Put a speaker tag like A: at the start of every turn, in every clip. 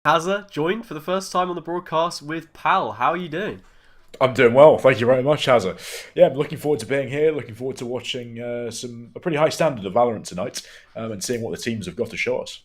A: Hazza joined for the first time on the broadcast with Pal. How are you doing?
B: I'm doing well, thank you very much, Hazza. Yeah, I'm looking forward to being here. Looking forward to watching a pretty high standard of Valorant tonight, and seeing what the teams have got to show us.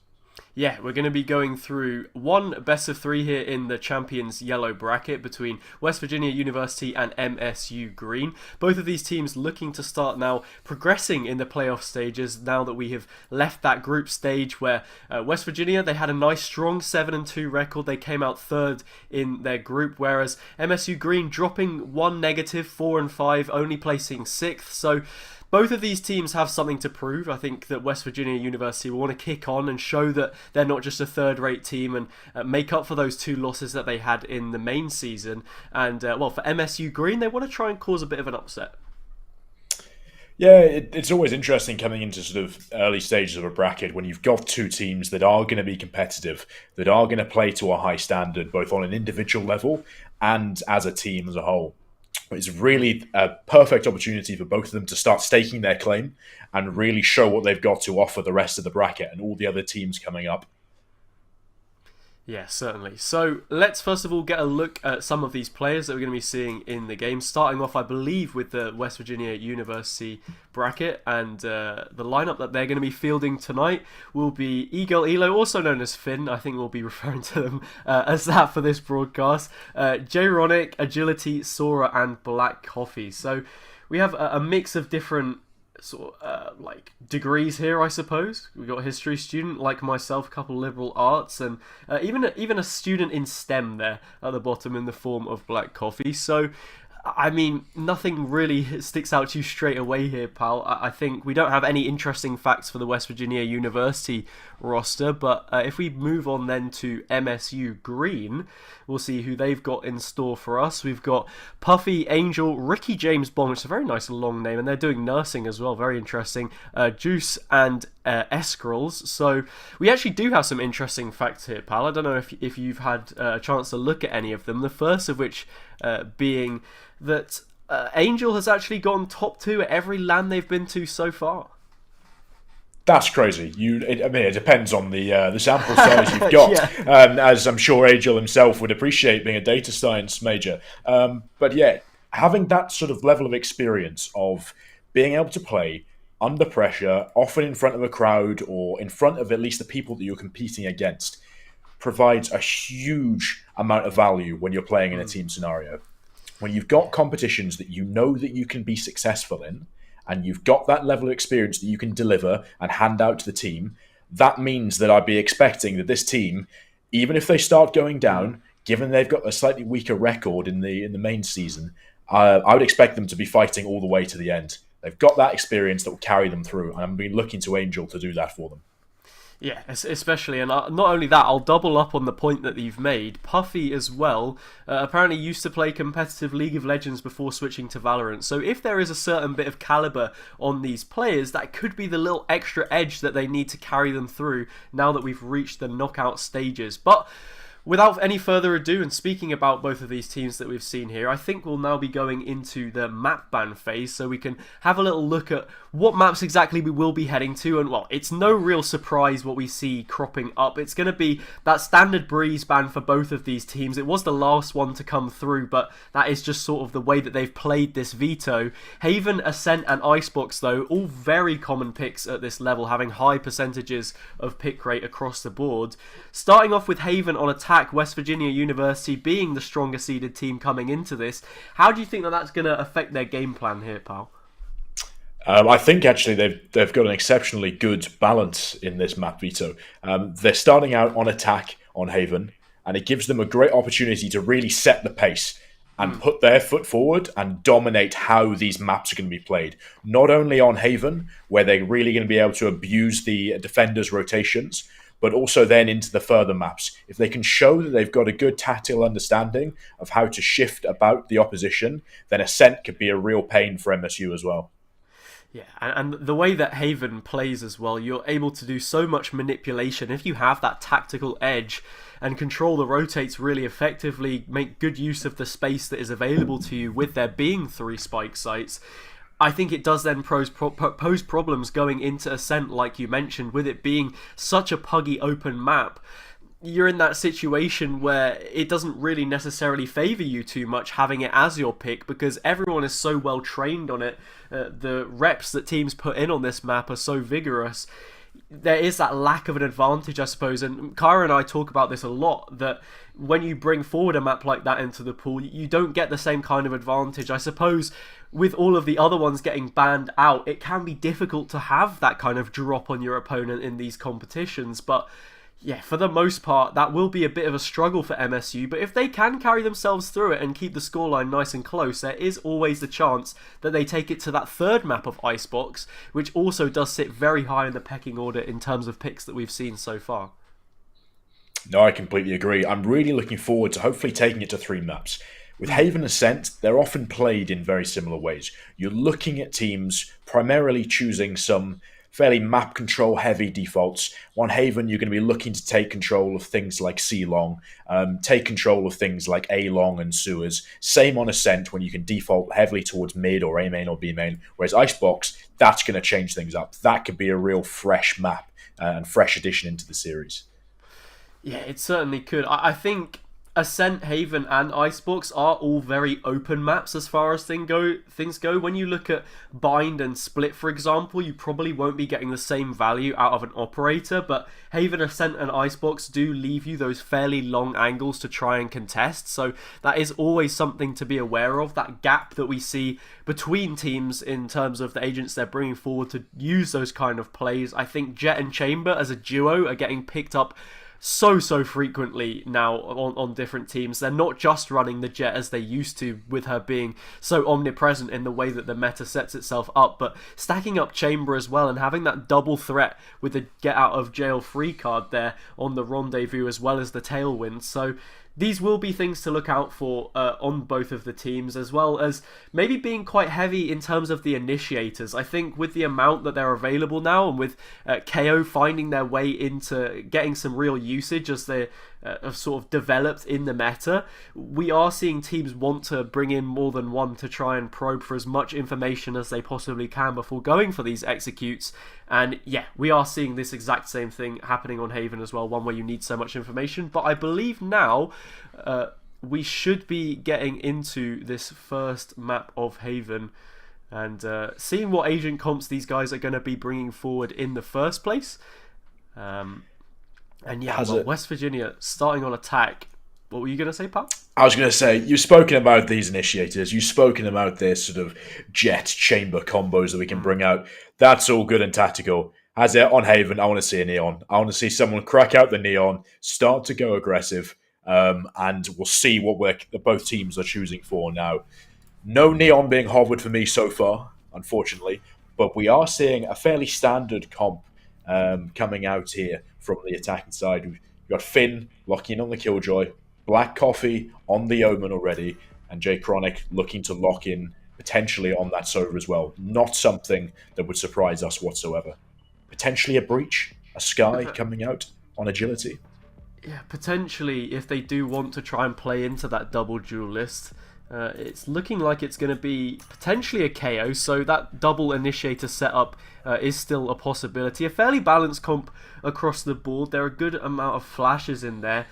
A: Yeah, we're going to be going through one best of three here in the Champions Yellow bracket between West Virginia University and MSU Green. Both of these teams looking to start now progressing in the playoff stages now that we have left that group stage where West Virginia, they had a nice strong 7-2 record. They came out third in their group, whereas MSU Green dropping one negative, 4-5, only placing sixth. So both of these teams have something to prove. I think that West Virginia University will want to kick on and show that they're not just a third-rate team and make up for those two losses that they had in the main season. And, well, for MSU Green, they want to try and cause a bit of an upset.
B: Yeah, it's always interesting coming into sort of early stages of a bracket when you've got two teams that are going to be competitive, that are going to play to a high standard, both on an individual level and as a team as a whole. It's really a perfect opportunity for both of them to start staking their claim and really show what they've got to offer the rest of the bracket and all the other teams coming up.
A: Yeah, certainly. So let's first of all get a look at some of these players that we're going to be seeing in the game. Starting off, I believe, with the West Virginia University bracket, and the lineup that they're going to be fielding tonight will be Eagle Elo, also known as Finn. I think we'll be referring to them as that for this broadcast. J-Ronic, Agility, Sora, and Black Coffee. So we have a mix of different like degrees here, I suppose. We've got a history student like myself, a couple liberal arts, and even a student in STEM there at the bottom in the form of Black Coffee. So I mean, nothing really sticks out to you straight away here, pal. I think we don't have any interesting facts for the West Virginia University roster, but if we move on then to MSU Green, we'll see who they've got in store for us. We've got Puffy, Angel, Ricky James Bond, which is a very nice long name, and they're doing nursing as well, very interesting, Juice, and Eskrals. So we actually do have some interesting facts here, pal. I don't know if you've had a chance to look at any of them, the first of which being that Angel has actually gone top 2 at every LAN they've been to so far.
B: That's crazy. It depends on the sample size you've got,
A: Yeah.
B: as I'm sure Angel himself would appreciate being a data science major. But yeah, having that sort of level of experience of being able to play under pressure, often in front of a crowd or in front of at least the people that you're competing against, provides a huge amount of value when you're playing in a team scenario. When you've got competitions that you know that you can be successful in, and you've got that level of experience that you can deliver and hand out to the team, that means that I'd be expecting that this team, even if they start going down, given they've got a slightly weaker record in the main season, I would expect them to be fighting all the way to the end. They've got that experience that will carry them through, and I'm been looking to Angel to do that for them.
A: Yeah, especially, and not only that, I'll double up on the point that you've made. Puffy as well, apparently used to play competitive League of Legends before switching to Valorant. So if there is a certain bit of caliber on these players, that could be the little extra edge that they need to carry them through now that we've reached the knockout stages. But without any further ado, and speaking about both of these teams that we've seen here, I think we'll now be going into the map ban phase so we can have a little look at what maps exactly we will be heading to. And well, it's no real surprise what we see cropping up. It's going to be that standard breeze ban for both of these teams. It was the last one to come through, but that is just sort of the way that they've played this veto. Haven, Ascent, and Icebox, though, all very common picks at this level, having high percentages of pick rate across the board. Starting off with Haven on attack, West Virginia University being the stronger seeded team coming into this. How do you think that that's going to affect their game plan here, pal?
B: I think actually they've got an exceptionally good balance in this map veto. They're starting out on attack on Haven, and it gives them a great opportunity to really set the pace and put their foot forward and dominate how these maps are going to be played. Not only on Haven, where they're really going to be able to abuse the defenders' rotations, but also then into the further maps. If they can show that they've got a good tactical understanding of how to shift about the opposition, then Ascent could be a real pain for MSU as well.
A: Yeah, and the way that Haven plays as well, you're able to do so much manipulation. If you have that tactical edge and control the rotates really effectively, make good use of the space that is available to you with there being 3 spike sites, I think it does then pose problems going into Ascent, like you mentioned, with it being such a puggy open map. You're in that situation where it doesn't really necessarily favour you too much having it as your pick because everyone is so well trained on it. The reps that teams put in on this map are so vigorous. There is that lack of an advantage, I suppose, and Kyra and I talk about this a lot, that when you bring forward a map like that into the pool, you don't get the same kind of advantage. I suppose with all of the other ones getting banned out, it can be difficult to have that kind of drop on your opponent in these competitions, but yeah, for the most part, that will be a bit of a struggle for MSU, but if they can carry themselves through it and keep the scoreline nice and close, there is always the chance that they take it to that third map of Icebox, which also does sit very high in the pecking order in terms of picks that we've seen so far.
B: No, I completely agree. I'm really looking forward to hopefully taking it to 3 maps. With Haven Ascent, they're often played in very similar ways. You're looking at teams primarily choosing some fairly map control heavy defaults. On Haven, you're going to be looking to take control of things like C long, take control of things like A long and sewers. Same on Ascent when you can default heavily towards mid or A main or B main. Whereas Icebox, that's going to change things up. That could be a real fresh map and fresh addition into the series.
A: Yeah, it certainly could. I think Ascent, Haven, and Icebox are all very open maps as far as things go. When you look at Bind and Split, for example, you probably won't be getting the same value out of an operator, but Haven, Ascent, and Icebox do leave you those fairly long angles to try and contest, so that is always something to be aware of, that gap that we see between teams in terms of the agents they're bringing forward to use those kind of plays. I think Jet and Chamber as a duo are getting picked up so frequently now on different teams. They're not just running the Jet as they used to, with her being so omnipresent in the way that the meta sets itself up, but stacking up Chamber as well and having that double threat with the get out of jail free card there on the Rendezvous as well as the Tailwind. So these will be things to look out for on both of the teams, as well as maybe being quite heavy in terms of the initiators. I think with the amount that they're available now, and with KO finding their way into getting some real usage as they have sort of developed in the meta, we are seeing teams want to bring in more than one to try and probe for as much information as they possibly can before going for these executes. And yeah, we are seeing this exact same thing happening on Haven as well, one where you need so much information. But I believe now we should be getting into this first map of Haven and seeing what agent comps these guys are going to be bringing forward in the first place. And yeah, well, West Virginia starting on attack. What were you going to say, pal?
B: I was going to say, you've spoken about these initiators. You've spoken about this sort of Jet Chamber combos that we can bring out. That's all good and tactical. As it on Haven, I want to see a Neon. I want to see someone crack out the Neon, start to go aggressive, and we'll see what both teams are choosing for now. No Neon being hovered for me so far, unfortunately, but we are seeing a fairly standard comp coming out here from the attacking side. We've got Finn locking in on the Killjoy, Black Coffee on the Omen already, and Jay Chronic looking to lock in potentially on that Sova as well. Not something that would surprise us whatsoever. Potentially a Breach, a Sky coming out on Agility.
A: Yeah, potentially if they do want to try and play into that double duelist. It's looking like it's going to be potentially a KO, so that double initiator setup is still a possibility. A fairly balanced comp across the board. There are a good amount of flashes in there.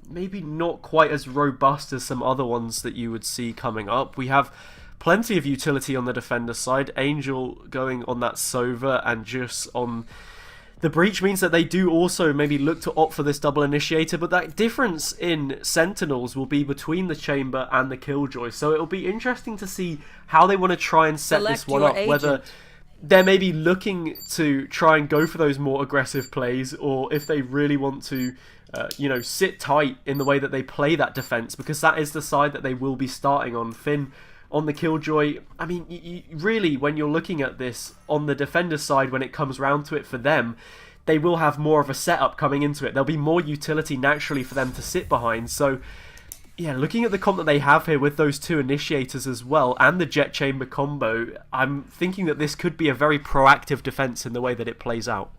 A: Maybe not quite as robust as some other ones that you would see coming up. We have plenty of utility on the defender side. Angel going on that Sova and just on the Breach means that they do also maybe look to opt for this double initiator, but that difference in Sentinels will be between the Chamber and the Killjoy. So it'll be interesting to see how they want to try and set this one up, whether they're maybe looking to try and go for those more aggressive plays, or if they really want to sit tight in the way that they play that defense, because that is the side that they will be starting on. Finn on the Killjoy, I mean, really, when you're looking at this on the defender side, when it comes round to it for them, they will have more of a setup coming into it. There'll be more utility naturally for them to sit behind. So yeah, looking at the comp that they have here with those two initiators as well, and the Jet Chamber combo, I'm thinking that this could be a very proactive defense in the way that it plays out.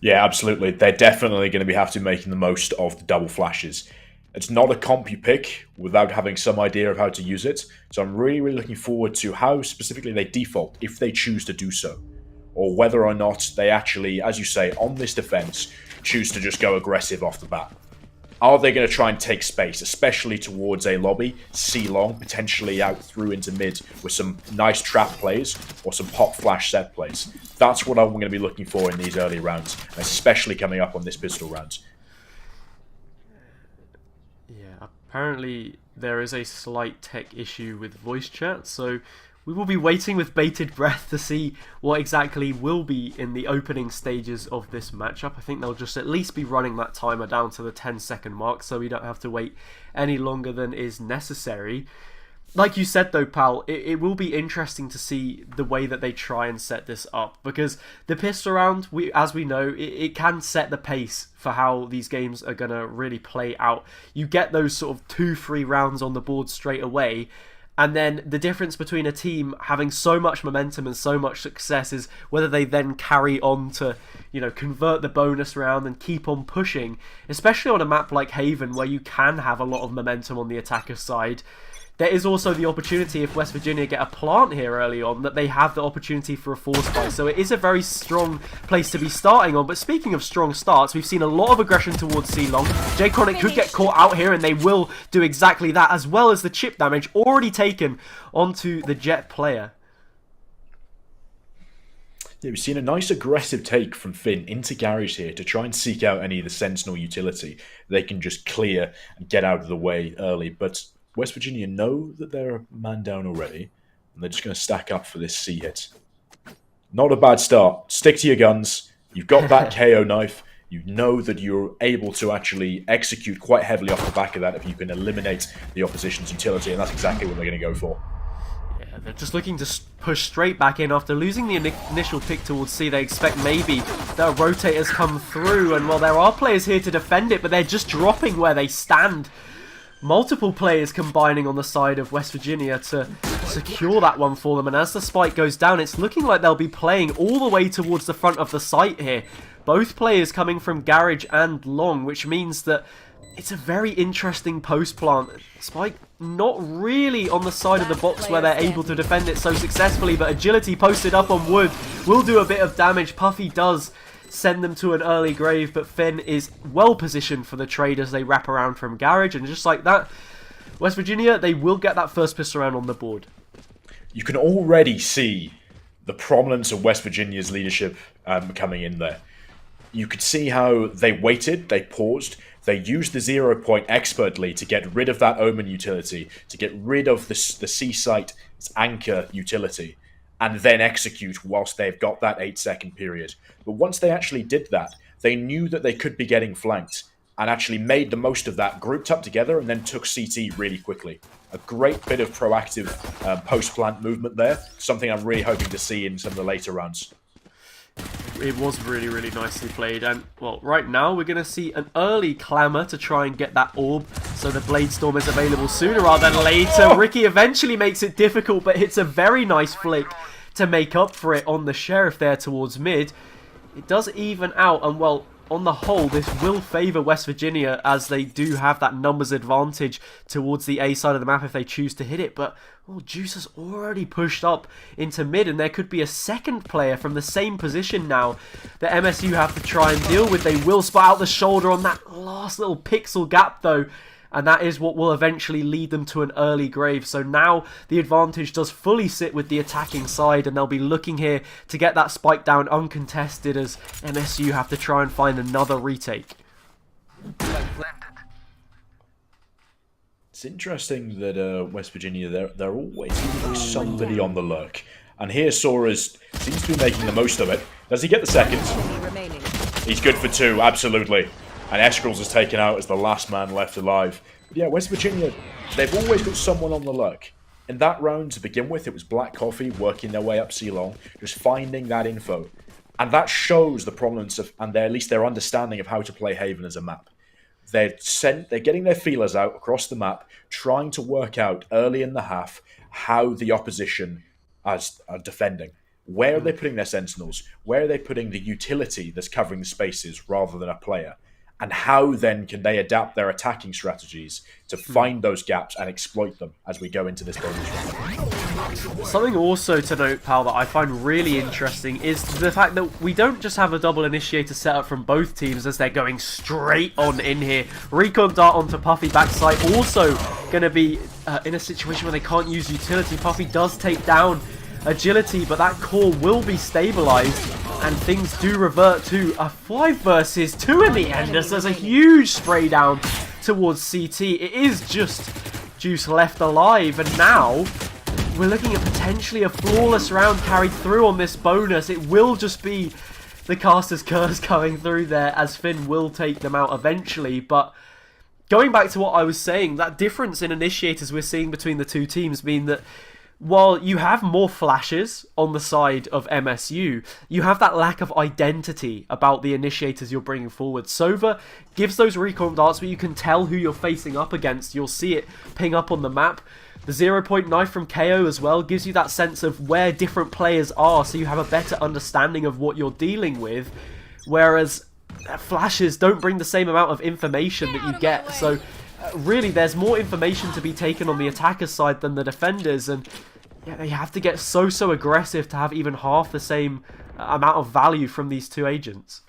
B: Yeah, absolutely. They're definitely going to have to be making the most of the double flashes. It's not a comp you pick without having some idea of how to use it. So I'm really looking forward to how specifically they default, if they choose to do so. Or whether or not they actually, as you say, on this defense, choose to just go aggressive off the bat. Are they going to try and take space, especially towards a lobby, C-long, potentially out through into mid with some nice trap plays or some pop flash set plays? That's what I'm going to be looking for in these early rounds, especially coming up on this pistol round.
A: Yeah, apparently there is a slight tech issue with voice chat, so we will be waiting with bated breath to see what exactly will be in the opening stages of this matchup. I think they'll just at least be running that timer down to the 10-second mark, so we don't have to wait any longer than is necessary. Like you said though, pal, it will be interesting to see the way that they try and set this up, because the pistol round, as we know, it can set the pace for how these games are going to really play out. You get those sort of 2-3 rounds on the board straight away, and then the difference between a team having so much momentum and so much success is whether they then carry on to, convert the bonus round and keep on pushing, especially on a map like Haven where you can have a lot of momentum on the attacker side. there is also the opportunity, if West Virginia get a plant here early on, that they have the opportunity for a force buy. So it is a very strong place to be starting on. But speaking of strong starts, we've seen a lot of aggression towards C-Long. J-Chronic could get caught out here, and they will do exactly that, as well as the chip damage already taken onto the Jet player.
B: Yeah, we've seen a nice aggressive take from Finn into Garage here to try and seek out any of the Sentinel utility they can just clear and get out of the way early. But West Virginia know that they're a man down already, and they're just going to stack up for this C hit. Not a bad start. Stick to your guns. You've got that KO knife. You know that you're able to actually execute quite heavily off the back of that if you can eliminate the opposition's utility, and that's exactly what they're going to go for.
A: They're just looking to push straight back in after losing the initial pick towards C. They expect maybe that rotators come through, and well, there are players here to defend it, but they're just dropping where they stand. Multiple players combining on the side of West Virginia to secure that one for them, and as the spike goes down, it's looking like they'll be playing all the way towards the front of the site here. Both players coming from Garage and Long, which means that it's a very interesting post plant. Spike not really on the side of the box where they're able to defend it so successfully, but Agility posted up on wood will do a bit of damage. Puffy does send them to an early grave, but Finn is well positioned for the trade as they wrap around from Garage, and just like that, West Virginia, they will get that first pistol round on the board.
B: You can already see the prominence of West Virginia's leadership coming in there. You could see how they waited, they paused, they used the 0 point expertly to get rid of that Omen utility, to get rid of the C-Site's anchor utility, and then execute whilst they've got that 8-second period. But once they actually did that, they knew that they could be getting flanked, and actually made the most of that, grouped up together, and then took CT really quickly. A great bit of proactive post-plant movement there, something I'm really hoping to see in some of the later rounds.
A: It was really, really nicely played, and well, right now we're going to see an early clamour to try and get that orb, so the Blade Storm is available sooner rather than later. Ricky eventually makes it difficult, but hits a very nice flick to make up for it on the Sheriff there towards mid. It does even out, and well, on the whole, this will favour West Virginia as they do have that numbers advantage towards the A side of the map if they choose to hit it. But well, Juice has already pushed up into mid, and there could be a second player from the same position now that MSU have to try and deal with. They will spot out the shoulder on that last little pixel gap though, and that is what will eventually lead them to an early grave. So now the advantage does fully sit with the attacking side, and they'll be looking here to get that spike down uncontested as MSU have to try and find another retake.
B: It's interesting that West Virginia, they're always leaving somebody on the lurk. And here Sora's seems to be making the most of it. Does he get the second? He's good for 2, absolutely. And Eskrals is taken out as the last man left alive. But yeah, West Virginia, they've always got someone on the lurk. In that round, to begin with, it was Black Coffee working their way up C-Long, just finding that info. And that shows the prominence of, and at least their understanding of how to play Haven as a map. They're getting their feelers out across the map, trying to work out early in the half how the opposition are defending. Where are they putting their sentinels? Where are they putting the utility that's covering the spaces rather than a player? And how then can they adapt their attacking strategies to find those gaps and exploit them as we go into this bonus round?
A: Something also to note, pal, that I find really interesting is the fact that we don't just have a double initiator setup from both teams as they're going straight on in here. Recon dart onto Puffy backside, also going to be in a situation where they can't use utility. Puffy does take down Agility, but that core will be stabilized, and things do revert to a 5 versus 2 in the end as there's a huge spray down towards CT. It is just Juice left alive, and now we're looking at potentially a flawless round carried through on this bonus. It will just be the Caster's Curse going through there as Finn will take them out eventually. But going back to what I was saying, that difference in initiators we're seeing between the two teams mean that while you have more flashes on the side of MSU, you have that lack of identity about the initiators you're bringing forward. Sova gives those recon darts, but you can tell who you're facing up against. You'll see it ping up on the map. The 0 point knife from KO as well gives you that sense of where different players are, so you have a better understanding of what you're dealing with, whereas flashes don't bring the same amount of information that you get. So really, there's more information to be taken on the attacker side than the defenders, and yeah, they have to get so aggressive to have even half the same amount of value from these two agents.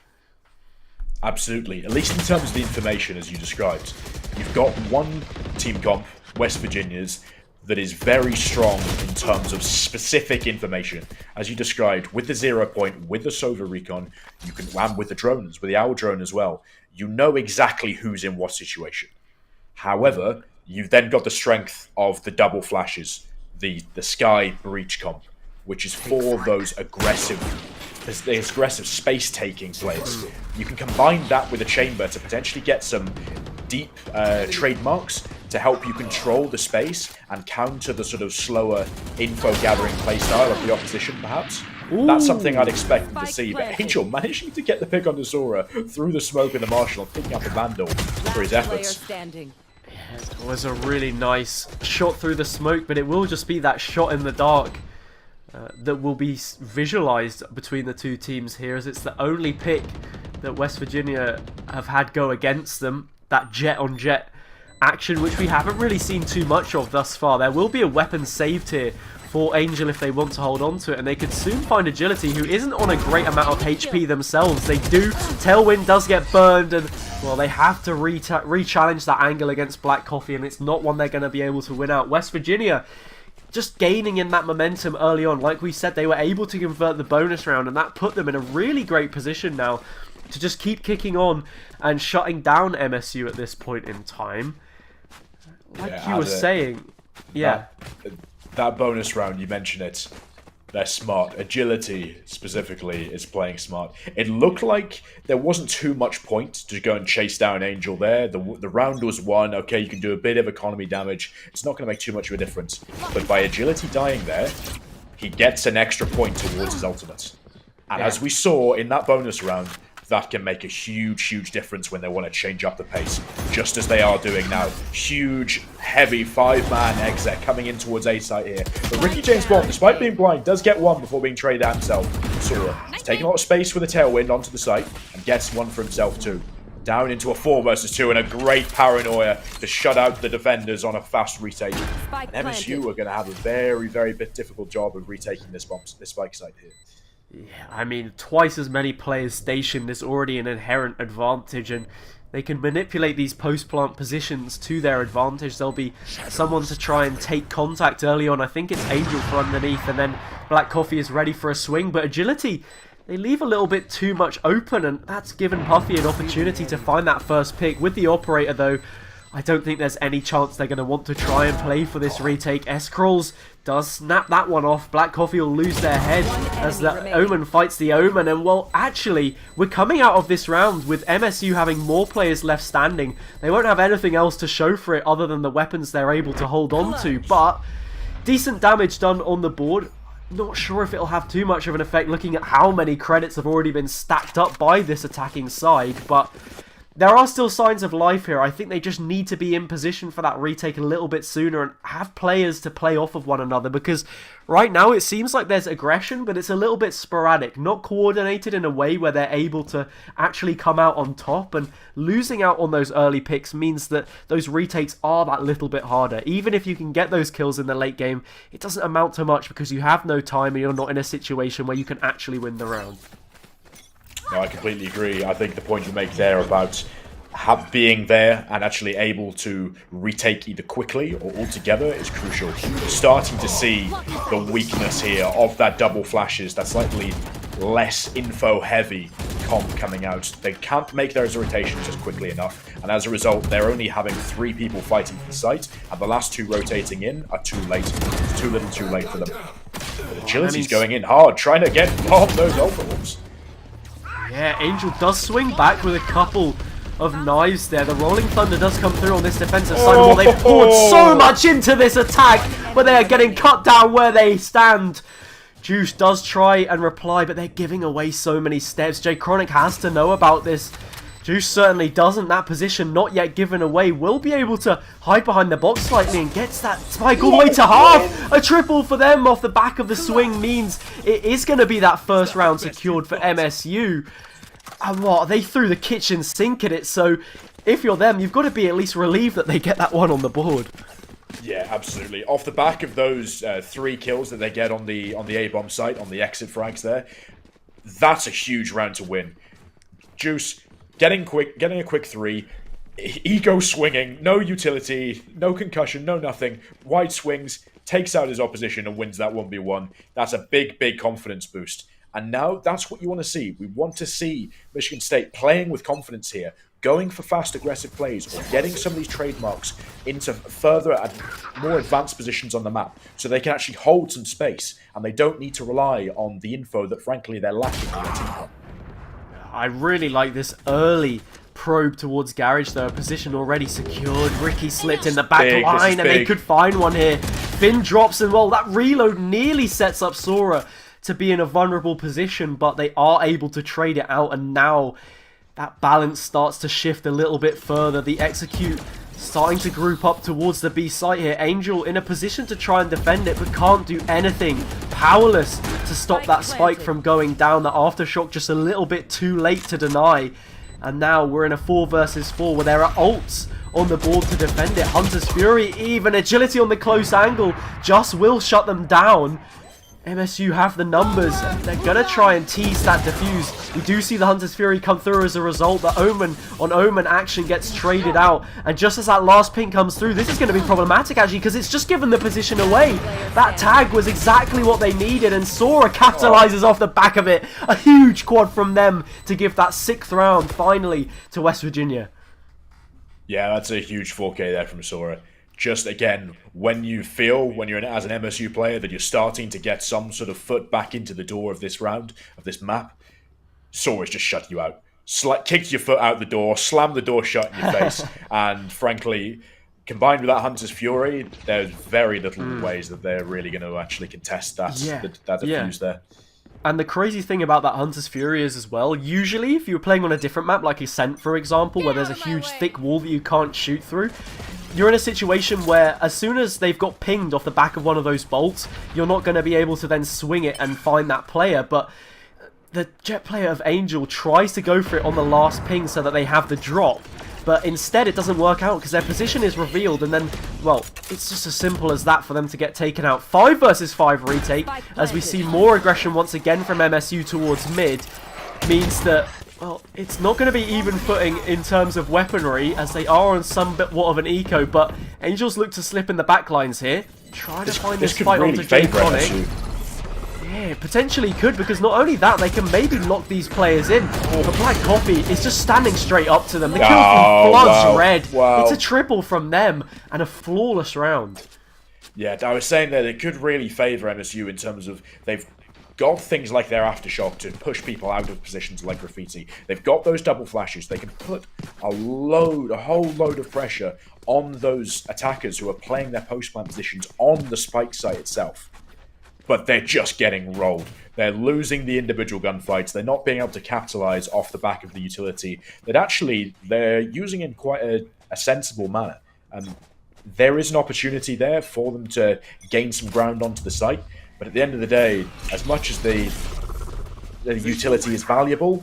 B: Absolutely. At least in terms of the information, as you described. You've got one team comp, West Virginia's, that is very strong in terms of specific information. As you described, with the 0 point, with the Sova Recon, you can land with the drones, with the Owl drone as well. You know exactly who's in what situation. However, you've then got the strength of the double flashes, the Sky Breach comp, which is for those aggressive space-taking players. You can combine that with a chamber to potentially get some deep trademarks to help you control the space and counter the sort of slower info-gathering playstyle of the opposition, perhaps. Ooh. That's something I'd expect to see, but Angel managing to get the pick on the Sora through the smoke and the Marshal, picking up the Vandal for his efforts.
A: It was a really nice shot through the smoke, but it will just be that shot in the dark that will be visualized between the two teams here, as it's the only pick that West Virginia have had go against them. That jet-on-jet action, which we haven't really seen too much of thus far. There will be a weapon saved here for Angel if they want to hold on to it, and they could soon find Agility, who isn't on a great amount of HP themselves. They do. Tailwind does get burned, and, well, they have to re-challenge that angle against Black Coffee, and it's not one they're going to be able to win out. West Virginia just gaining in that momentum early on. Like we said, they were able to convert the bonus round, and that put them in a really great position now to just keep kicking on and shutting down MSU at this point in time. Like you were saying,
B: that bonus round, you mentioned it, they're smart. Agility, specifically, is playing smart. It looked like there wasn't too much point to go and chase down Angel there. The round was won. Okay, you can do a bit of economy damage. It's not going to make too much of a difference. But by Agility dying there, he gets an extra point towards his ultimate. And as we saw in that bonus round, that can make a huge difference when they want to change up the pace, just as they are doing now. Huge, heavy 5-man exec coming in towards A site here. But Ricky James Bond, despite being blind, does get one before being traded out himself. Sora is taking a lot of space with the Tailwind onto the site and gets one for himself too. Down into a 4 versus 2 and a great paranoia to shut out the defenders on a fast retake. And MSU are going to have a very difficult job of retaking this spike site here.
A: Yeah, I mean, twice as many players stationed is already an inherent advantage, and they can manipulate these post-plant positions to their advantage. There'll be someone to try and take contact early on. I think it's Angel for underneath, and then Black Coffee is ready for a swing, but Agility, they leave a little bit too much open, and that's given Puffy an opportunity to find that first pick. With the Operator, though, I don't think there's any chance they're going to want to try and play for this retake. S-Crawls does snap that one off. Black Coffee will lose their head as the Omen fights the Omen. And, well, actually, we're coming out of this round with MSU having more players left standing. They won't have anything else to show for it other than the weapons they're able to hold on to. But decent damage done on the board. Not sure if it'll have too much of an effect looking at how many credits have already been stacked up by this attacking side. But there are still signs of life here. I think they just need to be in position for that retake a little bit sooner and have players to play off of one another, because right now it seems like there's aggression, but it's a little bit sporadic, not coordinated in a way where they're able to actually come out on top, and losing out on those early picks means that those retakes are that little bit harder. Even if you can get those kills in the late game, it doesn't amount to much because you have no time and you're not in a situation where you can actually win the round.
B: No, I completely agree. I think the point you make there about being there and actually able to retake either quickly or altogether is crucial. We're starting to see the weakness here of that double flashes, that slightly less info-heavy comp coming out. They can't make those rotations as quickly enough, and as a result, they're only having 3 people fighting for the site, and the last 2 rotating in are too late. It's too little too late for them. But Agility's going in hard, trying to get bomb those Alpha Wolves.
A: Yeah, Angel does swing back with a couple of knives there. The Rolling Thunder does come through on this defensive side. Well, they've poured so much into this attack, but they are getting cut down where they stand. Juice does try and reply, but they're giving away so many steps. J Chronic has to know about this. Juice certainly doesn't. That position not yet given away. Will be able to hide behind the box slightly and gets that spike all the way to half. A triple for them off the back of the swing means it is going to be that first round secured for MSU. And what? They threw the kitchen sink at it, so if you're them, you've got to be at least relieved that they get that one on the board.
B: Yeah, absolutely. Off the back of those 3 kills that they get on the A-bomb site, on the exit frags there, that's a huge round to win. Juice, getting a quick 3, ego swinging, no utility, no concussion, no nothing, wide swings, takes out his opposition and wins that 1v1. That's a big, big confidence boost. And now that's what you want to see. We want to see Michigan State playing with confidence here, going for fast, aggressive plays, or getting some of these trademarks into further and more advanced positions on the map so they can actually hold some space and they don't need to rely on the info that, frankly, they're lacking on their team.
A: I really like this early probe towards Garage, though. A position already secured. Ricky slipped in the back line, and they could find one here. Finn drops, and well, that reload nearly sets up Sora to be in a vulnerable position, but they are able to trade it out, and now that balance starts to shift a little bit further. The execute starting to group up towards the B site here. Angel in a position to try and defend it, but can't do anything. Powerless to stop that spike from going down. The aftershock just a little bit too late to deny. And now we're in a 4 versus 4 where there are ults on the board to defend it. Hunter's Fury, even agility on the close angle, just will shut them down. MSU have the numbers. They're going to try and tease that defuse. We do see the Hunter's Fury come through as a result. The Omen on Omen action gets traded out. And just as that last ping comes through, this is going to be problematic actually because it's just given the position away. That tag was exactly what they needed and Sora capitalizes off the back of it. A huge quad from them to give that 6th round finally to West Virginia.
B: Yeah, that's a huge 4K there from Sora. Just again, when you feel, when you're as an MSU player, that you're starting to get some sort of foot back into the door of this round, of this map, Sora's just shut you out. Kicked your foot out the door, slammed the door shut in your face, and frankly, combined with that Hunter's Fury, there's very little ways that they're really going to actually contest that, that defuse there.
A: And the crazy thing about that Hunter's Fury is as well, usually if you were playing on a different map, like Ascent for example, where there's a huge thick wall that you can't shoot through, you're in a situation where as soon as they've got pinged off the back of one of those bolts, you're not going to be able to then swing it and find that player. But the jet player of Angel tries to go for it on the last ping so that they have the drop. But instead it doesn't work out because their position is revealed and then, well, it's just as simple as that for them to get taken out. 5 versus 5 retake as we see more aggression once again from MSU towards mid. Means that, well, it's not going to be even footing in terms of weaponry as they are on somewhat of an eco, but Angels look to slip in the backlines here. Try to find this fight
B: really
A: onto J-Chronic. Yeah, potentially could, because not only that, they can maybe lock these players in. But Black Coffee is just standing straight up to them. The kill from floods red. It's a triple from them and a flawless round.
B: Yeah, I was saying that it could really favour MSU in terms of they've got things like their aftershock to push people out of positions like Graffiti. They've got those double flashes. They can put a whole load of pressure on those attackers who are playing their post-plant positions on the spike site itself. But they're just getting rolled. They're losing the individual gunfights. They're not being able to capitalize off the back of the utility. That actually, they're using in quite a sensible manner. There is an opportunity there for them to gain some ground onto the site. But at the end of the day, as much as the utility is valuable,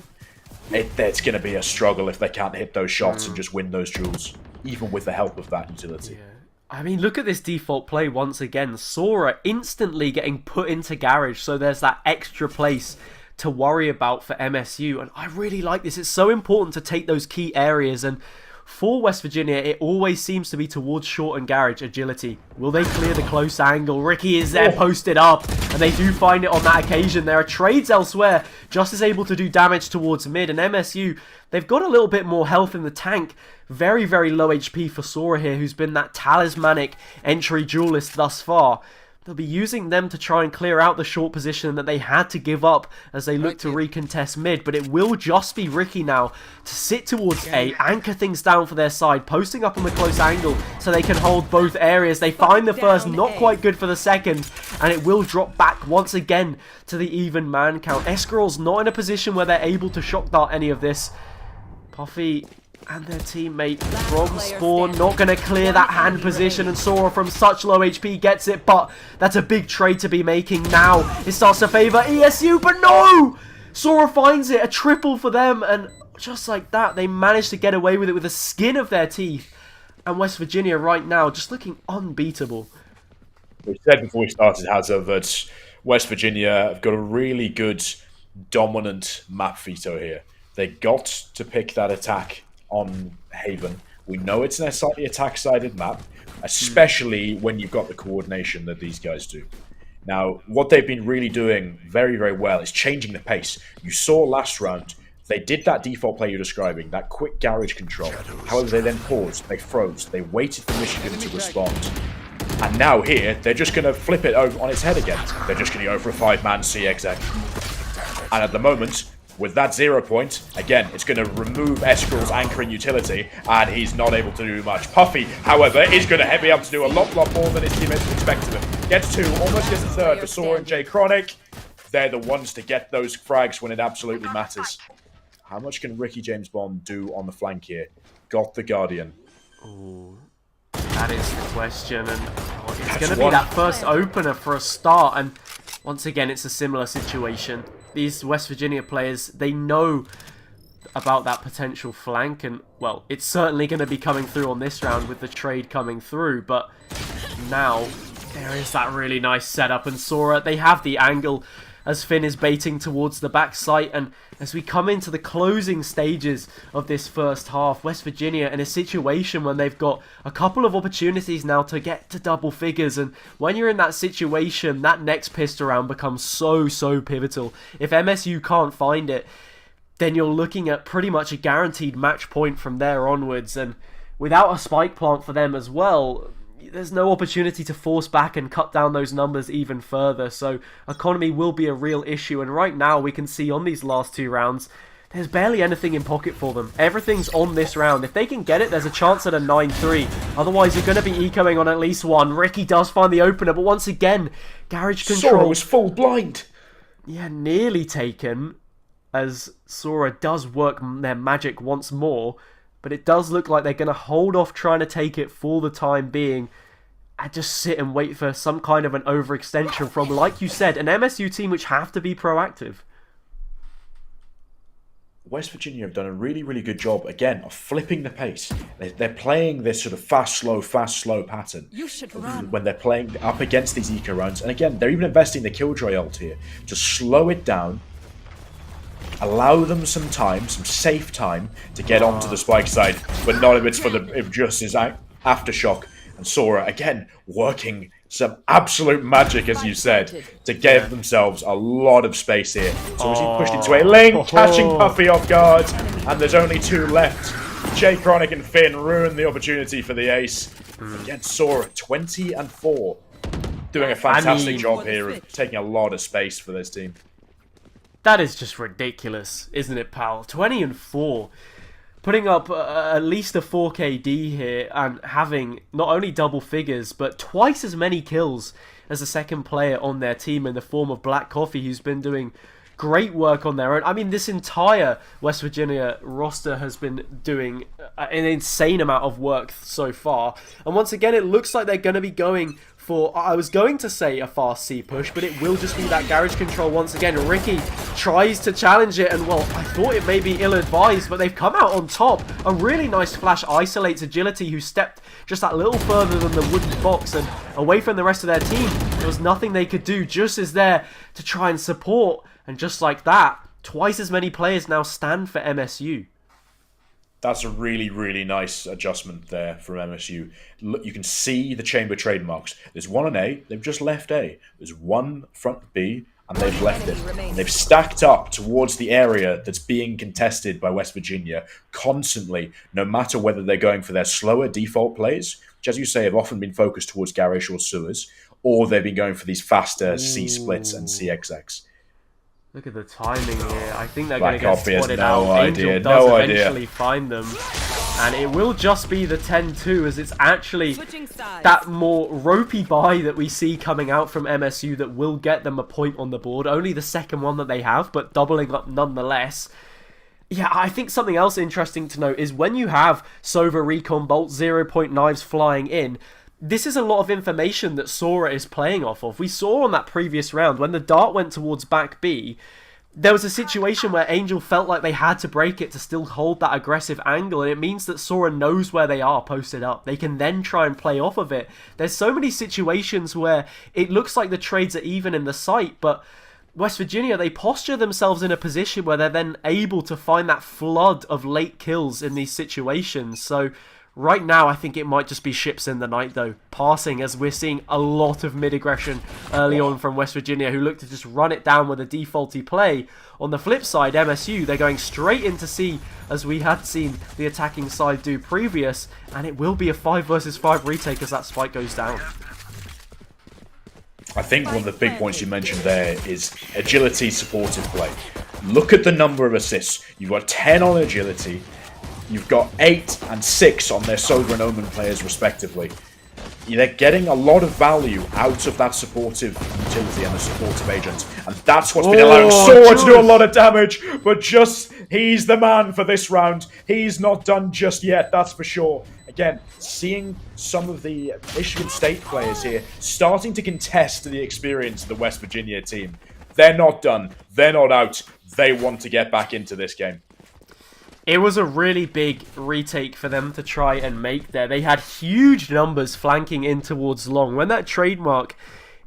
B: it's going to be a struggle if they can't hit those shots and just win those duels, even with the help of that utility.
A: Yeah. I mean, look at this default play once again. Sora instantly getting put into Garage, so there's that extra place to worry about for MSU. And I really like this. It's so important to take those key areas. And for West Virginia, it always seems to be towards short and Garage agility. Will they clear the close angle? Ricky is there posted up, and they do find it on that occasion. There are trades elsewhere. Just is able to do damage towards mid, and MSU, they've got a little bit more health in the tank. Very, very low HP for Sora here, who's been that talismanic entry duelist thus far. They'll be using them to try and clear out the short position that they had to give up as they look to recontest mid. But it will just be Ricky now to sit towards A, anchor things down for their side, posting up on the close angle so they can hold both areas. They find the first, not quite good for the second, and it will drop back once again to the even man count. Escarol's not in a position where they're able to shock dart any of this. Puffy and their teammate from spawn not going to clear that hand position, and Sora from such low HP gets it, but that's a big trade to be making now. It starts to favour ESU, but no! Sora finds it, a triple for them, and just like that, they managed to get away with it with the skin of their teeth. And West Virginia right now just looking unbeatable.
B: We said before we started, Hazza, that West Virginia have got a really good dominant map veto here. They got to pick that attack on Haven. We know it's a slightly attack-sided map, especially when you've got the coordination that these guys do. Now, what they've been really doing very, very well is changing the pace. You saw last round, they did that default play you're describing, that quick garage control. However, they then paused, they froze, they waited for Michigan to respond. And now here, they're just going to flip it over on its head again. They're just going to go for a 5-man CXX. And at the moment, with that 0 point, again, it's going to remove Eskrill's anchoring utility, and he's not able to do much. Puffy, however, is going to be able to do a lot more than his teammates expected of him. Gets 2, almost gets a 3rd for Sora and Jay Chronic. They're the ones to get those frags when it absolutely matters. How much can Ricky James Bond do on the flank here? Got the Guardian.
A: Ooh, that is the question, and it's going to be that first opener for a start, and once again, it's a similar situation. These West Virginia players, they know about that potential flank, and, well, it's certainly going to be coming through on this round with the trade coming through, but now there is that really nice setup, and Sora, they have the angle as Finn is baiting towards the back site, and as we come into the closing stages of this first half, West Virginia in a situation when they've got a couple of opportunities now to get to double figures, and when you're in that situation, that next pistol round becomes so pivotal. If MSU can't find it, then you're looking at pretty much a guaranteed match point from there onwards, and without a spike plant for them as well, there's no opportunity to force back and cut down those numbers even further, so economy will be a real issue, and right now we can see on these last 2 rounds, there's barely anything in pocket for them. Everything's on this round. If they can get it, there's a chance at a 9-3. Otherwise, you're going to be ecoing on at least 1. Ricky does find the opener, but once again, garage control...
B: Sora was full blind!
A: Yeah, nearly taken, as Sora does work their magic once more, but it does look like they're going to hold off trying to take it for the time being and just sit and wait for some kind of an overextension from, like you said, an MSU team which have to be proactive.
B: West Virginia have done a really, really good job, again, of flipping the pace. They're playing this sort of fast, slow pattern.
C: You should run.
B: When they're playing up against these eco rounds. And again, they're even investing the Killjoy ult here to slow it down, allow them some time, some safe time to get onto the spike side, but not if it's for the just his aftershock. And Sora, again, working some absolute magic, as you said, to give themselves a lot of space here. So as he pushed into a lane, catching Puffy off guard, and there's only 2 left. Jay Chronic and Finn ruin the opportunity for the ace. Again, Sora, 20-4, doing a fantastic job here of taking a lot of space for this team.
A: That is just ridiculous, isn't it, pal? 20-4. Putting up at least a 4KD here and having not only double figures, but twice as many kills as the second player on their team in the form of Black Coffee, who's been doing great work on their own. I mean, this entire West Virginia roster has been doing an insane amount of work so far. And once again, it looks like they're going to be going for, I was going to say a fast C push, but it will just be that garage control once again. Ricky tries to challenge it, and well, I thought it may be ill-advised, but they've come out on top. A really nice flash isolates Agility, who stepped just that little further than the wooden box and away from the rest of their team. There was nothing they could do. Just is there to try and support, and just like that, twice as many players now stand for MSU.
B: That's a really, really nice adjustment there from MSU. Look, you can see the chamber trademarks. There's one on A, they've just left A. There's one front B, and they've left it. And they've stacked up towards the area that's being contested by West Virginia constantly, no matter whether they're going for their slower default plays, which, as you say, have often been focused towards garage or sewers, or they've been going for these faster C splits and CXX.
A: Look at the timing here. I think they're going to get
B: Coffee has
A: spotted
B: no
A: out.
B: idea,
A: Angel does
B: no
A: eventually
B: idea.
A: find them. And it will just be the 10-2, as it's actually that more ropey buy that we see coming out from MSU that will get them a point on the board. Only the second one that they have, but doubling up nonetheless. Yeah, I think something else interesting to note is when you have Sova Recon Bolt 0-point knives flying in, this is a lot of information that Sora is playing off of. We saw on that previous round, when the dart went towards back B, there was a situation where Angel felt like they had to break it to still hold that aggressive angle, and it means that Sora knows where they are posted up. They can then try and play off of it. There's so many situations where it looks like the trades are even in the site, but West Virginia, they posture themselves in a position where they're then able to find that flood of late kills in these situations. So right now, I think it might just be ships in the night, though, passing, as we're seeing a lot of mid-aggression early on from West Virginia, who look to just run it down with a defaulty play. On the flip side, MSU, they're going straight into C, as we had seen the attacking side do previous, and it will be a 5 versus 5 retake as that spike goes down.
B: I think one of the big points you mentioned there is agility supported play. Look at the number of assists. You've got 10 on agility. You've got 8 and 6 on their Sober and Omen players, respectively. They're getting a lot of value out of that supportive utility and the supportive agent. And that's what's been allowing Sora to do a lot of damage. But just, he's the man for this round. He's not done just yet, that's for sure. Again, seeing some of the Michigan State players here starting to contest the experience of the West Virginia team. They're not done. They're not out. They want to get back into this game.
A: It was a really big retake for them to try and make there. They had huge numbers flanking in towards long. When that trademark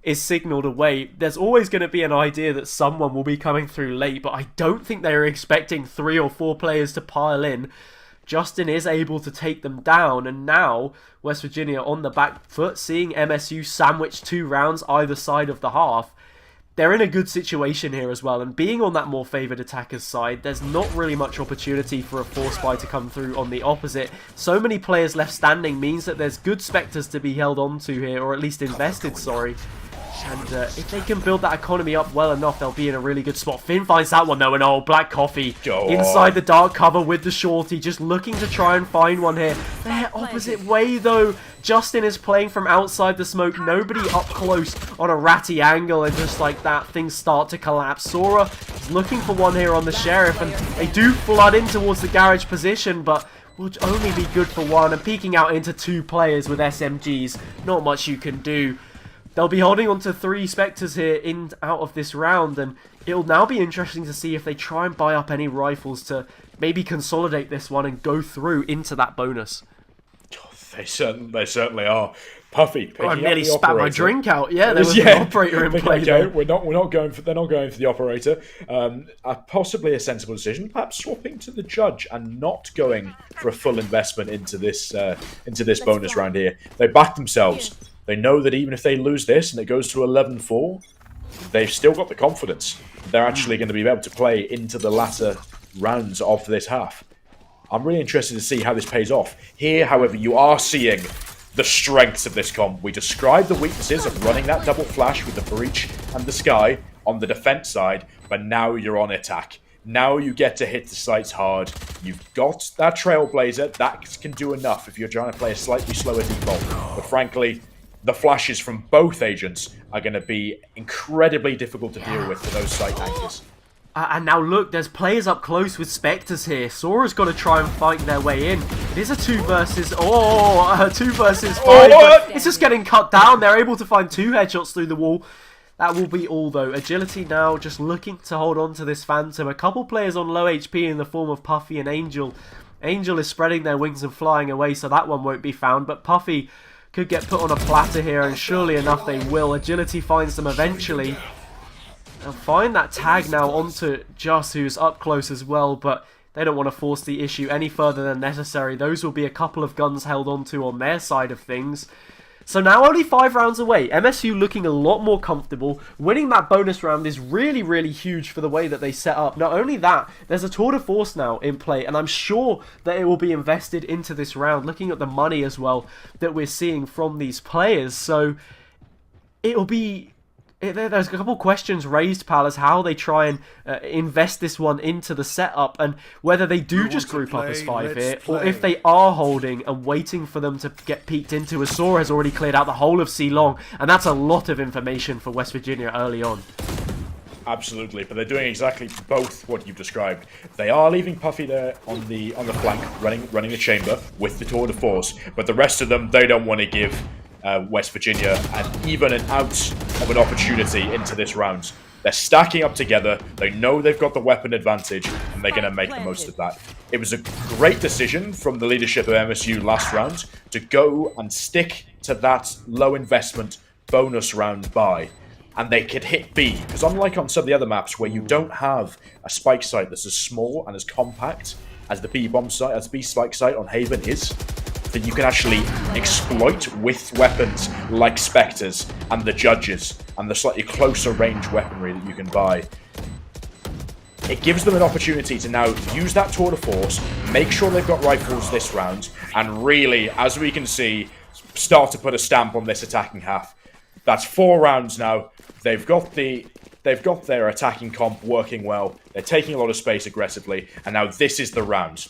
A: is signaled away, there's always going to be an idea that someone will be coming through late, but I don't think they were expecting 3 or 4 players to pile in. Justin is able to take them down, and now West Virginia on the back foot, seeing MSU sandwich 2 rounds either side of the half. They're in a good situation here as well, and being on that more favoured attacker's side, there's not really much opportunity for a Force Spy to come through on the opposite. So many players left standing means that there's good Spectres to be held on to here, or at least invested, sorry. And if they can build that economy up well enough, they'll be in a really good spot. Finn finds that one though, and oh, Black Coffee inside the dark cover with the shorty, just looking to try and find one here. They're opposite way though. Justin is playing from outside the smoke, nobody up close on a ratty angle, and just like that, things start to collapse. Sora is looking for one here on the Sheriff, and they do flood in towards the garage position, but will only be good for one, and peeking out into 2 players with SMGs. Not much you can do. They'll be holding on to 3 Spectres here in out of this round, and it'll now be interesting to see if they try and buy up any rifles to maybe consolidate this one and go through into that bonus.
B: They certainly are. Puffy picking
A: I nearly
B: up the
A: spat
B: operator.
A: my drink out. Yeah, there was an operator in play.
B: Okay,
A: There.
B: we're not going for. They're not going for the operator. Possibly a sensible decision. Perhaps swapping to the judge and not going for a full investment into this bonus round here. They back themselves. They know that even if they lose this and it goes to 11-4, they've still got the confidence. They're actually going to be able to play into the latter rounds of this half. I'm really interested to see how this pays off. Here, however, you are seeing the strengths of this comp. We described the weaknesses of running that double flash with the breach and the sky on the defense side, but now you're on attack. Now you get to hit the sights hard. You've got that Trailblazer. That can do enough if you're trying to play a slightly slower default. But frankly, the flashes from both agents are going to be incredibly difficult to deal with for those sight anchors.
A: And now look, there's players up close with Spectres here. Sora's got to try and fight their way in. It is a 2 versus 5. But it's just getting cut down. They're able to find 2 headshots through the wall. That will be all though. Agility now just looking to hold on to this Phantom. A couple players on low HP in the form of Puffy and Angel. Angel is spreading their wings and flying away, so that one won't be found. But Puffy could get put on a platter here, and surely enough they will. Agility finds them eventually. And find that tag now onto Just, who's up close as well, but they don't want to force the issue any further than necessary. Those will be a couple of guns held onto on their side of things. So now only 5 rounds away. MSU looking a lot more comfortable. Winning that bonus round is really, really huge for the way that they set up. Not only that, there's a tour de force now in play, and I'm sure that it will be invested into this round, looking at the money as well that we're seeing from these players. So it'll be... There's a couple questions raised, pal, as how they try and invest this one into the setup, and whether they do just group up as 5 here, or if they are holding and waiting for them to get peeked into, as Sora has already cleared out the whole of C-Long, and that's a lot of information for West Virginia early on.
B: Absolutely, but they're doing exactly both what you've described. They are leaving Puffy there on the flank, running the chamber with the tour de force, but the rest of them, they don't want to give West Virginia and even an ounce of an opportunity into this round. They're stacking up together. They know they've got the weapon advantage, and they're going to make the most of that. It was a great decision from the leadership of MSU last round to go and stick to that low investment bonus round buy. And they could hit B, because unlike on some of the other maps where you don't have a spike site that's as small and as compact as the B bomb site, as the B spike site on Haven is, that you can actually exploit with weapons like Spectres and the Judges and the slightly closer range weaponry that you can buy. It gives them an opportunity to now use that tour de force, make sure they've got rifles this round, and really, as we can see, start to put a stamp on this attacking half. That's 4 rounds now. They've got their attacking comp working well. They're taking a lot of space aggressively, and now this is the round.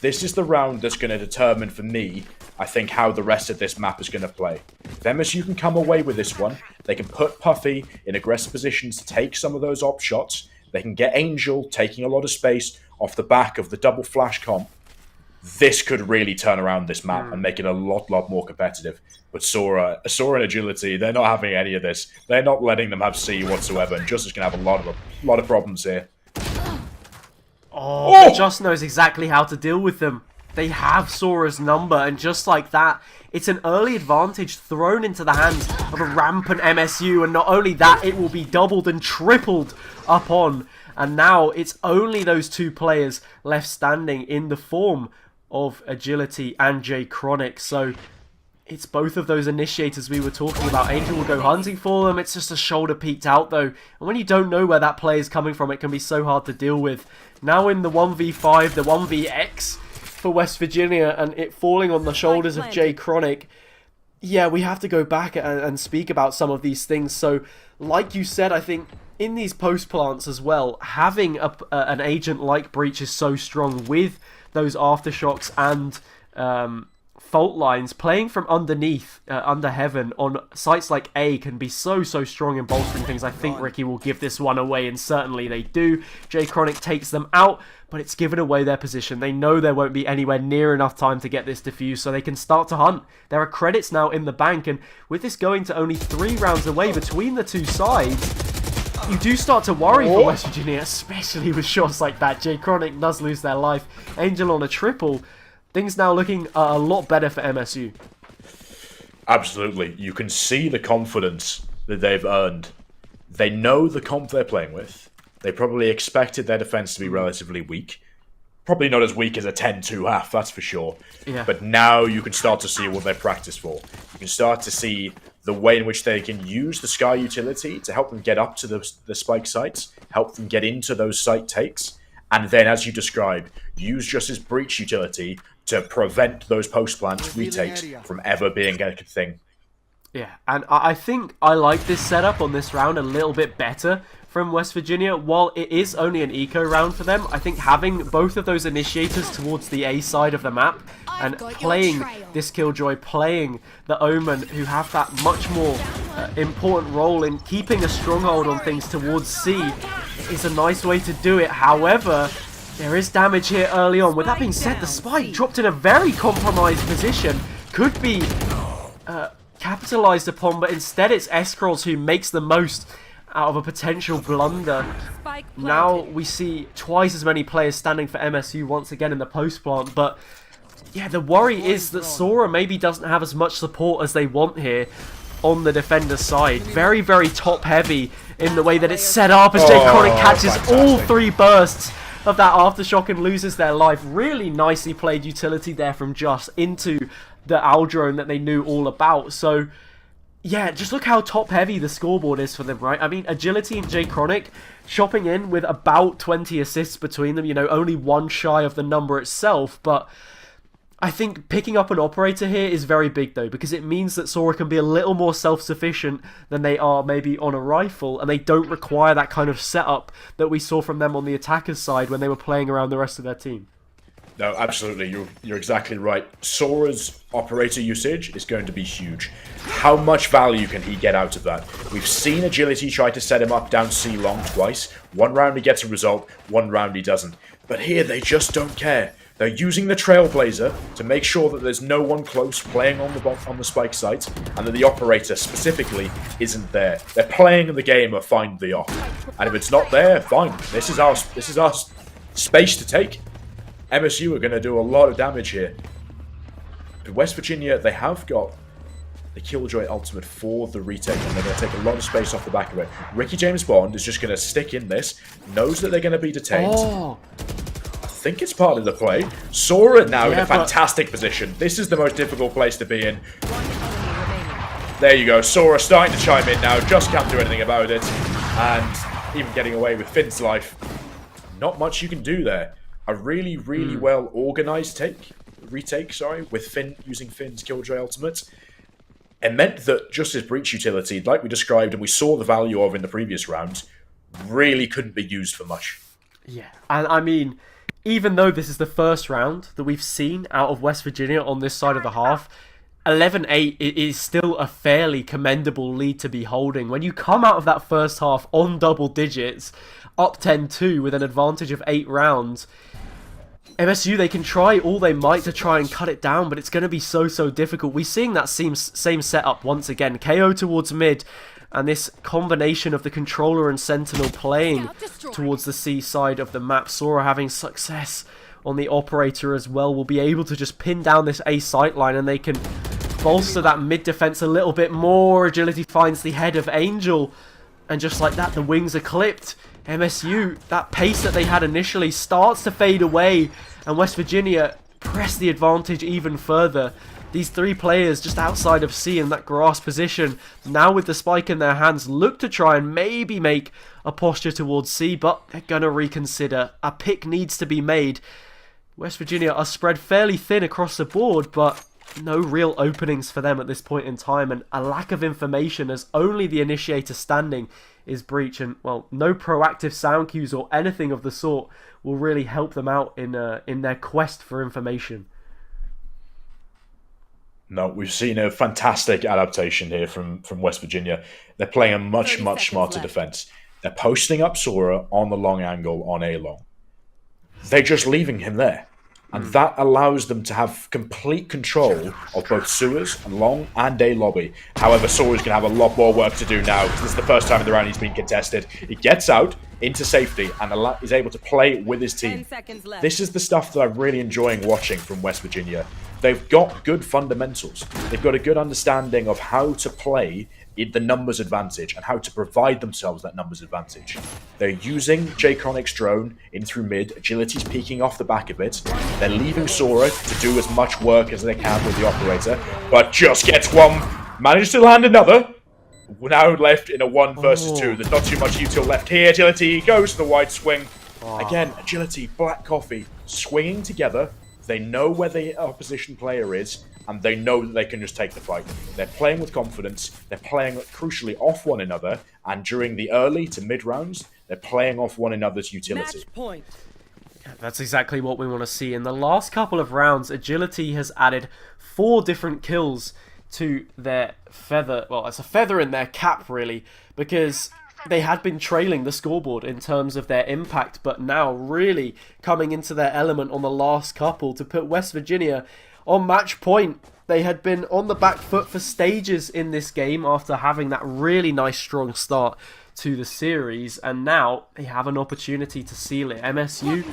B: This is the round that's going to determine for me, I think, how the rest of this map is going to play. If MSU can come away with this one, they can put Puffy in aggressive positions to take some of those op shots. They can get Angel taking a lot of space off the back of the double flash comp. This could really turn around this map and make it a lot more competitive. But Sora and Agility, they're not having any of this. They're not letting them have C whatsoever, and Just is going to have a lot of problems here.
A: Oh, Just knows exactly how to deal with them. They have Sora's number, and just like that, it's an early advantage thrown into the hands of a rampant MSU, and not only that, it will be doubled and tripled upon. And now it's only those 2 players left standing in the form of Agility and J Chronic. So it's both of those initiators we were talking about. Angel will go hunting for them. It's just a shoulder peeked out though. And when you don't know where that play is coming from, it can be so hard to deal with. Now in the 1v5, the 1vx for West Virginia, and it falling on the shoulders of J Chronic. Yeah, we have to go back and speak about some of these things. So like you said, I think in these post plants as well, having an agent like Breach is so strong with those aftershocks and fault lines. Playing from underneath, under heaven, on sites like A can be so strong in bolstering things. I think Ricky will give this one away, and certainly they do. J Chronic takes them out, but it's given away their position. They know there won't be anywhere near enough time to get this defused, so they can start to hunt. There are credits now in the bank, and with this going to only 3 rounds away between the 2 sides, you do start to worry for West Virginia, especially with shots like that. J Chronic does lose their life. Angel on a triple. Things now looking a lot better for MSU.
B: Absolutely. You can see the confidence that they've earned. They know the comp they're playing with. They probably expected their defense to be relatively weak. Probably not as weak as a 10-2 half, that's for sure.
A: Yeah.
B: But now you can start to see what they've practiced for. You can start to see the way in which they can use the Sky utility to help them get up to the spike sites, help them get into those site takes, and then, as you described, use Justice Breach utility to prevent those post-plant retakes from ever being a thing.
A: Yeah, and I think I like this setup on this round a little bit better from West Virginia. While it is only an eco round for them, I think having both of those initiators towards the A side of the map and playing this Killjoy, playing the Omen, who have that much more important role in keeping a stronghold on things towards C, is a nice way to do it. However, there is damage here early on. With that being said, the Spike dropped in a very compromised position. Could be capitalized upon, but instead it's Escrolls who makes the most out of a potential blunder. Now we see twice as many players standing for MSU once again in the post plant, but yeah, the worry is that Sora maybe doesn't have as much support as they want here on the defender side. Very top heavy in the way that it's set up, as J Chronic catches all 3 bursts of that aftershock and loses their life. Really nicely played utility there from Just into the Aldrone that they knew all about. So yeah, just look how top heavy the scoreboard is for them, right? I mean, Agility and J Chronic shopping in with about 20 assists between them, you know, only 1 shy of the number itself, but I think picking up an operator here is very big though, because it means that Sora can be a little more self-sufficient than they are maybe on a rifle, and they don't require that kind of setup that we saw from them on the attackers side when they were playing around the rest of their team.
B: No, absolutely. You're exactly right. Sora's operator usage is going to be huge. How much value can he get out of that? We've seen Agility try to set him up down C long twice. 1 round he gets a result, 1 round he doesn't. But here they just don't care. They're using the Trailblazer to make sure that there's no one close playing on the spike site, and that the operator specifically isn't there. They're playing the game of find the op, and if it's not there, fine. This is our space to take. MSU are going to do a lot of damage here. But West Virginia, they have got the Killjoy ultimate for the retake, and they're going to take a lot of space off the back of it. Ricky James Bond is just going to stick in this, knows that they're going to be detained. I think it's part of the play. Sora now in a fantastic position. This is the most difficult place to be in. There you go. Sora starting to chime in now. Just can't do anything about it. And even getting away with Finn's life. Not much you can do there. A really, really well organized retake, with Finn using Finn's Killjoy ultimate. It meant that just his breach utility, like we described and we saw the value of in the previous round, really couldn't be used for much.
A: Yeah, and I mean, even though this is the first round that we've seen out of West Virginia on this side of the half, 11-8 is still a fairly commendable lead to be holding. When you come out of that first half on double digits, up 10-2 with an advantage of 8 rounds, MSU, they can try all they might to try and cut it down, but it's going to be so difficult. We're seeing that same setup once again. KO towards mid, and this combination of the controller and sentinel playing towards the C side of the map. Sora having success on the operator as well will be able to just pin down this A sightline, and they can bolster that mid defense a little bit more. Agility finds the head of Angel, and just like that, the wings are clipped. MSU, that pace that they had initially starts to fade away, and West Virginia press the advantage even further. These 3 players just outside of C in that grass position, now with the spike in their hands, look to try and maybe make a posture towards C, but they're going to reconsider. A pick needs to be made. West Virginia are spread fairly thin across the board, but no real openings for them at this point in time, and a lack of information as only the initiator standing is breach, and well, no proactive sound cues or anything of the sort will really help them out in their quest for information.
B: No, we've seen a fantastic adaptation here from West Virginia. They're playing a much smarter defense. They're posting up Sora on the long angle on A long. They're just leaving him there. And that allows them to have complete control of both sewers and long and A lobby. However, Sora's going to have a lot more work to do now, because this is the first time in the round he's been contested. He gets out into safety and is able to play with his team. This is the stuff that I'm really enjoying watching from West Virginia. They've got good fundamentals. They've got a good understanding of how to play in the numbers advantage and how to provide themselves that numbers advantage. They're using J-Chronic's drone in through mid. Agility's peeking off the back of it. They're leaving Sora to do as much work as they can with the operator, but just gets one. Manages to land another. We're now left in a 1 versus 2. There's not too much util left here. Agility goes to the wide swing. Again, Agility, Black Coffee, swinging together. They know where the opposition player is, and they know that they can just take the fight. They're playing with confidence. They're playing, crucially, off one another. And during the early to mid rounds, they're playing off one another's utility.
C: Match point.
A: That's exactly what we want to see. In the last couple of rounds, Agility has added 4 different kills to their feather. Well, it's a feather in their cap, really, because they had been trailing the scoreboard in terms of their impact, but now really coming into their element on the last couple to put West Virginia on match point. They had been on the back foot for stages in this game after having that really nice strong start to the series, and now they have an opportunity to seal it. MSU,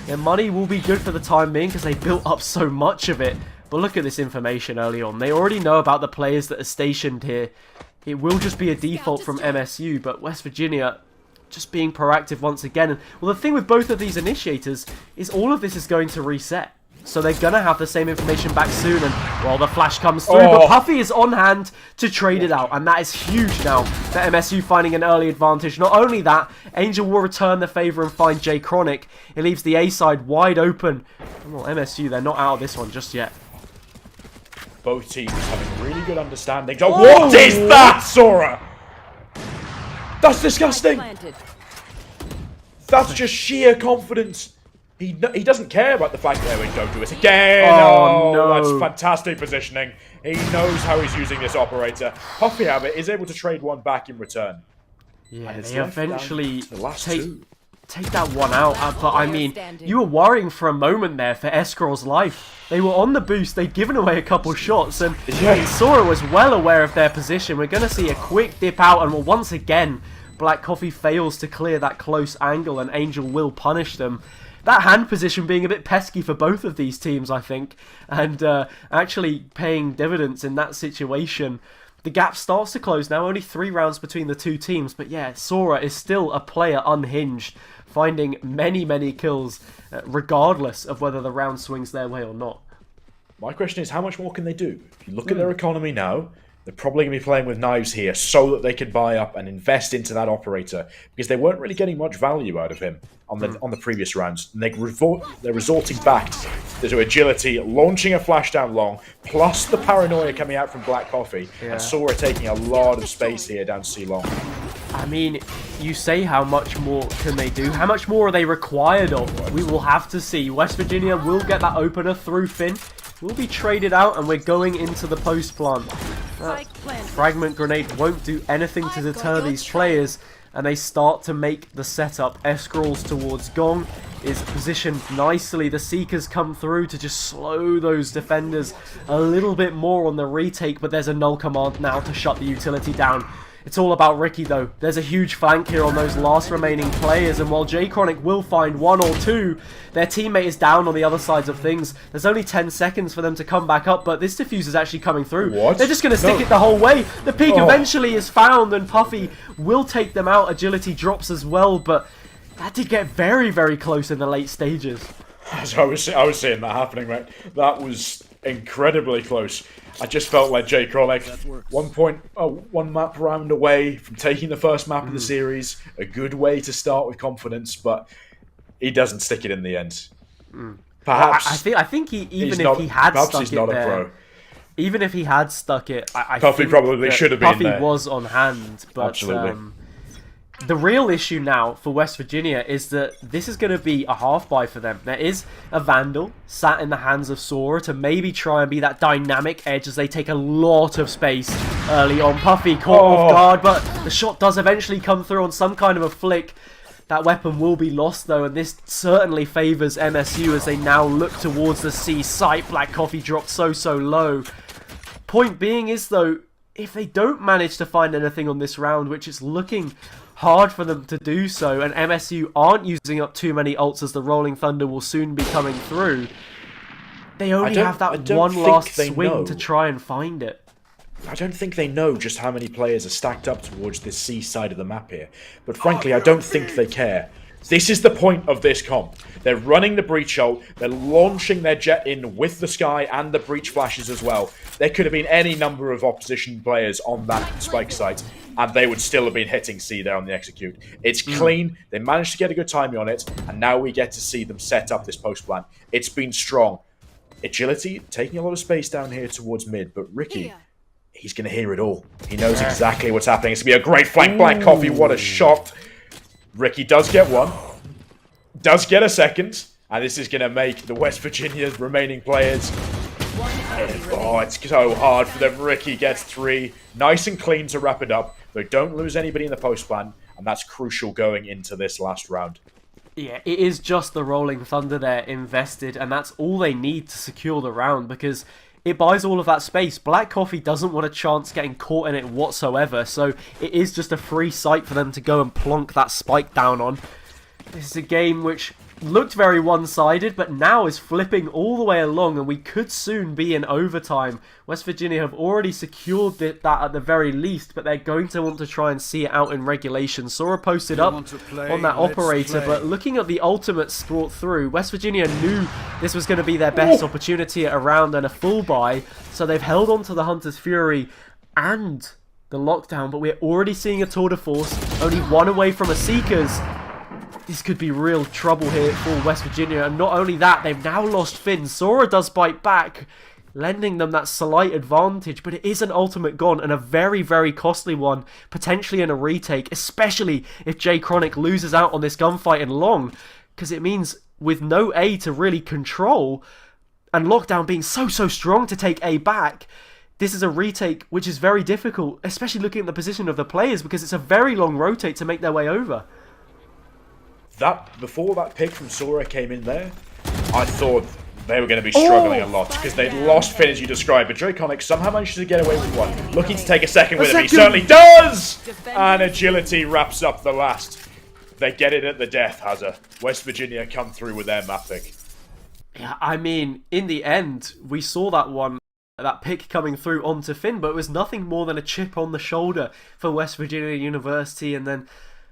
A: their money will be good for the time being because they built up so much of it, but look at this information early on. They already know about the players that are stationed here. It will just be a default from MSU, but West Virginia just being proactive once again. And well, the thing with both of these initiators is all of this is going to reset. So they're going to have the same information back soon, and well, the flash comes through, but Puffy is on hand to trade it out, and that is huge now for MSU finding an early advantage. Not only that, Angel will return the favour and find J-Chronic. It leaves the A side wide open. Well, MSU, they're not out of this one just yet.
B: Both teams having really good understanding. Oh, what is that, Sora? That's disgusting. That's just sheer confidence. He doesn't care about the fact that we don't do it again.
A: Oh, no.
B: That's fantastic positioning. He knows how he's using this operator. Puffy Abbott is able to trade one back in return.
A: Yeah, they eventually take take that one out. But I mean, you were worrying for a moment there for Escrow's life. They were on the boost, they'd given away a couple shots, and Sora was well aware of their position. We're going to see a quick dip out, and once again, Black Coffee fails to clear that close angle, and Angel will punish them. That hand position being a bit pesky for both of these teams, I think, and actually paying dividends in that situation. The gap starts to close now, only 3 rounds between the two teams, but yeah, Sora is still a player unhinged, finding many, many kills, regardless of whether the round swings their way or not.
B: My question is, how much more can they do? If you look at their economy now, they're probably going to be playing with knives here so that they can buy up and invest into that operator, because they weren't really getting much value out of him on the previous rounds. And they're resorting back to agility, launching a flash down long, plus the paranoia coming out from Black Coffee, and Sora taking a lot of space here down C long.
A: I mean, you say how much more can they do? How much more are they required of? We will have to see. West Virginia will get that opener through Finn. Will be traded out, and we're going into the post plant. Fragment grenade won't do anything to deter these players, and they start to make the setup. Escrolls towards Gong is positioned nicely. The Seekers come through to just slow those defenders a little bit more on the retake, but there's a null command now to shut the utility down. It's all about Ricky though. There's a huge flank here on those last remaining players, and while J-Chronic will find 1 or 2, their teammate is down on the other sides of things. There's only 10 seconds for them to come back up, but this diffuse is actually coming through.
B: What?
A: They're just going to stick it the whole way. The peak eventually is found, and Puffy will take them out. Agility drops as well, but that did get very, very close in the late stages.
B: So I was seeing that happening, right? That was incredibly close. I just felt like Jay Chronic, 1 map round away from taking the first map of the series. A good way to start with confidence, but he doesn't stick it in the end. Perhaps
A: I think he even if he had stuck it there, even if he had stuck it, I
B: Puffy
A: think
B: probably should have been
A: Puffy
B: there.
A: was on hand, but
B: Absolutely.
A: The real issue now for West Virginia is that this is going to be a half buy for them. There is a Vandal sat in the hands of Sora to maybe try and be that dynamic edge as they take a lot of space early on. Puffy caught off guard, but the shot does eventually come through on some kind of a flick. That weapon will be lost though, and this certainly favours MSU as they now look towards the C site. Black Coffee dropped so low. Point being is though, if they don't manage to find anything on this round, which is looking hard for them to do so, and MSU aren't using up too many ults as the Rolling Thunder will soon be coming through, they only have that one last swing to try and find it.
B: I don't think they know just how many players are stacked up towards this C side of the map here. But frankly, I don't think they care. This is the point of this comp. They're running the breach ult, they're launching their jet in with the sky and the breach flashes as well. There could have been any number of opposition players on that spike site, and they would still have been hitting C there on the execute. It's clean, they managed to get a good timing on it, and now we get to see them set up this post plan. It's been strong. Agility, taking a lot of space down here towards mid, but Ricky, he's going to hear it all. He knows exactly what's happening. It's going to be a great flank. Black Coffee, what a shot. Ricky does get one, does get a second, and this is going to make the West Virginia's remaining players. Oh, it's so hard for them. Ricky gets 3. Nice and clean to wrap it up. They don't lose anybody in the post plan, and that's crucial going into this last round.
A: Yeah, it is just the Rolling Thunder there invested, and that's all they need to secure the round, because it buys all of that space. Black Coffee doesn't want a chance getting caught in it whatsoever, so it is just a free site for them to go and plonk that spike down on. This is a game which looked very one-sided, but now is flipping all the way along, and we could soon be in overtime. West Virginia have already secured that at the very least, but they're going to want to try and see it out in regulation. Sora posted up on that operator, but looking at the ultimates brought through, West Virginia knew this was going to be their best opportunity at a round and a full buy, so they've held on to the Hunter's Fury and the lockdown, but we're already seeing a tour de force, only 1 away from a Seekers. This could be real trouble here for West Virginia, and not only that, they've now lost Finn. Sora does bite back, lending them that slight advantage, but it is an ultimate gone, and a very, very costly one, potentially in a retake, especially if J Chronic loses out on this gunfight in long, because it means with no A to really control, and lockdown being so strong to take A back, this is a retake which is very difficult, especially looking at the position of the players, because it's a very long rotate to make their way over.
B: that before that pick from Sora came in there, I thought they were going to be struggling a lot because they'd lost Finn as you described, but Draconic somehow managed to get away with one. Looking to take a second with him, he certainly does! And Agility wraps up the last. They get it at the death, Hazza. West Virginia come through with their map pick.
A: Yeah, I mean, in the end, we saw that pick coming through onto Finn, but it was nothing more than a chip on the shoulder for West Virginia University. And then,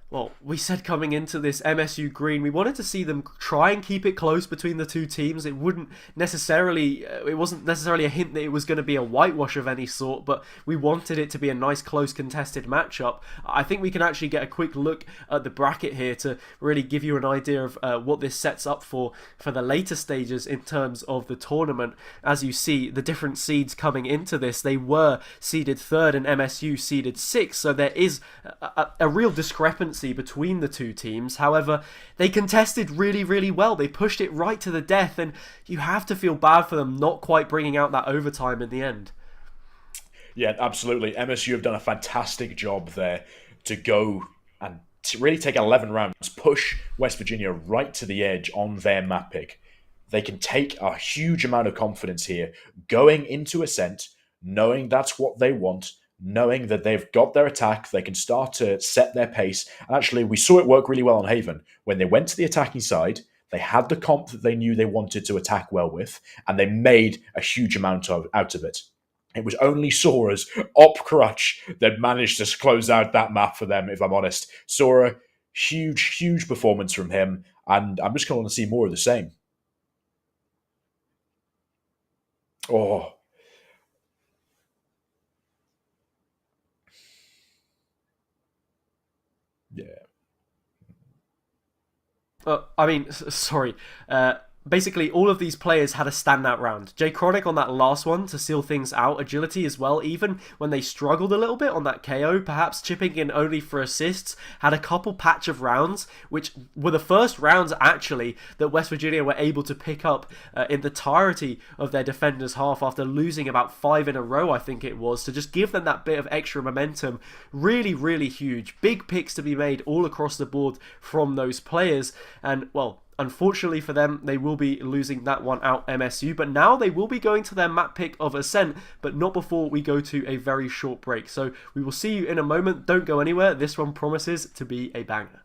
A: well, we said coming into this MSU Green, we wanted to see them try and keep it close between the two teams. It wasn't necessarily a hint that it was going to be a whitewash of any sort, but we wanted it to be a nice close contested matchup. I think we can actually get a quick look at the bracket here to really give you an idea of what this sets up for the later stages in terms of the tournament. As you see, the different seeds coming into this, they were seeded 3rd and MSU seeded 6th, so there is a real discrepancy between the two teams. However, they contested really, really well. They pushed it right to the death, and you have to feel bad for them not quite bringing out that overtime in the end.
B: Yeah, absolutely. MSU have done a fantastic job there to go and to really take 11 rounds, push West Virginia right to the edge on their map pick. They can take a huge amount of confidence here going into Ascent, knowing that's what they want, knowing that they've got their attack, they can start to set their pace. And actually, we saw it work really well on Haven. When they went to the attacking side, they had the comp that they knew they wanted to attack well with, and they made a huge amount out of it. It was only Sora's op crutch that managed to close out that map for them, if I'm honest. Sora, huge, huge performance from him, and I'm just going to see more of the same. Oh, yeah.
A: I mean, sorry. Basically, all of these players had a standout round. Jay Chronic on that last one to seal things out. Agility as well, even when they struggled a little bit on that KO, perhaps chipping in only for assists, had a couple patch of rounds, which were the first rounds, actually, that West Virginia were able to pick up in the entirety of their defenders' half after losing about 5 in a row, I think it was, to just give them that bit of extra momentum. Really, really huge. Big picks to be made all across the board from those players. And, well, unfortunately for them, they will be losing that one out MSU, but now they will be going to their map pick of Ascent, but not before we go to a very short break. So we will see you in a moment. Don't go anywhere. This one promises to be a banger.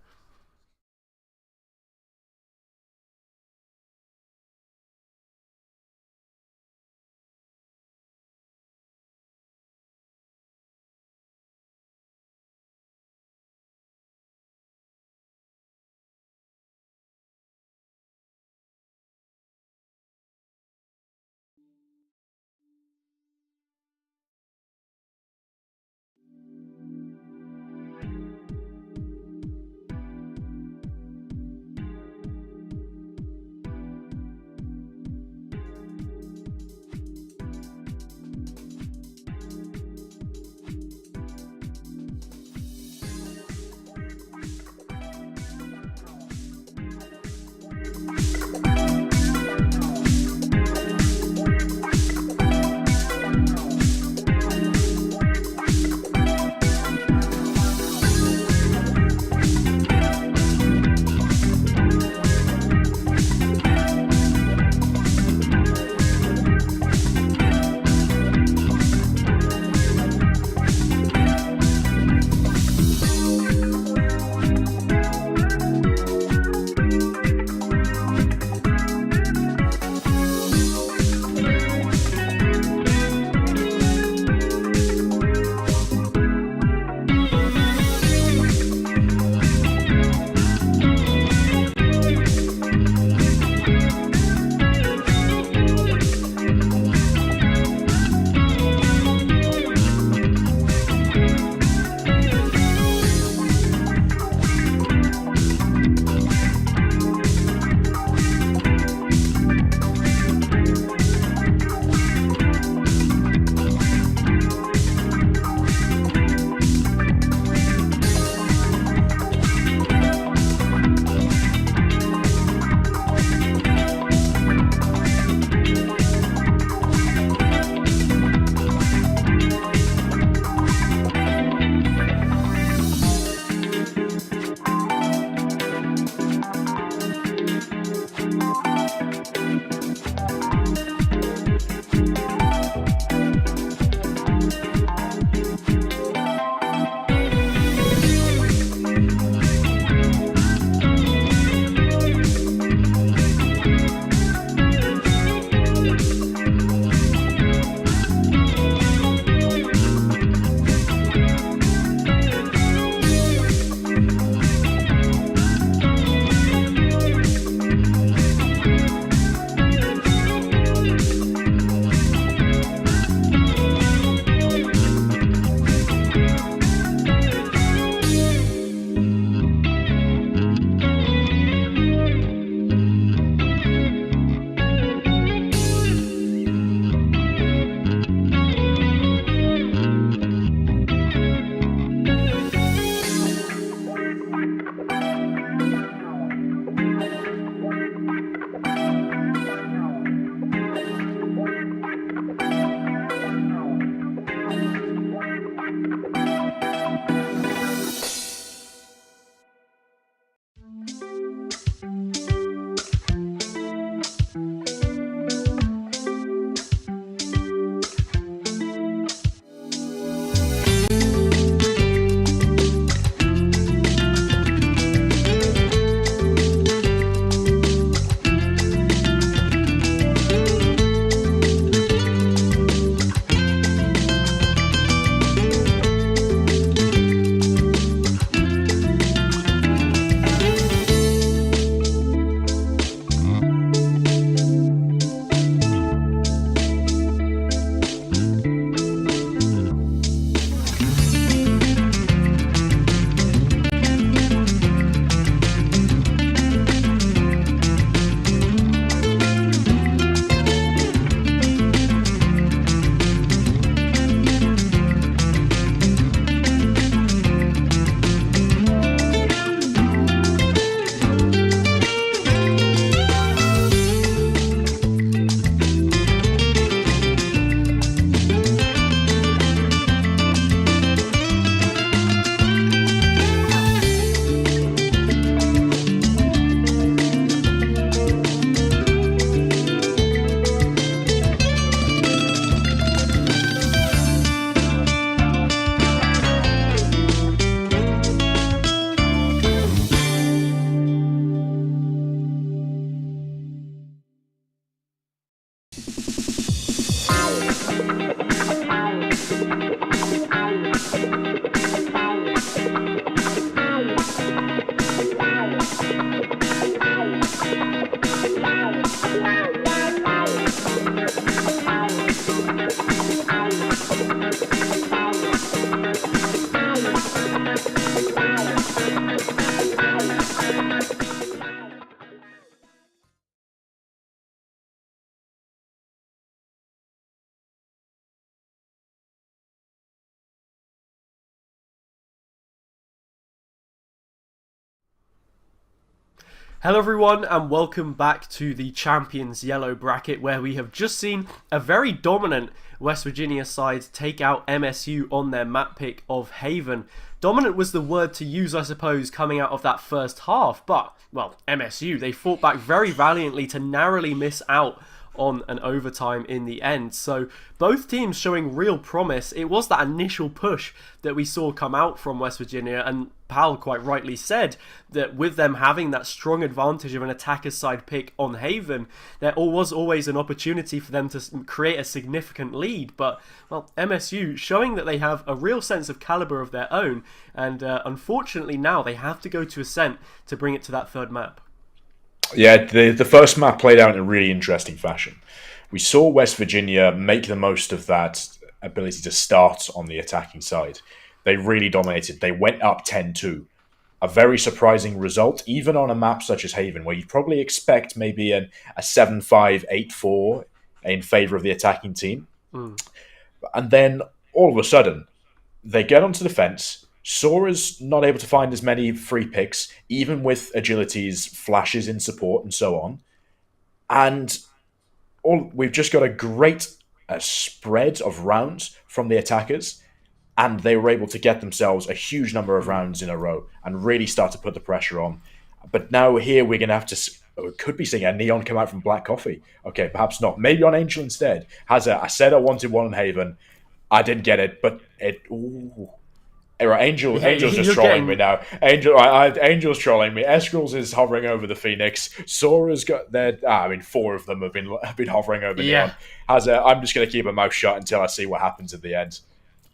A: Hello everyone and welcome back to the Champions Yellow bracket, where we have just seen a very dominant West Virginia side take out MSU on their map pick of Haven. Dominant was the word to use, I suppose, coming out of that first half, but, well, MSU, they fought back very valiantly to narrowly miss out on an overtime in the end. So both teams showing real promise. It was that initial push that we saw come out from West Virginia, and Pal quite rightly said that with them having that strong advantage of an attacker's side pick on Haven, there was always an opportunity for them to create a significant lead. But, well, MSU showing that they have a real sense of caliber of their own, and unfortunately now they have to go to Ascent to bring it to that third map.
B: Yeah, the first map played out in a really interesting fashion. We saw West Virginia make the most of that ability to start on the attacking side. They really dominated. They went up 10-2. A very surprising result, even on a map such as Haven, where you'd probably expect maybe a 7-5, 8-4 in favour of the attacking team. And then, all of a sudden, they get onto the fence. Sora's not able to find as many free picks, even with Agility's flashes in support and so on. And we've just got a great spread of rounds from the attackers, and they were able to get themselves a huge number of rounds in a row and really start to put the pressure on. But now here we're going to have to... We could be seeing a Neon come out from Black Coffee. Okay, perhaps not. Maybe on Angel instead. I said I wanted one on Haven. I didn't get it, but it... Ooh. Angel's just trolling me now. Angel's trolling me. Eskrils is hovering over the Phoenix. Sora's got their... four of them have been hovering over Neon. I'm just going to keep my mouth shut until I see what happens at the end.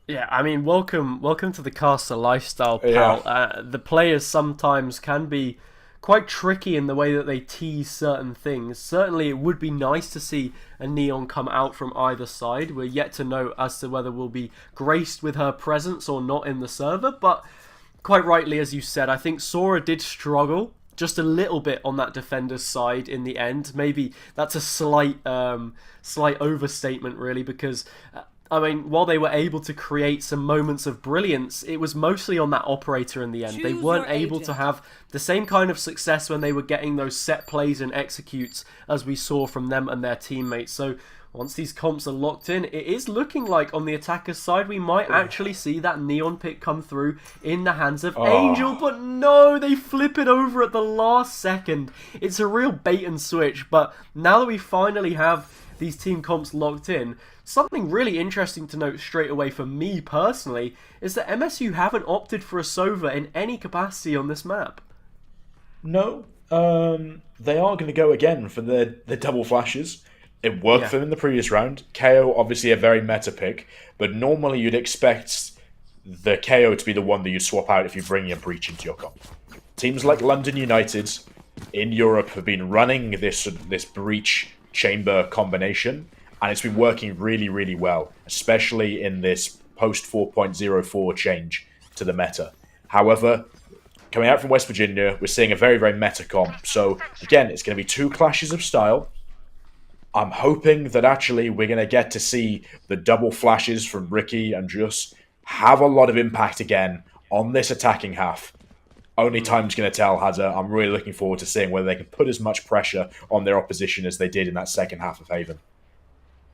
A: Yeah, I mean, welcome to the caster lifestyle, pal. Yeah. The players sometimes can be quite tricky in the way that they tease certain things. Certainly, it would be nice to see a Neon come out from either side. We're yet to know as to whether we'll be graced with her presence or not in the server, but quite rightly, as you said, I think Sora did struggle just a little bit on that defender's side in the end. Maybe that's a slight overstatement, really, because... while they were able to create some moments of brilliance, it was mostly on that operator in the end. They weren't able to have the same kind of success when they were getting those set plays and executes as we saw from them and their teammates. So once these comps are locked in, it is looking like on the attacker's side we might actually see that Neon pick come through in the hands of Angel. But no, they flip it over at the last second. It's a real bait and switch. But now that we finally have these team comps locked in, something really interesting to note straight away for me personally is that MSU haven't opted for a Sova in any capacity on this map.
B: No, they are going to go again for the double flashes. It worked for them in the previous round. KO, obviously a very meta pick, but normally you'd expect the KO to be the one that you'd swap out if you bring a Breach into your comp. Teams like London United in Europe have been running this Breach chamber combination, and it's been working really, really well, especially in this post 4.04 change to the meta. However, coming out from West Virginia, we're seeing a very, very meta comp. So again, it's going to be two clashes of style. I'm hoping that actually we're going to get to see the double flashes from Ricky and Jus have a lot of impact again on this attacking half. Only time's going to tell, Hazza. I'm really looking forward to seeing whether they can put as much pressure on their opposition as they did in that second half of Haven.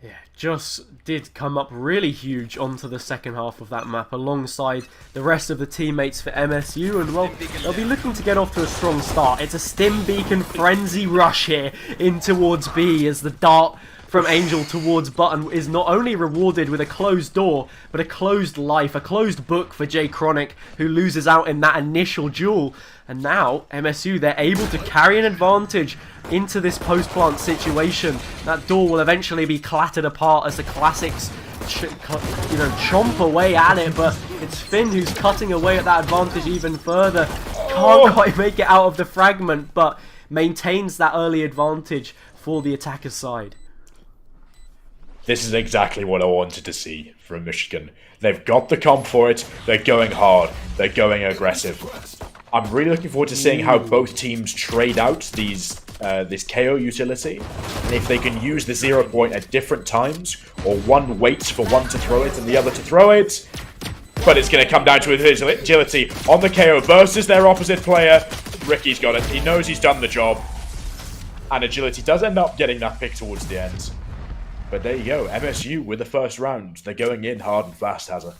A: Yeah, Jus did come up really huge onto the second half of that map alongside the rest of the teammates for MSU, and well, they'll be looking to get off to a strong start. It's a Stim Beacon frenzy rush here in towards B as the dart from Angel towards Button is not only rewarded with a closed door, but a closed life, a closed book for J Chronic, who loses out in that initial duel. And now, MSU, they're able to carry an advantage into this post-plant situation. That door will eventually be clattered apart as the Classics chomp away at it, but it's Finn who's cutting away at that advantage even further. Can't quite make it out of the fragment, but maintains that early advantage for the attacker's side.
B: This is exactly what I wanted to see from Michigan. They've got the comp for it. They're going hard. They're going aggressive. I'm really looking forward to seeing how both teams trade out this KO utility, and if they can use the 0 point at different times, or one waits for one to throw it and the other to throw it. But it's going to come down to his agility on the KO versus their opposite player. Ricky's got it. He knows he's done the job. And Agility does end up getting that pick towards the end. But there you go. MSU with the first round. They're going in hard and fast, Hazza.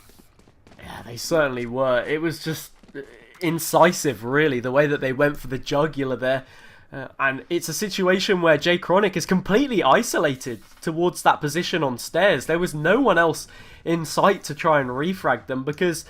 A: Yeah, they certainly were. It was just incisive, really, the way that they went for the jugular there. And it's a situation where Jay Chronic is completely isolated towards that position on stairs. There was no one else in sight to try and refrag them, because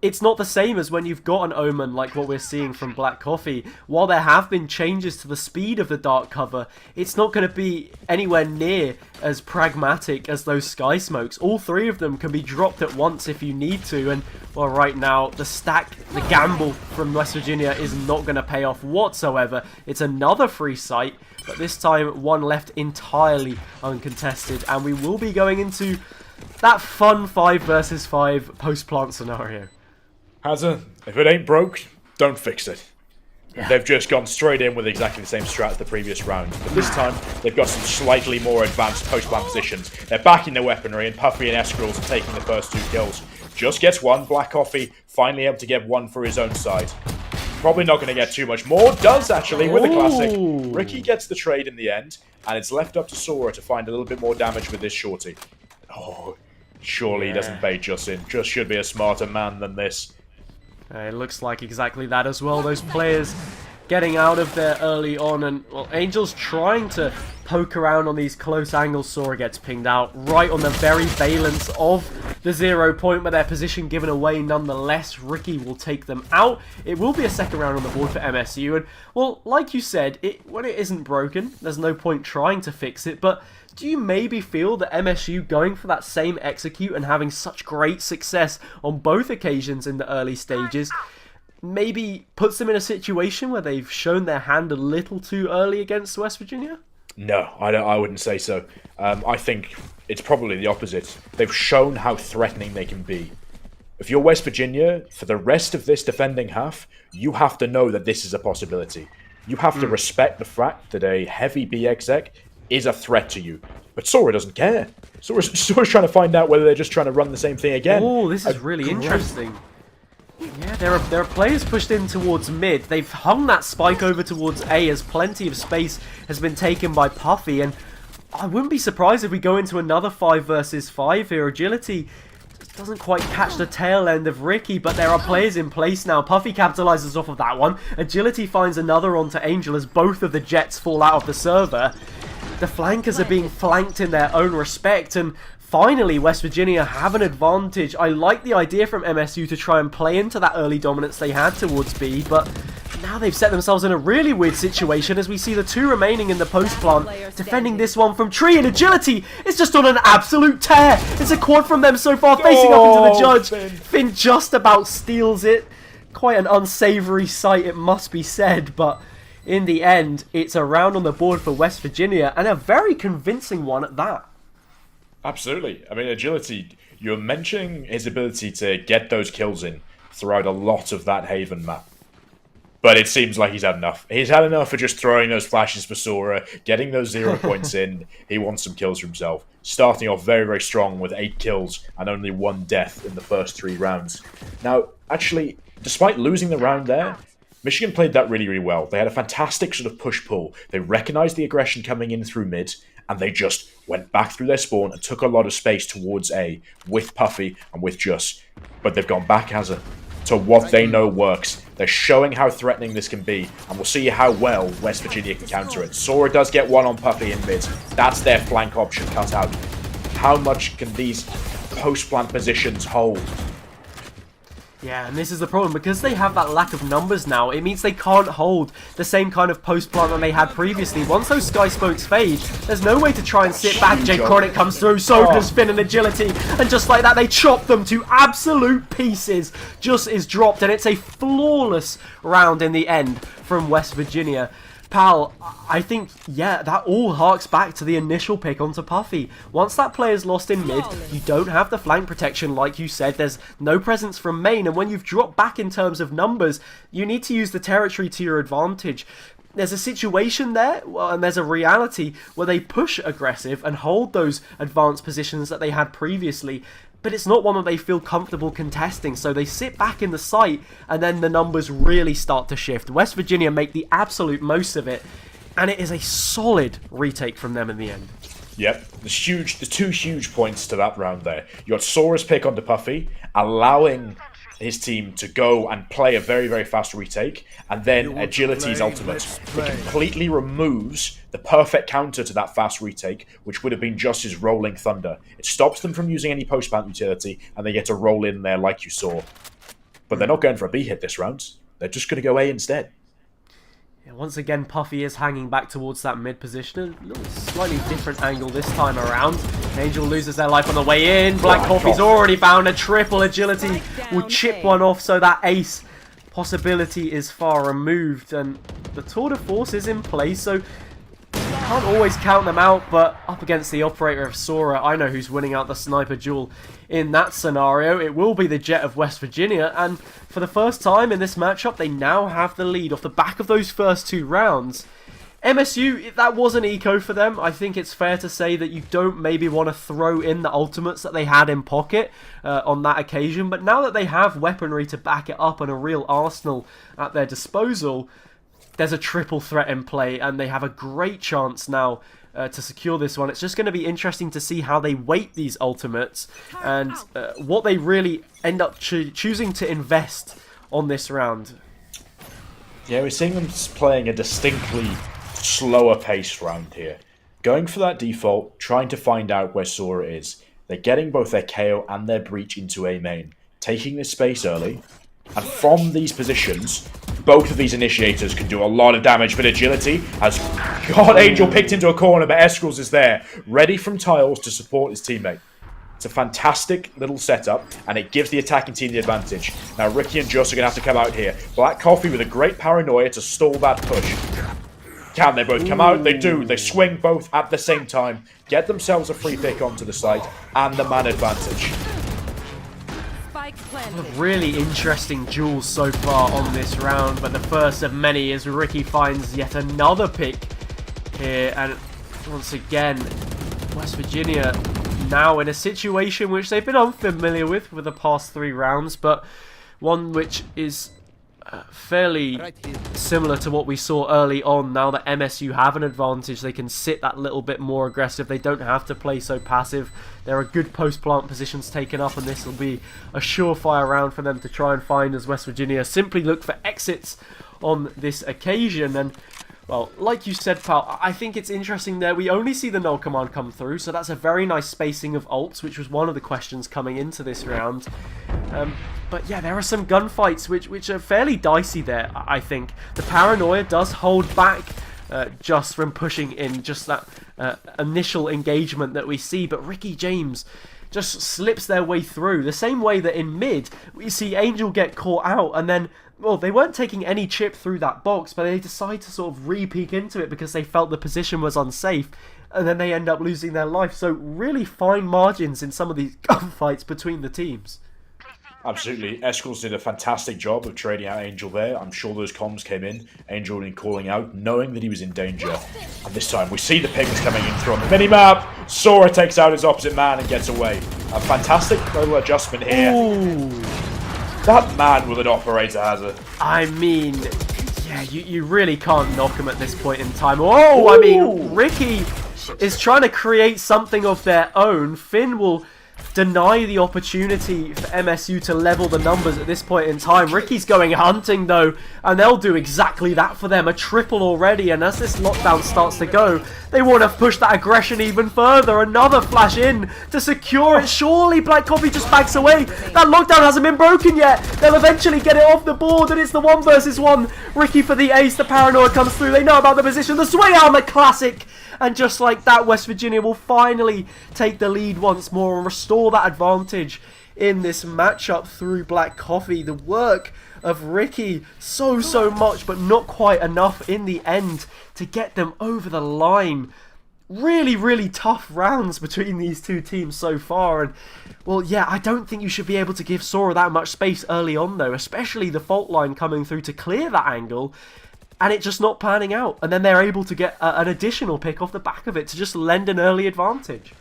A: it's not the same as when you've got an Omen like what we're seeing from Black Coffee. While there have been changes to the speed of the dark cover, it's not going to be anywhere near as pragmatic as those Sky Smokes. All three of them can be dropped at once if you need to, and well, right now the gamble from West Virginia is not going to pay off whatsoever. It's another free site, but this time one left entirely uncontested, and we will be going into that fun 5 versus 5 post-plant scenario.
B: Hazza, if it ain't broke, don't fix it.
A: Yeah.
B: They've just gone straight in with exactly the same strat as the previous round. But this time, they've got some slightly more advanced post-plant positions. They're backing their weaponry, and Puffy and Eskrals are taking the first 2 kills. Just gets one. Black Coffee finally able to get one for his own side. Probably not going to get too much more. Does, actually, with the classic. Ricky gets the trade in the end, and it's left up to Sora to find a little bit more damage with this shorty. Oh, surely he doesn't bait Just in. Just should be a smarter man than this.
A: It looks like exactly that as well. Those players getting out of there early on, and well, Angel's trying to poke around on these close angles. Sora gets pinged out right on the very valence of the 0 point, but their position given away nonetheless. Ricky will take them out. It will be a second round on the board for MSU, and well, like you said, when it isn't broken, there's no point trying to fix it. But do you maybe feel that MSU going for that same execute and having such great success on both occasions in the early stages maybe puts them in a situation where they've shown their hand a little too early against West Virginia?
B: No, I wouldn't say so. I think it's probably the opposite. They've shown how threatening they can be. If you're West Virginia, for the rest of this defending half, you have to know that this is a possibility. You have to respect the fact that a heavy B exec is a threat to you. But Sora doesn't care. Sora's trying to find out whether they're just trying to run the same thing again.
A: Oh, this is really interesting. Yeah, there are players pushed in towards mid. They've hung that spike over towards A as plenty of space has been taken by Puffy, and I wouldn't be surprised if we go into another 5 versus 5 here. Agility doesn't quite catch the tail end of Ricky, but there are players in place now. Puffy capitalizes off of that one. Agility finds another onto Angel as both of the jets fall out of the server. The flankers are being flanked in their own respect, and finally West Virginia have an advantage. I like the idea from MSU to try and play into that early dominance they had towards B, but now they've set themselves in a really weird situation as we see the 2 remaining in the post plant defending this one from Tree, and Agility is just on an absolute tear. It's a quad from them so far, facing up into the judge. Finn just about steals it. Quite an unsavory sight, it must be said, but in the end, it's a round on the board for West Virginia, and a very convincing one at that.
B: Absolutely. I mean, Agility, you're mentioning his ability to get those kills in throughout a lot of that Haven map. But it seems like he's had enough. He's had enough of just throwing those flashes for Sora, getting those 0 points in. He wants some kills for himself. Starting off very, very strong with 8 kills and only 1 death in the first 3 rounds. Now, actually, despite losing the round there, Michigan played that really, really well. They had a fantastic sort of push-pull. They recognized the aggression coming in through mid, and they just went back through their spawn and took a lot of space towards A with Puffy and with Just. But they've gone back as to what they know works. They're showing how threatening this can be, and we'll see how well West Virginia can counter it. Sora does get one on Puffy in mid. That's their flank option cut out. How much can these post-plant positions hold?
A: Yeah, and this is the problem. Because they have that lack of numbers now, it means they can't hold the same kind of post-plant that they had previously. Once those Sky Smokes fade, there's no way to try and sit back. Jay Chronic comes through, so does Finn and Agility, and just like that, they chop them to absolute pieces. Just is dropped, and it's a flawless round in the end from West Virginia. Pal, I think, yeah, that all harks back to the initial pick onto Puffy. Once that player's lost in mid, you don't have the flank protection, like you said. There's no presence from main, and when you've dropped back in terms of numbers, you need to use the territory to your advantage. There's a situation there, and there's a reality where they push aggressive and hold those advanced positions that they had previously. but it's not one that they feel comfortable contesting, so they sit back in the site, and then the numbers really start to shift. West Virginia make the absolute most of it, and it is a solid retake from them in the end.
B: Yep, there's two huge points to that round there. You got Sora's pick onto Puffy, allowing his team to go and play a very, very fast retake, and then Agility's ultimate. It completely removes the perfect counter to that fast retake, which would have been just his Rolling Thunder. It stops them from using any post-plant utility, and they get to roll in there like you saw. But they're not going for a B hit this round. They're just going to go A instead.
A: Yeah, once again, Puffy is hanging back towards that mid position. A little slightly different angle this time around. Angel loses their life on the way in. Black Coffee's already found a triple. Agility will chip one off, so that ace possibility is far removed. And the tour de force is in place, so can't always count them out, but up against the operator of Sora, I know who's winning out the sniper duel in that scenario. It will be the Jet of West Virginia, and for the first time in this matchup, they now have the lead off the back of those first 2 rounds. MSU, that was an eco for them. I think it's fair to say that you don't maybe want to throw in the ultimates that they had in pocket on that occasion, but now that they have weaponry to back it up and a real arsenal at their disposal, there's a triple threat in play, and they have a great chance now to secure this one. It's just going to be interesting to see how they weight these ultimates and what they really end up choosing to invest on this round.
B: Yeah, we're seeing them playing a distinctly slower paced round here. Going for that default, trying to find out where Sora is. They're getting both their KO and their breach into A main, taking this space early, and from these positions, both of these initiators can do a lot of damage, but Agility has got Angel picked into a corner, but Eskrals is there, ready from tiles to support his teammate. It's a fantastic little setup, and it gives the attacking team the advantage. Now Ricky and Joss are going to have to come out here. Black Coffee with a great paranoia to stall that push. Can they both come out? They do. They swing both at the same time, get themselves a free pick onto the site, and the man advantage.
A: A really interesting duel so far on this round, but the first of many as Ricky finds yet another pick here, and once again, West Virginia now in a situation which they've been unfamiliar with for the past 3 rounds, but one which is fairly similar to what we saw early on. Now that MSU have an advantage, they can sit that little bit more aggressive. They don't have to play so passive. There are good post-plant positions taken up, and this will be a surefire round for them to try and find as West Virginia simply look for exits on this occasion. And well, like you said, pal, I think it's interesting there. We only see the null command come through, so that's a very nice spacing of ults, which was one of the questions coming into this round. But yeah, there are some gunfights which are fairly dicey there, I think. The paranoia does hold back just from pushing in just that initial engagement that we see, but Ricky James just slips their way through. The same way that in mid, we see Angel get caught out, and then, well, they weren't taking any chip through that box, but they decide to sort of re-peek into it because they felt the position was unsafe, and then they end up losing their life. So really fine margins in some of these gunfights between the teams.
B: Absolutely. Eskrals did a fantastic job of trading out Angel there. I'm sure those comms came in. Angel in calling out, knowing that he was in danger. And this time we see the pings coming in through on the minimap. Sora takes out his opposite man and gets away. A fantastic little adjustment here.
A: Ooh.
B: That man with an operator has it.
A: I mean, yeah, you really can't knock him at this point in time. Oh, I mean, Ricky is trying to create something of their own. Finn will deny the opportunity for MSU to level the numbers at this point in time. Ricky's going hunting though, and they'll do exactly that for them. A triple already, and as this lockdown starts to go, they want to push that aggression even further. Another flash in to secure it. Surely Black Coffee just backs away. That lockdown hasn't been broken yet. They'll eventually get it off the board, and it's the 1 versus 1. Ricky for the ace. The paranoia comes through. They know about the position. The swing arm, the classic. And just like that, West Virginia will finally take the lead once more and restore that advantage in this matchup through Black Coffee. The work of Ricky, so much, but not quite enough in the end to get them over the line. Really tough rounds between these two teams so far. And, well, yeah, I don't think you should be able to give Sora that much space early on, though, especially the fault line coming through to clear that angle. And it just not panning out. And then they're able to get an additional pick off the back of it to just lend an early advantage.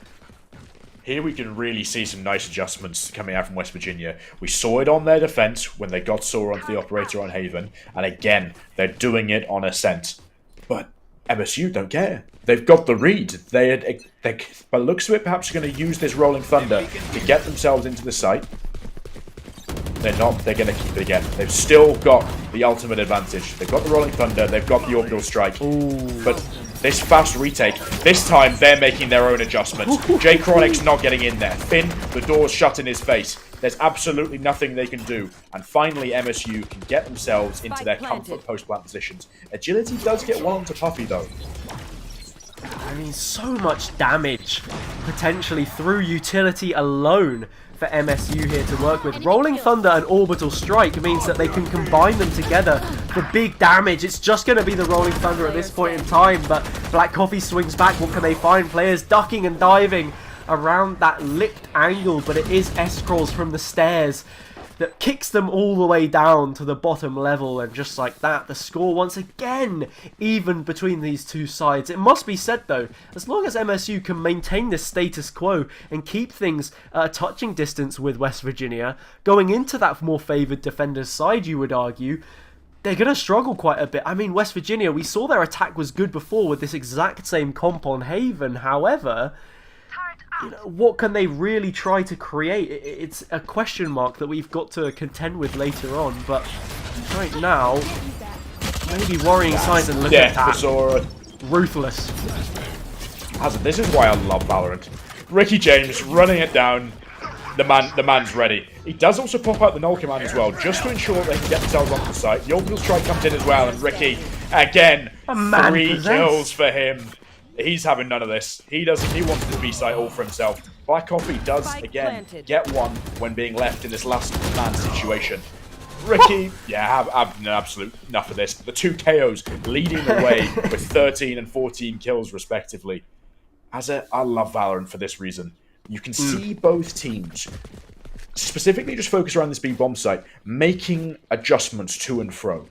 B: here we can really see some nice adjustments coming out from West Virginia. We saw it on their defense when they got Sora onto the operator on Haven, and again, they're doing it on Ascent. But MSU don't care. They've got the read. They by the looks of it, perhaps going to use this Rolling Thunder to get themselves into the site. They're not. They're going to keep it again. They've still got the ultimate advantage. They've got the Rolling Thunder. They've got the Orbital Strike.
A: Ooh.
B: But this fast retake, this time they're making their own adjustments. Jay Chronic's not getting in there. Finn, the door's shut in his face. There's absolutely nothing they can do. And finally, MSU can get themselves into their comfort post-plant positions. Agility does get one onto Puffy, though.
A: I mean, so much damage potentially through utility alone for MSU here to work with. Rolling Thunder and Orbital Strike means that they can combine them together for big damage. It's just going to be the Rolling Thunder at this point in time, but Black Coffee swings back. What can they find? Players ducking and diving around that lipped angle, but it is S-Crawls from the stairs that kicks them all the way down to the bottom level, and just like that, the score once again even between these two sides. It must be said though, as long as MSU can maintain this status quo and keep things at a touching distance with West Virginia, going into that more favoured defender's side, you would argue, they're going to struggle quite a bit. I mean, West Virginia, we saw their attack was good before with this exact same comp on Haven, however, you know, what can they really try to create? It's a question mark that we've got to contend with later on, but right now, maybe worrying signs, and look at that.
B: Zora.
A: Ruthless.
B: This is why I love Valorant. Ricky James running it down. The man's ready. He does also pop out the null command as well, just to ensure they can get themselves onto the site. The orbital strike comes in as well, and Ricky, again, 3 kills for him. He's having none of this. He wants the B site all for himself. Black Coffee does, again, get one when being left in this last man situation. Ricky, yeah, I've absolute enough of this. The 2 KOs leading the way with 13 and 14 kills, respectively. I love Valorant for this reason. You can see both teams, specifically just focus around this B bomb site, making adjustments to and fro.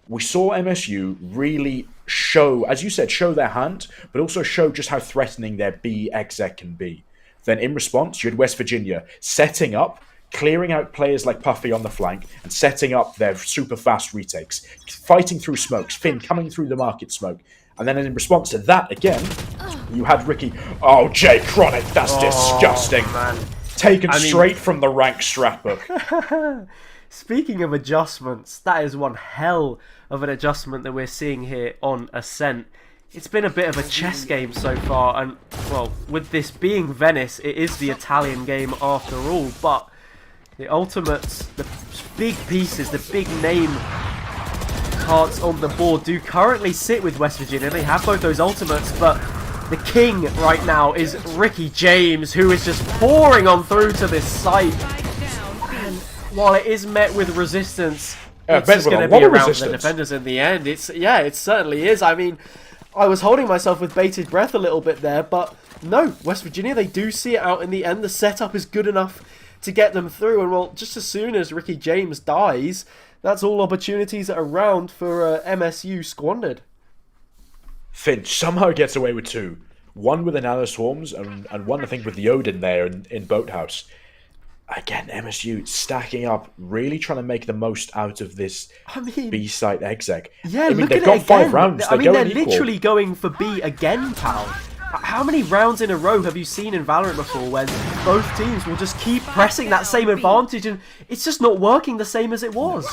B: We saw MSU really show, as you said, show their hand, but also show just how threatening their B exec can be. Then in response, you had West Virginia setting up, clearing out players like Puffy on the flank, and setting up their super fast retakes, fighting through smokes, Finn coming through the market smoke. And then in response to that, again, you had Ricky. Oh, Jay Chronic, that's disgusting. Man. Taken straight from the rank scrapbook.
A: Speaking of adjustments, that is one hell of an adjustment that we're seeing here on Ascent. It's been a bit of a chess game so far, and, well, with this being Venice, it is the Italian game after all, but the ultimates, the big pieces, the big name cards on the board do currently sit with West Virginia. They have both those ultimates, but the king right now is Ricky James, who is just pouring on through to this site. And while it is met with resistance, it's just going to be around the defenders in the end. It certainly is. I mean, I was holding myself with bated breath a little bit there, but no, West Virginia, they do see it out in the end. The setup is good enough to get them through, and well, just as soon as Ricky James dies, that's all opportunities that are around for MSU squandered.
B: Finch somehow gets away with 2. One with Anala Swarms, and one, I think, with the Odin there in Boathouse. Again, MSU stacking up, really trying to make the most out of this B-site exec.
A: Yeah,
B: look they've got 5 rounds.
A: They're literally going for B again, pal. How many rounds in a row have you seen in Valorant before when both teams will just keep pressing that same advantage and it's just not working the same as it was?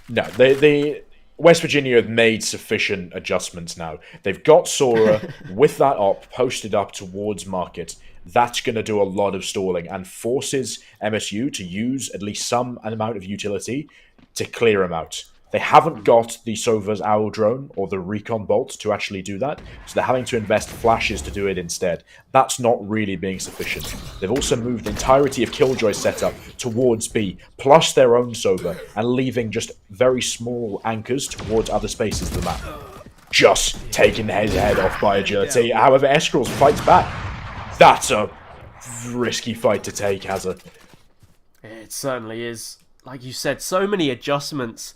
B: No, the West Virginia have made sufficient adjustments now. They've got Sora with that op posted up towards market. That's going to do a lot of stalling and forces MSU to use at least some amount of utility to clear him out. They haven't got the Sova's Owl Drone or the Recon Bolt to actually do that, so they're having to invest flashes to do it instead. That's not really being sufficient. They've also moved the entirety of Killjoy's setup towards B, plus their own Sova, and leaving just very small anchors towards other spaces of the map. Just taking his head off by agility. However, Eskrals fights back. That's a risky fight to take, Hazard.
A: It certainly is. Like you said, so many adjustments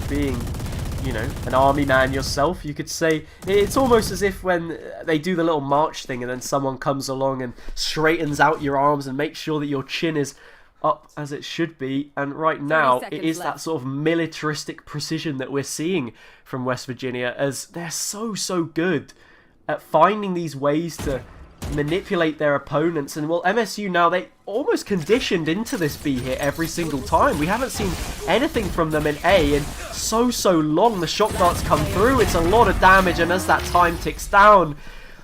A: being you know, an army man yourself, you could say it's almost as if when they do the little march thing and then someone comes along and straightens out your arms and makes sure that your chin is up as it should be. And right now it is that sort of militaristic precision that we're seeing from West Virginia, as they're so good at finding these ways to manipulate their opponents. And well, MSU now, they almost conditioned into this B hit every single time. We haven't seen anything from them in A in so long. The shock darts come through, it's a lot of damage, and as that time ticks down,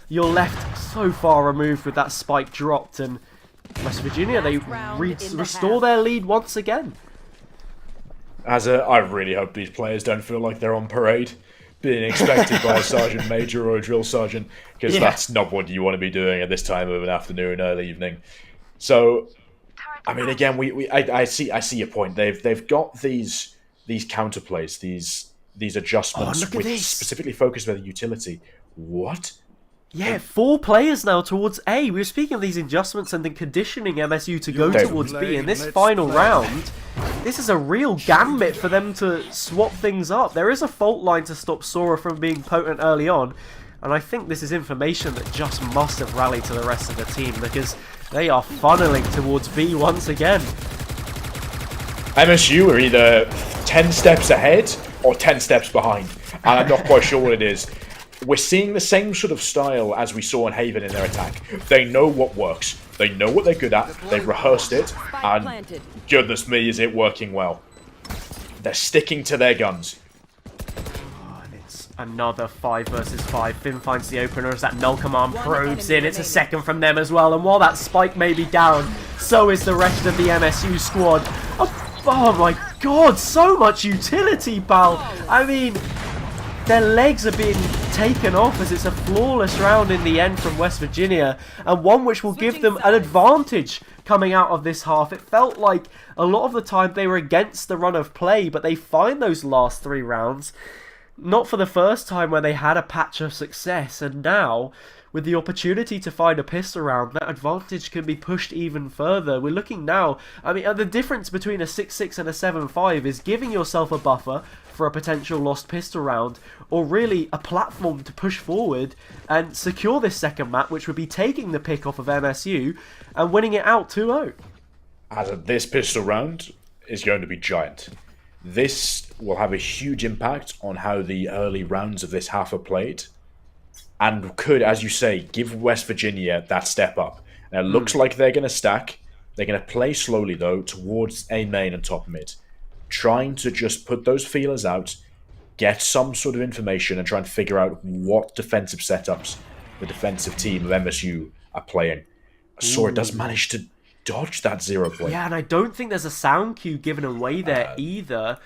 A: you're left so far removed with that spike dropped, and West Virginia, they restore their lead once again.
B: I really hope these players don't feel like they're on parade, being expected by a sergeant major or a drill sergeant, because that's not what you want to be doing at this time of an afternoon, early evening. So, I mean, again, I see your point. They've got these counterplays, these adjustments, specifically focused on the utility. What?
A: Yeah, 4 players now towards A. We were speaking of these adjustments and then conditioning MSU to go towards B. In this final round, this is a real gambit for them to swap things up. There is a fault line to stop Sora from being potent early on, and I think this is information that just must have rallied to the rest of the team, because they are funneling towards B once again.
B: MSU are either 10 steps ahead or 10 steps behind, and I'm not quite sure what it is. We're seeing the same sort of style as we saw in Haven in their attack. They know what works. They know what they're good at. They've rehearsed it. And goodness me, is it working well. They're sticking to their guns.
A: Oh, and it's another 5 versus 5. Finn finds the opener as that null command probes in. It's a second from them as well. And while that spike may be down, so is the rest of the MSU squad. Oh my god, so much utility, pal. I mean, their legs are being taken off as it's a flawless round in the end from West Virginia, and one which will give them an advantage coming out of this half. It felt like a lot of the time they were against the run of play, but they find those last 3 rounds, not for the first time, where they had a patch of success, and now with the opportunity to find a pistol round, that advantage can be pushed even further. We're looking now, I mean, the difference between a 6-6 and a 7-5 is giving yourself a buffer for a potential lost pistol round, or really a platform to push forward and secure this second map, which would be taking the pick off of MSU and winning it out 2-0.
B: This pistol round is going to be giant. This will have a huge impact on how the early rounds of this half are played, and could, as you say, give West Virginia that step up. Now, it looks like they're going to stack. They're going to play slowly, though, towards A main and top mid, trying to just put those feelers out, get some sort of information, and try and figure out what defensive setups the defensive team of MSU are playing. Sora does manage to dodge that 0 point.
A: Yeah, and I don't think there's a sound cue given away there either.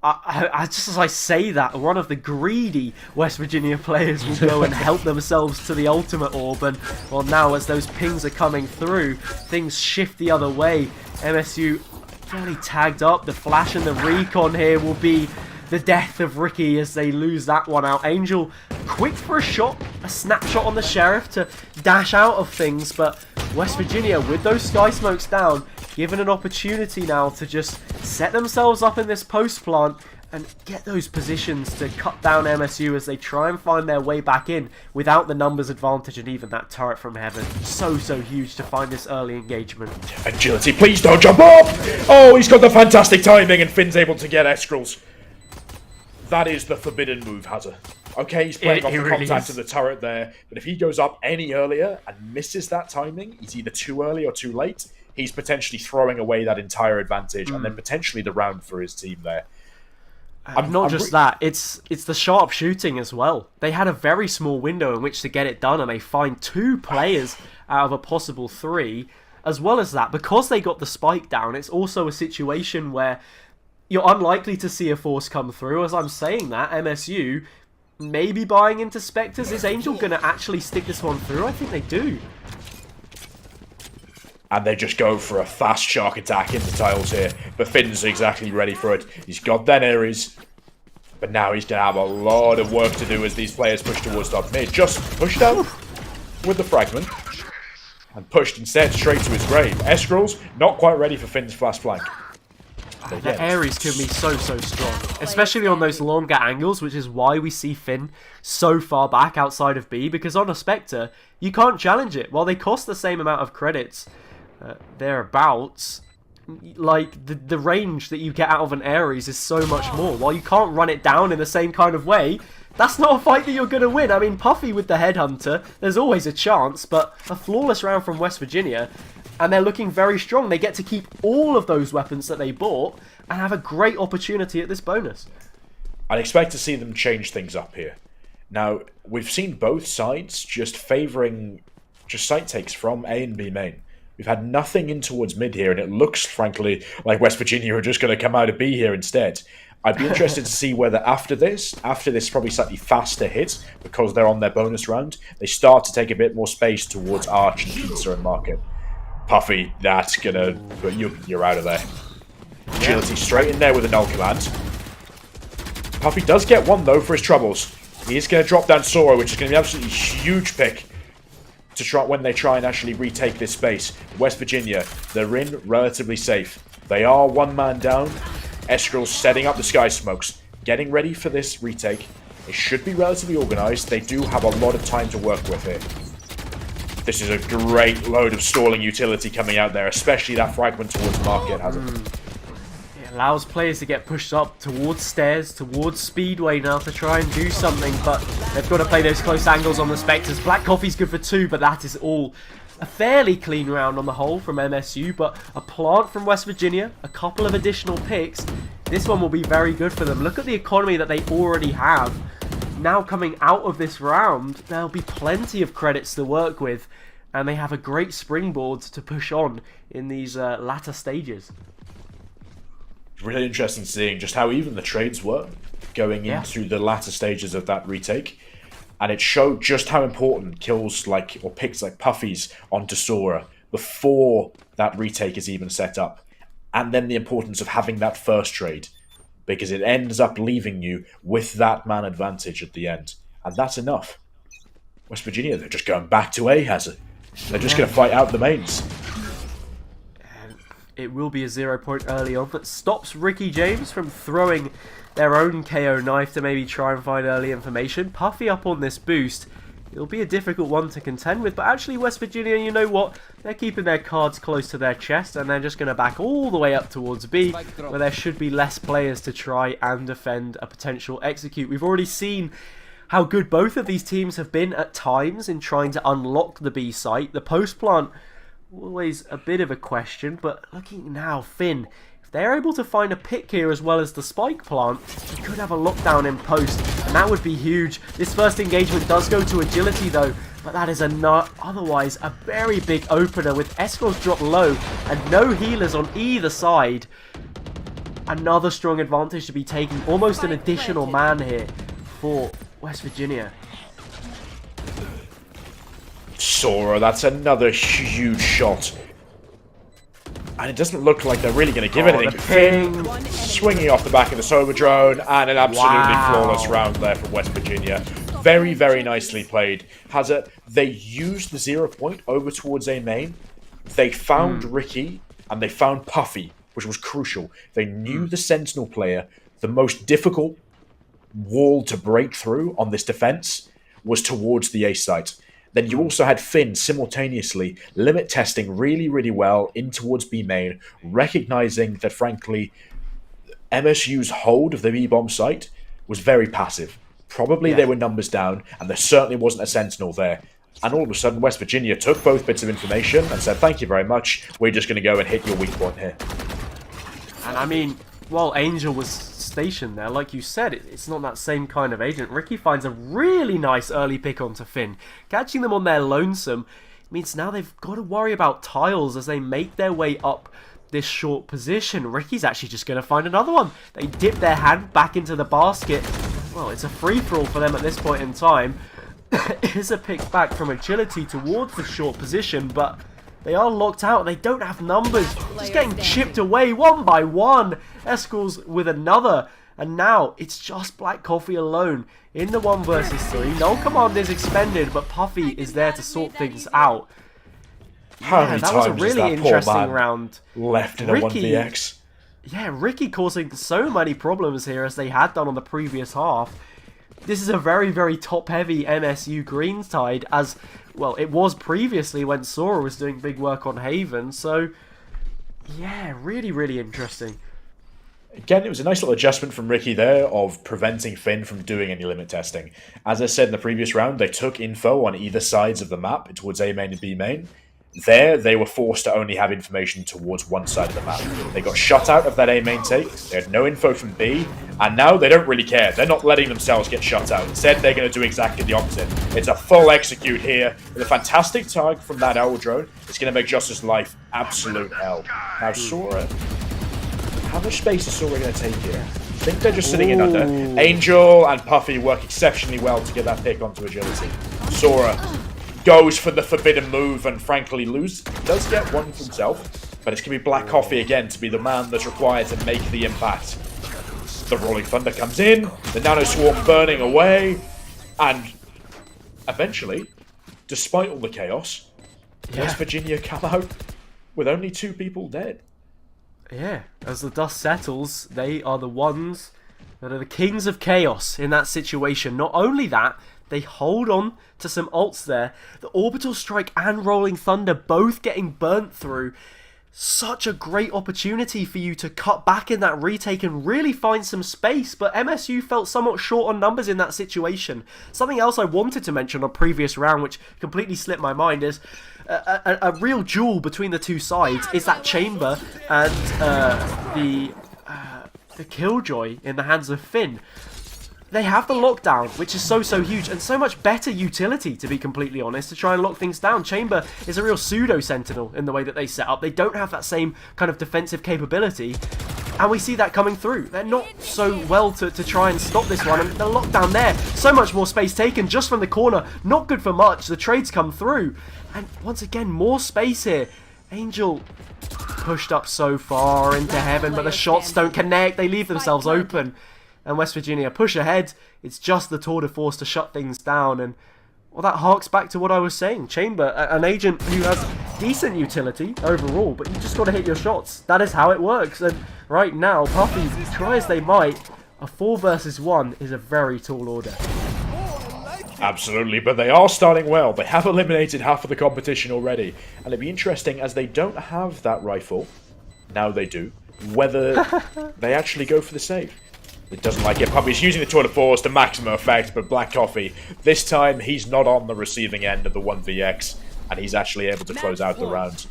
A: I just as I say that, one of the greedy West Virginia players will go and help themselves to the ultimate orb, and well, now as those pings are coming through, things shift the other way. MSU fairly tagged up. The flash and the recon here will be the death of Ricky as they lose that one out. Angel quick for a shot, a snapshot on the Sheriff to dash out of things, but West Virginia, with those sky smokes down, given an opportunity now to just set themselves up in this post plant and get those positions to cut down MSU as they try and find their way back in without the numbers advantage and even that turret from heaven. So huge to find this early engagement.
B: Agility, please don't jump off! Oh, he's got the fantastic timing, and Finn's able to get Eskrals. That is the forbidden move, Hazard. Okay, he's playing off the contact of the turret there, but if he goes up any earlier and misses that timing, he's either too early or too late, he's potentially throwing away that entire advantage and then potentially the round for his team there.
A: Not just that, it's the sharp shooting as well. They had a very small window in which to get it done, and they find 2 players out of a possible 3. As well as that, because they got the spike down, it's also a situation where you're unlikely to see a force come through. As I'm saying that, MSU maybe buying into Spectres. Is Angel going to actually stick this one through? I think they do.
B: And they just go for a fast shark attack into tiles here. But Finn's exactly ready for it. He's got that Ares. But now he's going to have a lot of work to do as these players push towards top mid. Just pushed out with the fragment. And pushed instead straight to his grave. Eskrals not quite ready for Finn's fast flank.
A: The Ares can be so strong, especially on those longer angles, which is why we see Finn so far back outside of B, because on a Spectre, you can't challenge it. While they cost the same amount of credits, thereabouts, like, the range that you get out of an Ares is so much more. While you can't run it down in the same kind of way, that's not a fight that you're going to win. I mean, Puffy with the Headhunter, there's always a chance, but a flawless round from West Virginia, and they're looking very strong. They get to keep all of those weapons that they bought and have a great opportunity at this bonus.
B: I'd expect to see them change things up here. Now, we've seen both sides just favouring just site takes from A and B main. We've had nothing in towards mid here, and it looks, frankly, like West Virginia are just going to come out of B here instead. I'd be interested to see whether after this probably slightly faster hit, because they're on their bonus round, they start to take a bit more space towards Arch and Pizza and Market. Puffy, that's gonna... But you're out of there. Agility straight in there with a null command. Puffy does get one, though, for his troubles. He is going to drop down Sora, which is going to be an absolutely huge pick to try when they try and actually retake this space. West Virginia, they're in relatively safe. They are one man down. Eskrill's setting up the Sky Smokes, getting ready for this retake. It should be relatively organised. They do have a lot of time to work with here. This is a great load of stalling utility coming out there, especially that fragment towards Market has it.
A: It allows players to get pushed up towards stairs, towards Speedway now to try and do something, but they've got to play those close angles on the Spectres. Black Coffee's good for 2, but that is all. A fairly clean round on the whole from MSU, but a plant from West Virginia, a couple of additional picks. This one will be very good for them. Look at the economy that they already have. Now coming out of this round, there'll be plenty of credits to work with, and they have a great springboard to push on in these latter stages.
B: Really interesting seeing just how even the trades were going into the latter stages of that retake. And it showed just how important kills like, or picks like Puffy's onto Sora before that retake is even set up. And then the importance of having that first trade, because it ends up leaving you with that man advantage at the end. And that's enough. West Virginia, they're just going back to A, has it? They're just going to fight out the mains.
A: It will be a 0 point early on that stops Ricky James from throwing their own KO knife to maybe try and find early information. Puffy up on this boost. It'll be a difficult one to contend with, but actually West Virginia, you know what? They're keeping their cards close to their chest, and they're just going to back all the way up towards B, where there should be less players to try and defend a potential execute. We've already seen how good both of these teams have been at times in trying to unlock the B site. The post plant, always a bit of a question, but looking now, Finn, if they're able to find a pick here as well as the spike plant, they could have a lockdown in post, and that would be huge. This first engagement does go to agility though, but that is otherwise a very big opener with Escorts dropped low and no healers on either side. Another strong advantage to be taken, almost an additional man here for West Virginia.
B: Sora, that's another huge shot. And it doesn't look like they're really going to give anything. Finn swinging off the back of the Sober Drone, and an absolutely flawless round there from West Virginia. Very, very nicely played. They used the 0 point over towards A main. They found Ricky, and they found Puffy, which was crucial. They knew the Sentinel player, the most difficult wall to break through on this defense was towards the A site. Then you also had Finn simultaneously limit testing really, really well in towards B main, recognizing that, frankly, MSU's hold of the B-bomb site was very passive. Probably they were numbers down, and there certainly wasn't a Sentinel there. And all of a sudden, West Virginia took both bits of information and said, thank you very much, we're just going to go and hit your weak point here.
A: And I mean, while Angel was stationed there, like you said, it's not that same kind of agent. Ricky finds a really nice early pick onto Finn. Catching them on their lonesome means now they've got to worry about tiles as they make their way up this short position. Ricky's actually just going to find another one. They dip their hand back into the basket. Well, it's a free-for-all for them at this point in time. It is a pick back from agility towards the short position, but they are locked out. They don't have numbers. Just getting chipped away one by one. Escal's with another. And now it's just Black Coffee alone in the 1 versus 3. No command is expended, but Puffy is there to sort things out.
B: How many
A: that was a
B: times
A: really
B: is that
A: interesting
B: poor man
A: round.
B: left in a 1vx?
A: Yeah, Ricky causing so many problems here as they had done on the previous half. This is a very, very top-heavy MSU Greentide, as, well, it was previously when Sora was doing big work on Haven, so, yeah, really, really interesting.
B: Again, it was a nice little adjustment from Ricky there of preventing Finn from doing any limit testing. As I said in the previous round, they took info on either sides of the map towards A main and B main. There, they were forced to only have information towards one side of the map. They got shut out of that A main take, they had no info from B, and now they don't really care. They're not letting themselves get shut out. Instead, they're going to do exactly the opposite. It's a full execute here, with a fantastic tag from that Owl drone. It's going to make Justice's life absolute hell. Now, Sora, how much space is Sora going to take here? I think they're just sitting in under. Angel and Puffy work exceptionally well to get that pick onto agility. Sora goes for the forbidden move and frankly does get one for himself, but it's going to be Black Coffee again to be the man that's required to make the impact. The Rolling Thunder comes in, the Nano Swarm burning away, and eventually, despite all the chaos, West Virginia come out with only 2 people dead.
A: Yeah, as the dust settles, they are the ones that are the kings of chaos in that situation. Not only that, they hold on to some ults there. The Orbital Strike and Rolling Thunder both getting burnt through. Such a great opportunity for you to cut back in that retake and really find some space, but MSU felt somewhat short on numbers in that situation. Something else I wanted to mention on previous round, which completely slipped my mind, is a real duel between the two sides is that Chamber and the Killjoy in the hands of Finn. They have the lockdown, which is so huge, and so much better utility, to be completely honest, to try and lock things down. Chamber is a real pseudo-sentinel in the way that they set up. They don't have that same kind of defensive capability, and we see that coming through. They're not so well to try and stop this one, and the lockdown there, so much more space taken just from the corner, not good for much. The trades come through, and once again, more space here. Angel pushed up so far into heaven, but the shots don't connect. They leave themselves open. And West Virginia push ahead. It's just the tour de force to shut things down. And, well, that harks back to what I was saying. Chamber, an agent who has decent utility overall, but you just got to hit your shots. That is how it works. And right now, Puffy, try as they might, a 4 versus 1 is a very tall order.
B: Absolutely, but they are starting well. They have eliminated half of the competition already. And it'd be interesting, as they don't have that rifle, now they do, whether they actually go for the save. It doesn't like it. Puppy's using the tour de force to maximum effect, but Black Coffee, this time he's not on the receiving end of the 1vx, and he's actually able to close out the round.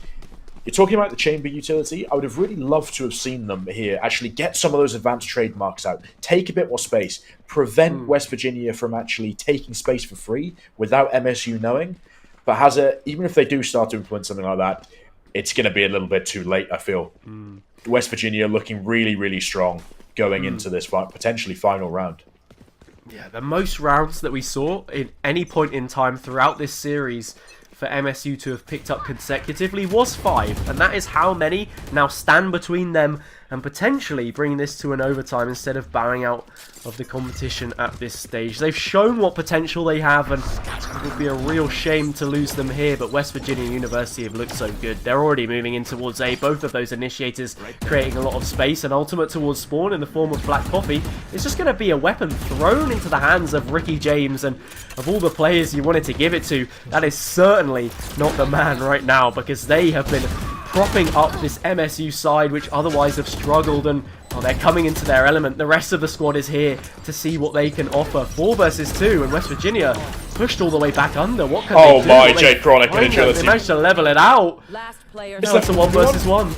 B: You're talking about the Chamber utility. I would have really loved to have seen them here actually get some of those advanced trademarks out, take a bit more space, prevent West Virginia from actually taking space for free without MSU knowing. But even if they do start to implement something like that, it's going to be a little bit too late, I feel. West Virginia looking really, really strong going into this potentially final round.
A: Yeah, the most rounds that we saw in any point in time throughout this series for MSU to have picked up consecutively was 5, and that is how many now stand between them and potentially bringing this to an overtime instead of bowing out of the competition at this stage. They've shown what potential they have, and it would be a real shame to lose them here, but West Virginia University have looked so good. They're already moving in towards A, both of those initiators creating a lot of space, and ultimate towards spawn in the form of Black Coffee. It's just going to be a weapon thrown into the hands of Ricky James, and of all the players you wanted to give it to, that is certainly not the man right now, because they have been propping up this MSU side, which otherwise have struggled, and they're coming into their element. The rest of the squad is here to see what they can offer. 4 versus 2, and West Virginia pushed all the way back under. What can they do?
B: Oh my, Jay Chronic and agility.
A: They managed to level it out. Last player. It's a 1 versus 1.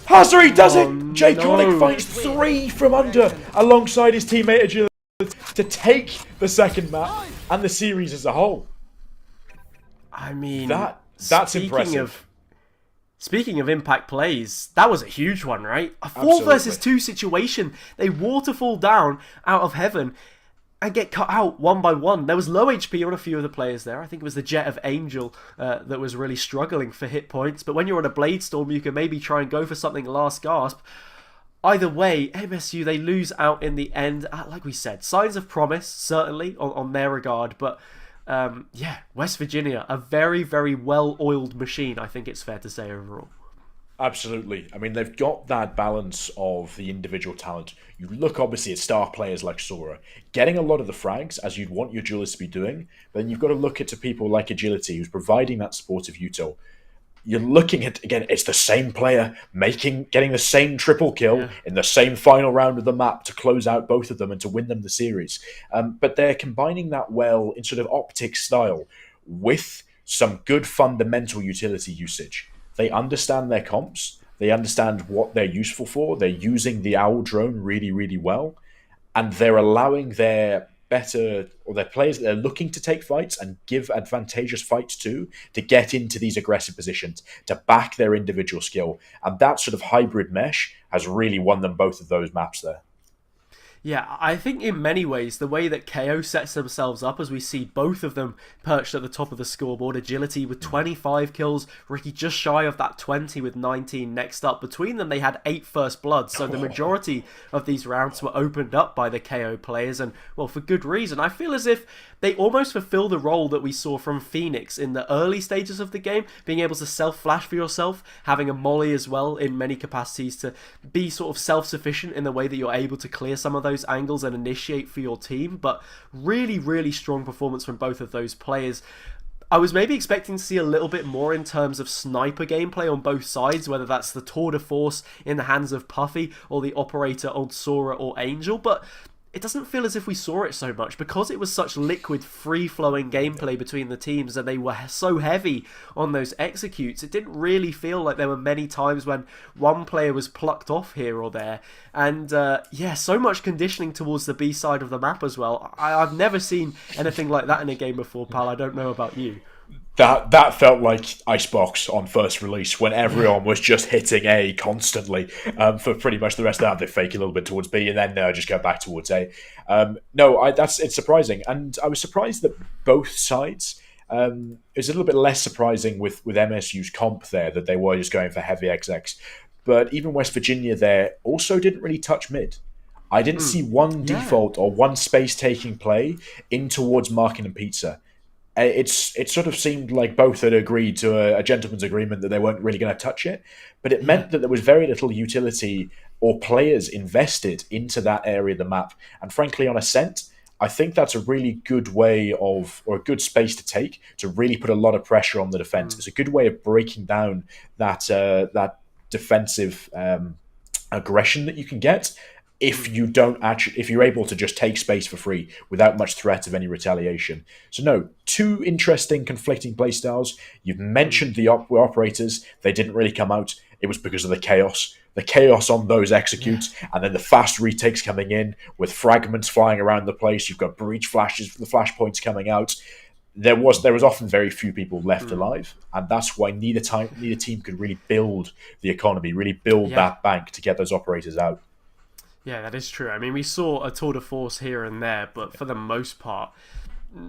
B: Hazari does it! Jay Chronic finds 3 from under alongside his teammate agility to take the second map and the series as a whole.
A: I mean,
B: that's impressive.
A: Speaking of impact plays, that was a huge one, right? A 4 versus 2 situation. They waterfall down out of heaven and get cut out one by one. There was low HP on a few of the players there. I think it was the Jet of Angel that was really struggling for hit points. But when you're on a Blade Storm, you can maybe try and go for something last gasp. Either way, MSU, they lose out in the end. Like we said, signs of promise, certainly, on their regard. But yeah, West Virginia, a very, very well-oiled machine, I think it's fair to say overall.
B: Absolutely. I mean, they've got that balance of the individual talent. You look obviously at star players like Sora, getting a lot of the frags as you'd want your duelists to be doing, but then you've got to look at to people like Agility, who's providing that supportive util. You're looking at, again, it's the same player getting the same triple kill
A: Yeah.
B: in the same final round of the map to close out both of them and to win them the series. But they're combining that well in sort of optic style with some good fundamental utility usage. They understand their comps. They understand what they're useful for. They're using the owl drone really, really well, and they're allowing their players that they're looking to take fights and give advantageous fights to get into these aggressive positions to back their individual skill, and that sort of hybrid mesh has really won them both of those maps there.
A: Yeah, I think in many ways, the way that KO sets themselves up, as we see both of them perched at the top of the scoreboard, Agility with 25 kills, Ricky just shy of that 20 with 19 next up. Between them, they had 8 first bloods, so the majority of these rounds were opened up by the KO players, and, well, for good reason. I feel as if they almost fulfill the role that we saw from Phoenix in the early stages of the game, being able to self-flash for yourself, having a molly as well in many capacities to be sort of self-sufficient in the way that you're able to clear some of those angles and initiate for your team. But really, really strong performance from both of those players. I was maybe expecting to see a little bit more in terms of sniper gameplay on both sides, whether that's the tour de force in the hands of Puffy or the operator on Sora or Angel, but it doesn't feel as if we saw it so much because it was such liquid, free-flowing gameplay between the teams and they were so heavy on those executes. It didn't really feel like there were many times when one player was plucked off here or there. And yeah, so much conditioning towards the B side of the map as well. I've never seen anything like that in a game before, pal. I don't know about you.
B: That felt like Icebox on first release when everyone was just hitting A constantly for pretty much the rest of the round. They fake a little bit towards B and then just go back towards A. It's surprising, and I was surprised that both sides. It was a little bit less surprising with MSU's comp there that they were just going for heavy XX, but even West Virginia there also didn't really touch mid. I didn't see one default or one space taking play in towards Markin and Pizza. It sort of seemed like both had agreed to a gentleman's agreement that they weren't really going to touch it, but it meant that there was very little utility or players invested into that area of the map. And frankly, on Ascent, I think that's a really good way of, or a good space to take to really put a lot of pressure on the defense. It's a good way of breaking down that defensive aggression that you can get if you're able to just take space for free without much threat of any retaliation. So no, two interesting conflicting playstyles. You've mentioned the operators. They didn't really come out. It was because of the chaos on those executes, and then the fast retakes coming in with fragments flying around the place. You've got breach flashes, the flashpoints coming out. There was often very few people left alive, and that's why neither team could really build the economy, really build that bank to get those operators out.
A: Yeah, that is true. I mean, we saw a tour de force here and there, but for the most part,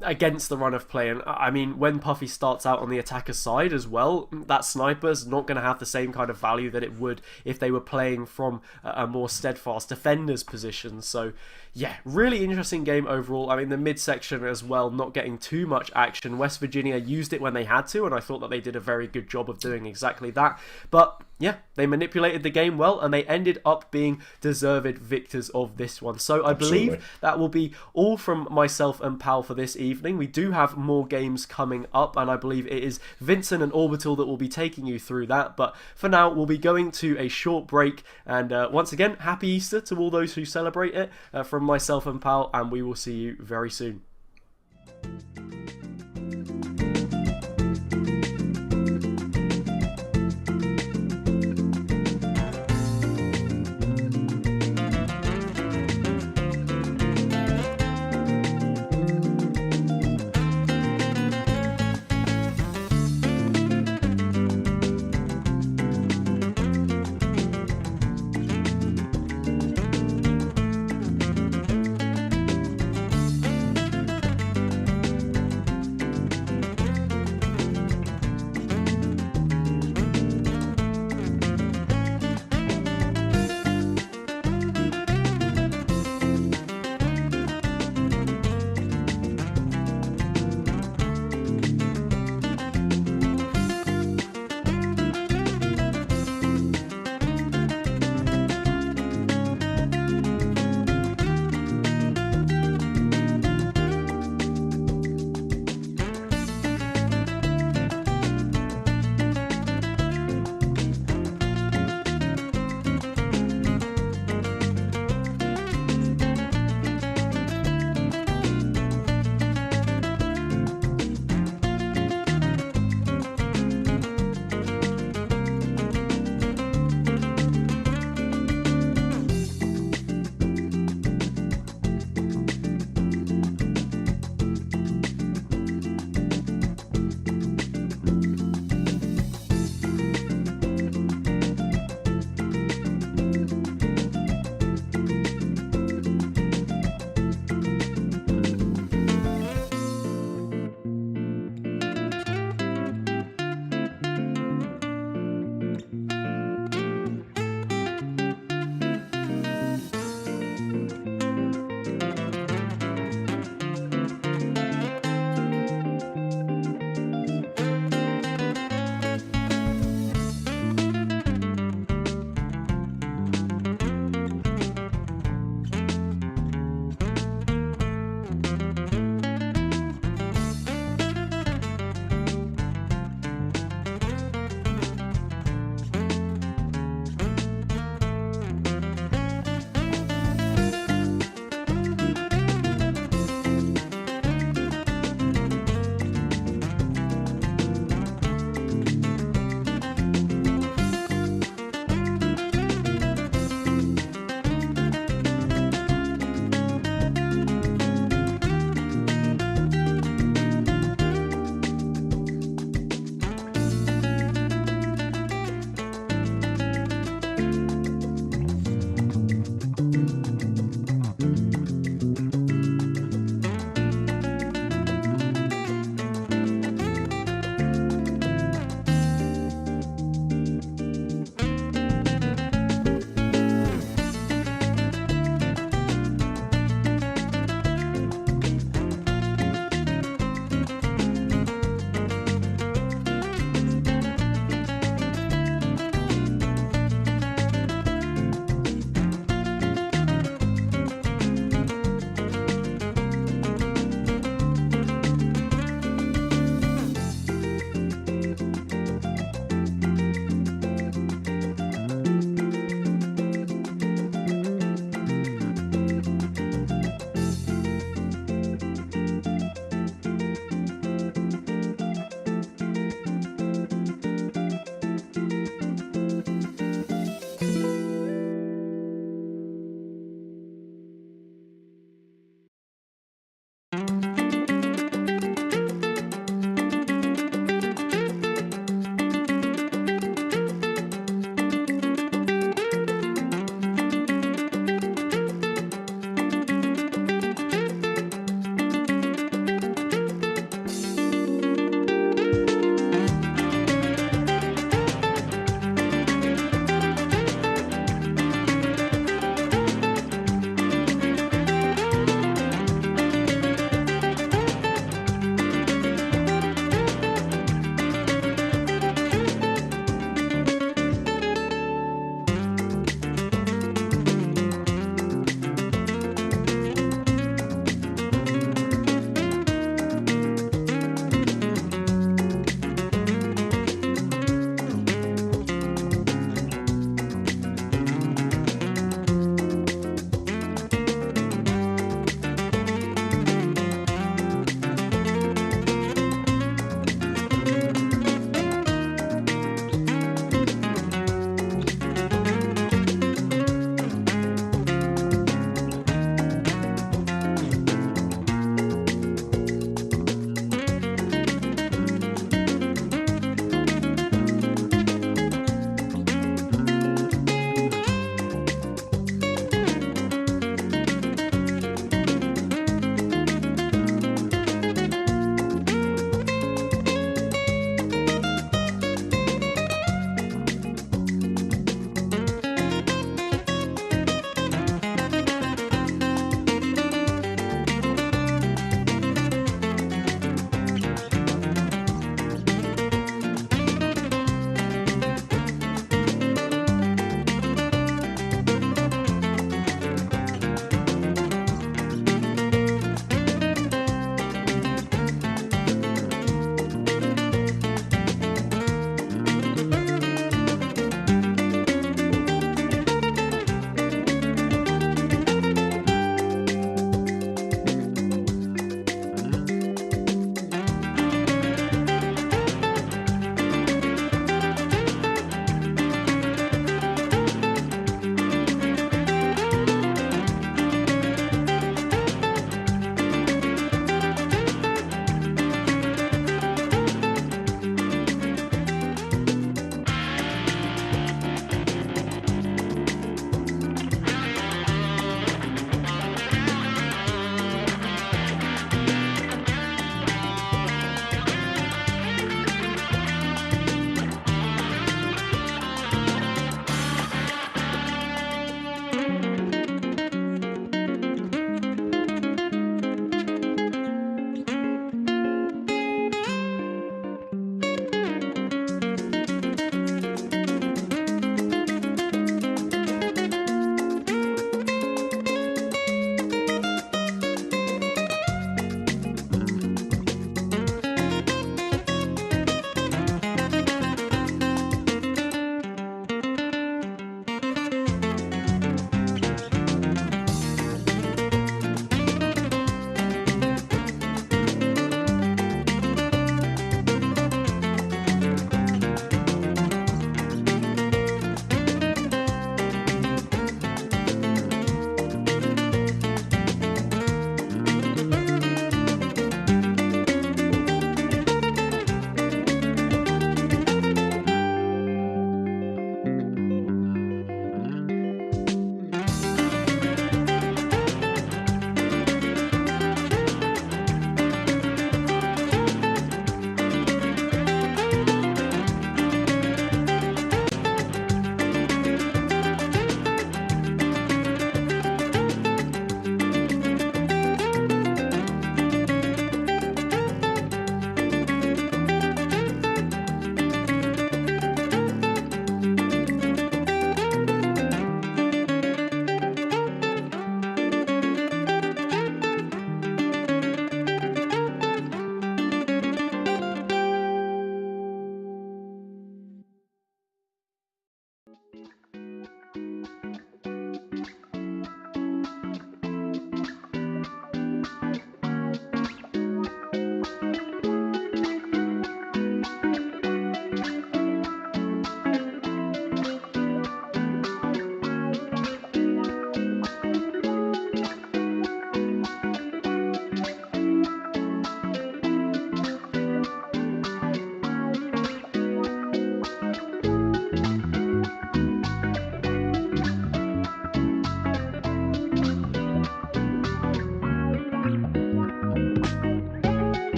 A: against the run of play. And I mean, when Puffy starts out on the attacker side as well, that sniper's not going to have the same kind of value that it would if they were playing from a more steadfast defender's position. So yeah, really interesting game overall. I mean, the midsection as well, not getting too much action. West Virginia used it when they had to, and I thought that they did a very good job of doing exactly that. But yeah, they manipulated the game well, and they ended up being deserved victors of this one. So I believe that will be all from myself and Pal for this evening. We do have more games coming up, and I believe it is Vincent and Orbital that will be taking you through that. But for now, we'll be going to a short break, and once again, happy Easter to all those who celebrate it from myself and Pal, and we will see you very soon.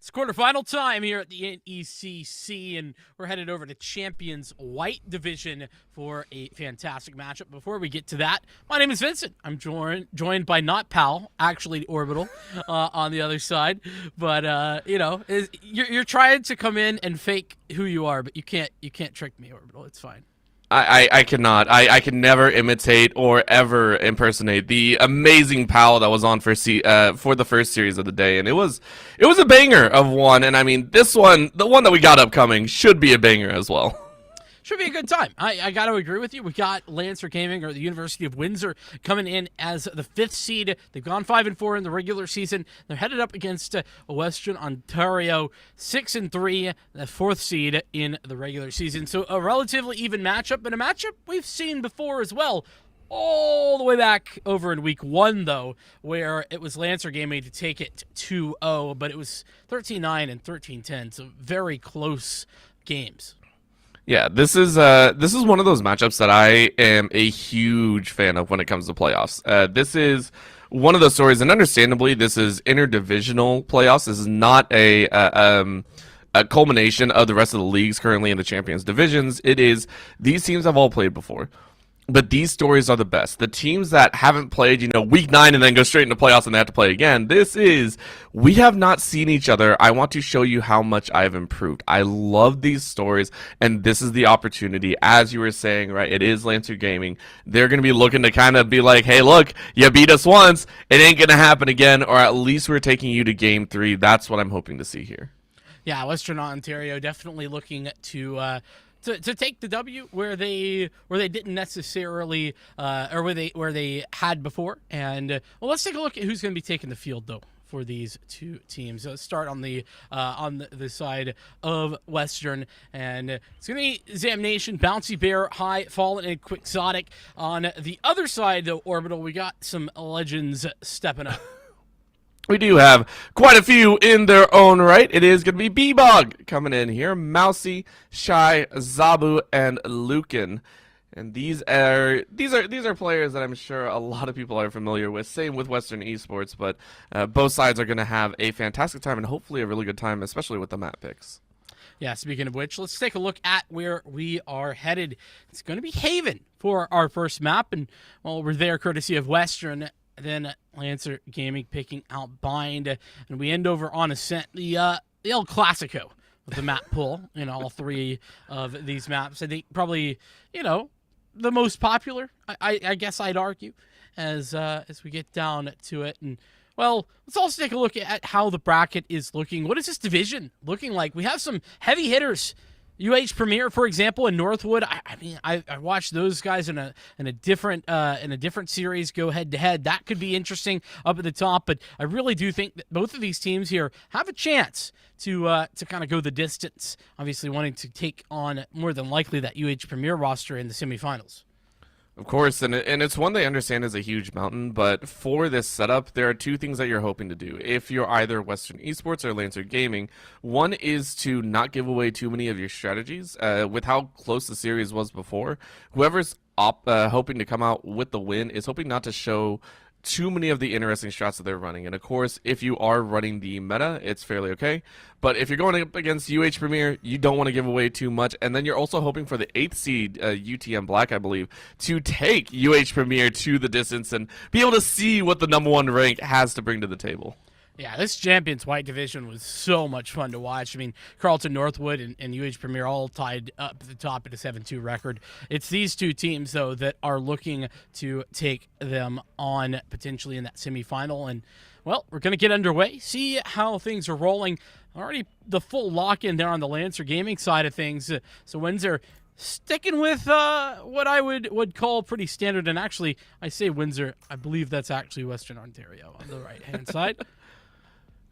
C: It's quarterfinal time here at the NECC, and we're headed over to Champions White Division for a fantastic matchup. Before we get to that, my name is Vincent. I'm joined by not Pal, actually Orbital, on the other side. But you're trying to come in and fake who you are, but you can't trick me, Orbital. It's fine.
D: I cannot. I can never imitate or ever impersonate the amazing Pal that was on for the first series of the day, and it was a banger of one. And I mean, this one, the one that we got upcoming, should be a banger as well.
C: Should be a good time. I got to agree with you. We got Lancer Gaming, or the University of Windsor, coming in as the 5th seed. They've gone 5-4 in the regular season. They're headed up against Western Ontario, 6-3, the 4th seed in the regular season. So a relatively even matchup, but a matchup we've seen before as well. All the way back over in week 1, though, where it was Lancer Gaming to take it 2-0, but it was 13-9 and 13-10, so very close games.
D: Yeah, this is one of those matchups that I am a huge fan of when it comes to playoffs. This is one of those stories, and understandably, this is interdivisional playoffs. This is not a culmination of the rest of the leagues currently in the Champions divisions. It is, these teams have all played before. But these stories are the best. The teams that haven't played, week 9 and then go straight into playoffs and they have to play again. We have not seen each other. I want to show you how much I've improved. I love these stories, and this is the opportunity. As you were saying, right, it is Lancer Gaming. They're going to be looking to kind of be like, hey, look, you beat us once. It ain't going to happen again, or at least we're taking you to game 3. That's what I'm hoping to see here.
C: Yeah, Western Ontario definitely looking to take the W where they didn't necessarily or where they had before. And let's take a look at who's going to be taking the field though for these two teams. Let's start on the side of Western, and it's going to be Zamnation, Bouncy Bear, High, Fallen, and Quixotic. On the other side though, Orbital, we got some legends stepping up.
D: We do have quite a few in their own right. It is going to be Bebog coming in here. Mousy, Shy, Zabu, and Lucan. And these are players that I'm sure a lot of people are familiar with. Same with Western Esports, but both sides are going to have a fantastic time and hopefully a really good time, especially with the map picks.
C: Yeah, speaking of which, let's take a look at where we are headed. It's going to be Haven for our first map, and we're there courtesy of Western. Then Lancer Gaming picking out Bind, and we end over on Ascent, the El Clasico of the map pool in all 3 of these maps. I think probably, the most popular, I guess I'd argue, as we get down to it. And, well, let's also take a look at how the bracket is looking. What is this division looking like? We have some heavy hitters. Premier, for example, in Northwood. I watched those guys in a different series go head to head. That could be interesting up at the top, but I really do think that both of these teams here have a chance to kind of go the distance. Obviously, wanting to take on more than likely that Premier roster in the semifinals.
D: Of course, and it's one they understand is a huge mountain, but for this setup, there are 2 things that you're hoping to do. If you're either Western Esports or Lancer Gaming, one is to not give away too many of your strategies. With how close the series was before, whoever's hoping to come out with the win is hoping not to show too many of the interesting strats that they're running. And of course, if you are running the meta, it's fairly okay. But if you're going up against Premier, you don't want to give away too much. And then you're also hoping for the 8th seed, UTM Black, I believe, to take Premier to the distance and be able to see what the number 1 rank has to bring to the table.
C: Yeah, this Champions White division was so much fun to watch. I mean, Carlton Northwood and Premier all tied up at the top at a 7-2 record. It's these 2 teams, though, that are looking to take them on potentially in that semifinal. And, well, we're going to get underway, see how things are rolling. Already the full lock-in there on the Lancer Gaming side of things. So Windsor sticking with what I would call pretty standard. And actually, I say Windsor, I believe that's actually Western Ontario on the right-hand side.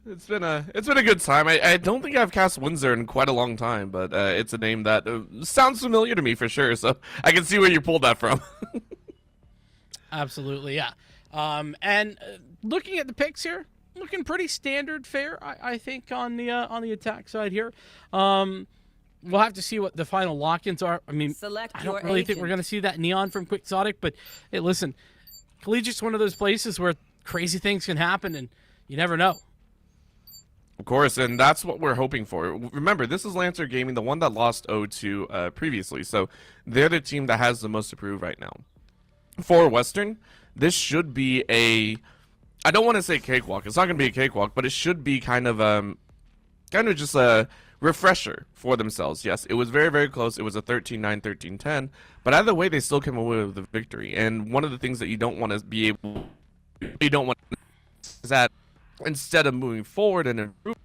D: It's been a good time. I don't think I've cast Windsor in quite a long time, but it's a name that sounds familiar to me for sure. So I can see where you pulled that from.
C: Absolutely, yeah. And looking at the picks here, looking pretty standard fare, I think on the attack side here. We'll have to see what the final lock-ins are. I mean, I don't really think we're going to see that neon from Quixotic, but hey, listen, Collegiate's one of those places where crazy things can happen, and you never know.
D: Of course, and that's what we're hoping for. Remember, this is Lancer Gaming, the one that lost 0-2 previously, so they're the team that has the most to prove right now. For Western, this should be a, I don't want to say cakewalk. It's not going to be a cakewalk, but it should be kind of just a refresher for themselves. Yes, it was very, very close. It was a 13-9, 13-10, but either way, they still came away with the victory. And one of the things that you don't want to be able, you don't want is that instead of moving forward and improving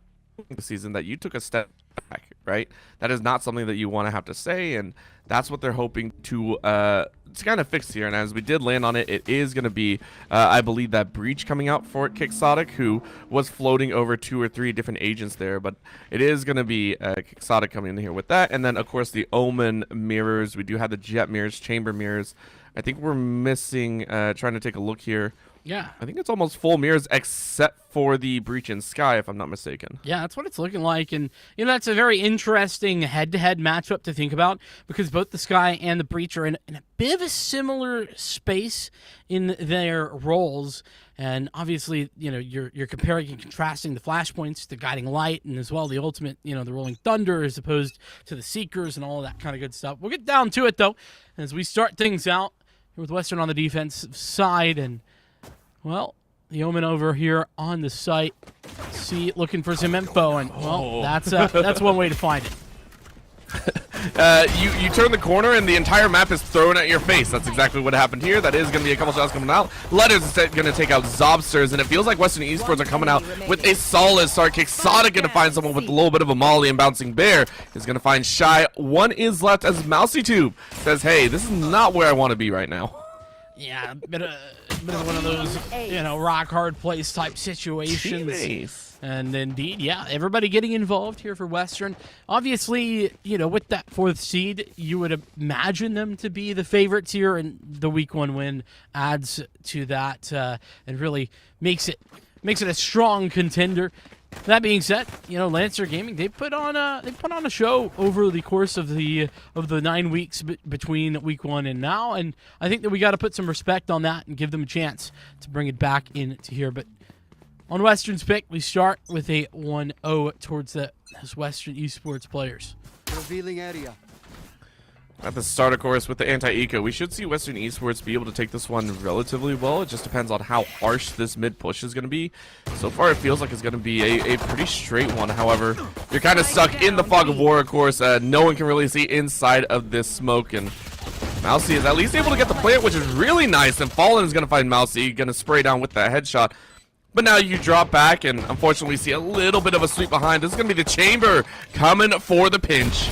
D: the season, that you took a step back, right? That is not something that you want to have to say, and that's what they're hoping to kind of fix here. And as we did land on it, it is going to be, I believe, that breach coming out for Quixotic, who was floating over 2 or 3 different agents there, but it is going to be Quixotic coming in here with that. And then, of course, the Omen mirrors. We do have the Jet mirrors, Chamber mirrors. I think we're missing, trying to take a look here.
C: Yeah.
D: I think it's almost full mirrors except for the Breach in Sky, if I'm not mistaken.
C: Yeah, that's what it's looking like. And, that's a very interesting head-to-head matchup to think about because both the Sky and the Breach are in a bit of a similar space in their roles. And obviously, you're comparing and contrasting the flashpoints, the guiding light, and as well the ultimate, the rolling thunder as opposed to the seekers and all of that kind of good stuff. We'll get down to it, though, as we start things out with Western on the defensive side. And well, the Omen over here on the site, looking for some info, and well, that's one way to find it.
D: You turn the corner and the entire map is thrown at your face. That's exactly what happened here. That is going to be a couple shots coming out. Letters is going to take out Zobsters, and it feels like Western Esports are coming out with a solid start. Quixotic going to find someone with a little bit of a molly, and Bouncing Bear is going to find Shy. One is left as Mousy Tube says, hey, this is not where I want to be right now.
C: Yeah, a bit of one of those, rock hard place type situations.
D: Teammates.
C: And indeed, yeah, everybody getting involved here for Western. Obviously, with that 4th seed, you would imagine them to be the favorites here, and the week 1 win adds to that and really makes it a strong contender. That being said, Lancer Gaming, they put on a show over the course of the 9 weeks between week 1 and now, and I think that we got to put some respect on that and give them a chance to bring it back into here. But on Western's pick, we start with a 1-0 towards those Western Esports players.
E: Revealing area.
D: At the start, of course, with the anti-eco, we should see Western Esports be able to take this one relatively well. It just depends on how harsh this mid push is going to be. So far, it feels like it's going to be a pretty straight one. However, you're kind of stuck in the fog of war, of course. No one can really see inside of this smoke, and Mousy is at least able to get the plant, which is really nice. And Fallen is going to find Mousy, going to spray down with that headshot. But now you drop back, and unfortunately, we see a little bit of a sweep behind. This is going to be the Chamber coming for the pinch.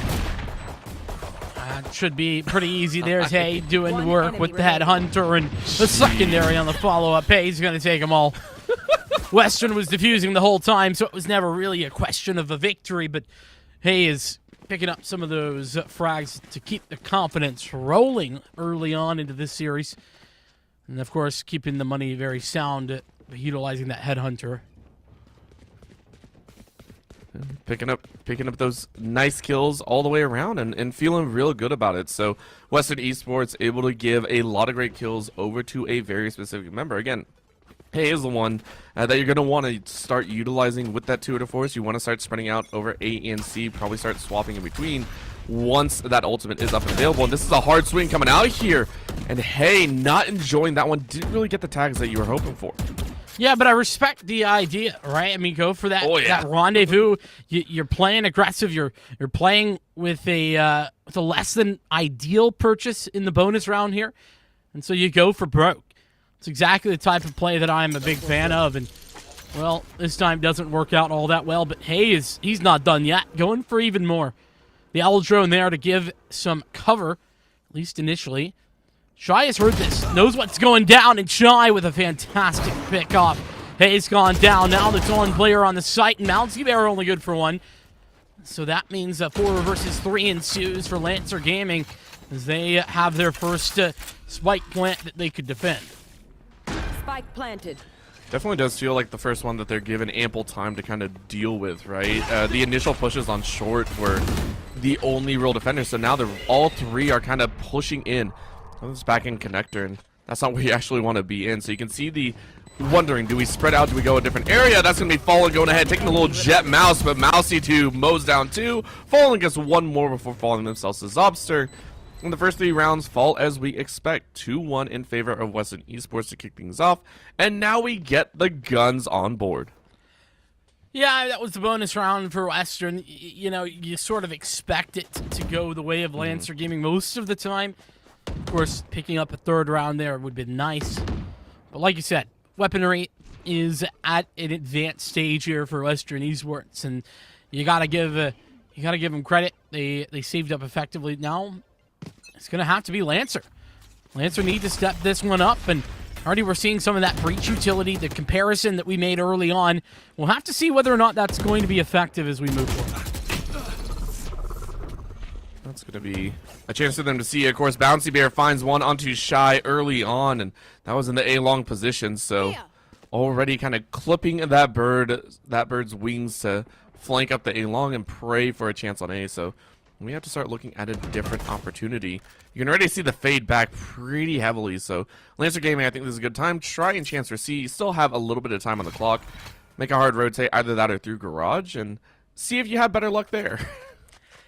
C: Should be pretty easy. There's Hay doing work with the Headhunter, and the secondary on the follow-up. Hay's going to take them all. Western was defusing the whole time, so it was never really a question of a victory, but Hay is picking up some of those frags to keep the confidence rolling early on into this series. And, of course, keeping the money very sound, utilizing that Headhunter.
D: Picking up those nice kills all the way around and feeling real good about it. So Western Esports able to give a lot of great kills over to a very specific member. Again, Hay is the one that you're going to want to start utilizing with that 2 to force. You want to start spreading out over A and C, probably start swapping in between once that ultimate is up and available. And this is a hard swing coming out here. And Hay not enjoying that one. Didn't really get the tags that you were hoping for.
C: Yeah, but I respect the idea, right? I mean, go for that,
D: yeah.
C: that rendezvous. You're playing aggressive. You're playing with a less than ideal purchase in the bonus round here, and so you go for broke. It's exactly the type of play that I'm a big fan of, and well, this time doesn't work out all that well. But he's not done yet. Going for even more. The Owl Drone there to give some cover, at least initially. Shy has heard this, knows what's going down, and Shy with a fantastic pick off. Hay's gone down. Now the Dawn player on the site, and Mousy Bear only good for 1. So that means 4 versus 3 ensues for Lancer Gaming as they have their first spike plant that they could defend.
F: Spike planted.
D: Definitely does feel like the first one that they're given ample time to kind of deal with, right? The initial pushes on short were the only real defenders, so now all 3 are kind of pushing in. This back in connector, and that's not where you actually want to be in. So you can see the wondering, do we spread out? Do we go a different area? That's going to be Fallen going ahead, taking a little jet mouse, but Mousy 2 mows down 2. Fallen gets one more before falling themselves to Zobster. And the first 3 rounds fall as we expect. 2-1 in favor of Western Esports to kick things off. And now we get the guns on board.
C: Yeah, that was the bonus round for Western. You know, you sort of expect it to go the way of Lancer Gaming most of the time. Of course, picking up a 3rd round there would have been nice. But like you said, weaponry is at an advanced stage here for Western Esports, and you gotta give them credit. They saved up effectively. Now it's gonna have to be Lancer. Lancer need to step this one up, and already we're seeing some of that breach utility, the comparison that we made early on. We'll have to see whether or not that's going to be effective as we move forward.
D: That's going to be a chance for them to see. Of course, Bouncy Bear finds one onto Shy early on, and that was in the A-long position, so already kind of clipping that bird's wings to flank up the A-long and pray for a chance on A, so we have to start looking at a different opportunity. You can already see the fade back pretty heavily, so Lancer Gaming, I think this is a good time. Try and chance for C. You still have a little bit of time on the clock. Make a hard rotate, either that or through Garage, and see if you have better luck there.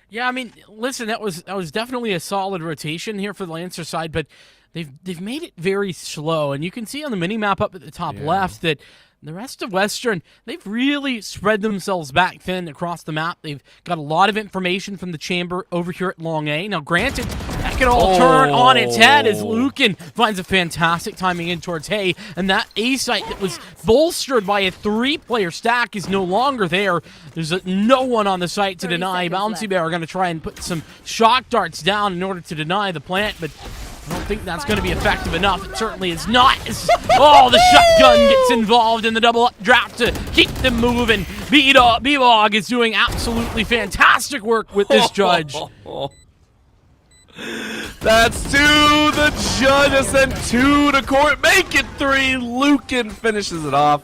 C: Yeah, I mean, listen, that was definitely a solid rotation here for the Lancer side, but they've made it very slow, and you can see on the mini-map up at the top left that the rest of Western, they've really spread themselves back thin across the map. They've got a lot of information from the chamber over here at Long A. Now, granted, that could all turn on its head as Lucan finds a fantastic timing in towards Hay, and that A site that was bolstered by a 3-player stack is no longer there. There's no one on the site to deny. Bouncy Bear are going to try and put some shock darts down in order to deny the plant, but I don't think that's going to be effective enough. It certainly is not. Oh, the shotgun gets involved in the double up draft to keep them moving. B-Bog is doing absolutely fantastic work with this judge.
D: That's 2. The judge has sent 2 to court. Make it 3. Lucan finishes it off.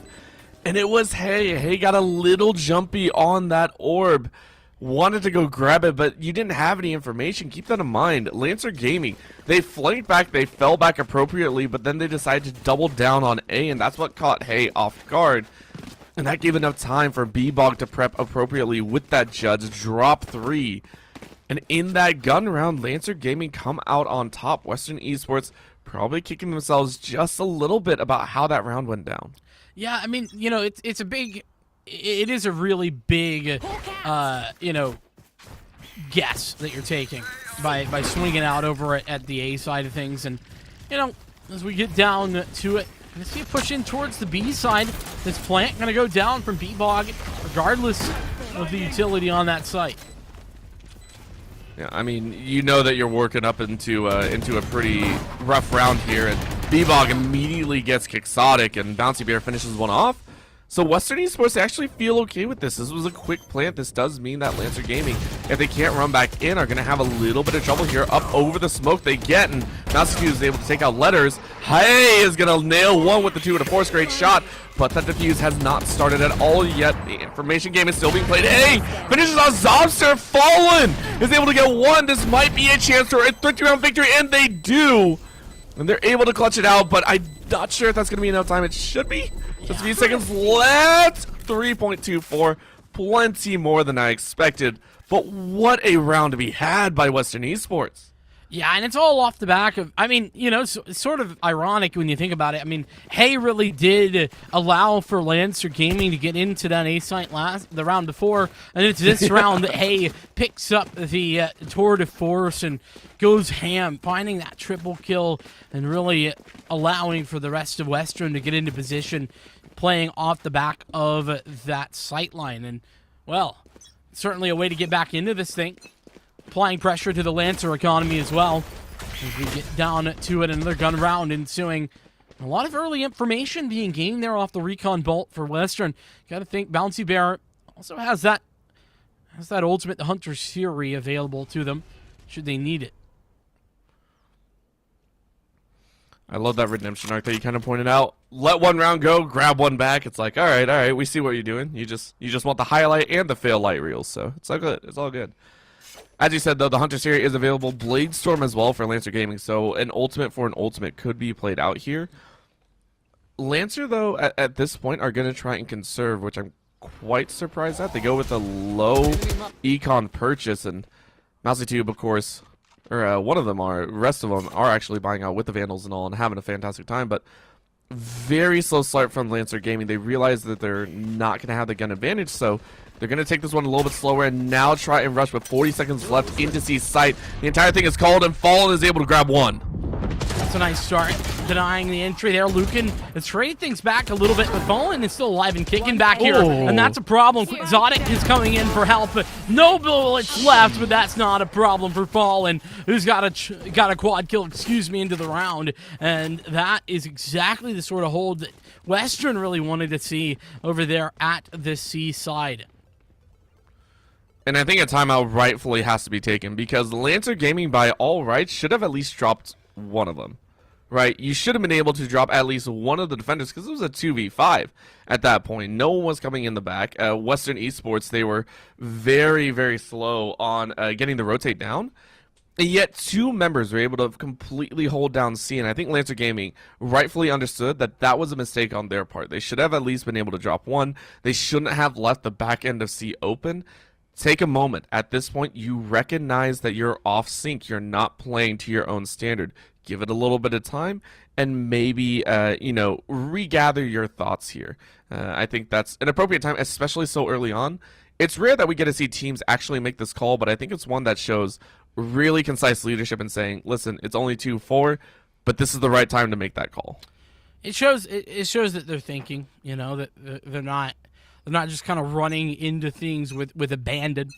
D: And it was Hay. Hay got a little jumpy on that orb. Wanted to go grab it, but you didn't have any information. Keep that in mind. Lancer Gaming, they flanked back, they fell back appropriately, but then they decided to double down on A, and that's what caught Hay off guard. And that gave enough time for B-Bog to prep appropriately with that judge, drop 3. And in that gun round, Lancer Gaming come out on top. Western Esports probably kicking themselves just a little bit about how that round went down.
C: Yeah, I mean, you know, it's a big... It is a really big, you know, guess that you're taking by swinging out over at the A side of things. And, you know, as we get down to it, going to see a push in towards the B side. This plant going to go down from B-Bog, regardless of the utility on that site.
D: Yeah, I mean, you know that you're working up into a pretty rough round here, and B-Bog immediately gets Quixotic, and Bouncy Bear finishes one off. So Western Esports actually feel okay with this. This was a quick plant. This does mean that Lancer Gaming, if they can't run back in, are going to have a little bit of trouble here. Up over the smoke they get, and Mousy is able to take out Letters. Hay is going to nail one with the 2 and a 4th great shot, but that defuse has not started at all yet. The information game is still being played. Hay finishes on Zobster. Fallen is able to get 1. This might be a chance for a 30-round victory, and they do. And they're able to clutch it out, but I'm not sure if that's going to be enough time. It should be. Just a few seconds left. 3.24. Plenty more than I expected. But what a round to be had by Western Esports.
C: Yeah, and it's all off the back of, I mean, you know, it's sort of ironic when you think about it. I mean, Hay really did allow for Lancer Gaming to get into that A site the round before, and it's this round that Hay picks up the tour de force and goes ham, finding that triple kill and really allowing for the rest of Western to get into position, playing off the back of that sight line. And, well, certainly a way to get back into this thing. Applying pressure to the Lancer economy as well. As we get down to it, another gun round ensuing. A lot of early information being gained there off the recon bolt for Western. Got to think Bouncy Bear also has that ultimate, the Hunter's Fury, available to them should they need it.
D: I love that redemption arc that you kind of pointed out. Let one round go, grab one back. It's like, all right, we see what you're doing. You just want the highlight and the fail light reels, so it's all good. It's all good. As you said, though, the Hunter Series is available. Blade Storm as well for Lancer Gaming, so an ultimate for an ultimate could be played out here. Lancer, though, at this point, are going to try and conserve, which I'm quite surprised at. They go with a low econ purchase, and MouseTube, of course, or one of them are, the rest of them are actually buying out with the Vandals and all and having a fantastic time, but very slow start from Lancer Gaming. They realize that they're not going to have the gun advantage, so they're going to take this one a little bit slower and now try and rush with 40 seconds left into C's sight. The entire thing is called, and Fallen is able to grab one.
C: That's a nice start. Denying the entry there. Lucan has traded things back a little bit, but Fallen is still alive and kicking back here, and that's a problem. Quixotic is coming in for help, but no bullets left, but that's not a problem for Fallen, who's got a quad kill, into the round, and that is exactly the sort of hold that Western really wanted to see over there at the C side.
D: And I think a timeout rightfully has to be taken, because Lancer Gaming, by all rights, should have at least dropped one of them, right? You should have been able to drop at least one of the defenders, because it was a 2v5 at that point. No one was coming in the back. Western Esports, they were very, very slow on getting the rotate down. And yet two members were able to completely hold down C, and I think Lancer Gaming rightfully understood that that was a mistake on their part. They should have at least been able to drop one. They shouldn't have left the back end of C open. Take a moment. At this point, you recognize that you're off sync. You're not playing to your own standard. Give it a little bit of time and maybe, regather your thoughts here. I think that's an appropriate time, especially so early on. It's rare that we get to see teams actually make this call, but I think it's one that shows really concise leadership in saying, listen, it's only 2-4, but this is the right time to make that call.
C: It shows that they're thinking, that they're not just kind of running into things with abandon.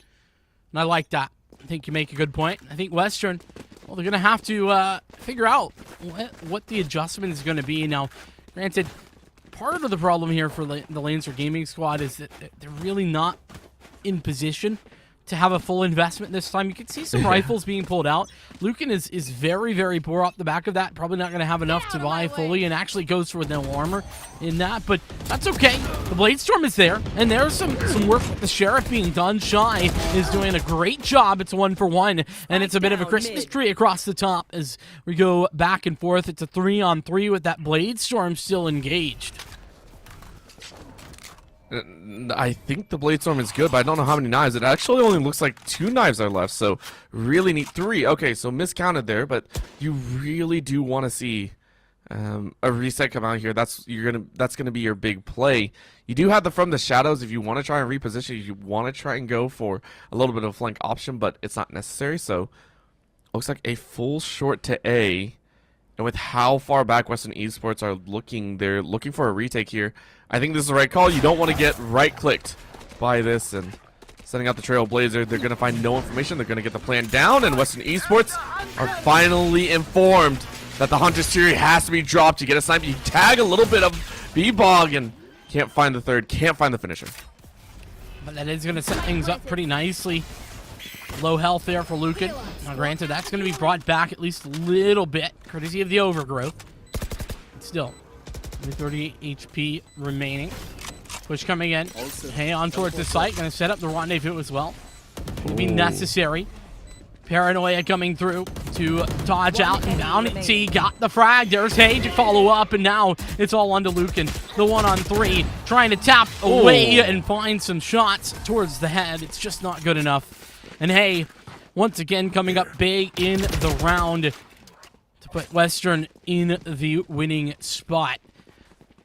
C: And I like that. I think you make a good point. I think Western, well, they're going to have to figure out what the adjustment is going to be. Now, granted, part of the problem here for the Lancer Gaming squad is that they're really not in position to have a full investment this time. You can see some rifles being pulled out. Lucan is very, very poor off the back of that. Probably not going to have enough to buy fully, and actually goes for no armor in that, but that's okay. The Bladestorm is there, and there's some work with the Sheriff being done. Shy is doing a great job. It's 1-for-1, and it's a bit of a Christmas tree across the top as we go back and forth. It's a 3-on-3 with that Bladestorm still engaged.
D: I think the Bladestorm is good, but I don't know how many knives. It actually only looks like 2 knives are left, so really need 3. Okay, so miscounted there, but you really do want to see a reset come out here. That's gonna be your big play. You do have the From the Shadows if you want to try and reposition. If you want to try and go for a little bit of a flank option, but it's not necessary. So looks like a full short to A. And with how far back Western Esports are looking, they're looking for a retake here. I think this is the right call. You don't want to get right-clicked by this and sending out the Trailblazer. They're going to find no information. They're going to get the plan down, and Western Esports are finally informed that the Hunter's Fury has to be dropped. You get a snipe, you tag a little bit of B-Bog, and can't find the third, can't find the finisher.
C: But that is going to set things up pretty nicely. Low health there for Lucan. Now, granted, that's going to be brought back at least a little bit, courtesy of the overgrowth. But still, 38 HP remaining. Push coming in. Hey, on towards the site. Going to set up the rendezvous as well. Will be necessary. Paranoia coming through to dodge out and down. See, got the frag. There's Hay to follow up, and now it's all onto Lucan. The 1-on-3, trying to tap away and find some shots towards the head. It's just not good enough. And Hay, once again, coming up big in the round to put Western in the winning spot.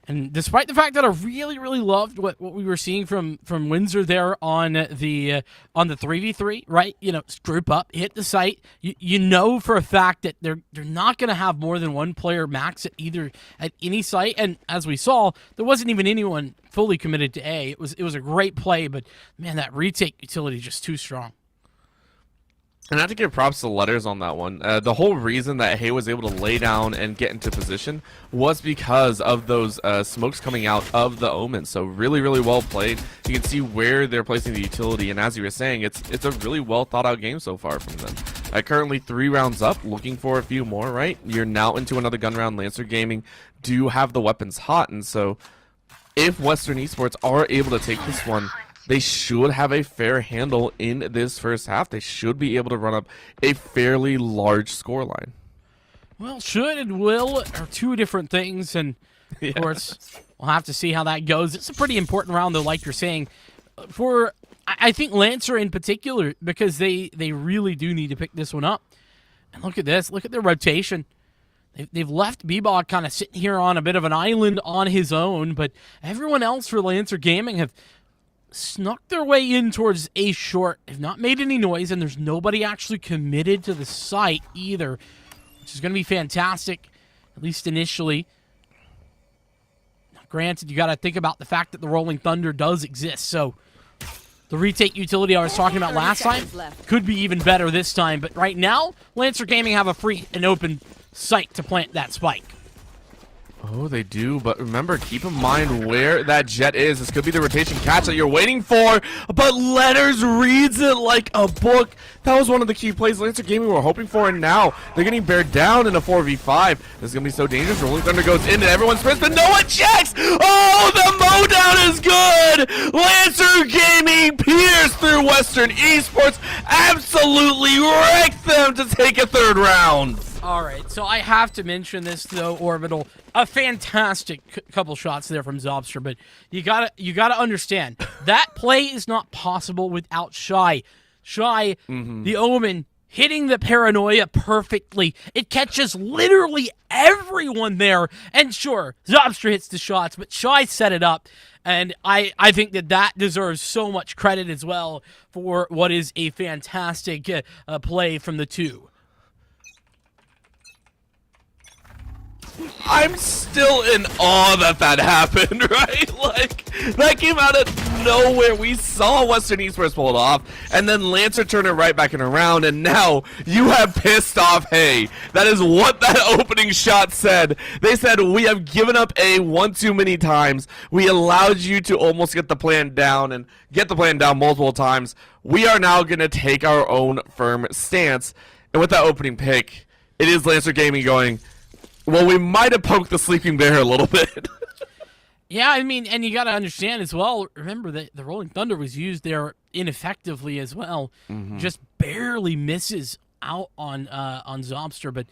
C: And despite the fact that I really, really loved what we were seeing from Windsor there on the 3v3, right? Group up, hit the site. You know for a fact that they're not going to have more than one player max at any site. And as we saw, there wasn't even anyone fully committed to A. It was a great play, but man, that retake utility is just too strong.
D: And I have to give props to Letters on that one. The whole reason that Hay was able to lay down and get into position was because of those smokes coming out of the Omen. So really, really well played. You can see where they're placing the utility, and as you were saying, it's a really well thought out game so far from them. Currently 3 rounds up, looking for a few more, right? You're now into another gun round. Lancer Gaming do have the weapons hot, and so if Western Esports are able to take this one, they should have a fair handle in this first half. They should be able to run up a fairly large scoreline.
C: Well, should and will are two different things, and Of course, we'll have to see how that goes. It's a pretty important round, though, like you're saying, for I think Lancer in particular, because they really do need to pick this one up. And look at this. Look at their rotation. They've left Bebop kind of sitting here on a bit of an island on his own, but everyone else for Lancer Gaming have snuck their way in towards A short, have not made any noise, and there's nobody actually committed to the site either, which is going to be fantastic, at least initially. Now, granted, you got to think about the fact that the Rolling Thunder does exist, so the retake utility I was talking about last time could be even better this time, but right now, Lancer Gaming have a free and open site to plant that spike.
D: Oh, they do, but remember, keep in mind where that jet is. This could be the rotation catch that you're waiting for, but Letters reads it like a book. That was one of the key plays Lancer Gaming were hoping for, and now they're getting bared down in a 4v5. This is going to be so dangerous. Rolling Thunder goes in, and everyone sprints, but no one checks! Oh, the mowdown is good! Lancer Gaming pierced through Western Esports, absolutely wrecked them to take a third round.
C: All right, so I have to mention this though, Orbital. A fantastic couple shots there from Zobster, but you gotta understand that play is not possible without Shy. Shy, the Omen, hitting the paranoia perfectly. It catches literally everyone there, and sure, Zobster hits the shots, but Shy set it up. And I think that deserves so much credit as well for what is a fantastic play from the two.
D: I'm still in awe that happened, right? Like, that came out of nowhere. We saw Western Esports pull it off, and then Lancer turned it right back and around, and now you have pissed off Hay. That is what that opening shot said. They said, we have given up A one too many times. We allowed you to almost get the plan down and get the plan down multiple times. We are now going to take our own firm stance. And with that opening pick, it is Lancer Gaming going, well, we might have poked the sleeping bear a little bit.
C: Yeah, I mean, and you got to understand as well, remember that the Rolling Thunder was used there ineffectively as well. Just barely misses out on Zobster, but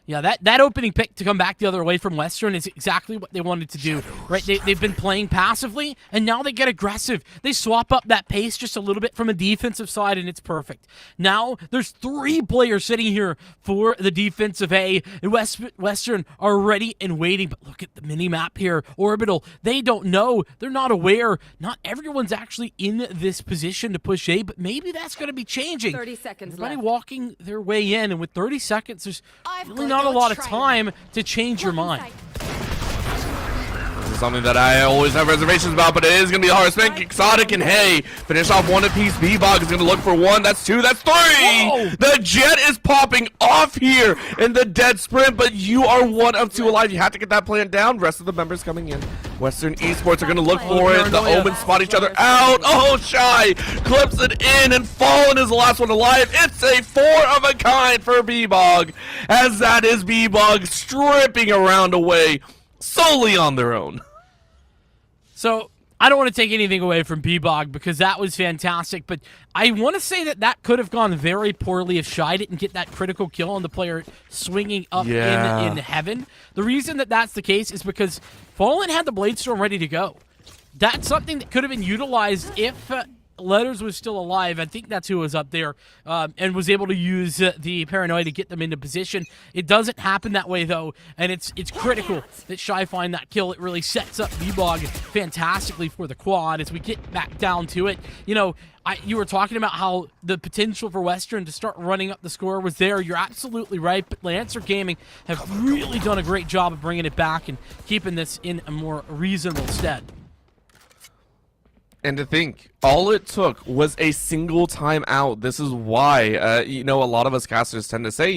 C: yeah, that opening pick to come back the other way from Western is exactly what they wanted to do, right? They've been playing passively, and now they get aggressive. They swap up that pace just a little bit from a defensive side, and it's perfect. Now, there's 3 players sitting here for the defensive A, and Western are ready and waiting, but look at the mini-map here. Orbital, they don't know. They're not aware. Not everyone's actually in this position to push A, but maybe that's going to be changing.
F: 30 seconds
C: Everybody
F: left.
C: walking their way in, and with 30 seconds, there's really not a lot of time to change your mind.
D: This is something that I always have reservations about, but it is going to be a hard spin. Exotic and Hay finish off one apiece. Bebop is going to look for 1. That's 2. That's 3.
C: Whoa.
D: The jet is popping off here in the dead sprint, but you are 1 of 2 alive. you have to get that plan down. Rest of the members coming in. Western Esports are going to look for it. The Omens spot each other out. Oh, Shy clips it in, and Fallen is the last one alive. It's a 4 of a kind for Bebop, as that is Bebop stripping a round away solely on their own.
C: So, I don't want to take anything away from Bebop because that was fantastic, but I want to say that could have gone very poorly if Shy didn't get that critical kill on the player swinging up in heaven. The reason that's the case is because Fallen had the Bladestorm ready to go. That's something that could have been utilized if Letters was still alive. I think that's who was up there, and was able to use the Paranoia to get them into position. It doesn't happen that way, though, and it's critical that Shy find that kill. It really sets up Bebop fantastically for the quad as we get back down to it. You know, you were talking about how the potential for Western to start running up the score was there. You're absolutely right, but Lancer Gaming have really done a great job of bringing it back and keeping this in a more reasonable stead.
D: And to think, all it took was a single timeout. This is why, a lot of us casters tend to say,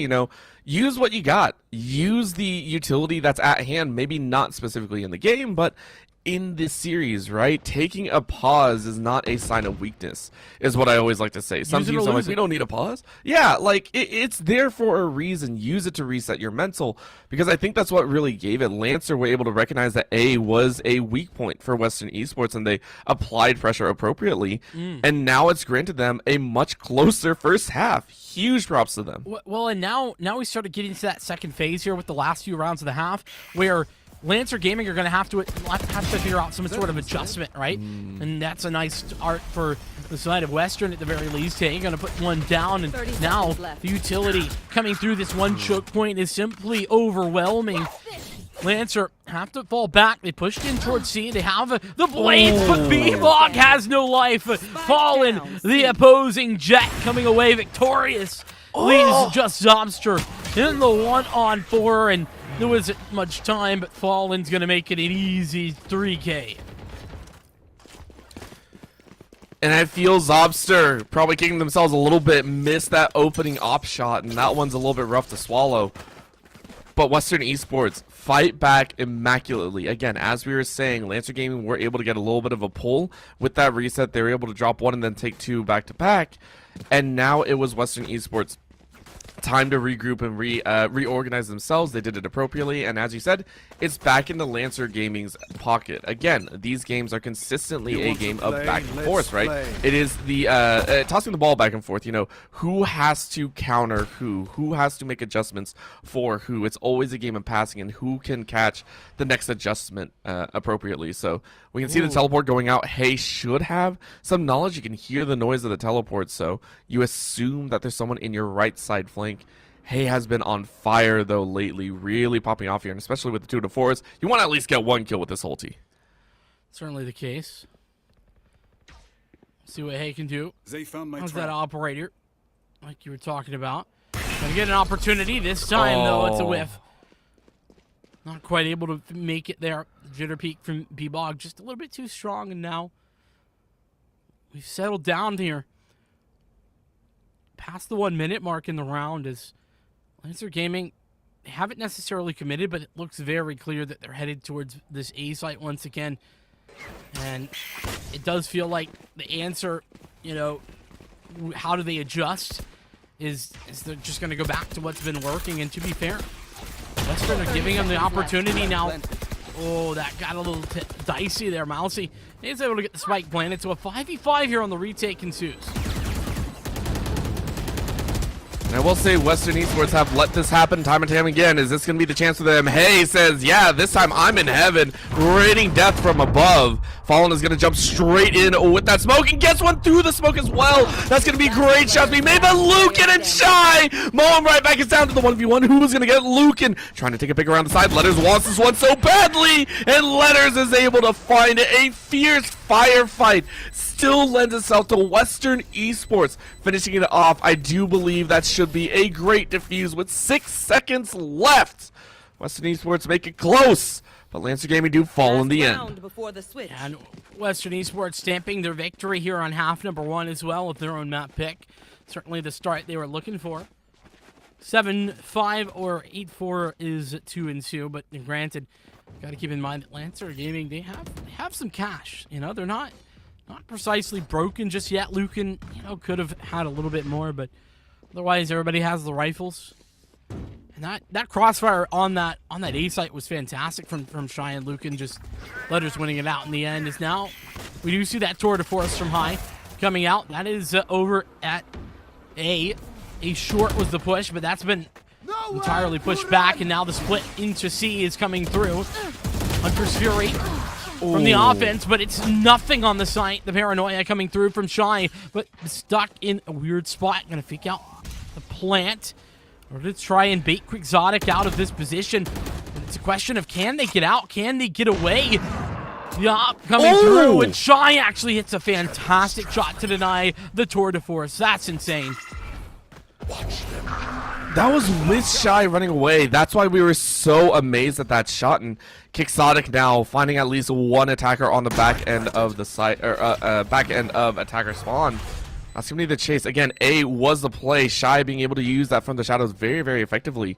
D: use what you got. Use the utility that's at hand, maybe not specifically in the game, but in this series, right? Taking a pause is not a sign of weakness, is what I always like to say. Some teams are like, we don't need a pause. Yeah, like, it's there for a reason. Use it to reset your mental, because I think that's what really gave it. Lancer were able to recognize that A was a weak point for Western Esports, and they applied pressure appropriately, and now it's granted them a much closer first half. Huge props to them.
C: Well, and now we started getting to that second phase here with the last few rounds of the half, where Lancer Gaming are going to have to figure out some sort of adjustment, right? And that's a nice start for the side of Western at the very least. Hey, going to put one down, and now the utility coming through this one choke point is simply overwhelming. Lancer have to fall back. They pushed in towards C. They have the blades, but B-Bog has no life. Fallen, the opposing Jet coming away victorious. Leaves just Zobster in the 1-on-4, and there wasn't much time, but Fallen's going to make it an easy 3K.
D: And I feel Zobster probably kicking themselves a little bit, missed that opening op shot, and that one's a little bit rough to swallow. But Western Esports fight back immaculately. Again, as we were saying, Lancer Gaming were able to get a little bit of a pull. With that reset, they were able to drop one and then take two back-to-back. And now it was Western Esports' time to regroup and reorganize themselves. They did it appropriately, and as you said, it's back into Lancer Gaming's pocket. Again, these games are consistently a game of back and forth, right? It is the tossing the ball back and forth. You know, who has to counter who has to make adjustments for who. It's always a game of passing and who can catch the next adjustment appropriately. So we can see the teleport going out. Hey should have some knowledge. You can hear the noise of the teleport, so you assume that there's someone in your right side flank. Hay has been on fire though lately, really popping off here, and especially with the 2-4s, you want to at least get one kill with this ulti.
C: Certainly the case. See what Hay can do.
E: They found my
C: How's
E: trap.
C: that operator, like you were talking about? Gonna get an opportunity this time though. It's a whiff. Not quite able to make it there. Jitter peak from B-Bog just a little bit too strong, and now we've settled down here. Past the 1 minute mark in the round is Lancer Gaming. They haven't necessarily committed, but it looks very clear that they're headed towards this A site once again. And it does feel like the answer, you know, how do they adjust, is they're just going to go back to what's been working. And to be fair, Western are giving them the opportunity now. Oh, that got a little dicey there, Mousy. He's able to get the spike planted, so a 5v5 here on the retake ensues.
D: And I will say Western Esports have let this happen time and time again. Is this going to be the chance for them? Hey says, yeah, this time I'm in heaven. Raining death from above. Fallen is going to jump straight in with that smoke and gets one through the smoke as well. That's going to be great shots being made by Lucan and Shy. Moen right back is down to the 1v1. Who is going to get Lucan? Trying to take a pick around the side. Letters wants this one so badly. And Letters is able to find a fierce firefight. Still lends itself to Western Esports finishing it off. I do believe that should be a great defuse with 6 seconds left. Western Esports make it close, but Lancer Gaming do fall in the end.
F: Before the switch.
C: And Western Esports stamping their victory here on half number 1 as well with their own map pick. Certainly the start they were looking for. 7-5 or 8-4 is to ensue, but granted, got to keep in mind that Lancer Gaming, they have some cash. You know, they're not precisely broken just yet. Lucan, you know, could have had a little bit more, but otherwise everybody has the rifles. And that crossfire on that A site was fantastic from Shy and Lucan. Just Letters winning it out in the end. Is now we do see that tour de force from High coming out. That is over at A. A short was the push, but that's been entirely pushed back, and now the split into C is coming through. Hunter's Fury from the offense, but it's nothing on the site. The paranoia coming through from Shy, but stuck in a weird spot. Gonna fake out the plant or to try and bait Quixotic out of this position. But it's a question of, can they get out? Can they get away? Yeah, coming through, and Shy actually hits a fantastic shot to deny the tour de force. That's insane.
D: That was with Shy running away. That's why we were so amazed at that shot. And Quixotic now finding at least one attacker on the back end of the site, or back end of attacker spawn. That's gonna be the chase again. A was the play. Shy being able to use that from the shadows very, very effectively.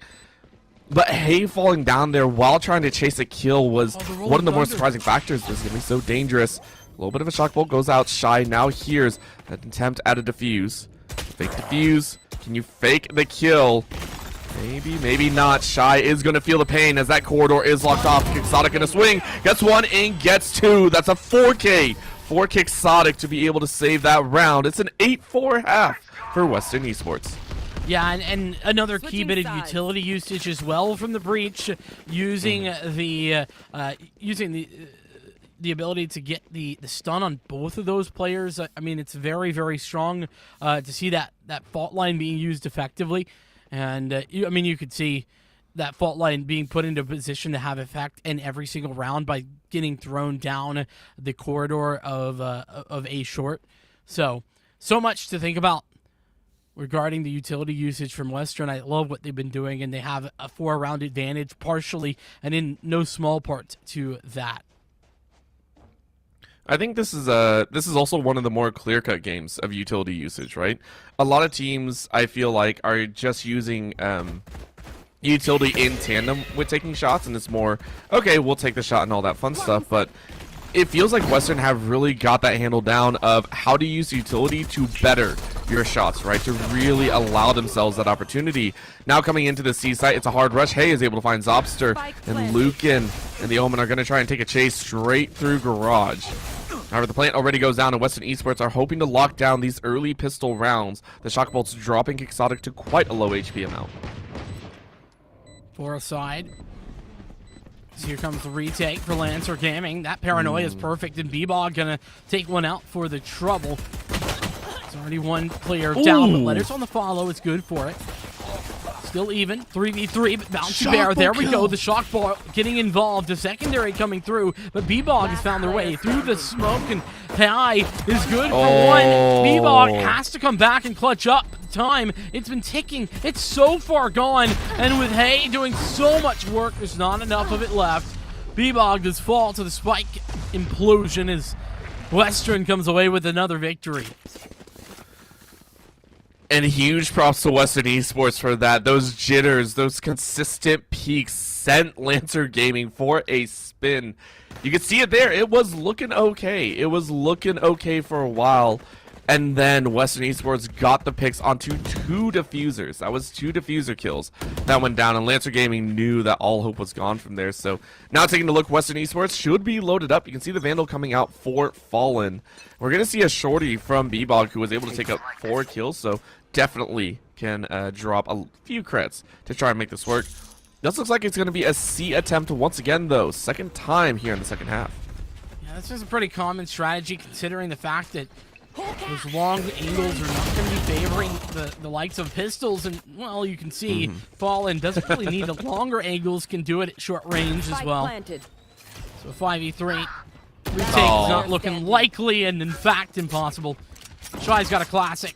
D: But Hay falling down there while trying to chase a kill was one of the more surprising factors. This is gonna be so dangerous. A little bit of a shock bolt goes out. Shy now hears an attempt at a defuse. Fake defuse. Can you fake the kill? Maybe, maybe not. Shy is going to feel the pain as that corridor is locked off. Quixotic in a swing. Gets one and gets two. That's a 4K for Quixotic to be able to save that round. It's an 8-4 half for Western Esports.
C: Yeah, and another key
F: Switching
C: bit of
F: sides.
C: utility usage as well from the breach, using the ability to get the stun on both of those players. I mean, it's very, very strong to see that fault line being used effectively. And, you could see that fault line being put into a position to have effect in every single round by getting thrown down the corridor of A short. So much to think about regarding the utility usage from Western. I love what they've been doing, and they have a 4-round advantage partially and in no small part to that.
D: I think this is also one of the more clear-cut games of utility usage, right? A lot of teams, I feel like, are just using utility in tandem with taking shots, and it's more, okay, we'll take the shot and all that fun stuff, but it feels like Western have really got that handle down of how to use utility to better your shots, right? To really allow themselves that opportunity. Now coming into the C site, it's a hard rush. Hay is able to find Zobster, and Lucan and the Omen are going to try and take a chase straight through Garage. However, the plant already goes down, and Western Esports are hoping to lock down these early pistol rounds. The Shock Bolt's dropping Quixotic to quite a low HP amount.
C: For a side. So here comes the retake for Lancer Gaming. That paranoia is perfect, and B-Bog gonna take one out for the trouble. There's already one player down, but Letters on the follow is good for it. Still even, 3v3, but Bouncy Bear, there we go. The Shock Ball getting involved, the secondary coming through, but B-Bog has found their way through the smoke, and High is good for one. B-Bog has to come back and clutch up. Time, it's been ticking, it's so far gone, and with Hay doing so much work, there's not enough of it left. B-Bog does fall to the spike implosion as Western comes away with another victory.
D: And huge props to Western Esports for that. Those jitters, those consistent peaks sent Lancer Gaming for a spin. You can see it there. It was looking okay. It was looking okay for a while. And then Western Esports got the picks onto 2 diffusers. That was 2 diffuser kills that went down, and Lancer Gaming knew that all hope was gone from there. So now taking a look, Western Esports should be loaded up. You can see the Vandal coming out for Fallen. We're going to see a shorty from B-Bog who was able to take up 4 kills, so definitely can drop a few crits to try and make this work. This looks like it's going to be a C attempt once again, though. Second time here in the second half.
C: Yeah, this is a pretty common strategy considering the fact that those long angles are not going to be favoring the likes of pistols, and, well, you can see Fallen doesn't really need the longer angles, can do it at short range as well. So 5v3. Retake is not looking likely, and in fact impossible. Shy's got a classic,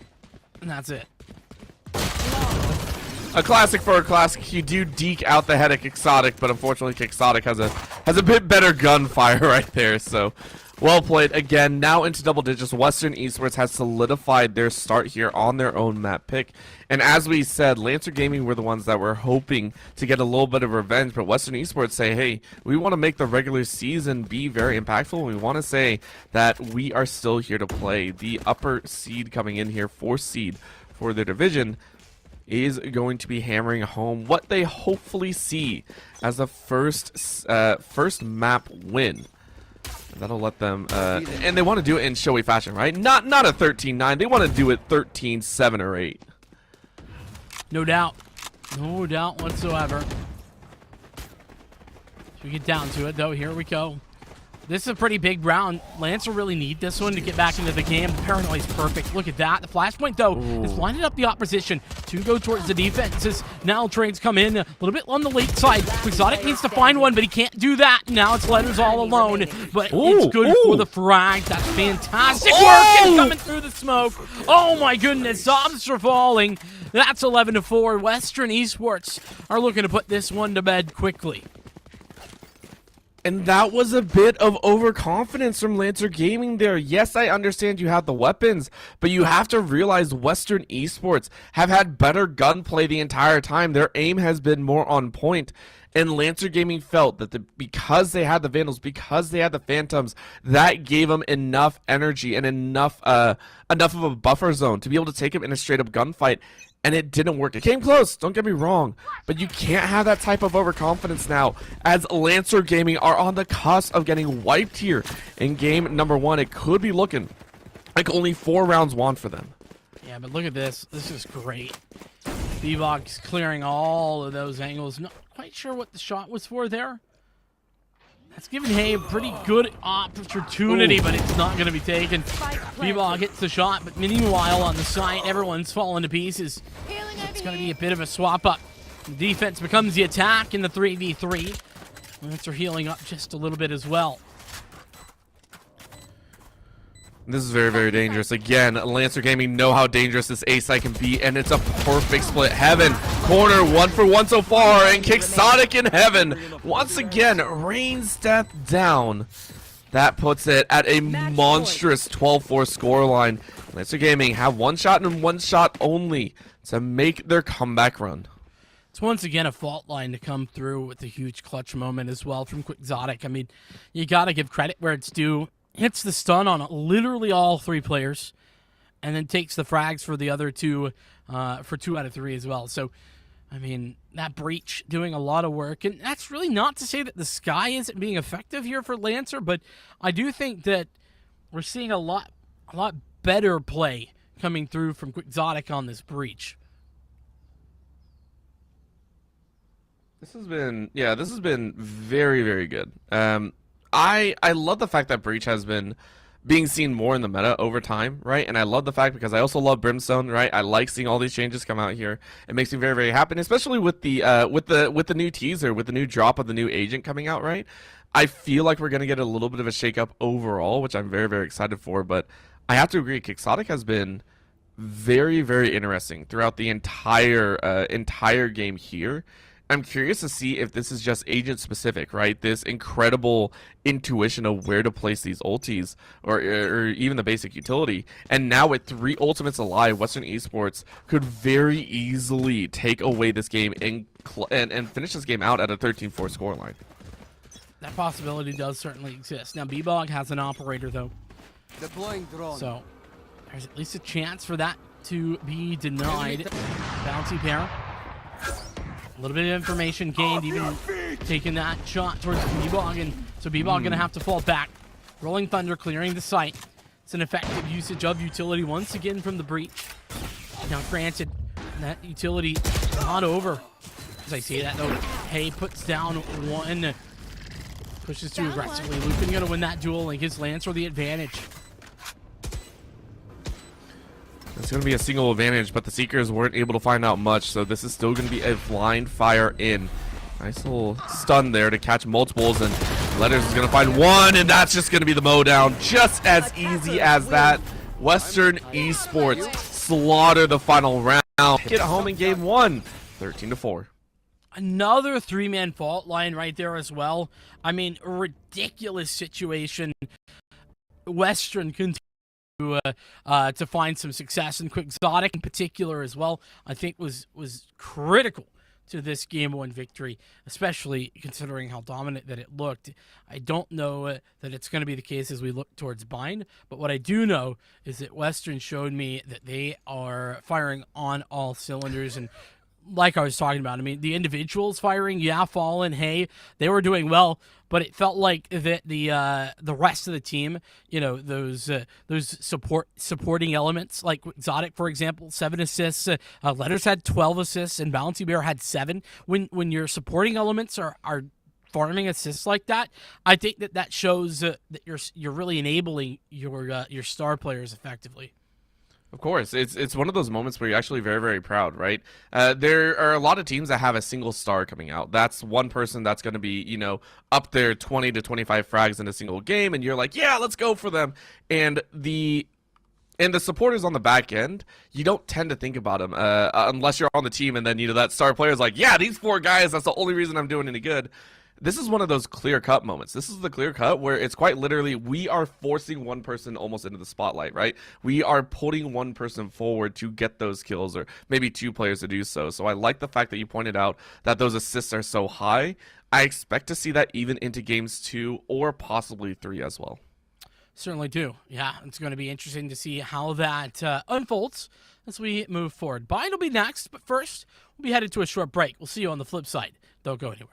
C: and that's it.
D: A classic for a classic. You do deke out the head of Quixotic, but unfortunately Quixotic has a bit better gunfire right there, so well played. Again, now into double digits. Western Esports has solidified their start here on their own map pick. And as we said, Lancer Gaming were the ones that were hoping to get a little bit of revenge, but Western Esports say, hey, we want to make the regular season be very impactful. We want to say that we are still here to play. The upper seed coming in here, 4th seed for their division, is going to be hammering home what they hopefully see as the first map win. That'll let them, and they want to do it in showy fashion, right? Not a 13-9. They want to do it 13-7 or 8.
C: No doubt. No doubt whatsoever. We get down to it, though. Here we go. This is a pretty big round. Lancer really need this one to get back into the game. The paranoia is perfect. Look at that. The flashpoint, though, is blinded up the opposition to go towards the defenses. Now trains come in a little bit on the late side. Quixotic needs to find one, but he can't do that. Now it's Letters all alone, but it's good for the frag. That's fantastic work and coming through the smoke. Oh my goodness, Zobs are falling. That's 11-4. Western Esports are looking to put this one to bed quickly.
D: And that was a bit of overconfidence from Lancer Gaming there. Yes, I understand you have the weapons, but you have to realize Western Esports have had better gunplay the entire time. Their aim has been more on point. And Lancer Gaming felt that because they had the Vandals, because they had the Phantoms, that gave them enough energy and enough of a buffer zone to be able to take them in a straight-up gunfight. And it didn't work. It came close, don't get me wrong, but you can't have that type of overconfidence now, as Lancer Gaming are on the cusp of getting wiped here in game number 1. It could be looking like only 4 rounds won for them.
C: Yeah, but look at this. This is great. Bebog's clearing all of those angles. Not quite sure what the shot was for there. That's given Hay a pretty good opportunity, but it's not going to be taken. Bebog hits the shot, but meanwhile on the side, everyone's falling to pieces. It's going to be a bit of a swap up. The defense becomes the attack in the 3v3. Lancer healing up just a little bit as well.
D: This is very, very dangerous. Again, Lancer Gaming know how dangerous this A site can be, and it's a perfect split. Heaven, corner, 1 for 1 so far, and Quixotic in Heaven. Once again, rains death down. That puts it at a monstrous 12-4 scoreline. Lancer Gaming have one shot and one shot only to make their comeback run.
C: It's once again a fault line to come through with a huge clutch moment as well from Quixotic. I mean, you got to give credit where it's due. Hits the stun on literally all 3 players, and then takes the frags for the other 2, for 2 out of 3 as well. So, I mean, that breach doing a lot of work, and that's really not to say that the sky isn't being effective here for Lancer, but I do think that we're seeing a lot better play coming through from Quixotic on this breach.
D: This has been very, very good. I love the fact that Breach has been being seen more in the meta over time, right? And I love the fact because I also love Brimstone, right? I like seeing all these changes come out here. It makes me very, very happy, especially with the new teaser, with the new drop of the new agent coming out, right? I feel like we're gonna get a little bit of a shakeup overall, which I'm very, very excited for. But I have to agree, Quixotic has been very, very interesting throughout the entire game here. I'm curious to see if this is just agent specific, right? This incredible intuition of where to place these ultis or even the basic utility. And now with 3 ultimates alive, Western Esports could very easily take away this game and finish this game out at a 13-4 scoreline.
C: That possibility does certainly exist. Now, Bebog has an operator, though.
E: Deploying drone.
C: So there's at least a chance for that to be denied. Bouncy pair. A little bit of information gained, even taking that shot towards Bebog, and so Bebog gonna have to fall back. Rolling Thunder clearing the site. It's an effective usage of utility once again from the breach. Now, granted, that utility not over. As I say that though, Hay puts down 1, pushes too aggressively. Lupin gonna win that duel and gives Lancer the advantage.
D: It's going to be a single advantage, but the Seekers weren't able to find out much, so this is still going to be a blind fire in. Nice little stun there to catch multiples, and Letters is going to find 1, and that's just going to be the mow down. Just as easy as that. Western Esports slaughter the final round. Get home in game 1, 13-4.
C: Another 3-man fault line right there as well. I mean, ridiculous situation. Western continues to find some success, and Quixotic in particular as well, I think was critical to this game 1 victory, especially considering how dominant that it looked. I don't know that it's going to be the case as we look towards Bind, but what I do know is that Western showed me that they are firing on all cylinders, and like I was talking about, I mean, the individuals firing, yeah, Fallen, Hay, they were doing well, but it felt like that the rest of the team, you know, those supporting elements, like Exotic, for example, 7 assists, Letters had 12 assists, and Bounty Bear had 7. When your supporting elements are farming assists like that, I think that shows that you're really enabling your star players effectively.
D: Of course, it's one of those moments where you're actually very, very proud, right? There are a lot of teams that have a single star coming out. That's one person that's going to be, you know, up there 20 to 25 frags in a single game, and you're like, yeah, let's go for them. And the supporters on the back end, you don't tend to think about them unless you're on the team, and then, you know, that star player is like, yeah, these 4 guys, that's the only reason I'm doing any good. This is one of those clear-cut moments. This is the clear-cut where it's quite literally we are forcing one person almost into the spotlight, right? We are putting one person forward to get those kills, or maybe 2 players to do so. So I like the fact that you pointed out that those assists are so high. I expect to see that even into games 2 or possibly 3 as well.
C: Certainly do. Yeah, it's going to be interesting to see how that unfolds as we move forward. Bind will be next, but first, we'll be headed to a short break. We'll see you on the flip side. Don't go anywhere.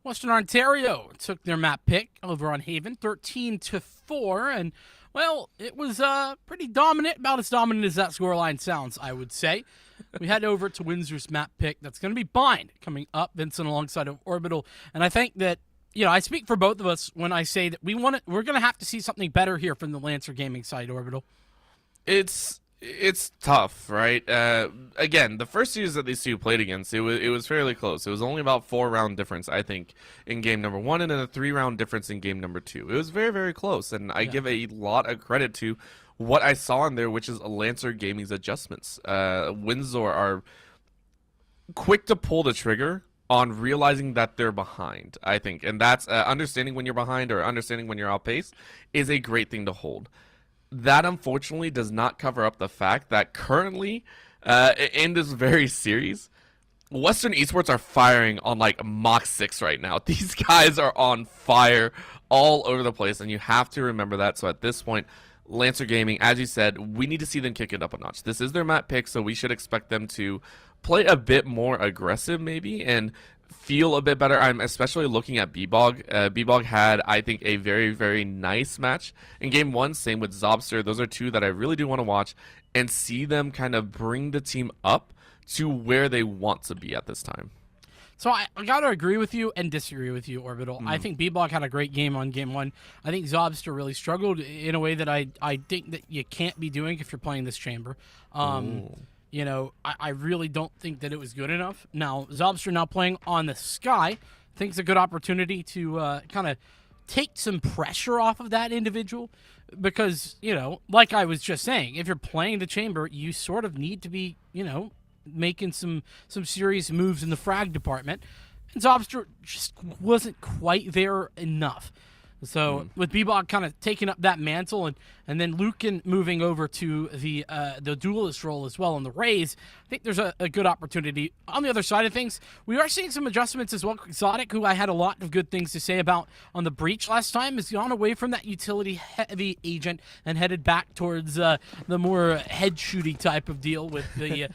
C: Western Ontario took their map pick over on Haven, 13-4, and well, it was pretty dominant, about as dominant as that scoreline sounds, I would say. We head over to Windsor's map pick. That's going to be Bind coming up, Vincent alongside of Orbital, and I think that I speak for both of us when I say that we're going to have to see something better here from the Lancer Gaming side, Orbital.
D: It's tough, right? Again, the first series that these two played against, it was fairly close. It was only about 4-round difference, I think, in game number 1, and then a 3-round difference in game number 2. It was very, very close, and I give a lot of credit to what I saw in there, which is Lancer Gaming's adjustments. Windsor are quick to pull the trigger on realizing that they're behind, I think, and that's understanding when you're behind or understanding when you're outpaced is a great thing to hold. That unfortunately does not cover up the fact that currently in this very series, Western Esports are firing on like Mach 6 right now. These guys are on fire all over the place, and you have to remember that. So at this point, Lancer Gaming, as you said, we need to see them kick it up a notch. This is their map pick, so we should expect them to play a bit more aggressive maybe and feel a bit better. I'm especially looking at B-Bog. B-Bog had, I think, a very, very nice match in game 1. Same with Zobster. Those are two that I really do want to watch and see them kind of bring the team up to where they want to be at this time.
C: So I got to agree with you and disagree with you, Orbital. I think B-Block had a great game on game 1. I think Zobster really struggled in a way that I think that you can't be doing if you're playing this chamber. I really don't think that it was good enough. Now, Zobster now playing on the Sky, I think it's a good opportunity to kind of take some pressure off of that individual because, like I was just saying, if you're playing the chamber, you sort of need to be, making some serious moves in the frag department. And Zobster just wasn't quite there enough. So with Bebop kind of taking up that mantle and then Lucan moving over to the duelist role as well in the Rays, I think there's a good opportunity. On the other side of things, we are seeing some adjustments as well. Exotic, who I had a lot of good things to say about on the Breach last time, has gone away from that utility-heavy agent and headed back towards the more head-shooty type of deal with the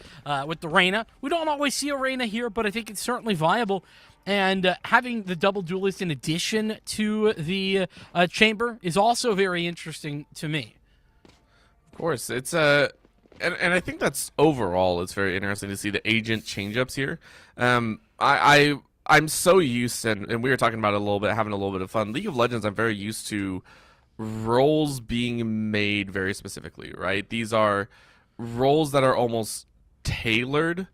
C: Reyna. We don't always see a Reyna here, but I think it's certainly viable. And having the double duelist in addition to the chamber is also very interesting to me.
D: Of course, it's and I think that's overall it's very interesting to see the agent change-ups here. I'm so used, and we were talking about it a little bit, having a little bit of fun. League of Legends, I'm very used to roles being made very specifically, right? These are roles that are almost tailored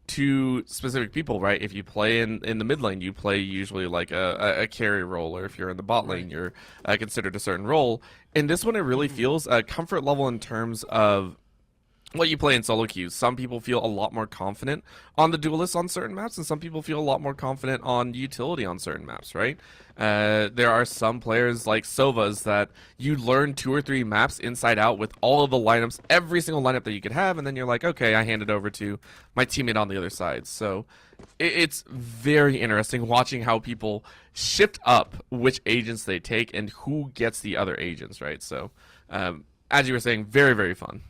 D: to specific people, right? If you play in the mid lane, you play usually like a carry role, or if you're in the bot lane, you're considered a certain role. In this one, it really feels a comfort level in terms of what you play in solo queues. Some people feel a lot more confident on the duelist on certain maps, and some people feel a lot more confident on utility on certain maps, right? There are some players like Sovas that you learn 2 or 3 maps inside out with all of the lineups, every single lineup that you could have, and then you're like, okay, I hand it over to my teammate on the other side. So it's very interesting watching how people shift up which agents they take and who gets the other agents, right? So as you were saying, very, very fun.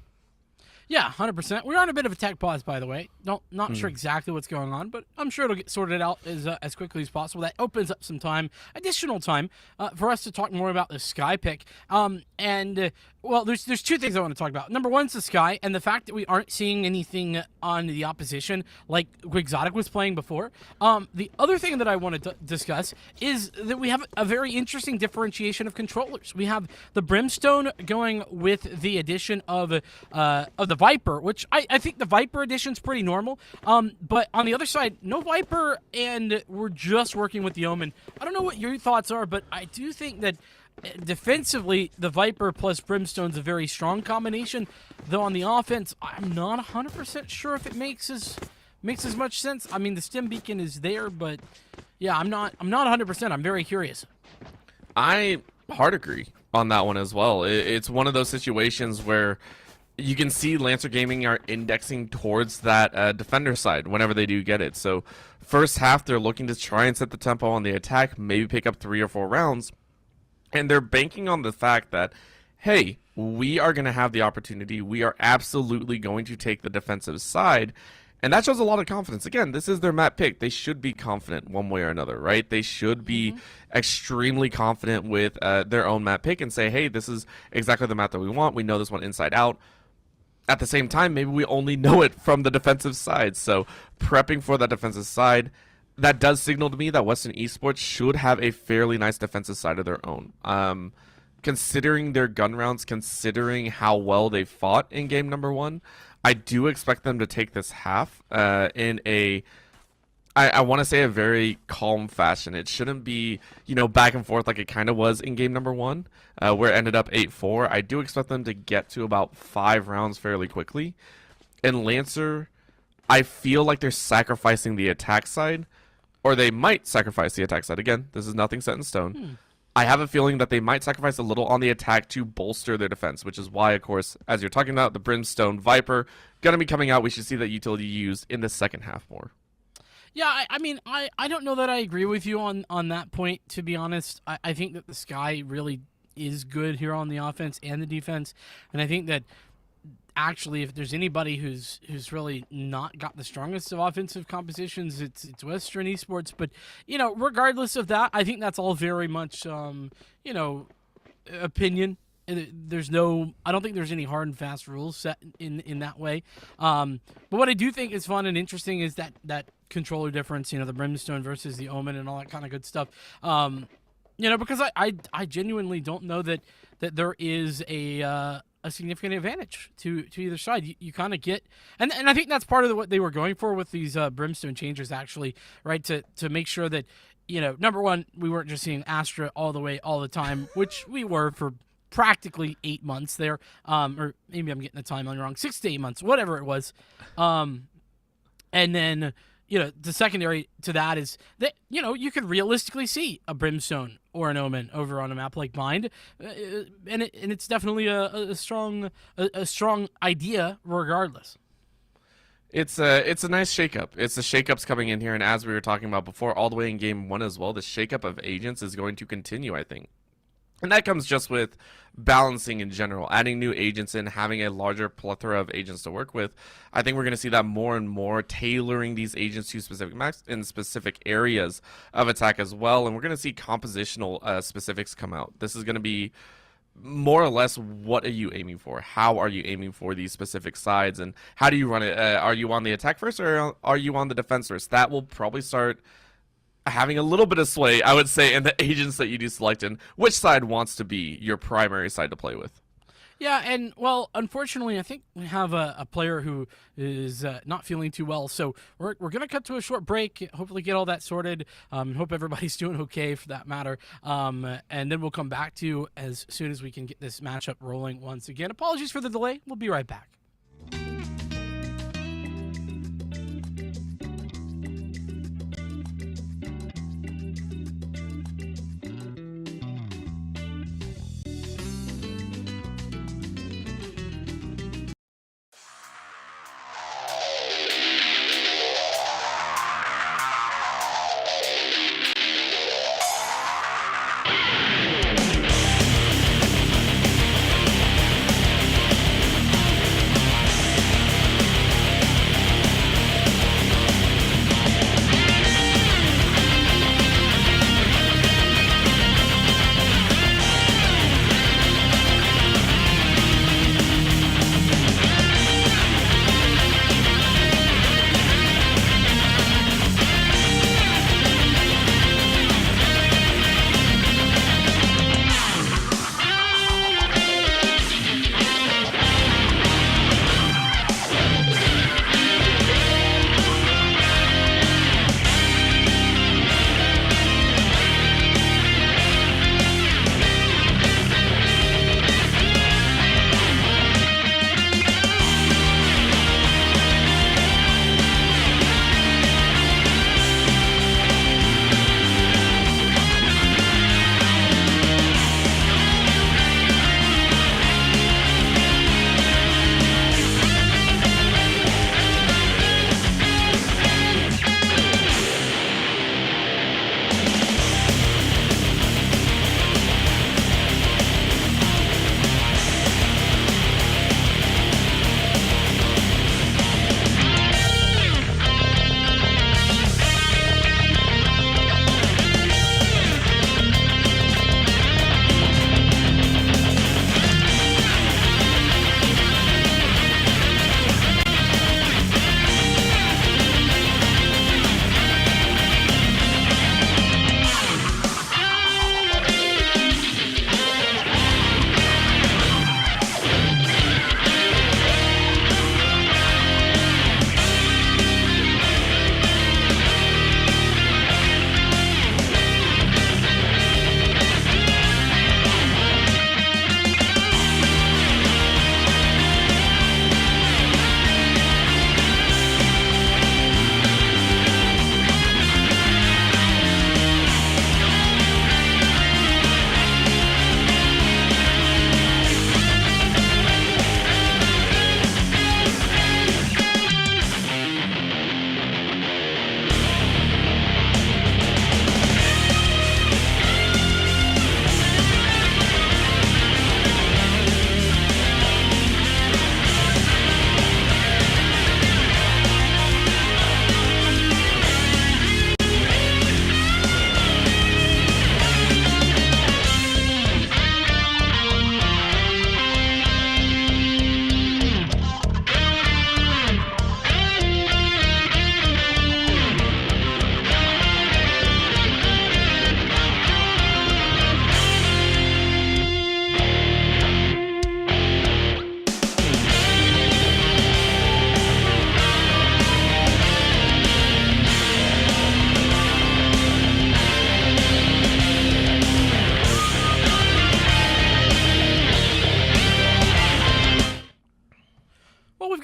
C: Yeah, 100%. We're on a bit of a tech pause, by the way. Not sure exactly what's going on, but I'm sure it'll get sorted out as quickly as possible. That opens up some additional time, for us to talk more about the Sky pick. Well, there's 2 things I want to talk about. Number 1 is the Sky, and the fact that we aren't seeing anything on the opposition like Exotic was playing before. The other thing that I want to discuss is that we have a very interesting differentiation of controllers. We have the Brimstone going with the addition of the Viper, which I think the Viper edition's pretty normal. But on the other side, no Viper, and we're just working with the Omen. I don't know what your thoughts are, but I do think that defensively, the Viper plus Brimstone's a very strong combination. Though on the offense, I'm not 100% sure if it makes as much sense. I mean, the stim beacon is there, but yeah, I'm not 100%. I'm very curious.
D: I hard agree on that one as well. It's one of those situations where you can see Lancer Gaming are indexing towards that defender side whenever they do get it. So first half, they're looking to try and set the tempo on the attack, maybe pick up 3 or 4 rounds. And they're banking on the fact that, hey, we are going to have the opportunity. We are absolutely going to take the defensive side. And that shows a lot of confidence. Again, this is their map pick. They should be confident one way or another, right? They should be extremely confident with their own map pick and say, hey, this is exactly the map that we want. We know this one inside out. At the same time, maybe we only know it from the defensive side. So prepping for that defensive side, that does signal to me that Western Esports should have a fairly nice defensive side of their own. Considering their gun rounds, considering how well they fought in game number 1, I do expect them to take this half in a, I want to say, a very calm fashion. It shouldn't be, back and forth like it kind of was in game number 1, where it ended up 8-4. I do expect them to get to about 5 rounds fairly quickly. And Lancer, I feel like they're sacrificing the attack side, or they might sacrifice the attack side. Again, this is nothing set in stone. I have a feeling that they might sacrifice a little on the attack to bolster their defense, which is why, of course, as you're talking about, the Brimstone Viper going to be coming out. We should see that utility used in the second half more.
C: Yeah, I mean, I don't know that I agree with you on that point, to be honest. I think that the Sky really is good here on the offense and the defense, and I think that actually, if there's anybody who's really not got the strongest of offensive compositions, it's Western Esports. But regardless of that, I think that's all very much opinion. I don't think there's any hard and fast rules set in that way. But what I do think is fun and interesting is that controller difference. The Brimstone versus the Omen and all that kind of good stuff. Because I genuinely don't know that there is a significant advantage to either side. You kind of get, and I think that's part of what they were going for with these Brimstone changes, actually, right? To make sure that, number one, we weren't just seeing Astra all the time, which we were for practically 8 months there, or maybe I'm getting the timeline wrong, 6 to 8 months, whatever it was. And then, the secondary to that is that, you could realistically see a Brimstone or an Omen over on a map like Bind. And it's definitely a strong idea regardless.
D: It's a nice shakeup. It's the shakeups coming in here, and as we were talking about before, all the way in game 1 as well, the shakeup of agents is going to continue, I think. And that comes just with balancing in general, adding new agents in, having a larger plethora of agents to work with. I think we're going to see that more and more, tailoring these agents to specific maps in specific areas of attack as well. And we're going to see compositional specifics come out. This is going to be more or less, what are you aiming for? How are you aiming for these specific sides? And how do you run it? Are you on the attack first, or are you on the defense first? That will probably start having a little bit of sway, I would say, in the agents that you do select in which side wants to be your primary side to play with.
C: Yeah, and, well, unfortunately, I think we have a player who is not feeling too well, so we're going to cut to a short break, hopefully get all that sorted, hope everybody's doing okay for that matter, and then we'll come back to you as soon as we can get this matchup rolling once again. Apologies for the delay. We'll be right back.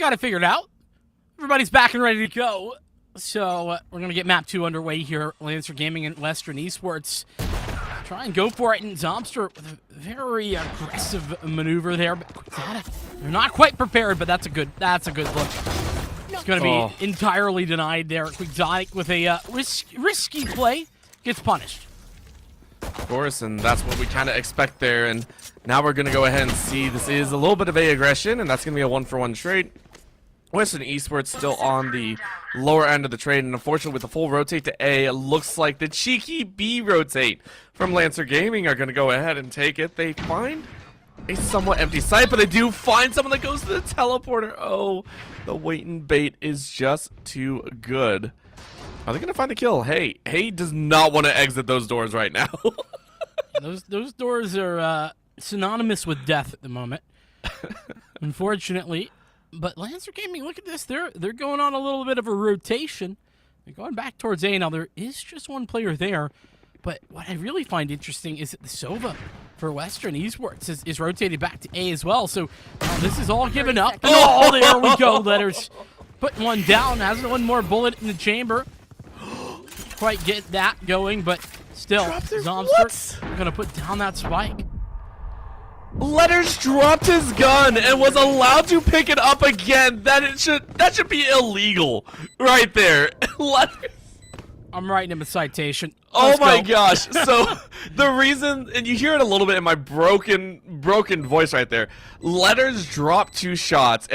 C: got it figured out. Everybody's back and ready to go. So we're going to get map 2 underway here. Lancer Gaming and Western Esports try and go for it. And Zobster with a very aggressive maneuver there. But they're not quite prepared, but that's a good look. It's going to be entirely denied there. Quixotic with a risky play gets punished.
D: Of course, and that's what we kind of expect there. And now we're going to go ahead and see this is a little bit of a aggression, and that's going to be a 1-for-1 trade. Western Esports still on the lower end of the trade, and unfortunately with the full rotate to A, it looks like the cheeky B rotate from Lancer Gaming are going to go ahead and take it. They find a somewhat empty site, but they do find someone that goes to the teleporter. Oh, the wait and bait is just too good. Are they going to find the kill? Hey does not want to exit those doors right now.
C: Those doors are synonymous with death at the moment, unfortunately. But Lancer Gaming, look at this. They're going on a little bit of a rotation. They're going back towards A. Now, there is just one player there. But what I really find interesting is that the Sova for Western Esports is rotated back to A as well. So this is all given up. Oh, there we go. Letters putting one down. Has one more bullet in the chamber. Quite get that going, but still, Zomster going to put down that spike.
D: Letters dropped his gun and was allowed to pick it up again. That should be illegal right there. Letters.
C: I'm writing him a citation.
D: Oh my gosh. So the reason, and you hear it a little bit in my broken voice right there. Letters dropped 2 shots,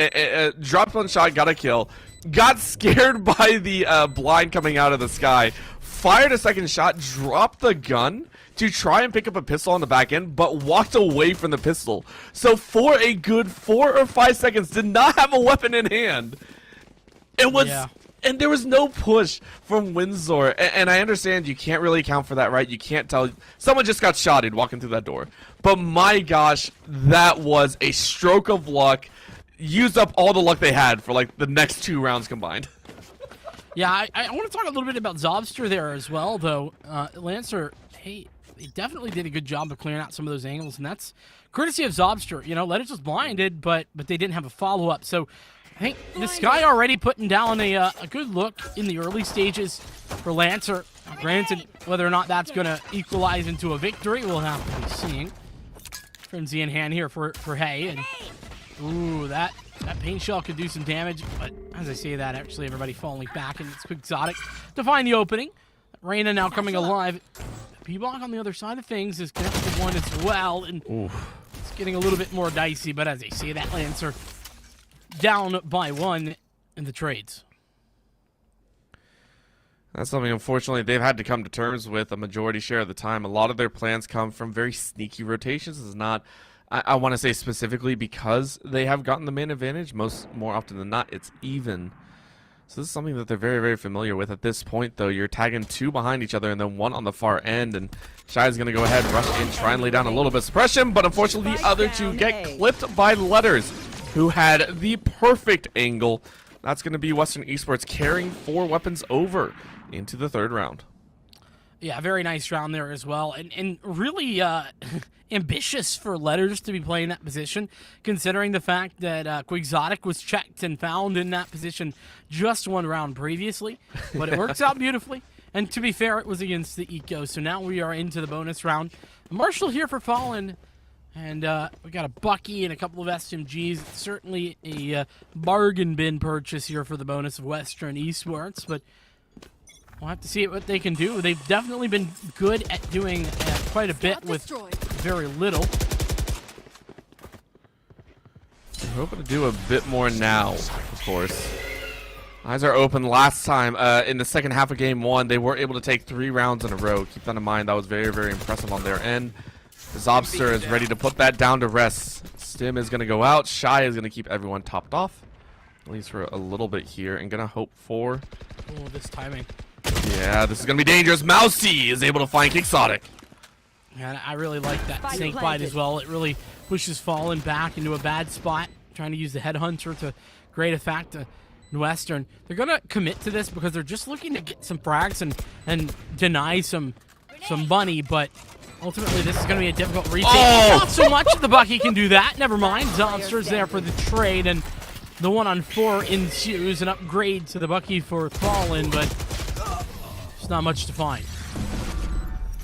D: dropped 1 shot, got a kill, got scared by the blind coming out of the sky, fired a 2nd shot, dropped the gun to try and pick up a pistol on the back end, but walked away from the pistol. So for a good 4 or 5 seconds, did not have a weapon in hand. It was, and there was no push from Windsor. And I understand you can't really account for that, right? You can't tell. Someone just got shotted walking through that door. But my gosh, that was a stroke of luck. Used up all the luck they had for like the next 2 rounds combined.
C: Yeah, I want to talk a little bit about Zobster there as well, though. Lancer, hey, they definitely did a good job of clearing out some of those angles, and that's courtesy of Zobster. You know, Letters was blinded, but they didn't have a follow-up. So I think this guy already putting down a good look in the early stages for Lancer. Granted, whether or not that's going to equalize into a victory, we'll have to be seeing. Frenzy in hand here for Hay, and ooh, that paint shell could do some damage, but as I say that, actually everybody falling back, and it's Quixotic to find the opening. Reyna now coming alive. P-Block on the other side of things is connected to one as well, and it's getting a little bit more dicey, but as I say that, Lancer down by 1 in the trades.
D: That's something, unfortunately, they've had to come to terms with a majority share of the time. A lot of their plans come from very sneaky rotations. This is not, I want to say specifically because they have gotten the main advantage. More often than not, it's even. So this is something that they're very, very familiar with at this point, though. You're tagging 2 behind each other and then 1 on the far end. And Shy is going to go ahead, rush in, try and lay down a little bit of suppression. But unfortunately, the other 2 get clipped by Letters, who had the perfect angle. That's going to be Western Esports carrying 4 weapons over into the 3rd round.
C: Yeah, very nice round there as well. And really ambitious for Letters to be playing that position, considering the fact that Quixotic was checked and found in that position just 1 round previously. But it works out beautifully. And to be fair, it was against the Eco. So now we are into the bonus round. Marshall here for Fallen. And we got a Bucky and a couple of SMGs. It's certainly a bargain bin purchase here for the bonus of Western Esports. But we'll have to see what they can do. They've definitely been good at doing quite a bit with very little.
D: We're hoping to do a bit more now, of course. Eyes are open. Last time in the second half of game 1, they were able to take 3 rounds in a row. Keep that in mind. That was very, very impressive on their end. Zobster is ready to put that down to rest. Stim is going to go out. Shy is going to keep everyone topped off, at least for a little bit here, and going to hope for...
C: Oh, this timing.
D: Yeah, this is going to be dangerous. Mousy is able to find Quixotic.
C: Yeah, I really like that snake bite as well. It really pushes Fallen back into a bad spot, trying to use the Headhunter to great effect. Western, they're going to commit to this because they're just looking to get some frags and deny some money, but ultimately this is going to be a difficult retake. Not so much the Bucky can do that. Never mind. Zobster's there for the trade, and The 1-on-4 ensues, an upgrade to the Bucky for Fallen, but there's not much to find.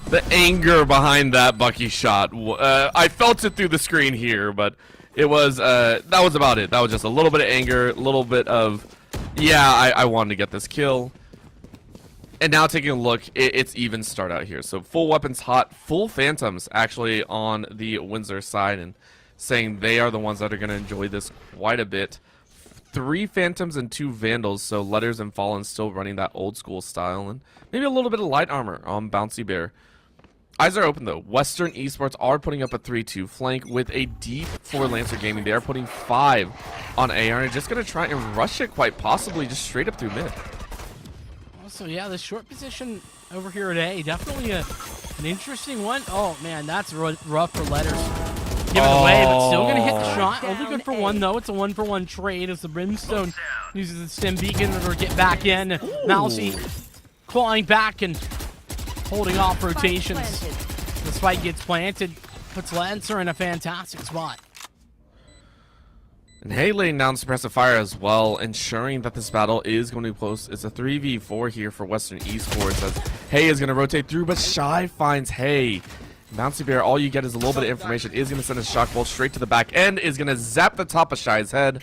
D: The anger behind that Bucky shot, I felt it through the screen here, but it was, that was about it. That was just a little bit of anger, a little bit of, yeah, I wanted to get this kill. And now taking a look, it's even start out here. So full weapons hot, full phantoms actually on the Windsor side, and saying they are the ones that are going to enjoy this quite a bit. 3 phantoms and 2 vandals, so Letters and Fallen still running that old school style, and maybe a little bit of light armor on Bouncy Bear. Eyes are open though. Western Esports are putting up a 3-2 flank with a deep for Lancer Gaming. They are putting 5 on AR and just going to try and rush it quite possibly just straight up through mid.
C: So yeah, the short position over here at A, definitely an interesting one. Oh man, that's rough for Letters. Give it away, but still gonna hit the shot. Only good for 1 though. It's a 1-for-1 trade as the Brimstone uses the stem beacon to get back in. Mousy clawing back and holding off rotations. The spike gets planted, puts Lancer in a fantastic spot.
D: And Hay laying down suppressive fire as well, ensuring that this battle is going to be close. It's a 3v4 here for Western Esports as Hay is going to rotate through, but Shy finds Hay. Bouncy Bear, all you get is a little bit of information, is going to send a shock bolt straight to the back end, is going to zap the top of Shy's head.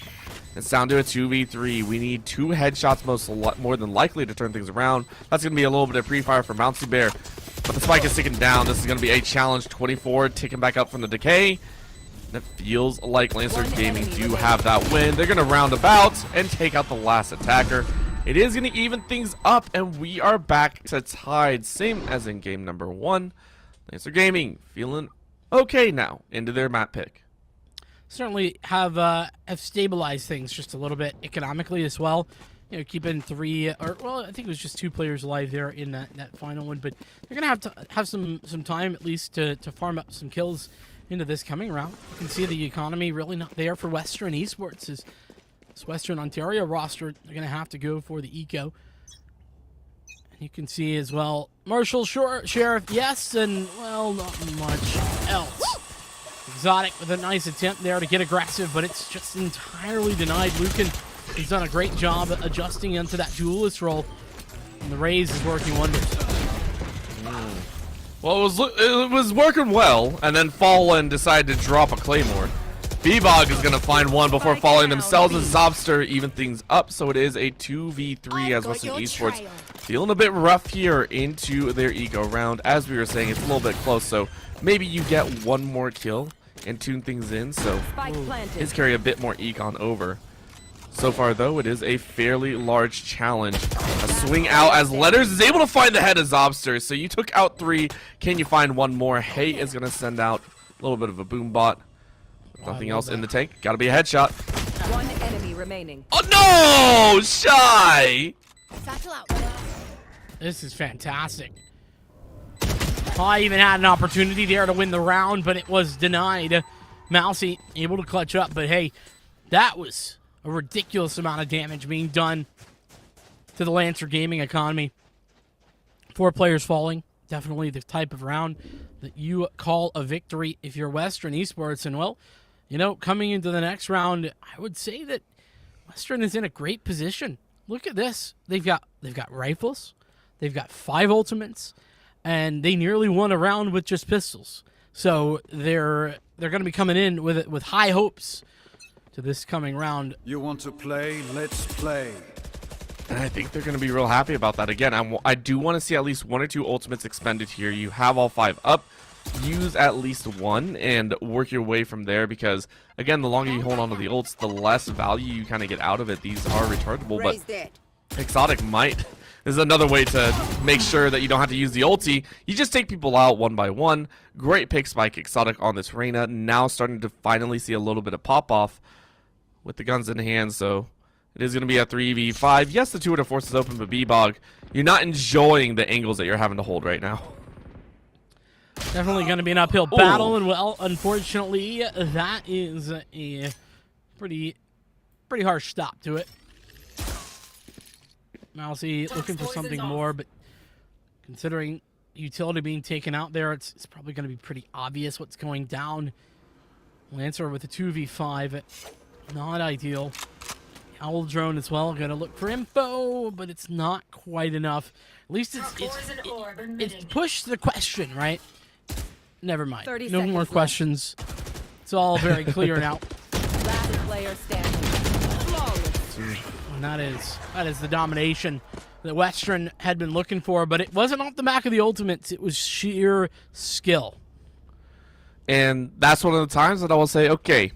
D: It's down to a 2v3. We need 2 headshots more than likely to turn things around. That's going to be a little bit of pre-fire for Bouncy Bear, but the spike is ticking down. This is going to be a challenge. 24 ticking back up from the decay. It feels like Lancer Gaming do have that win. They're going to round about and take out the last attacker. It is going to even things up, and we are back to tied, same as in game number 1. Lancer Gaming feeling okay now into their map pick.
C: Certainly have stabilized things just a little bit economically as well. You know, keeping 3, or well, I think it was just 2 players alive there in that final one, but they're going to have some time at least to farm up some kills into this coming round. You can see the economy really not there for Western Esports. As this Western Ontario roster, they're going to have to go for the eco. And you can see as well, Marshall Sheriff, yes, and well, not much else. Exotic with a nice attempt there to get aggressive, but it's just entirely denied. Lucan has done a great job adjusting into that duelist role, and the Raze is working wonders.
D: Well, it was working well, and then Fallen decided to drop a Claymore. B-Bog is going to find one before falling themselves as Zobster even things up, so it is a 2v3 as Western Esports feeling a bit rough here into their eco round. As we were saying, it's a little bit close, so maybe you get one more kill and tune things in, so his carry a bit more econ over. So far, though, it is a fairly large challenge. A swing out as Letters is able to find the head of Zobster. So you took out 3. Can you find one more? Hay is going to send out a little bit of a boom bot. Nothing else in the tank. Got to be a headshot.
F: 1 enemy remaining.
D: Oh, no! Shy!
C: This is fantastic. I even had an opportunity there to win the round, but it was denied. Mousy able to clutch up, but hey, that was a ridiculous amount of damage being done to the Lancer Gaming economy. 4 players falling. Definitely the type of round that you call a victory if you're Western Esports. And well, you know, coming into the next round, I would say that Western is in a great position. Look at this. They've got rifles. They've got 5 ultimates, and they nearly won a round with just pistols. So they're going to be coming in with high hopes to this coming round.
E: You want to play? Let's play.
D: And I think they're going to be real happy about that. Again, I do want to see at least 1 or 2 ultimates expended here. You have all 5 up. Use at least 1 and work your way from there, because, again, the longer you hold on to the ults, the less value you kind of get out of it. These are rechargeable, but Exotic might. This is another way to make sure that you don't have to use the ulti. You just take people out one by one. Great pick by Exotic on this Reyna. Now starting to finally see a little bit of pop-off with the guns in hand, so it is going to be a 3v5. Yes, the 2 force is open, but B-Bog, you're not enjoying the angles that you're having to hold right now.
C: Definitely going to be an uphill battle, and well, unfortunately, that is a pretty harsh stop to it. Mousy looking for something more, but considering utility being taken out there, it's probably going to be pretty obvious what's going down. Lancer with a 2v5, not ideal. Owl drone as well. Gonna look for info, but it's not quite enough. At least it's pushed the question, right? Never mind.
F: 30
C: No more
F: seconds
C: questions. It's all very clear now.
F: Last player standing. Flawless.
C: And that is the domination that Western had been looking for, but it wasn't off the back of the ultimates. It was sheer skill.
D: And that's one of the times that I will say, okay,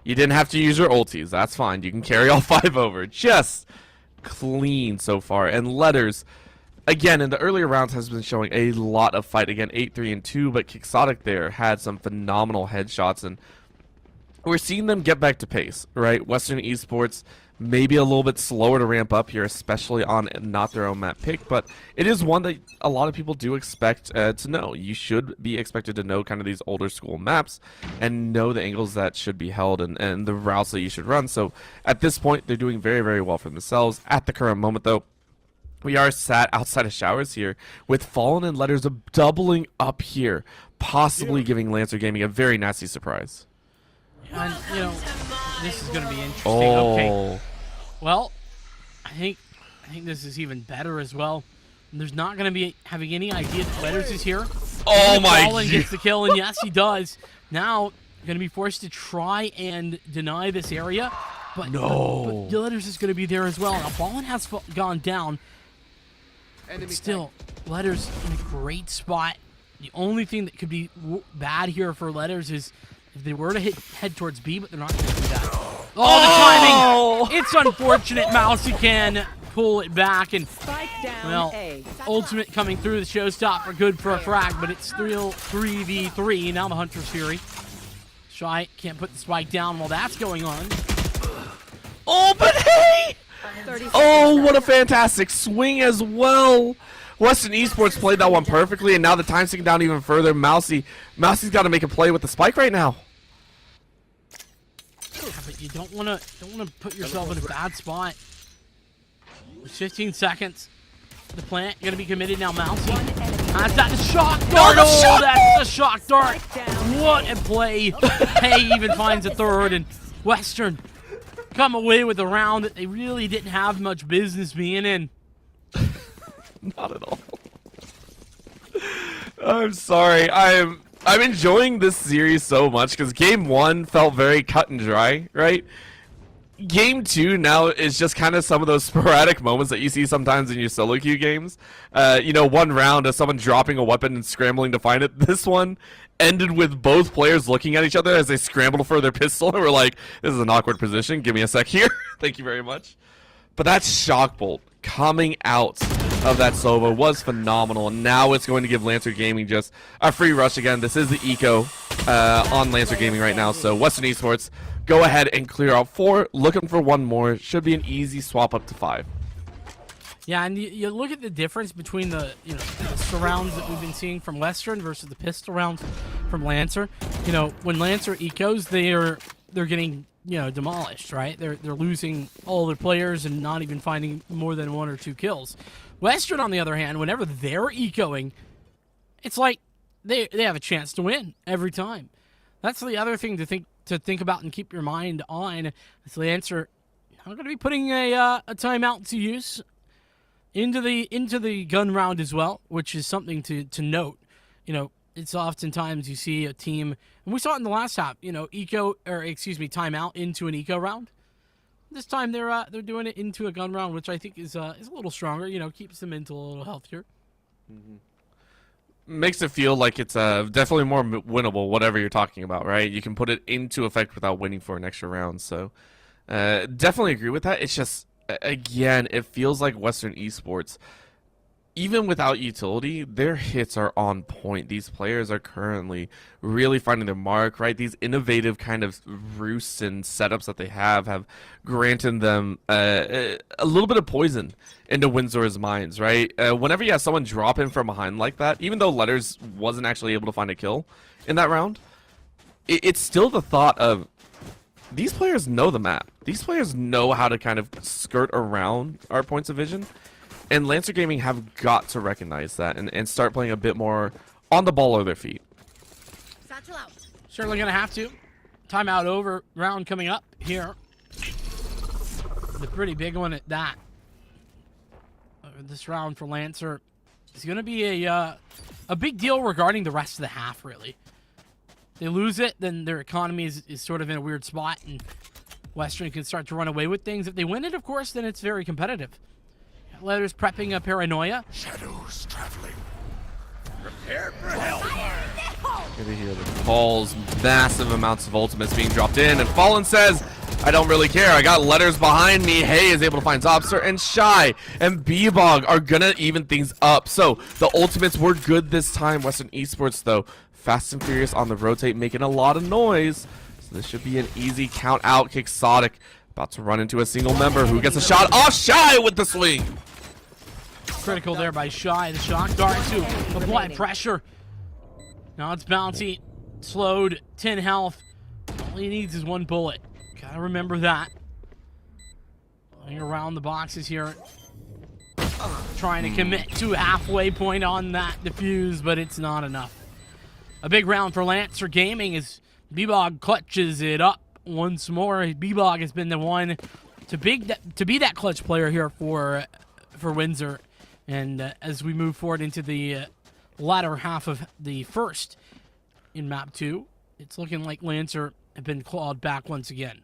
D: you didn't have to use your ultis. That's fine. You can carry all 5 over. Just clean so far. And Letters, again, in the earlier rounds has been showing a lot of fight. Again, 8-3-2, but Quixotic there had some phenomenal headshots, and we're seeing them get back to pace, right? Western Esports maybe a little bit slower to ramp up here, especially on not their own map pick, but it is one that a lot of people do expect to know. You should be expected to know kind of these older school maps and know the angles that should be held and the routes that you should run. So at this point, they're doing very, very well for themselves. At the current moment, though, we are sat outside of showers here with Fallen and Letters doubling up here, possibly giving Lancer Gaming a very nasty surprise.
C: And, you know, this is going to be interesting. Okay. Well, I think this is even better as well. There's not going to be having any idea that Letters is here.
D: Oh my
C: Fallen gets the kill, and yes, he does. Now, going to be forced to try and deny this area. But,
D: no.
C: but Letters is going to be there as well. Now, Fallen has gone down. Still, Letters in a great spot. The only thing that could be bad here for Letters is if they were to head towards B, but they're not going to do that. Oh, the timing! It's unfortunate. Mousy can pull it back, and well, ultimate coming through the showstopper, good for a frag, but it's still 3v3. Now the Hunter's Fury. Shy can't put the spike down while that's going on.
D: Oh, but hey! Oh, what a fantastic swing as well. Western Esports played that one perfectly, and now the time's ticking down even further. Mousy's got to make a play with the spike right now.
C: Yeah, but you don't want to put yourself in a bad spot. 15 seconds. The plant going to be committed now. Mousy has that shock dart. Oh, that's the shock dart. What a play. Hey even finds a third, and Western come away with a round that they really didn't have much business being in.
D: Not at all. I'm sorry. I'm enjoying this series so much because game 1 felt very cut and dry, right? Game 2 now is just kind of some of those sporadic moments that you see sometimes in your solo queue games. You know, one round of someone dropping a weapon and scrambling to find it. This one ended with both players looking at each other as they scrambled for their pistol and were like, this is an awkward position. Give me a sec here. Thank you very much. But that shock bolt coming out of that Sova was phenomenal, and now it's going to give Lancer Gaming just a free rush again. This is the eco on Lancer Gaming right now, so Western Esports go ahead and clear out 4, looking for 1 more. Should be an easy swap up to 5.
C: Yeah, and you look at the difference between the pistol rounds that we've been seeing from Western versus the pistol rounds from Lancer. You know, when Lancer ecos, they're getting demolished, right? They're losing all their players and not even finding more than 1 or 2 kills. Western, on the other hand, whenever they're ecoing, it's like they have a chance to win every time. That's the other thing to think about and keep your mind on. Is Lancer not going to be putting a timeout to use into the gun round as well, which is something to note. You know, it's oftentimes you see a team, and we saw it in the last half, timeout into an eco round. This time they're doing it into a gun round, which I think is a little stronger. Keeps the mental a little healthier.
D: Mm-hmm. Makes it feel like it's definitely more winnable, whatever you're talking about, right? You can put it into effect without waiting for an extra round. So definitely agree with that. It's just, again, it feels like Western Esports, even without utility, their hits are on point. These players are currently really finding their mark, right? These innovative kind of roosts and setups that they have granted them a little bit of poison into Windsor's minds, right? Whenever you have someone drop in from behind like that, even though Letters wasn't actually able to find a kill in that round, it's still the thought of, these players know the map. These players know how to kind of skirt around our points of vision. And Lancer Gaming have got to recognize that and start playing a bit more on the ball of their feet.
F: Satchel out.
C: Certainly going to have to. Timeout over. Round coming up here. a pretty big one at that. This round for Lancer is going to be a big deal regarding the rest of the half, really. They lose it, then their economy is sort of in a weird spot, and Western can start to run away with things. If they win it, of course, then it's very competitive. Letters prepping a Paranoia.
E: Shadows traveling.
D: Prepare for hellfire. Gonna hear the calls, massive amounts of ultimates being dropped in, and Fallen says, I don't really care. I got Letters behind me. Hay is able to find Zobster, and Shy and B-Bog are gonna even things up. So the ultimates were good this time. Western Esports, though, fast and furious on the rotate, making a lot of noise. So this should be an easy count out. Quixotic about to run into a single member who gets a shot off. Shy with the swing.
C: Critical there by Shy. The shock dart to apply pressure. Now it's bouncy, slowed, 10 health. All he needs is one bullet. Gotta remember that. Going around the boxes here. Trying to commit to a halfway point on that defuse, but it's not enough. A big round for Lancer Gaming as B-Bog clutches it up once more. B-Bog has been the one to be that clutch player here for Windsor. And as we move forward into the latter half of the first in map 2, it's looking like Lancer have been clawed back once again.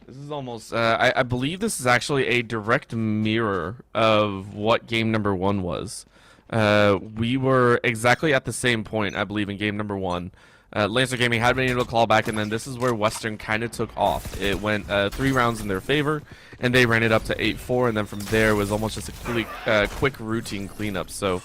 D: This is almost, I believe this is actually a direct mirror of what game number 1 was. We were exactly at the same point, I believe, in game number 1. Lancer Gaming had been able to claw back, and then this is where Western kind of took off. It went 3 rounds in their favor, and they ran it up to 8-4, and then from there was almost just a quick routine cleanup. So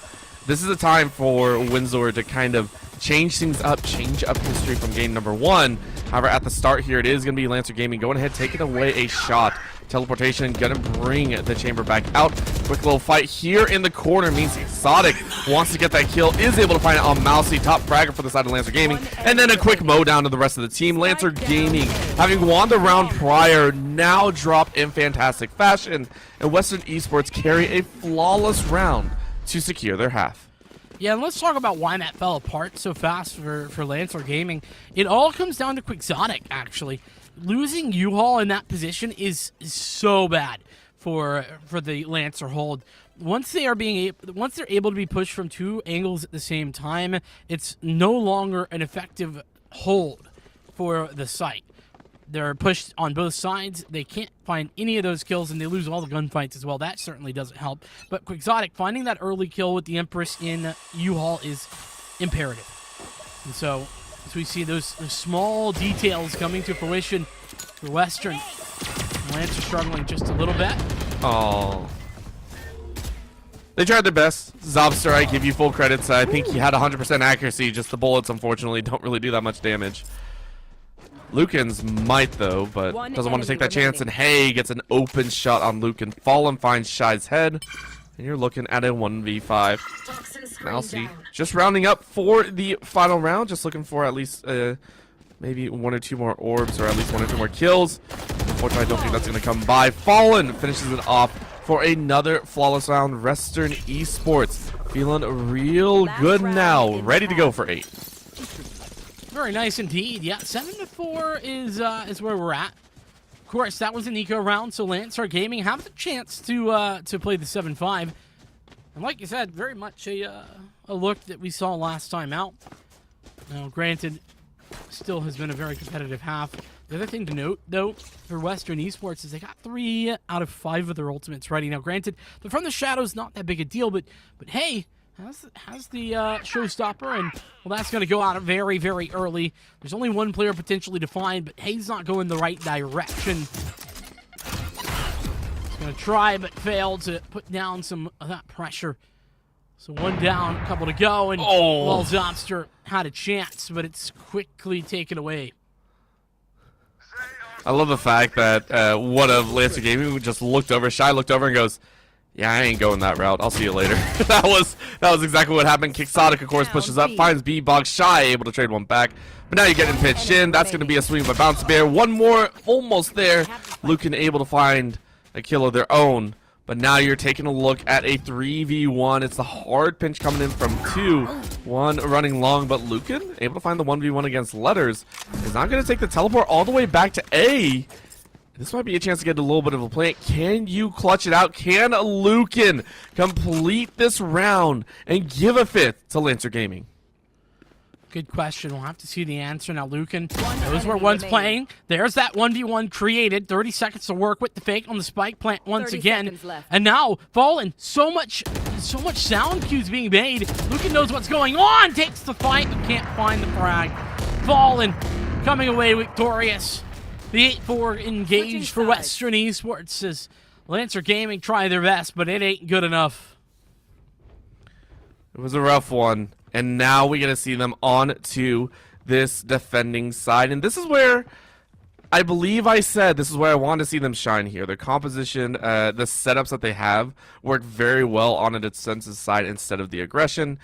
D: this is a time for Windsor to kind of change things up, change up history from game number 1. However, at the start here, it is going to be Lancer Gaming going ahead, taking away a shot. Teleportation gonna bring the chamber back out. Quick little fight here in the corner means Exotic wants to get that kill, is able to find it on Mousy, top fragger for the side of Lancer Gaming, and then a quick mow down to the rest of the team. Lancer Gaming, having won the round prior, now drop in fantastic fashion, and Western Esports carry a flawless round to secure their half.
C: Yeah, and let's talk about why that fell apart so fast for Lancer Gaming. It all comes down to Quixotic, actually. Losing U-Haul in that position is so bad for the Lancer hold. Once they're able to be pushed from 2 angles at the same time, it's no longer an effective hold for the site. They're pushed on both sides. They can't find any of those kills, and they lose all the gunfights as well. That certainly doesn't help. But Quixotic finding that early kill with the Empress in U-Haul is imperative. And so, as we see those small details coming to fruition for Western, Lancer struggling just a little bit.
D: Oh, they tried their best. Zobster, I give you full credits. I think he had 100% accuracy. Just the bullets, unfortunately, don't really do that much damage. Lukens might, though, but doesn't want to take that chance. And Hay gets an open shot on Luken. Fallen finds Shy's head. And you're looking at a 1v5. Now see, just rounding up for the final round. Just looking for at least maybe 1 or 2 more orbs, or at least 1 or 2 more kills. Unfortunately, I don't think that's going to come by. Fallen finishes it off for another flawless round. Western Esports feeling real good now, ready to go for 8.
C: Very nice indeed. Yeah, 7-4 is where we're at. Of course, that was an eco round, so Lancer Gaming have the chance to play the 7-5. And like you said, very much a look that we saw last time out. Now, granted, still has been a very competitive half. The other thing to note, though, for Western Esports is they got 3 out of 5 of their ultimates ready. Now, granted, the From the Shadows not that big a deal, but hey, has the showstopper, and well, that's going to go out very, very early. There's only 1 player potentially to find, but Hayes not going the right direction. He's going to try, but fail to put down some of that pressure. So 1 down, a couple to go, and well, Zobster had a chance, but it's quickly taken away.
D: I love the fact that one of Lancer Gaming just looked over, Shy looked over and goes, yeah, I ain't going that route. I'll see you later. that was exactly what happened. Quixotic, of course, pushes up, finds B-Bog. Shy able to trade 1 back. But now you're getting pitched in. That's going to be a swing by Bounce Bear. 1 more, almost there. Lucan able to find a kill of their own. But now you're taking a look at a 3v1. It's the hard pinch coming in from 2. 1 running long, but Lucan able to find the 1v1 against Letters. Is not going to take the teleport all the way back to A. This might be a chance to get a little bit of a plant. Can you clutch it out? Can Lucan complete this round and give a 5th to Lancer Gaming?
C: Good question. We'll have to see the answer. Now, Lucan knows where one's playing. There's that 1v1 created. 30 seconds to work with the fake on the spike plant once
F: 30
C: again.
F: seconds left.
C: And now, Fallen, so much sound cues being made. Lucan knows what's going on. Takes the fight, but can't find the frag. Fallen coming away victorious. The 8-4 engaged for Western Esports as Lancer Gaming try their best, but it ain't good enough.
D: It was a rough one. And now we get to see them on to this defending side. And this is where I believe I said this is where I want to see them shine here. Their composition, the setups that they have work very well on a defensive side instead of the aggression.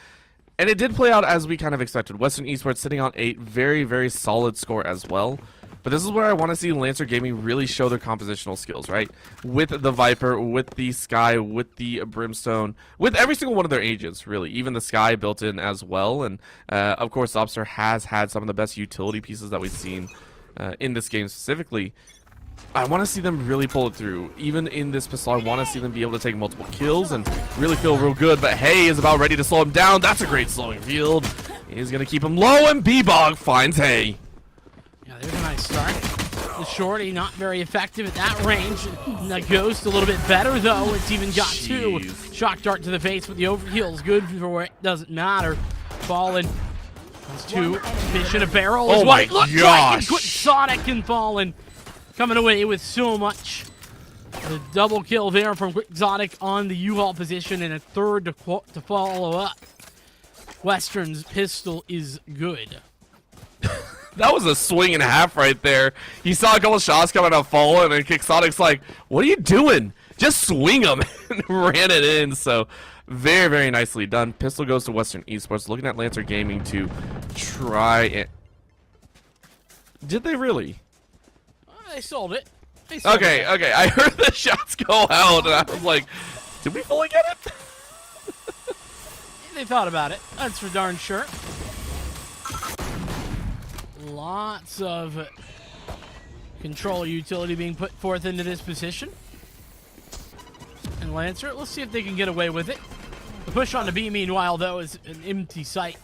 D: And it did play out as we kind of expected. Western Esports sitting on 8, very, very solid score as well. But this is where I want to see Lancer Gaming really show their compositional skills, right? With the Viper, with the Sky, with the Brimstone, with every single one of their agents, really. Even the Sky built in as well. And, of course, Obster has had some of the best utility pieces that we've seen in this game specifically. I want to see them really pull it through. Even in this pistol, I want to see them be able to take multiple kills and really feel real good. But Hay is about ready to slow him down. That's a great slowing field. He's going to keep him low, and B-Bog finds Hay.
C: Yeah, there's a nice start. The shorty not very effective at that range. The ghost a little bit better though. It's even got 2. Shock dart to the face, but the overheal is good for it. Doesn't matter. Fallen has 2. Fish in a barrel is what it looks like. And Quixotic and Fallen coming away with so much. The double kill there from Quixotic on the U-Haul position and a 3rd to follow up. Western's pistol is good.
D: That was a swing and a half right there. He saw a couple shots coming out Fallen, and Quixotic's like, what are you doing? Just swing them, and ran it in. So very, very nicely done. Pistol goes to Western Esports. Looking at Lancer Gaming to try and... Did they really?
C: They sold it.
D: Okay. I heard the shots go out, and I was like, did we fully get it?
C: They thought about it. That's for darn sure. Lots of control utility being put forth into this position. And Lancer, let's see if they can get away with it. The push on the B, meanwhile, though, is an empty sight.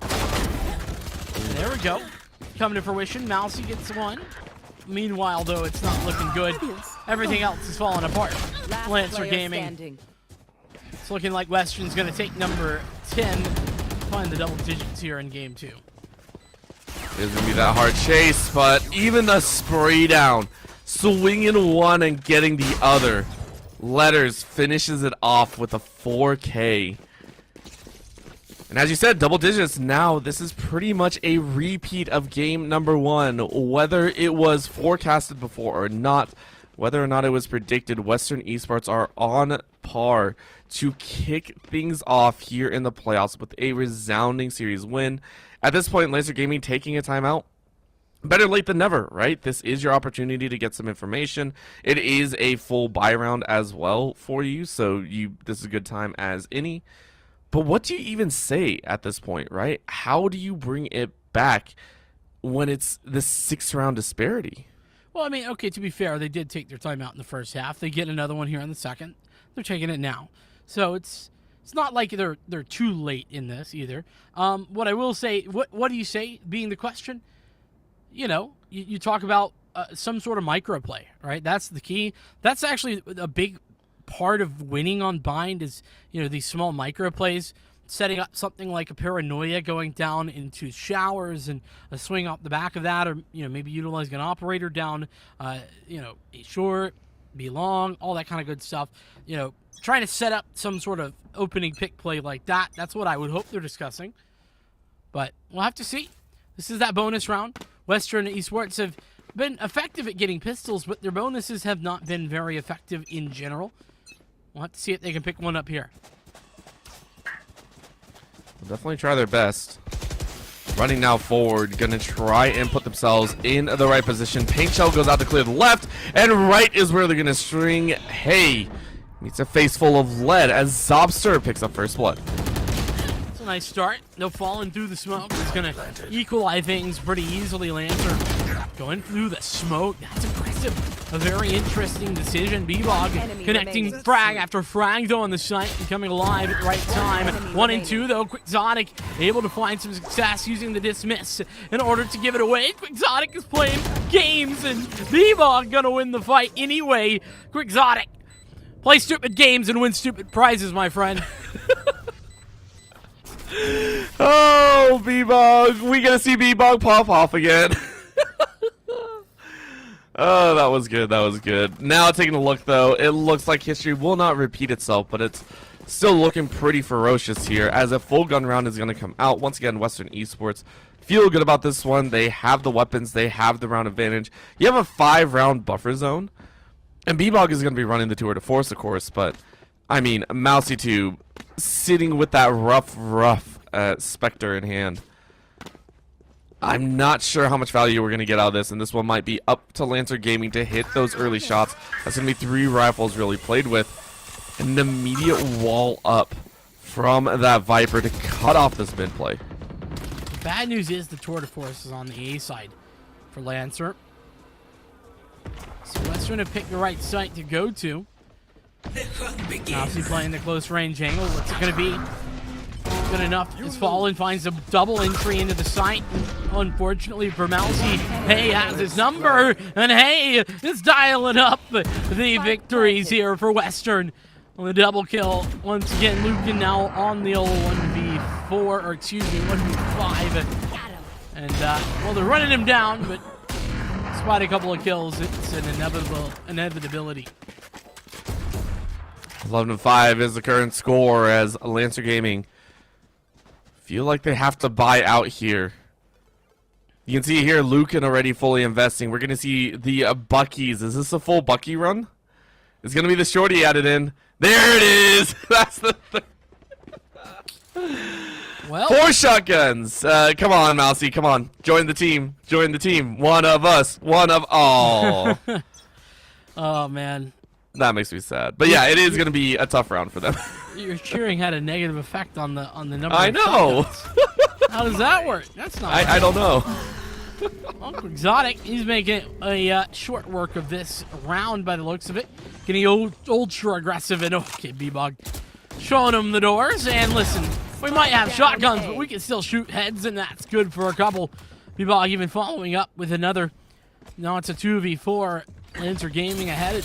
C: There we go. Coming to fruition. Mousy gets 1. Meanwhile, though, it's not looking good. Everything else is falling apart. Lancer Gaming. It's looking like Western's going to take number 10. Find the double digits here in game 2.
D: It's going to be that hard chase, but even the spray down, swinging one and getting the other. Letters finishes it off with a 4K. And as you said, double digits now. This is pretty much a repeat of game number 1. Whether it was forecasted before or not, whether or not it was predicted, Western Esports are on par to kick things off here in the playoffs with a resounding series win. At this point, Laser Gaming taking a timeout. Better late than never, right? This is your opportunity to get some information. It is a full buy round as well for you, so this is a good time as any. But what do you even say at this point, right? How do you bring it back when it's the 6-round disparity?
C: Well, I mean, okay, to be fair, they did take their time out in the first half. They get another one here in the second. They're taking it now. So it's not like they're too late in this either. What I will say, what do you say being the question? You know, you talk about some sort of microplay, right? That's the key. That's actually a big part of winning on Bind is, you know, these small microplays, setting up something like a paranoia going down into showers and a swing off the back of that, or, you know, maybe utilizing an operator down, you know, a short, be long, all that kind of good stuff. You know, trying to set up some sort of opening pick play like that. That's what I would hope they're discussing. But we'll have to see. This is that bonus round. Western Esports have been effective at getting pistols, but their bonuses have not been very effective in general. We'll have to see if they can pick one up here.
D: They'll definitely try their best. Running now forward, gonna try and put themselves in the right position. Paint Shell goes out to clear the left, and right is where they're gonna string Hay. Meets a face full of lead as Zobster picks up first blood.
C: So Nice start. No falling through the smoke. It's going to equalize things pretty easily. Lancer going through the smoke. That's impressive. A very interesting decision. B-Bog connecting frag after frag though on the site and coming alive at the right time. 1 and 2 though. Quixotic able to find some success using the dismiss in order to give it away. Quixotic is playing games and B-Bog gonna win the fight anyway. Quixotic, play stupid games and win stupid prizes, my friend.
D: Oh, B-Bog. We gonna see B-Bog pop off again. Oh, that was good. That was good. Now taking a look, though, it looks like history will not repeat itself, but it's still looking pretty ferocious here as a full gun round is going to come out. Once again, Western Esports feel good about this one. They have the weapons. They have the round advantage. You have a 5-round buffer zone, and B-Bog is going to be running the tour de force, of course, but, I mean, Mousy Tube sitting with that rough Spectre in hand. I'm not sure how much value we're going to get out of this, and this one might be up to Lancer Gaming to hit those early shots. That's going to be 3 rifles really played with. An immediate wall up from that Viper to cut off this mid play.
C: The bad news is the tour de force is on the A side for Lancer. So Western have picked the right site to go to. Mousy playing the close range angle. What's it going to be? Good enough. It's Fallen finds a double entry into the site. Unfortunately for Mousy, Hey has his number, and Hey is dialing up the victories here for Western on the double kill. Once again, Lucan now on the old 1v4, or excuse me, 1v5. And, well, they're running him down, but despite a couple of kills, it's an inevitability.
D: 11-5 is the current score as Lancer Gaming feel like they have to buy out here. You can see here Lucan already fully investing. We're going to see the Buckies. Is this a full Bucky run? It's going to be the shorty added in. There it is. That's the
C: Well,
D: 4 shotguns. Come on, Mousy. Come on. Join the team. Join the team. One of us. One of... Oh.
C: oh, man.
D: That makes me sad. But yeah, it is going to be a tough round for them.
C: Your cheering had a negative effect on the number.
D: I know.
C: How does that work? That's not.
D: I don't know.
C: Uncle Exotic, he's making a short work of this round by the looks of it. Getting ultra aggressive and okay, B-Bog showing him the doors. And listen, we might have shotguns, but we can still shoot heads, and that's good for a couple. B-Bog even following up with another. Now it's a 2v4. Lancer Gaming ahead.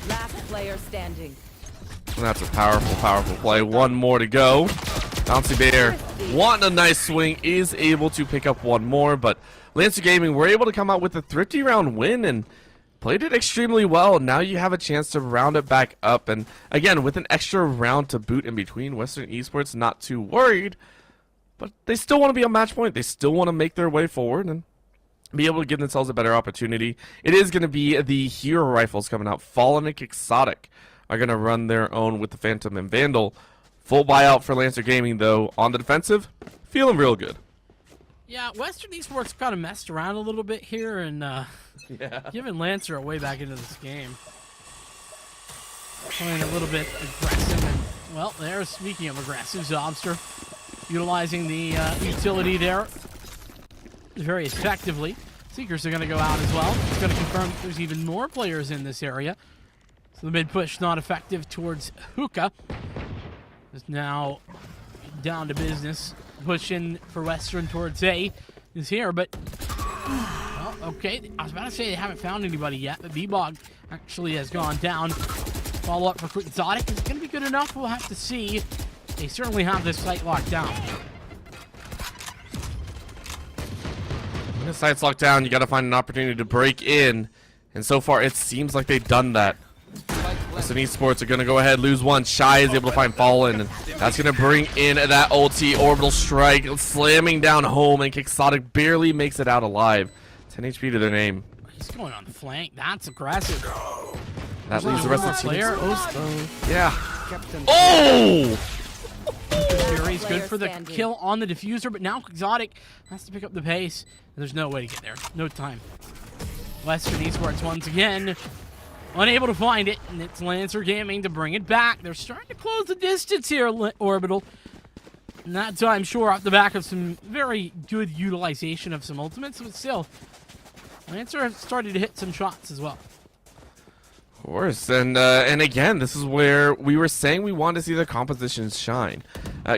F: Last player standing.
D: And that's a powerful play. One more to go. Bouncy Bear, wanting a nice swing, is able to pick up one more, but Lancer Gaming were able to come out with a thrifty round win and played it extremely well. Now you have a chance to round it back up, and again, with an extra round to boot in between, Western Esports not too worried, but they still want to be on match point. They still want to make their way forward and be able to give themselves a better opportunity. It is going to be the hero rifles coming out. Fallen and Quixotic are going to run their own with the Phantom and Vandal. Full buyout for Lancer Gaming, though, on the defensive. Feeling real good.
C: Yeah, Western Esports kind of messed around a little bit here and giving Lancer a way back into this game. Playing a little bit aggressive. And, well, there, speaking of aggressive, Zobster utilizing the utility there very effectively. Seekers are going to go out as well. It's going to confirm that there's even more players in this area. So the mid push not effective towards Hookah. Is now down to business. Push in for Western towards A is here, but well, okay. I was about to say they haven't found anybody yet, but B-Bog actually has gone down. Follow up for Quixotic. Is it going to be good enough? We'll have to see. They certainly have this site locked down.
D: When the site's locked down, you got to find an opportunity to break in, and so far it seems like they've done that. Western Esports are going to go ahead, lose one. Shy is able to find Fallen, and that's going to bring in that ulti orbital strike, slamming down home, and Quixotic barely makes it out alive. 10 HP to their name.
C: He's going on the flank. That's aggressive.
D: That leaves the rest of the team.
C: Player.
D: Yeah. Oh!
C: Fury's good for the kill on the diffuser, but now Quixotic has to pick up the pace. There's no way to get there. No time. Western Esports once again unable to find it, and it's Lancer Gaming to bring it back. They're starting to close the distance here, Orbital. And that time, sure, off the back of some very good utilization of some ultimates, but still, Lancer have started to hit some shots as well.
D: Of course, and again, this is where we were saying we want to see the compositions shine.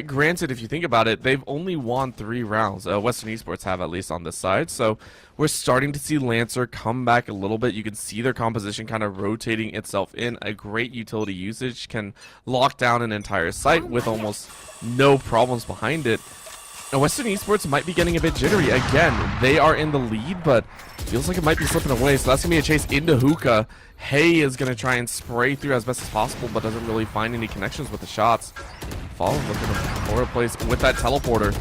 D: Granted, if you think about it, they've only won 3 rounds. Western Esports have, at least on this side, so we're starting to see Lancer come back a little bit. You can see their composition kind of rotating itself in. A great utility usage can lock down an entire site with almost no problems behind it. Now, Western Esports might be getting a bit jittery. Again, they are in the lead, but feels like it might be slipping away. So that's going to be a chase into Hookah. Hay is going to try and spray through as best as possible, but doesn't really find any connections with the shots. Fall looking for a place with that teleporter.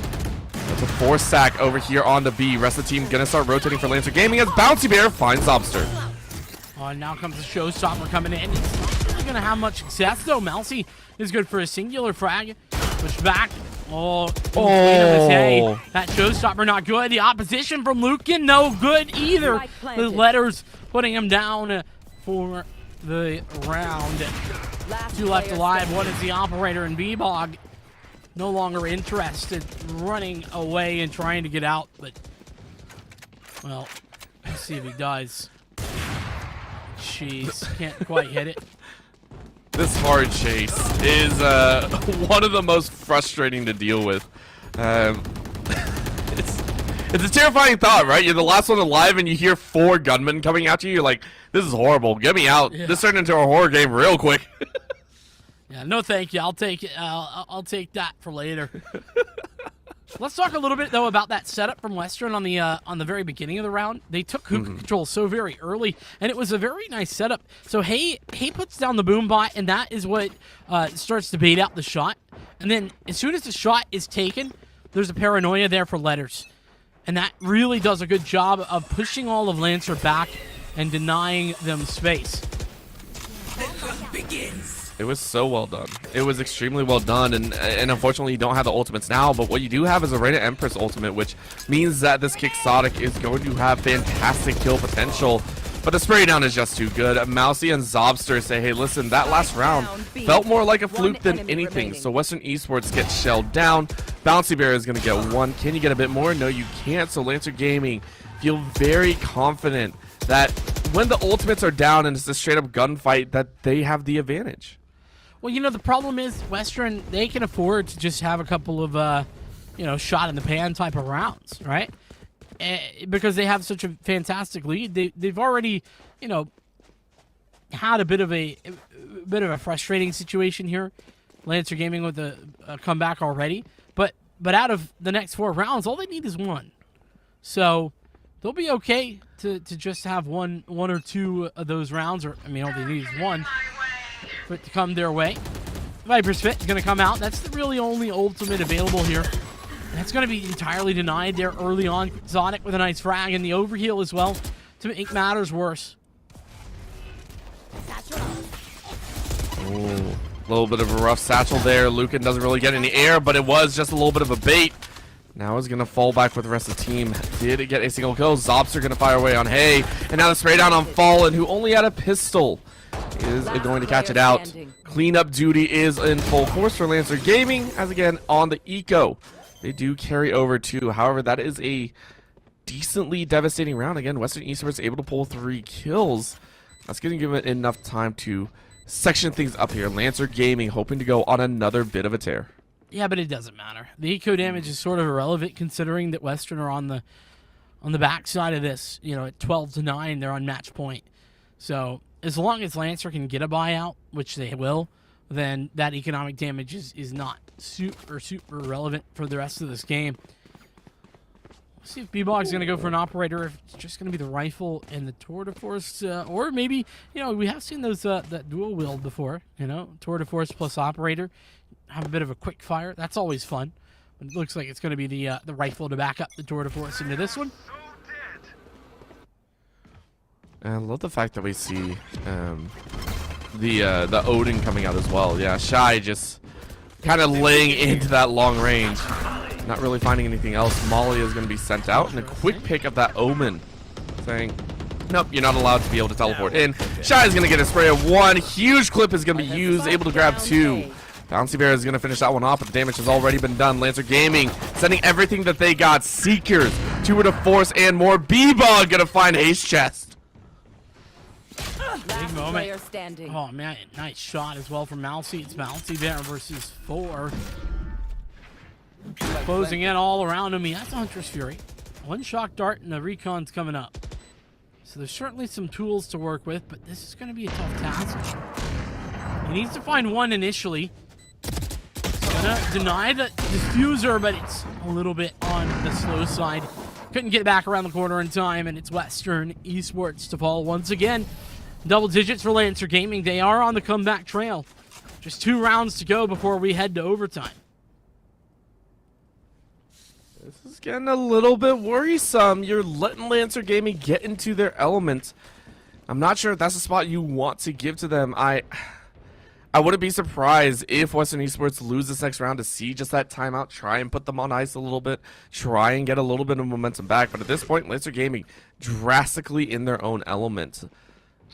D: That's a 4-stack over here on the B. Rest of the team going to start rotating for Lancer Gaming as Bouncy Bear finds Zobster.
C: Oh, and now comes the showstopper coming in. It's not really going to have much success, though. Mousy is good for a singular frag. Push back. Oh, that showstopper not good. The opposition from Lucan, no good either. The letters putting him down for the round. 2 left alive. One is the operator, and B-Bog no longer interested, running away and trying to get out. But, well, let's see if he does. Jeez, can't quite hit it.
D: This hard chase is one of the most frustrating to deal with. It's a terrifying thought, right? You're the last one alive and you hear 4 gunmen coming at you. You're like, this is horrible. Get me out. Yeah. This turned into a horror game real quick.
C: Yeah, no thank you. I'll take it. I'll take that for later. Let's talk a little bit though about that setup from Western on the very beginning of the round. They took hookah control so very early, and it was a very nice setup. So Hay puts down the boom bot, and that is what starts to bait out the shot. And then as soon as the shot is taken, there's a paranoia there for letters, and that really does a good job of pushing all of Lancer back and denying them space.
D: It was so well done. It was extremely well done, and unfortunately you don't have the ultimates now, but what you do have is a Reina Empress ultimate, which means that this Quixotic is going to have fantastic kill potential, but the spray down is just too good. Mousy and Zobster say, hey, listen, that last round felt more like a fluke than anything, so Western Esports gets shelled down. Bouncy Bear is going to get 1. Can you get a bit more? No, you can't, so Lancer Gaming feel very confident that when the ultimates are down and it's a straight-up gunfight, that they have the advantage.
C: Well, you know, the problem is Western, they can afford to just have a couple of, shot in the pan type of rounds, right? Because they have such a fantastic lead. They've already, had a bit of a frustrating situation here. Lancer Gaming with a comeback already. But out of the next 4 rounds, all they need is 1. So they'll be okay to just have one or 2 of those rounds. All they need is 1. For it to come their way. Viper's Fit is going to come out. That's the really only ultimate available here. That's going to be entirely denied there early on. Zonic with a nice frag and the overheal as well to make matters worse.
D: A little bit of a rough satchel there. Lucan doesn't really get any air, but it was just a little bit of a bait. Now he's going to fall back with the rest of the team. Did get a single kill. Zobster going to fire away on Hay. And now the spray down on Fallen, who only had a pistol. Is going to catch it out. Cleanup duty is in full force for Lancer Gaming, as again on the eco. They do carry over too. However, that is a decently devastating round. Again, Western Esports able to pull 3 kills. That's going to give it enough time to section things up here. Lancer Gaming hoping to go on another bit of a tear.
C: Yeah, but it doesn't matter. The eco damage is sort of irrelevant considering that Western are on the backside of this. At 12-9, they're on match point. So as long as Lancer can get a buyout, which they will, then that economic damage is not super relevant for the rest of this game. Let's see if B-Bog's going to go for an operator, if it's just going to be the rifle and the Tour de Force, or maybe, we have seen those that dual wield before, Tour de Force plus operator, have a bit of a quick fire. That's always fun. But it looks like it's going to be the rifle to back up the Tour de Force into this one.
D: I love the fact that we see the Odin coming out as well. Yeah, Shy just kind of laying into that long range. Not really finding anything else. Molly is going to be sent out, and a quick pick of that Omen saying, nope, you're not allowed to be able to teleport in. Shy is going to get a spray of 1. Huge clip is going to be used, able to grab 2. Bouncy Bear is going to finish that one off, but the damage has already been done. Lancer Gaming sending everything that they got. Seekers, tour de force, and more. B-Bug going to find Ace Chest.
C: Big moment.
F: Player standing.
C: Oh, man, nice shot as well from Mousy. It's Bouncy Bear versus 4. Closing in all around him. He has Hunter's Fury. One shock dart and the recon's coming up. So there's certainly some tools to work with, but this is going to be a tough task. He needs to find one initially. He's going to deny the diffuser, but it's a little bit on the slow side. Couldn't get back around the corner in time, and it's Western Esports to fall once again. Double digits for Lancer Gaming. They are on the comeback trail. Just 2 rounds to go before we head to overtime.
D: This is getting a little bit worrisome. You're letting Lancer Gaming get into their element. I'm not sure if that's a spot you want to give to them. I wouldn't be surprised if Western Esports lose this next round to see just that timeout, try and put them on ice a little bit, try and get a little bit of momentum back. But at this point, Lancer Gaming drastically in their own element.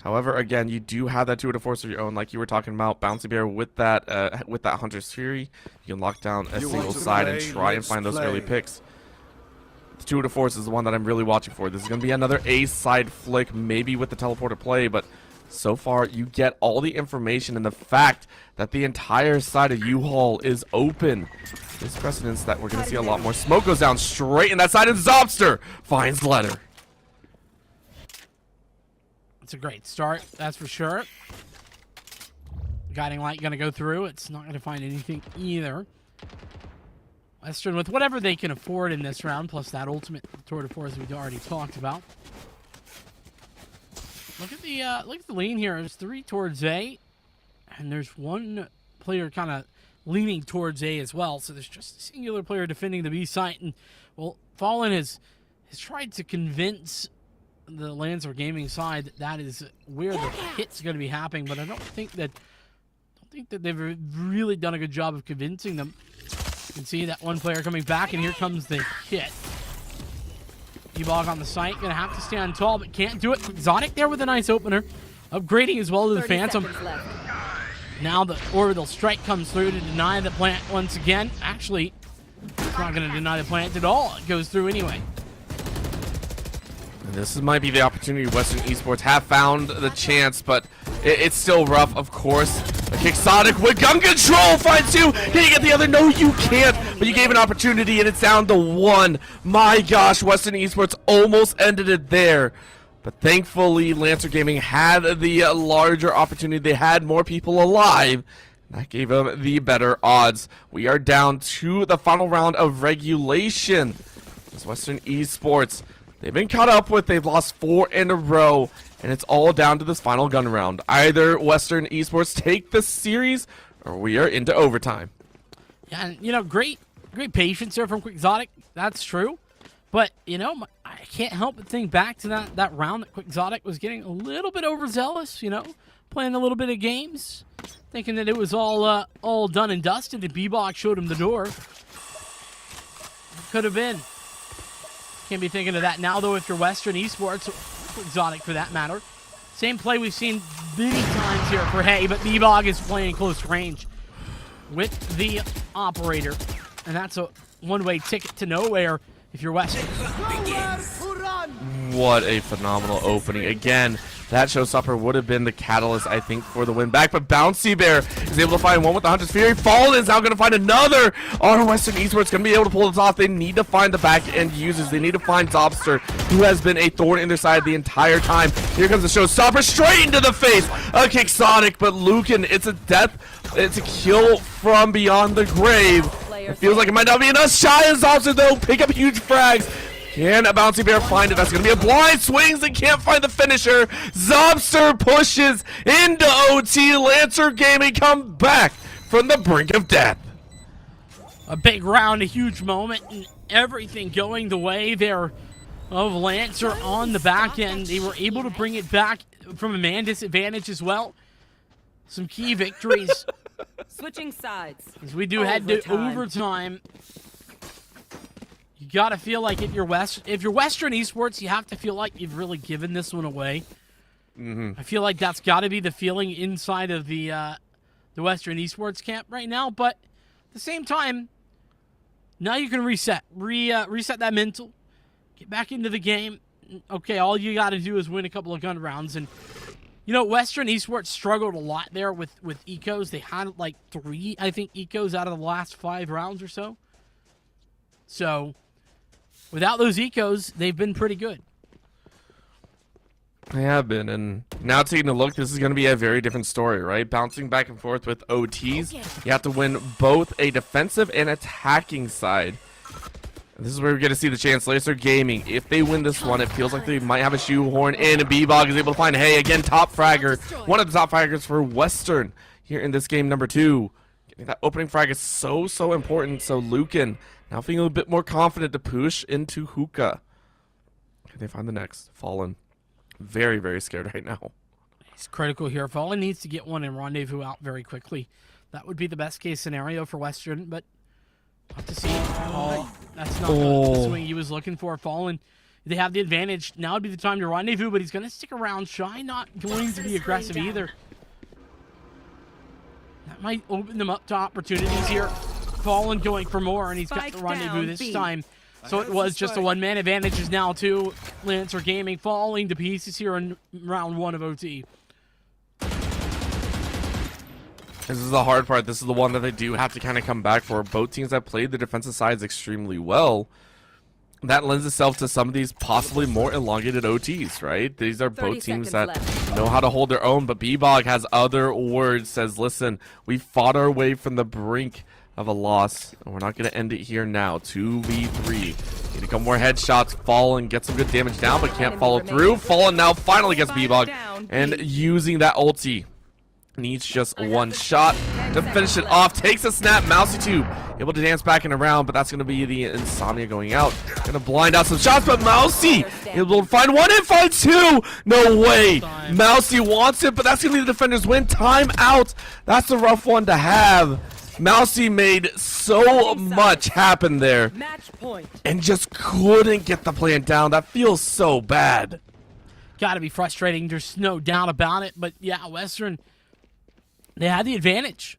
D: However, again, you do have that tour de force of your own, like you were talking about. Bouncy Bear with that Hunter's Fury, you can lock down a single side and try and find those early picks. The tour de force is the one that I'm really watching for. This is going to be another A side flick, maybe with the teleporter play, but so far you get all the information and the fact that the entire side of U-Haul is open. This precedence that we're going to see a lot more. Smoke goes down straight in that side, and Zobster finds Letter.
C: It's a great start, that's for sure. Guiding Light going to go through. It's not going to find anything either. Western with whatever they can afford in this round, plus that ultimate tour de force we've already talked about. Look at the lean here. There's 3 towards A, and there's 1 player kind of leaning towards A as well. So there's just a singular player defending the B site, and well, Fallen has tried to convince the Lancer Gaming side that is where the hit's going to be happening, but I don't think that they've really done a good job of convincing them. You can see that 1 player coming back, and here comes the hit. E-Bog on the site, gonna have to stand tall, but can't do it. Exotic there with a nice opener, upgrading as well to the Phantom. Now the orbital strike comes through to deny the plant once again. Actually, it's not gonna deny the plant at all. It goes through anyway.
D: This might be the opportunity Western Esports have found the chance, but it's still rough, of course. A Quixotic with gun control finds you. Can you get the other? No, you can't. But you gave an opportunity, and it's down to 1. My gosh, Western Esports almost ended it there. But thankfully, Lancer Gaming had the larger opportunity. They had more people alive. That gave them the better odds. We are down to the final round of regulation. It's Western Esports. They've been caught up with. They've lost 4 in a row, and it's all down to this final gun round. Either Western Esports take this series, or we are into overtime.
C: Yeah, and great patience there from Quixotic. That's true, but I can't help but think back to that round that Quixotic was getting a little bit overzealous. Playing a little bit of games, thinking that it was all done and dusted. And B-Bog showed him the door. Could have been. Can't be thinking of that now, though, if you're Western Esports, Exotic for that matter. Same play we've seen many times here for Hay, but B-Bog is playing close range with the operator. And that's a one-way ticket to nowhere if you're Western.
D: What a phenomenal opening. Again, that showstopper would have been the catalyst, I think, for the win back. But Bouncy Bear is able to find 1 with the Hunter's Fury. Fallen is now going to find another. Our Western Esports going to be able to pull this off. They need to find the back end users. They need to find Zobster, who has been a thorn in their side the entire time. Here comes the showstopper straight into the face. A Quixotic, but Lucan, it's a death. It's a kill from beyond the grave. It feels like it might not be enough. Shy and Zobster, though, pick up huge frags. Can a Bouncy Bear find it? That's going to be a blind. Swings and can't find the finisher. Zobster pushes into OT. Lancer Gaming come back from the brink of death.
C: A big round, a huge moment, and everything going the way there of Lancer on the back end. They were able to bring it back from a man disadvantage as well. Some key victories.
F: Switching sides.
C: As we do head to overtime. You gotta feel like if you're Western Esports, you have to feel like you've really given this one away. I feel like that's got to be the feeling inside of the the Western Esports camp right now, but at the same time, now you can reset that mental, get back into the game. Okay, all you got to do is win a couple of gun rounds. And, you know, Western Esports struggled a lot there with ecos. They had like 3, I think, ecos out of the last 5 rounds or so. So, without those ecos, they've been pretty good.
D: They have been, and now taking a look, this is going to be a very different story, right? Bouncing back and forth with OTs. You have to win both a defensive and attacking side. And this is where we're going to see the chance. Lancer Gaming, if they win this one, it feels like they might have a shoehorn in, and B-Bog is able to find, hey, again, top fragger. One of the top fraggers for Western here in this game number 2. Getting that opening frag is so important. So Lucan now feeling a bit more confident to push into Hookah. Can they find the next? Fallen. Very scared right now.
C: It's critical here. Fallen needs to get one and Rendezvous out very quickly. That would be the best case scenario for Western, but we'll have to see. Oh, that's not the swing he was looking for. Fallen, they have the advantage. Now would be the time to Rendezvous, but he's going to stick around. Shy not going to be aggressive either. That might open them up to opportunities here. Fallen going for more, and he's got the Rendezvous this time. So it was just a one-man advantage is now to Lancer Gaming falling to pieces here in round 1 of OT.
D: This is the hard part. This is the one that they do have to kind of come back for. Both teams have played the defensive sides extremely well. That lends itself to some of these possibly more elongated OTs, right? These are both teams that know how to hold their own, but B-Bog has other words, says, listen, we fought our way from the brink of a loss, and we're not going to end it here now. 2v3. Need a couple more headshots. Fallen gets some good damage down, but can't follow through. Fallen now finally gets B-Bog, and using that ulti. Needs just one shot to finish it off. Takes a snap. Mousy Tube able to dance back and around, but that's going to be the Insomnia going out. Going to blind out some shots, but Mousy able to find one and find 2. No way. Mousy wants it, but that's going to be the defender's win. Time out. That's a rough one to have. Mousy made so much happen there and just couldn't get the plan down. That feels so bad.
C: Got to be frustrating. There's no doubt about it. But yeah, Western, they had the advantage.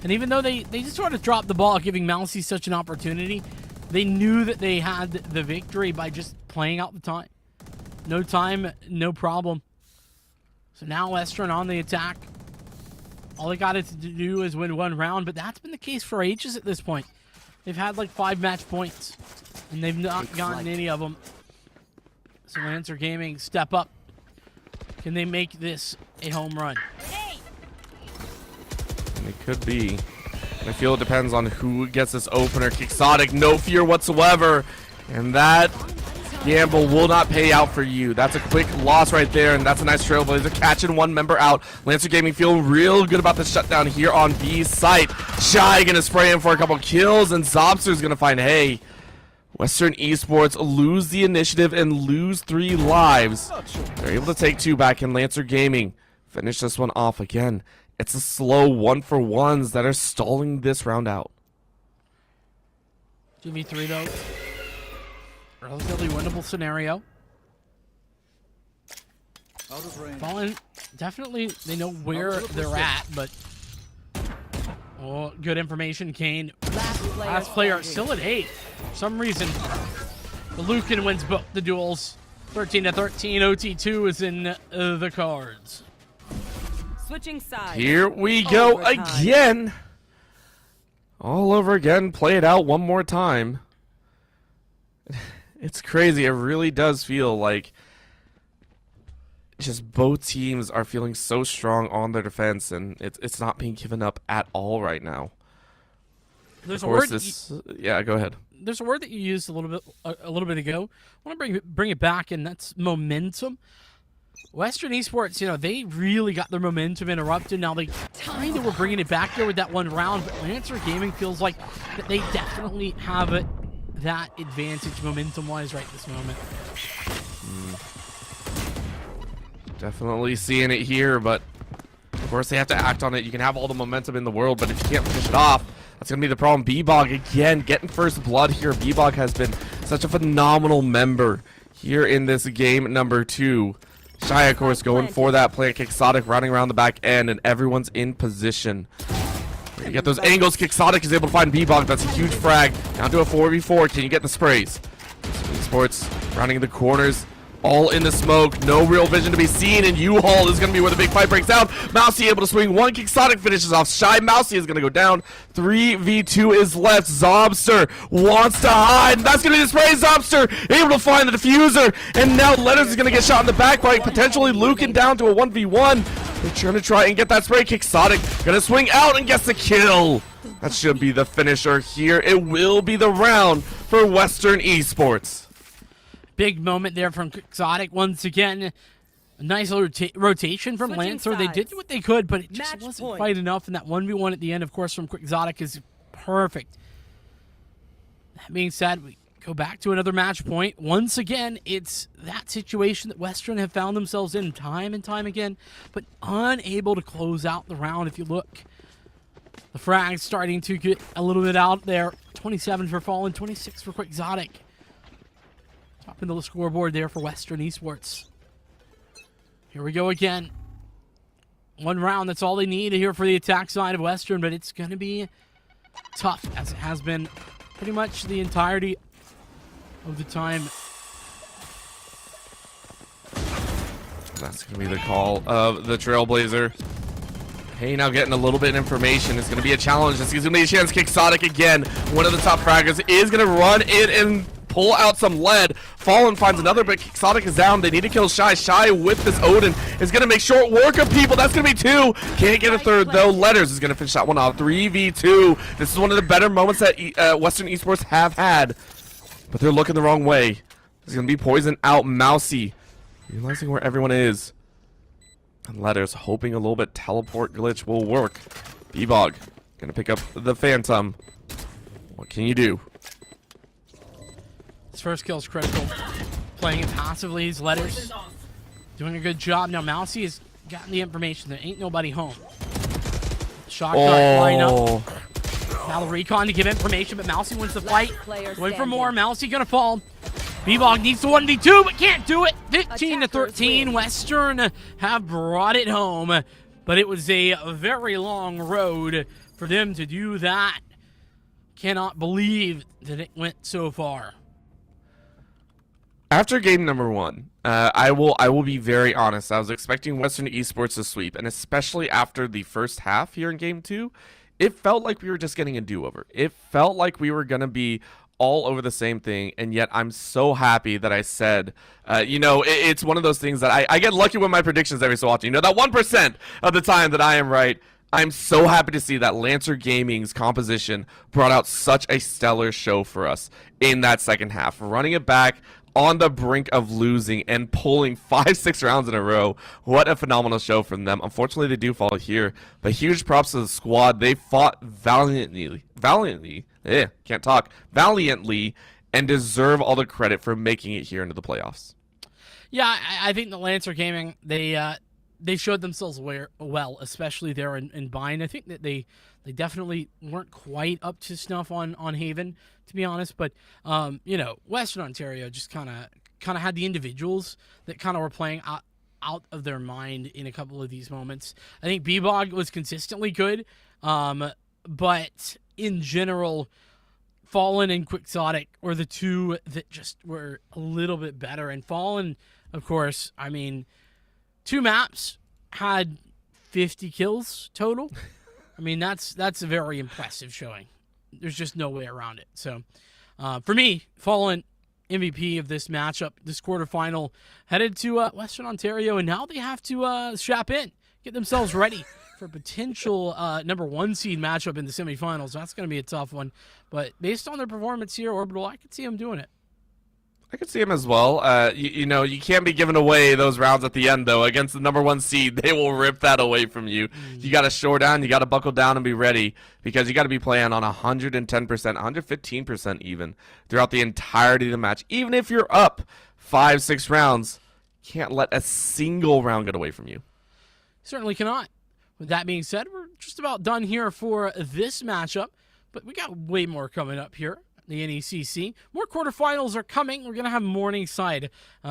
C: And even though they just sort of dropped the ball, giving Mousy such an opportunity, they knew that they had the victory by just playing out the time. No time, no problem. So now Western on the attack. All they got to do is win one round, but that's been the case for ages at this point. They've had like 5 match points, and they've not gotten any of them. So Lancer Gaming, step up. Can they make this a home run?
D: It could be. I feel it depends on who gets this opener. Quixotic, no fear whatsoever. And that gamble will not pay out for you. That's a quick loss right there, and that's a nice trailblazer. Catching one member out. Lancer Gaming feeling real good about the shutdown here on B site. Shy gonna spray in for a couple kills, and Zobster's gonna find hay. Western Esports lose the initiative and lose 3 lives. They're able to take 2 back, in Lancer Gaming finish this one off again. It's a slow 1-for-1s that are stalling this round out.
C: 2v3 though. Relatively winnable scenario. Fallen, definitely, they know where they're at, but oh, good information, Kane. Last player still at 8. For some reason, the Lucan wins both the duels. 13-13, OT2 is in the cards.
F: Switching sides.
D: Here we go again. All over again. Play it out one more time. It's crazy. It really does feel like just both teams are feeling so strong on their defense, and it's not being given up at all right now.
C: There's a word.
D: Yeah, go ahead.
C: There's a word that you used a little bit ago. I want to bring it back, and that's momentum. Western Esports, you know, they really got their momentum interrupted. Now they kind of were bringing it back there with that one round, but Lancer Gaming feels like that they definitely have it, that advantage momentum-wise right this moment.
D: Definitely seeing it here, but of course they have to act on it. You can have all the momentum in the world, but if you can't finish it off, that's going to be the problem. B-Bog, again, getting first blood here. B-Bog has been such a phenomenal member here in this game number 2. Shy, of course, going for that plant. Quixotic running around the back end, and everyone's in position. You get those angles. Quixotic is able to find B-Bog. That's a huge frag. Down to a 4v4. Can you get the sprays? Sports rounding the corners. All in the smoke. No real vision to be seen. And U-Haul is going to be where the big fight breaks out. Mousy able to swing one. Quixotic finishes off. Shy Mousy is going to go down. 3v2 is left. Zobster wants to hide. And that's going to be the spray. Zobster able to find the diffuser. And now Letters is going to get shot in the back by potentially Lucan down to a 1v1. They're trying to try and get that spray. Quixotic going to swing out and gets the kill. That should be the finisher here. It will be the round for Western Esports.
C: Big moment there from Quixotic. Once again, a nice little rotation from
F: Switching
C: Lancer. They did
F: sides.
C: what they could, but it just
F: Match
C: wasn't
F: point.
C: quite enough. And that 1v1 at the end, of course, from Quixotic is perfect. That being said, we go back to another match point. Once again, it's that situation that Western have found themselves in time and time again, but unable to close out the round. If you look, the frag's starting to get a little bit out there. 27 for Fallen, 26 for Quixotic. Top in the scoreboard there for Western Esports. Here we go again. One round, that's all they need here for the attack side of Western, but it's going to be tough, as it has been pretty much the entirety of the time.
D: That's going to be the call of the Trailblazer. Hey, now getting a little bit of information. It's going to be a challenge. This is going to be a chance. Quixotic again. One of the top fraggers is going to run in and pull out some lead. Fallen finds another, but Quixotic is down. They need to kill Shy. Shy with this Odin is going to make short work of people. That's going to be two. Can't get a third, though. Letters is going to finish that one off. 3v2. This is one of the better moments that Western Esports have had, but they're looking the wrong way. There's going to be poison out. Mousy realizing where everyone is. And Letters hoping a little bit teleport glitch will work. B-Bog going to pick up the Phantom. What can you do?
C: His first kill is critical. Playing it passively, his Letters doing a good job. Now Mousy has gotten the information. There ain't nobody home. Shotgun lineup. Now the recon to give information, but Mousy wins the fight.
F: Player
C: Going for
F: standing.
C: more. Mousy gonna fall. B-Bog needs to 1v2, but can't do it. 15 to 13. Western have brought it home, but it was a very long road for them to do that. Cannot believe that it went so far.
D: After game number one, I will be very honest. I was expecting Western Esports to sweep, and especially after the first half here in game two, it felt like we were just getting a do-over. It felt like we were gonna be all over the same thing, and yet I'm so happy that I said, it's one of those things that I get lucky with my predictions every so often. You know, that 1% of the time that I am right. I'm so happy to see that Lancer Gaming's composition brought out such a stellar show for us in that second half, running it back on the brink of losing and pulling 5-6 rounds in a row. What a phenomenal show from them. Unfortunately, they do fall here, but huge props to the squad. They fought valiantly, and deserve all the credit for making it here into the playoffs.
C: Yeah, I think the Lancer Gaming, they showed themselves well, especially there in Bind. I think that they definitely weren't quite up to snuff on Haven, to be honest. But Western Ontario just kind of had the individuals that kind of were playing out of their mind in a couple of these moments. I think B-Bog was consistently good, but in general, Fallen and Quixotic were the two that just were a little bit better. And Fallen, of course, I mean, 2 maps had 50 kills total. I mean, that's a very impressive showing. There's just no way around it. So, for me, Fallen MVP of this matchup, this quarterfinal, headed to Western Ontario, and now they have to strap in, get themselves ready for a potential number 1 seed matchup in the semifinals. That's going to be a tough one. But based on their performance here, Orbital, I could see them doing it.
D: I could see him as well. You can't be giving away those rounds at the end, though. Against the number 1 seed, they will rip that away from you. You got to shore down, you got to buckle down and be ready, because you got to be playing on 110%, 115% even throughout the entirety of the match. Even if you're up 5-6 rounds, can't let a single round get away from you.
C: Certainly cannot. With that being said, we're just about done here for this matchup, but we got way more coming up here the NECC. More quarterfinals are coming. We're going to have Morningside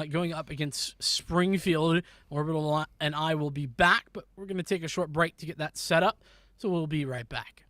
C: going up against Springfield. Orbital and I will be back, but we're going to take a short break to get that set up. So we'll be right back.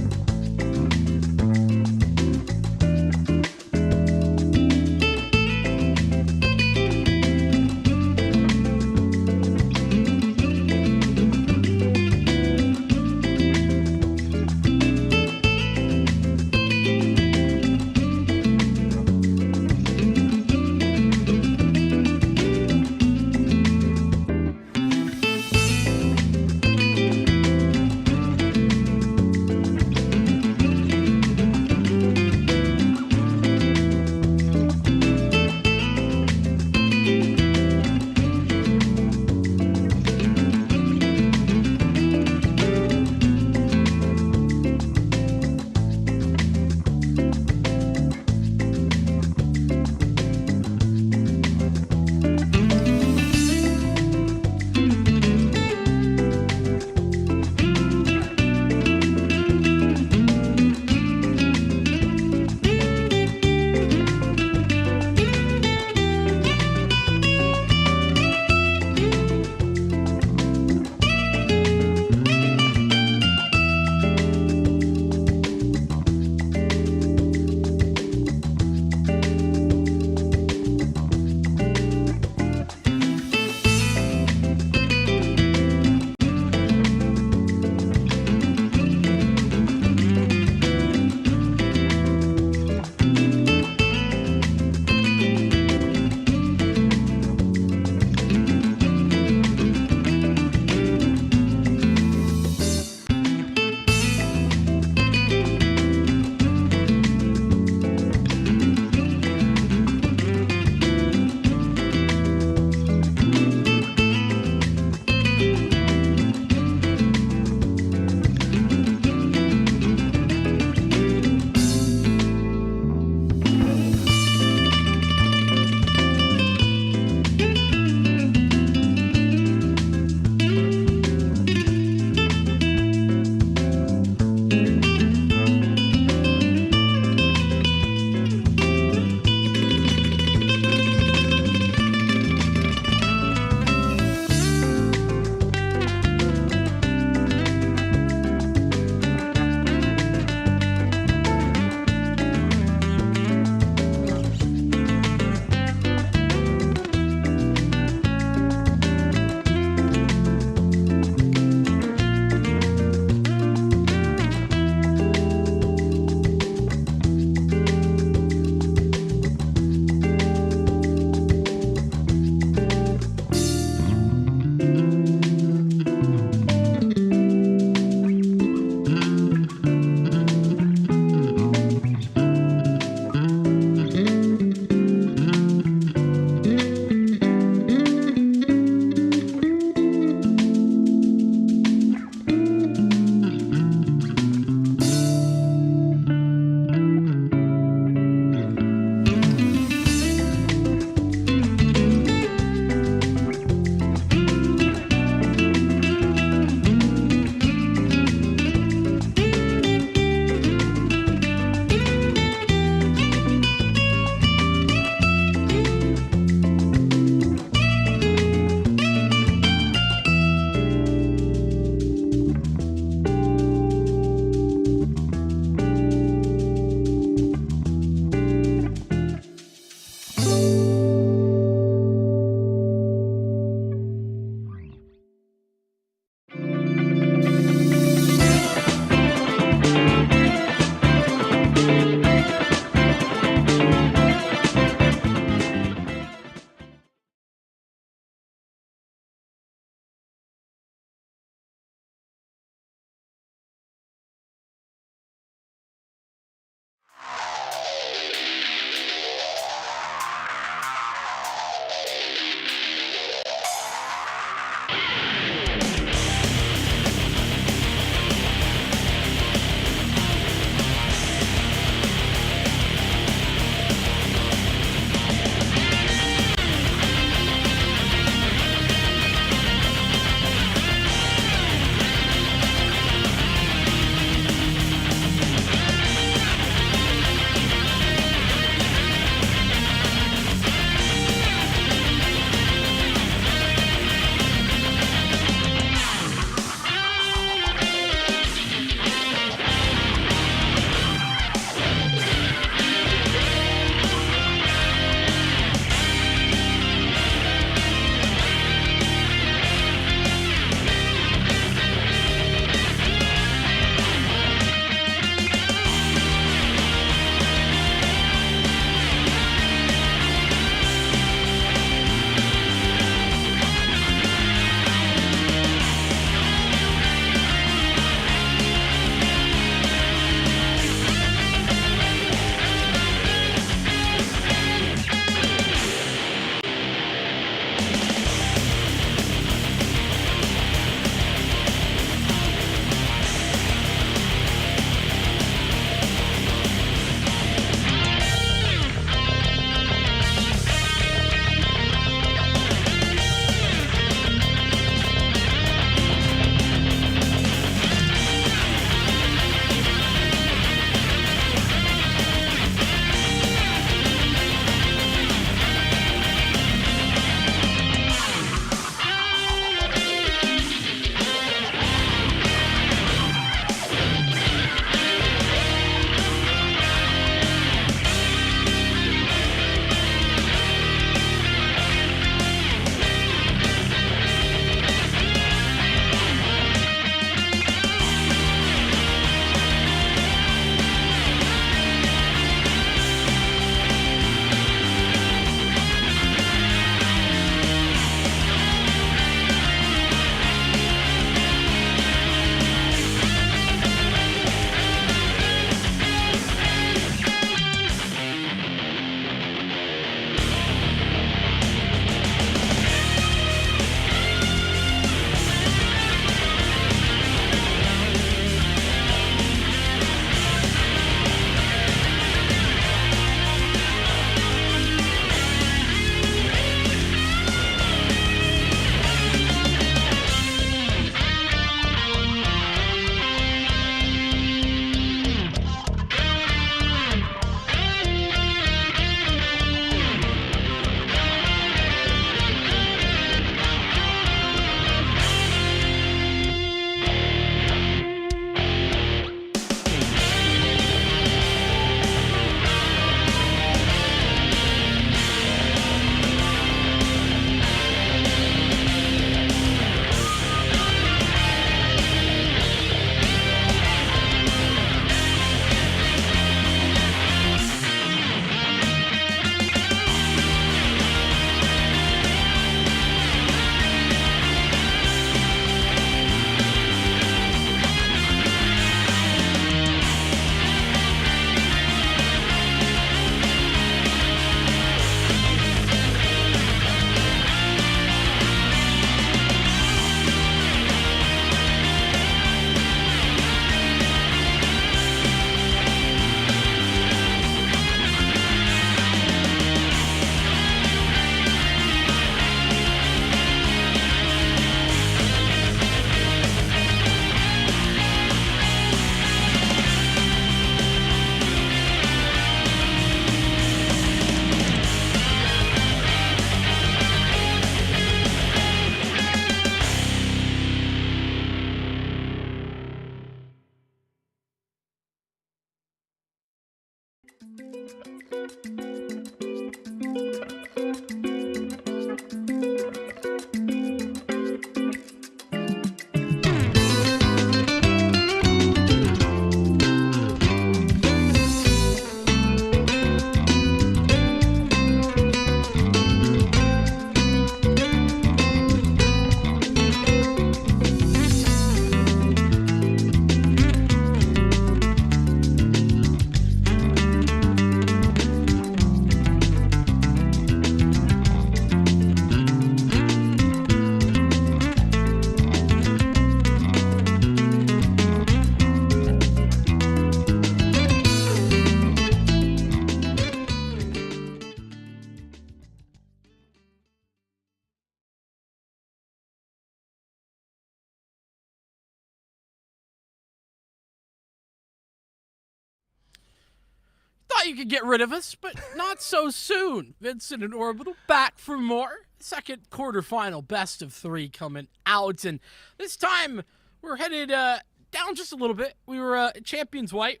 C: you could get rid of us, but not so soon. Vincent and Orbital back for more. Second quarterfinal best of 3 coming out, and this time we're headed down just a little bit. We were Champions White.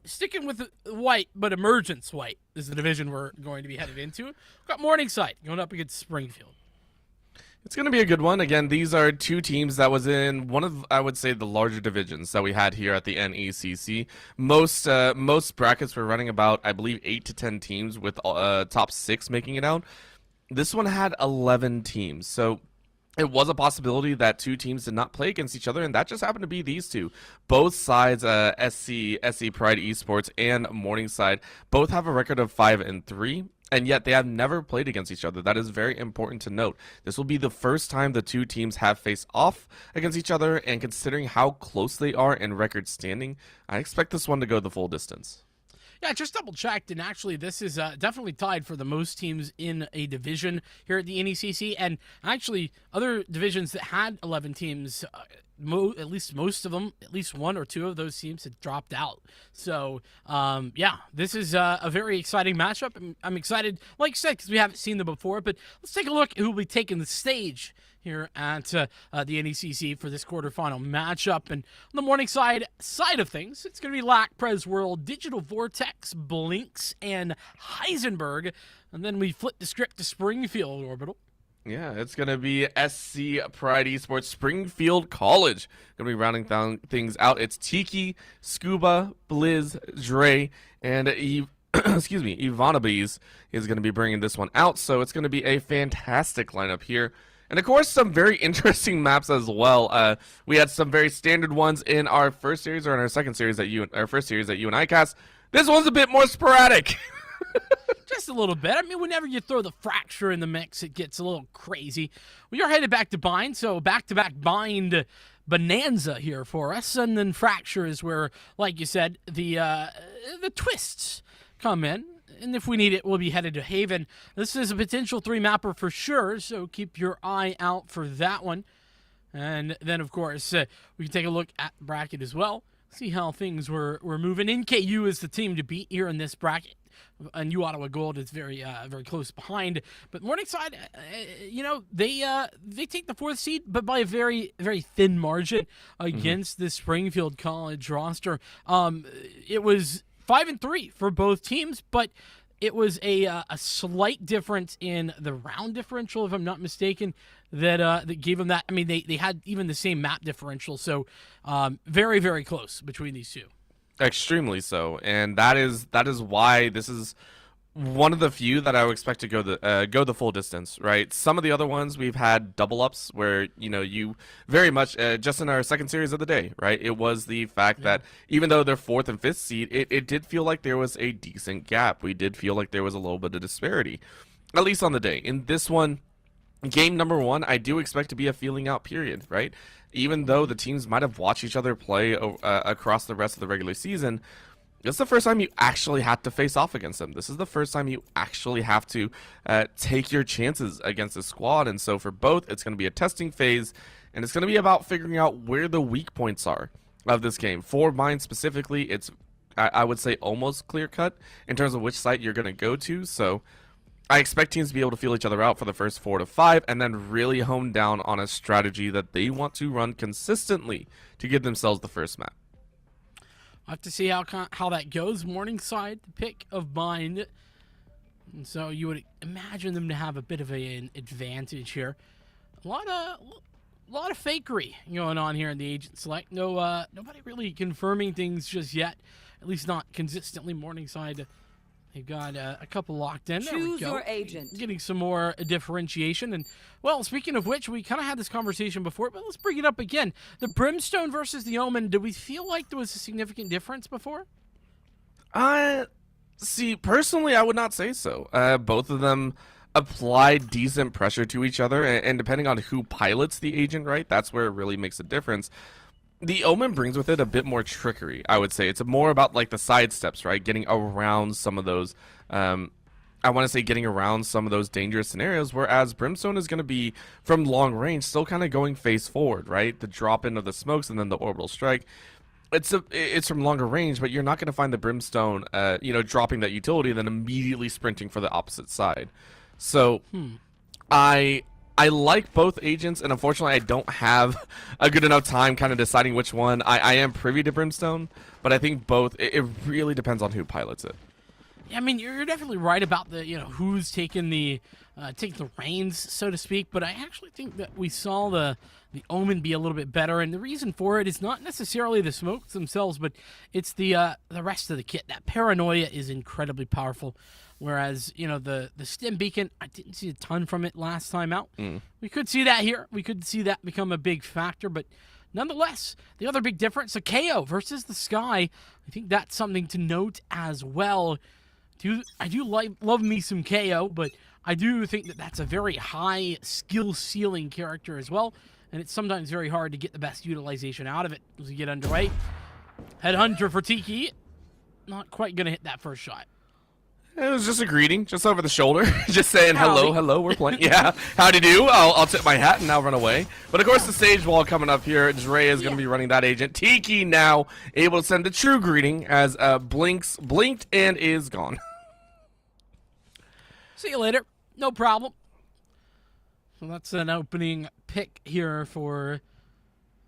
C: Sticking with white, but Emergence White is the division we're going to be headed into. We've got Morningside going up against Springfield.
D: It's going to be a good one. Again, these are 2 teams that was in one of, I would say, the larger divisions that we had here at the NECC. Most brackets were running about, I believe, 8 to 10 teams with top 6 making it out. This one had 11 teams, so it was a possibility that 2 teams did not play against each other, and that just happened to be these 2. Both sides, SC Pride Esports and Morningside, both have a record of 5-3, and yet they have never played against each other. That is very important to note. This will be the first time the 2 teams have faced off against each other, and considering how close they are in record standing, I expect this one to go the full distance.
C: Yeah, I just double-checked, and actually this is definitely tied for the most teams in a division here at the NECC, and actually other divisions that had 11 teams, at least most of them, at least 1 or 2 of those teams had dropped out. So, yeah, this is a very exciting matchup. I'm excited, like you said, because we haven't seen them before, but let's take a look at who will be taking the stage here at the NECC for this quarterfinal matchup. And on the Morningside side of things, it's going to be LAC, Prez World, Digital Vortex, Blinks, and Heisenberg. And then we flip the script to Springfield Orbital.
D: Yeah, it's going to be SC Pride Esports Springfield College. Going to be rounding things out. It's Tiki, Scuba, Blizz, Dre, and Ivanabees is going to be bringing this one out. So it's going to be a fantastic lineup here. And of course, some very interesting maps as well. We had some very standard ones in our first series, or in our second series our first series that you and I cast. This one's a bit more sporadic.
C: Just a little bit. I mean, whenever you throw the Fracture in the mix, it gets a little crazy. We are headed back to Bind, so back-to-back Bind bonanza here for us. And then Fracture is where, like you said, the twists come in. And if we need it, we'll be headed to Haven. This is a potential 3-mapper for sure, so keep your eye out for that one. And then, of course, we can take a look at the bracket as well, see how things were moving. NKU is the team to beat here in this bracket. And New Ottawa Gold is very close behind. But Morningside, they take the 4th seed, but by a very, very thin margin against the Springfield College roster. It was 5-3 for both teams, but it was a slight difference in the round differential, if I'm not mistaken, that gave them that. I mean, they had even the same map differential, so very, very close between these 2.
D: Extremely so, and that is why this is one of the few that I would expect to go the full distance, right? Some of the other ones we've had double ups where you very much just in our second series of the day, right? It was the fact that even though they're 4th and 5th seed, it did feel like there was a decent gap. We did feel like there was a little bit of disparity, at least on the day. In this one, game number 1, I do expect to be a feeling out period, right? Even though the teams might have watched each other play across the rest of the regular season, this is the first time you actually have to face off against them. This is the first time you actually have to take your chances against the squad. And so for both, it's going to be a testing phase, and it's going to be about figuring out where the weak points are of this game. For mine specifically, it's, I would say, almost clear-cut in terms of which site you're going to go to. So I expect teams to be able to feel each other out for the first 4 to 5 and then really hone down on a strategy that they want to run consistently to give themselves the first map.
C: I'll have to see how that goes. Morningside, the pick of Bind. And so you would imagine them to have a bit of an advantage here. A lot of fakery going on here in the agent select. Nobody really confirming things just yet. At least not consistently. Morningside, they've got a couple locked in. There we
F: Choose
C: go.
F: your agent.
C: Getting some more differentiation. And, well, speaking of which, we kind of had this conversation before, but let's bring it up again. The Brimstone versus the Omen, did we feel like there was a significant difference before?
D: See, personally, I would not say so. Both of them applied decent pressure to each other, and depending on who pilots the agent, right, that's where it really makes a difference. The Omen brings with it a bit more trickery, I would say. It's more about, like, the side steps, right? Getting around some of those, I want to say getting around some of those dangerous scenarios, whereas Brimstone is going to be, from long range, still kind of going face forward, right? The drop-in of the smokes and then the orbital strike. it's from longer range, but you're not going to find the Brimstone, dropping that utility and then immediately sprinting for the opposite side. So I like both agents, and unfortunately I don't have a good enough time kind of deciding which one. I am privy to Brimstone, but I think both, it really depends on who pilots it.
C: Yeah, I mean, you're definitely right about the, who's taking the reins, so to speak, but I actually think that we saw the Omen be a little bit better, and the reason for it is not necessarily the smokes themselves, but it's the rest of the kit. That Paranoia is incredibly powerful, whereas, the Stim Beacon, I didn't see a ton from it last time out. We could see that here. We could see that become a big factor, but nonetheless, the other big difference, the KO versus the Sky, I think that's something to note as well. I do love me some KO, but I do think that that's a very high skill ceiling character as well, and it's sometimes very hard to get the best utilization out of it as we get underway. Headhunter for Tiki, not quite going to hit that first shot.
D: It was just a greeting, just over the shoulder, just saying
C: Howdy.
D: hello, we're playing. Yeah, howdy do. I'll tip my hat and now run away. But of course, the stage wall coming up here. Dre is going to be running that agent. Tiki now able to send the true greeting as blinked and is gone.
C: See you later. No problem. So that's an opening pick here for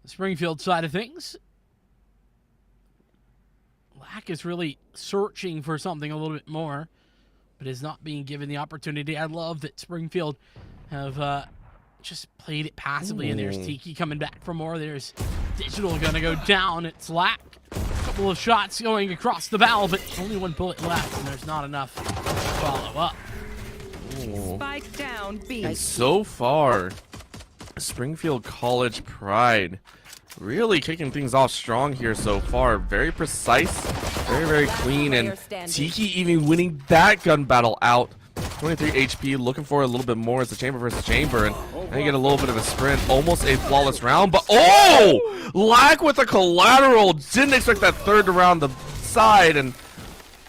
C: the Springfield side of things. Lack is really searching for something a little bit more, but is not being given the opportunity. I love that Springfield have just played it passively, and there's Tiki coming back for more. There's Digital going to go down. It's Lack. A couple of shots going across the bow, but only one bullet left, and there's not enough to follow up.
F: Spike down, B.
D: And so far, Springfield College Pride really kicking things off strong here so far. Very precise, very clean, and Tiki even winning that gun battle out. 23 HP, looking for a little bit more as the chamber versus chamber, and I get a little bit of a sprint. Almost a flawless round, but Lack with a collateral. Didn't expect that third around the side, and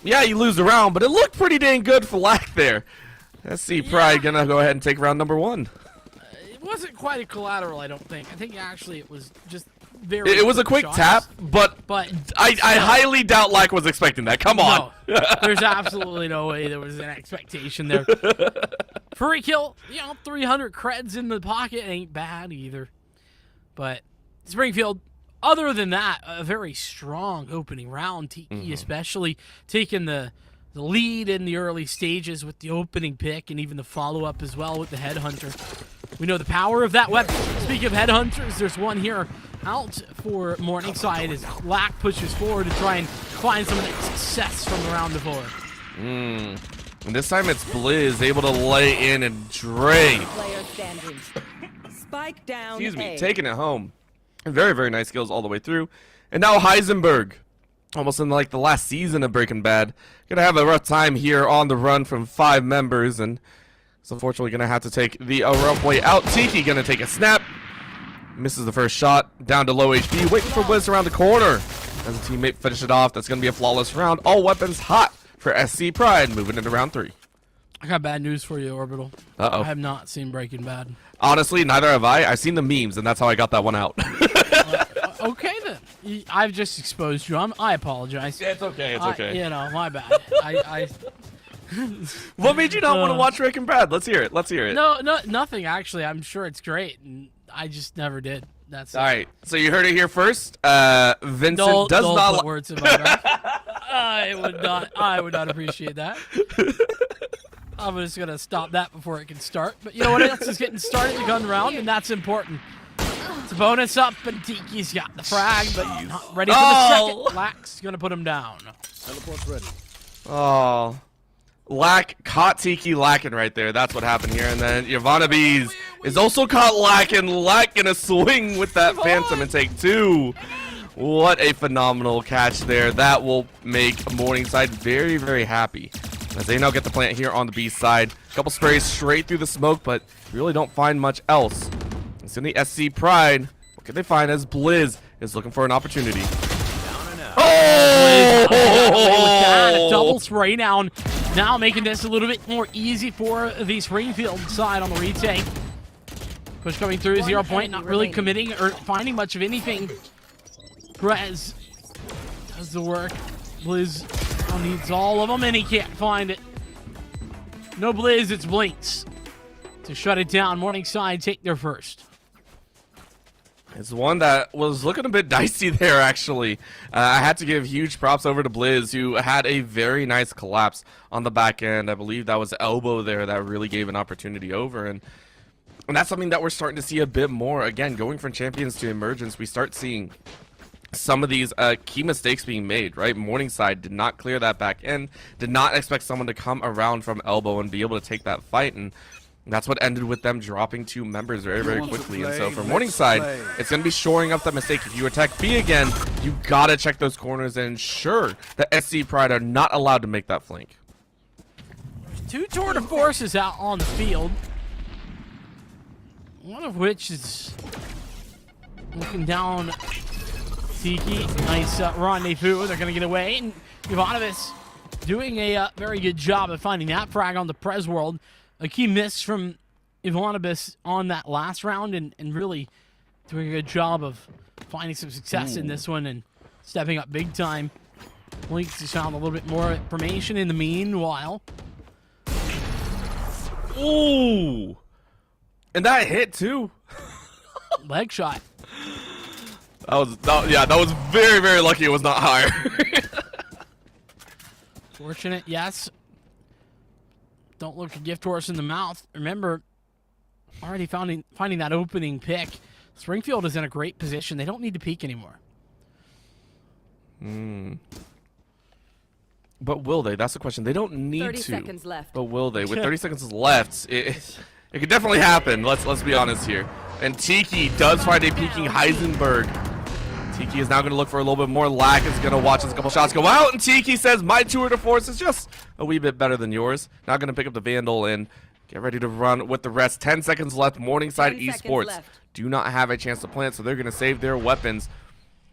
D: yeah, you lose the round, but it looked pretty dang good for Lack there. SC Pride gonna go ahead and take round number 1.
C: It wasn't quite a collateral, I don't think. I think actually it was just very.
D: It was a quick
C: shots,
D: tap, but I highly doubt Lack was expecting that. Come on.
C: No, there's absolutely no way there was an expectation there. Free kill, 300 creds in the pocket ain't bad either. But Springfield, other than that, a very strong opening round. Tiki especially taking the lead in the early stages with the opening pick and even the follow-up as well with the Headhunter. We know the power of that weapon. Speaking of Headhunters, there's one here out for Morningside as Lack pushes forward to try and find some of that success from around the board.
D: And this time it's Blizz able to lay in, and Dre,
F: Player standing. Spike down, A.
D: taking it home. Very nice skills all the way through. And now Heisenberg, almost in like the last season of Breaking Bad, gonna have a rough time here on the run from 5 members, and is unfortunately gonna have to take the rough way out. Tiki gonna take a snap, misses the first shot, down to low HP, waiting for Blizz around the corner as a teammate finish it off. That's gonna be a flawless round. All weapons hot for SC Pride, moving into round 3.
C: I got bad news for you, Orbital.
D: Uh-oh.
C: I have not seen Breaking Bad.
D: Honestly, neither have I. I've seen the memes, and that's how I got that one out.
C: Okay then. I've just exposed you. I apologize.
D: Yeah, it's okay. It's okay.
C: My bad.
D: What made you not want to watch Breaking Bad? Let's hear it.
C: No, nothing actually. I'm sure it's great, and I just never did. That's
D: all right. So you heard it here first. Vincent
C: don't
D: not
C: put words in my mouth. I would not appreciate that. I'm just gonna stop that before it can start. But you know what else is getting started? The gun round, and that's important. It's a bonus up, and Tiki's got the frag, but not ready for the second. Lack's gonna put him down.
E: Teleport's ready.
D: Oh, Lack caught Tiki lacking right there. That's what happened here. And then Yvonne Bees is also caught lacking. Lack gonna swing with that Phantom and take 2. What a phenomenal catch there. That will make Morningside very happy, as they now get the plant here on the B side. A couple sprays straight through the smoke, but really don't find much else. It's in the SC Pride. What can they find as Blizz is looking for an opportunity?
C: Oh! A double spray down. Now making this a little bit more easy for the Springfield side on the retake. Push coming through, 0 point, not really committing or finding much of anything. Perez does the work. Blizz now needs all of them, and he can't find it. No Blizz, it's Blinks to shut it down. Morningside take their first.
D: It's one that was looking a bit dicey there, actually. I had to give huge props over to Blizz, who had a very nice collapse on the back end. I believe that was Elbow there that really gave an opportunity over. And that's something that we're starting to see a bit more. Again, going from Champions to Emergence, we start seeing some of these key mistakes being made, right? Morningside did not clear that back end, did not expect someone to come around from Elbow and be able to take that fight, and that's what ended with them dropping 2 members very, very quickly. And so for Morningside, it's going to be shoring up that mistake. If you attack B again, you got to check those corners and ensure that SC Pride are not allowed to make that flank.
C: 2 tour de forces out on the field. One of which is looking down Tiki. Nice rendezvous. They're going to get away. And Ivanovic doing a very good job of finding that frag on the Prez World. A key miss from Ivanovic on that last round, and really doing a good job of finding some success in this one and stepping up big time. Blinks has found a little bit more information in the meanwhile.
D: Ooh! And that hit, too.
C: Leg shot.
D: That was very, very lucky it was not higher.
C: Fortunate, yes. Don't look a gift horse in the mouth. Remember, already finding that opening pick. Springfield is in a great position. They don't need to peek anymore.
D: But will they? That's the question. They don't need
F: 30
D: to.
F: seconds left.
D: But will they? With 30 seconds left, it could definitely happen. Let's be honest here. And Tiki does find a peeking Heisenberg. Tiki is now going to look for a little bit more. Lack is going to watch his couple shots go out, and Tiki says, my tour de force is just a wee bit better than yours. Now going to pick up the Vandal and get ready to run with the rest. 10 seconds left. Morningside Esports do not have a chance to plant, so they're going to save their weapons.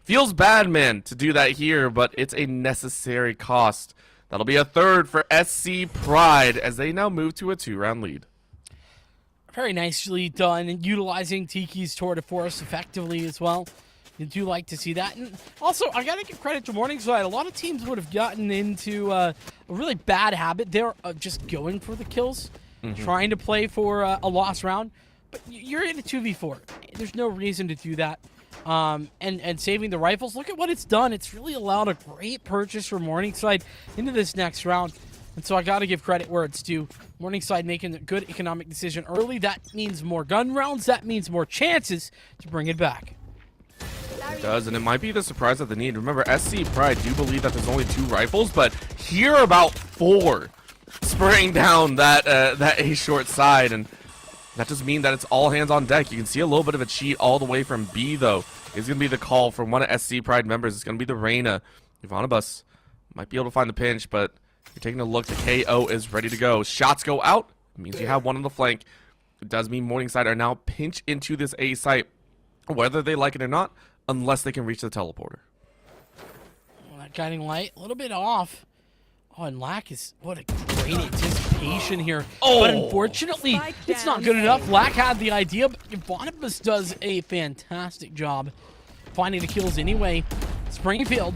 D: Feels bad, man, to do that here, but it's a necessary cost. That'll be a third for SC Pride as they now move to a 2-round lead.
C: Very nicely done, and utilizing Tiki's tour de force effectively as well. You do like to see that. And also, I got to give credit to Morningside. A lot of teams would have gotten into a really bad habit. They're just going for the kills, trying to play for a lost round. But you're in a 2v4. There's no reason to do that. And saving the rifles. Look at what it's done. It's really allowed a great purchase for Morningside into this next round. And so I got to give credit where it's due. Morningside making a good economic decision early. That means more gun rounds. That means more chances to bring it back.
D: It does, and it might be the surprise that they need. Remember, SC Pride do believe that there's only 2 rifles, but here are about 4 spraying down that A short side, and that does mean that it's all hands on deck. You can see a little bit of a cheat all the way from B, though. It's going to be the call from one of SC Pride members. It's going to be the Reyna. Ivanobus might be able to find the pinch, but you're taking a look. The KO is ready to go. Shots go out. It means you have one on the flank. It does mean Morningside are now pinch into this A site, whether they like it or not, unless they can reach the teleporter.
C: Well, that guiding light, a little bit off. Oh, and Lack is, what a great anticipation here.
D: Oh.
C: But unfortunately, it's not good enough. Lack had the idea, but Ivanobus does a fantastic job finding the kills anyway. Springfield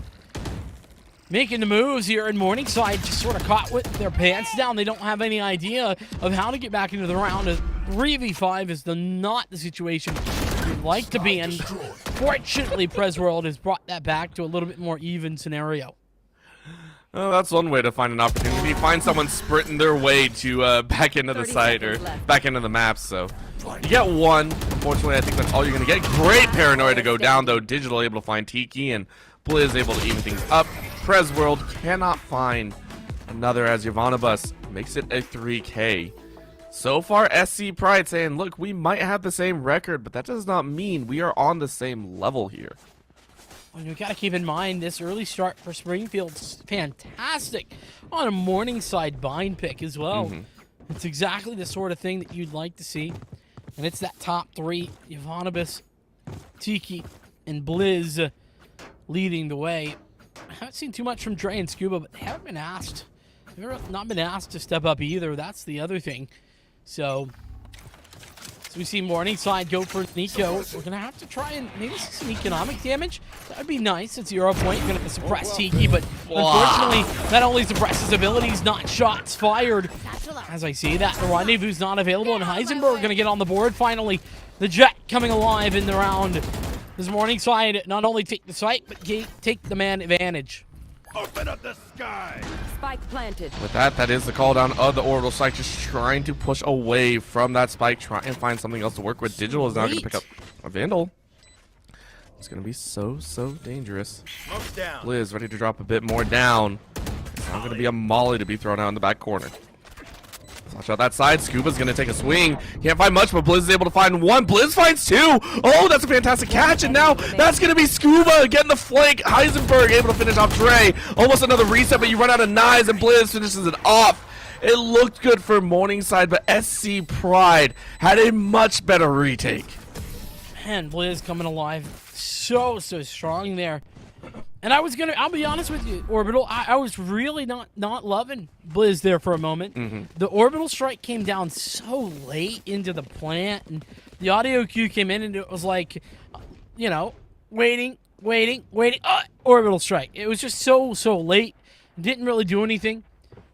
C: making the moves here, and Morningside just sort of caught with their pants down. They don't have any idea of how to get back into the round. A 3v5 is not the situation you'd like to be in. Fortunately, Prez World has brought that back to a little bit more even scenario.
D: Well, that's one way to find an opportunity. Find someone sprinting their way to back into the site or back into the map. So you get one. Unfortunately, I think that's all you're going to get. Great paranoia to go down, though. Digital able to find Tiki, and Blizz able to even things up. Prez World cannot find another as Ivanobus makes it a 3K. So far, SC Pride saying, look, we might have the same record, but that does not mean we are on the same level here.
C: Well, you got to keep in mind this early start for Springfield's fantastic on a Morningside bind pick as well. It's exactly the sort of thing that you'd like to see. And it's that top 3, Ivanobus, Tiki, and Blizz leading the way. I haven't seen too much from Dre and Scuba, but they haven't been asked. They've not been asked to step up either. That's the other thing. So So we see Morningside go for Nico. We're going to have to try and maybe see some economic damage. That would be nice at 0 point. Going to suppress Tiki, but unfortunately, that only suppresses abilities, not shots fired. As I see that, the Rendezvous not available, and Heisenberg going to get on the board finally. The Jet coming alive in the round. This Morningside not only take the site, but take the man advantage.
E: Open up the sky!
F: Spike planted.
D: With that, that is the call down of the orbital strike, just trying to push away from that spike, try and find something else to work with. Digital is now going to pick up a Vandal. It's going to be so dangerous. Blizz ready to drop a bit more down. It's now going to be a Molly to be thrown out in the back corner. Watch out that side. Scuba's going to take a swing. Can't find much, but Blizz is able to find one. Blizz finds two. Oh, that's a fantastic catch. And now that's going to be Scuba getting the flank. Heisenberg able to finish off Dre. Almost another reset, but you run out of knives, and Blizz finishes it off. It looked good for Morningside, but SC Pride had a much better retake.
C: Man, Blizz coming alive. So strong there. And I'll be honest with you, Orbital, I was really not loving Blizz there for a moment. The Orbital strike came down so late into the plant, and the audio cue came in, and it was like, you know, waiting, Orbital strike. It was just so late. Didn't really do anything,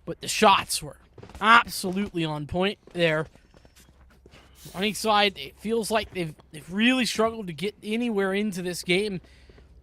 C: but the shots were absolutely on point there. On each side, it feels like they've really struggled to get anywhere into this game.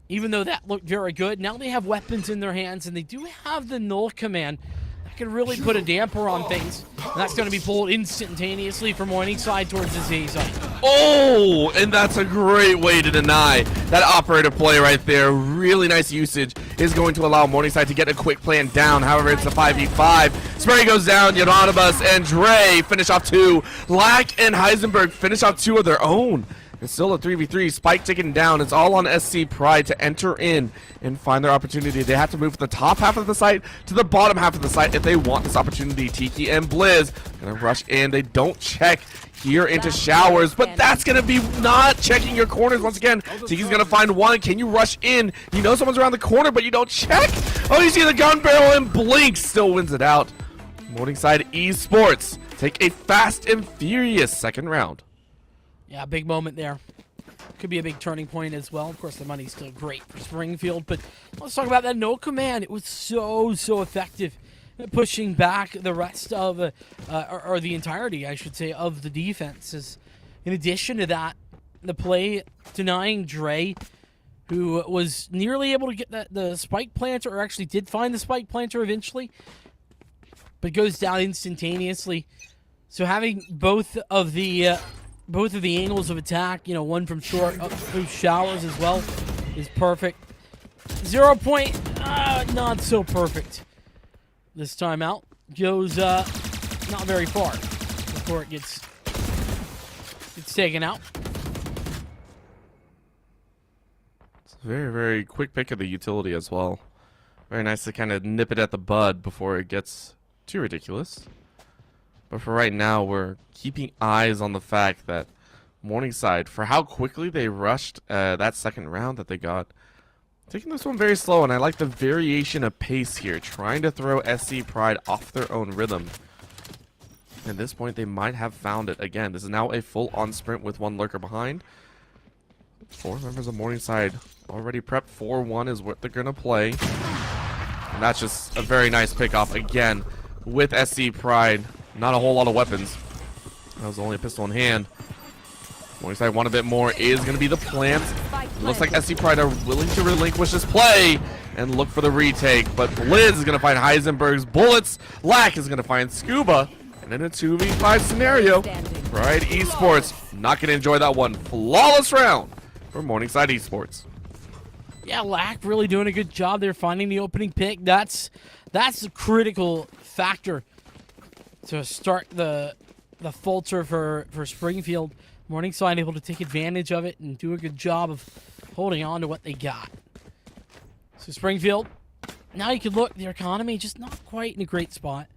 C: Even though that looked very good, now they have weapons in their hands, and they do have the null command. That could really put a damper on things. And that's going to be pulled instantaneously from Morningside towards the Z side.
D: Oh, and that's a great way to deny that operator play right there. Really nice usage is going to allow Morningside to get a quick plan down. However, it's a 5v5. Spray goes down. Yononibus and Dre finish off 2. Lack and Heisenberg finish off 2 of their own. It's still a 3v3. Spike taken down. It's all on SC Pride to enter in and find their opportunity. They have to move from the top half of the site to the bottom half of the site if they want this opportunity. Tiki and Blizz gonna rush in. They don't check here into showers, but that's gonna be not checking your corners once again. Tiki's gonna find one. Can you rush in? You know someone's around the corner, but you don't check. Oh, you see the gun barrel, and Blink still wins it out. Morningside Esports take a fast and furious second round.
C: Yeah, big moment there. Could be a big turning point as well. Of course, the money's still great for Springfield, but let's talk about that no command. It was so effective at pushing back the rest of, or the entirety, I should say, of the defenses. In addition to that, the play denying Dre, who was nearly able to get the spike planter, or actually did find the spike planter eventually, but goes down instantaneously. So having both of the angles of attack, you know, one from short up through showers as well, is perfect. 0 point, not so perfect. This time out goes not very far before it gets taken out.
D: It's a very quick pick of the utility as well. Very nice to kind of nip it at the bud before it gets too ridiculous. But for right now, we're keeping eyes on the fact that Morningside, for how quickly they rushed that second round that they got, taking this one very slow, and I like the variation of pace here, trying to throw SC Pride off their own rhythm. At this point, they might have found it. Again, this is now a full-on sprint with one lurker behind. 4 members of Morningside already prepped. 4-1 is what they're going to play. And that's just a very nice pickoff again with SC Pride. Not a whole lot of weapons. That was only a pistol in hand. Morningside want a bit more is going to be the plant. It looks like SC Pride are willing to relinquish this play and look for the retake. But Blizz is going to find Heisenberg's bullets. Lack is going to find Scuba. And in a 2v5 scenario, Pride Esports not going to enjoy that one. Flawless round for Morningside Esports.
C: Yeah, Lack really doing a good job there finding the opening pick. That's the critical factor to start the falter for Springfield. Morningside able to take advantage of it and do a good job of holding on to what they got. So Springfield, now you can look, their economy just not quite in a great spot.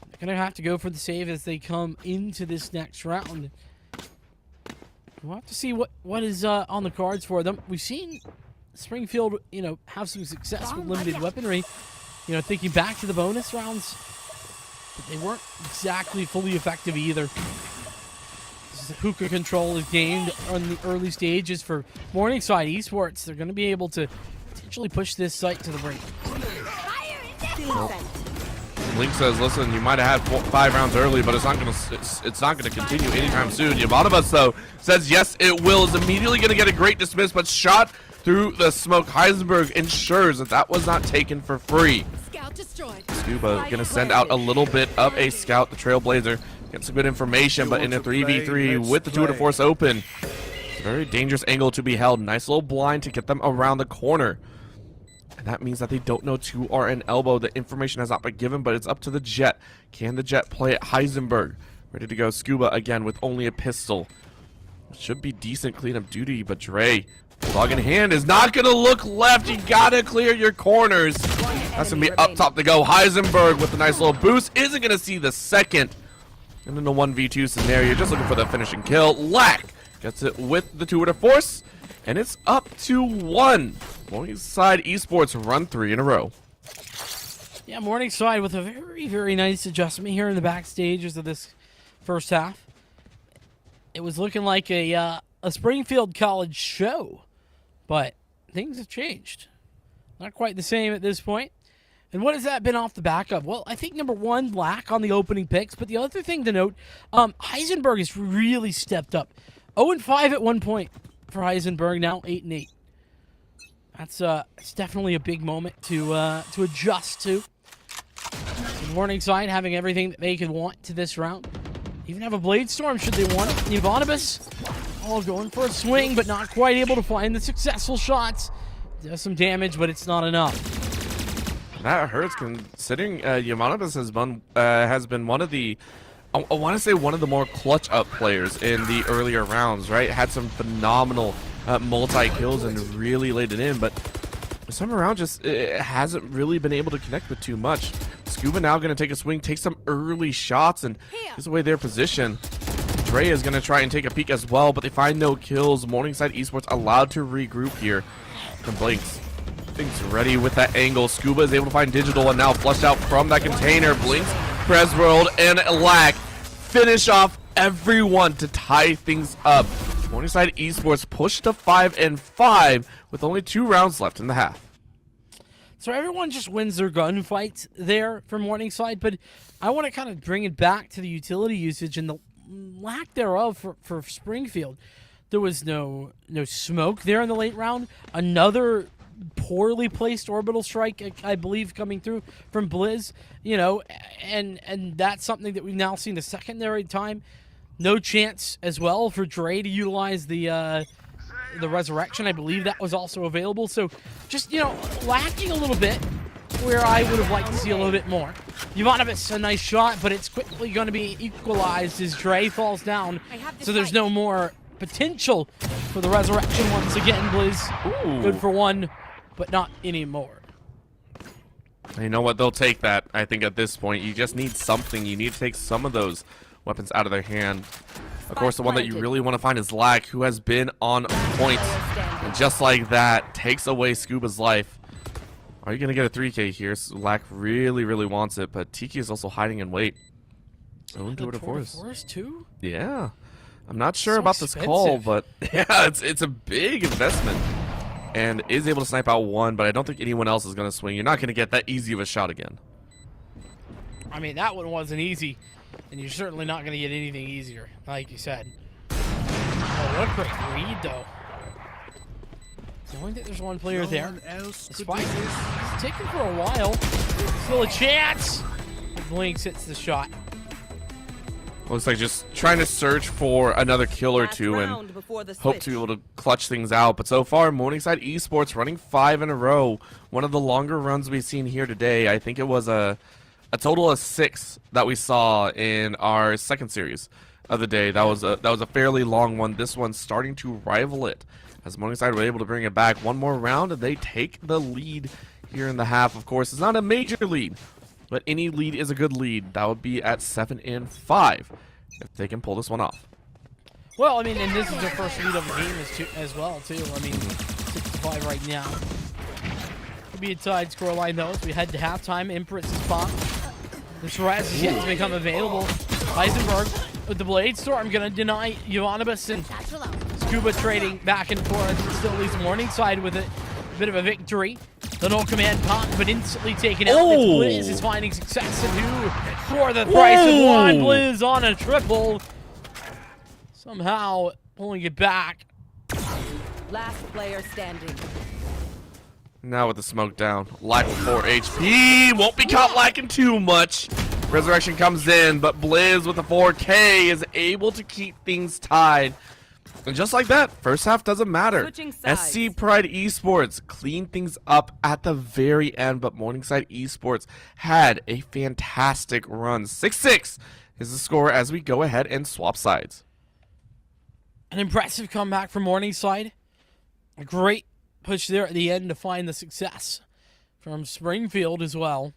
C: They're going to have to go for the save as they come into this next round. We'll have to see what is on the cards for them. We've seen Springfield, you know, have some success with limited weaponry. You know, thinking back to the bonus rounds, but they weren't exactly fully effective either. Hookah control is gained on the early stages for Morningside Esports. They're going to be able to potentially push this site to the brink.
D: Link says, "Listen, you might have had 5 rounds early, but it's not gonna continue anytime soon." Yovanovas, though, says yes, it will. Is immediately gonna get a great dismiss, but shot through the smoke. Heisenberg ensures that was not taken for free.
F: Scout destroyed.
D: Scuba gonna send out a little bit of a scout. The Trailblazer gets some good information, but in a 3v3 with the Tour de Force open, it's a very dangerous angle to be held. Nice little blind to get them around the corner. And that means that they don't know 2 are an elbow. The information has not been given, but it's up to the Jet. Can the Jet play it? Heisenberg ready to go. Scuba again with only a pistol. Should be decent cleanup duty, but Dre, log in hand, is not going to look left. You got to clear your corners. That's going to be up top to go. Heisenberg with a nice little boost. Isn't going to see the second. And in a 1v2 scenario, just looking for the finishing kill. Lack gets it with the Tour de Force. And it's up to 1. Morningside Esports run 3 in a row.
C: Yeah, Morningside with a very, very nice adjustment here in the back stages of this first half. It was looking like a Springfield College show, but things have changed. Not quite the same at this point. And what has that been off the back of? Well, I think number 1, Lack on the opening picks, but the other thing to note, Heisenberg has really stepped up. 0-5 at one point for Heisenberg, now 8-8. That's it's definitely a big moment to adjust to. Morningside having everything that they could want to this round. Even have a Blade Storm should they want it. Yovanovas all going for a swing, but not quite able to find the successful shots. Does some damage, but it's not enough.
D: That hurts considering Yovanovas has been one of the, I want to say one of the more clutch up players in the earlier rounds, right? Had some phenomenal multi-kills and really laid it in, but this time around just hasn't really been able to connect with too much. Scuba now going to take a swing, take some early shots, and gives away their position. Dre is going to try and take a peek as well, but they find no kills. Morningside Esports allowed to regroup here. And Blinks, things ready with that angle. Scuba is able to find Digital and now flushed out from that container. Blinks, Presworld, and Lack finish off everyone to tie things up. Morningside Esports pushed to 5-5 with only 2 rounds left in the half.
C: So everyone just wins their gunfights there for Morningside, but I want to kind of bring it back to the utility usage and the lack thereof for Springfield. There was no smoke there in the late round. Another poorly placed orbital strike, I believe, coming through from Blizz, and that's something that we've now seen the secondary time. No chance as well for Dre to utilize the resurrection. I believe that was also available. So just, lacking a little bit where I would have liked to see a little bit more. Yovanovas, a nice shot, but it's quickly going to be equalized as Dre falls down. So there's no more potential for the resurrection once again. Blizz, good for 1, but not anymore.
D: You know what? They'll take that. I think at this point, you just need something. You need to take some of those weapons out of their hand. Of course, the one that you really want to find is Lack, who has been on point. And just like that, takes away Scuba's life. Are you going to get a 3K here? So Lack really, really wants it, but Tiki is also hiding in wait. Oh, Tour de Force
C: too?
D: Yeah. I'm not sure about this call, but yeah, it's a big investment. And is able to snipe out 1, but I don't think anyone else is going to swing. You're not going to get that easy of a shot again.
C: I mean, that one wasn't easy. And you're certainly not going to get anything easier, like you said. Oh, what a great read, though. Knowing that there's one player there. Despite it's taken for a while. Still a chance. Blinks hits the shot.
D: Looks like just trying to search for another kill or two and hope to be able to clutch things out. But so far, Morningside Esports running 5 in a row. One of the longer runs we've seen here today. I think it was a total of 6 that we saw in our second series of the day. That was a fairly long one. This one's starting to rival it as Morningside were able to bring it back. One more round and they take the lead here in the half. Of course, it's not a major lead, but any lead is a good lead. That would be at 7-5 if they can pull this one off.
C: Well, I mean, and this is their first lead of the game as well, too. I mean, 6-5 right now. Could be a tied scoreline, though, as we head to halftime. Empress is popped. The Shiraz is yet to become available. Heisenberg with the Blade Storm, gonna deny Ivanovic, and Scuba trading back and forth. Still leaves Morningside with a bit of a victory. The no command pop, but instantly taken out. It's Blizz is finding success, and who for the price of one. Blizz on a triple. Somehow pulling it back.
F: Last player standing.
D: Now with the smoke down. Lack with 4 HP. Won't be caught lacking too much. Resurrection comes in, but Blizz with the 4K is able to keep things tied. And just like that, first half doesn't matter. SC Pride Esports cleaned things up at the very end, but Morningside Esports had a fantastic run. 6-6 is the score as we go ahead and swap sides.
C: An impressive comeback from Morningside. A great push there at the end to find the success from Springfield as well.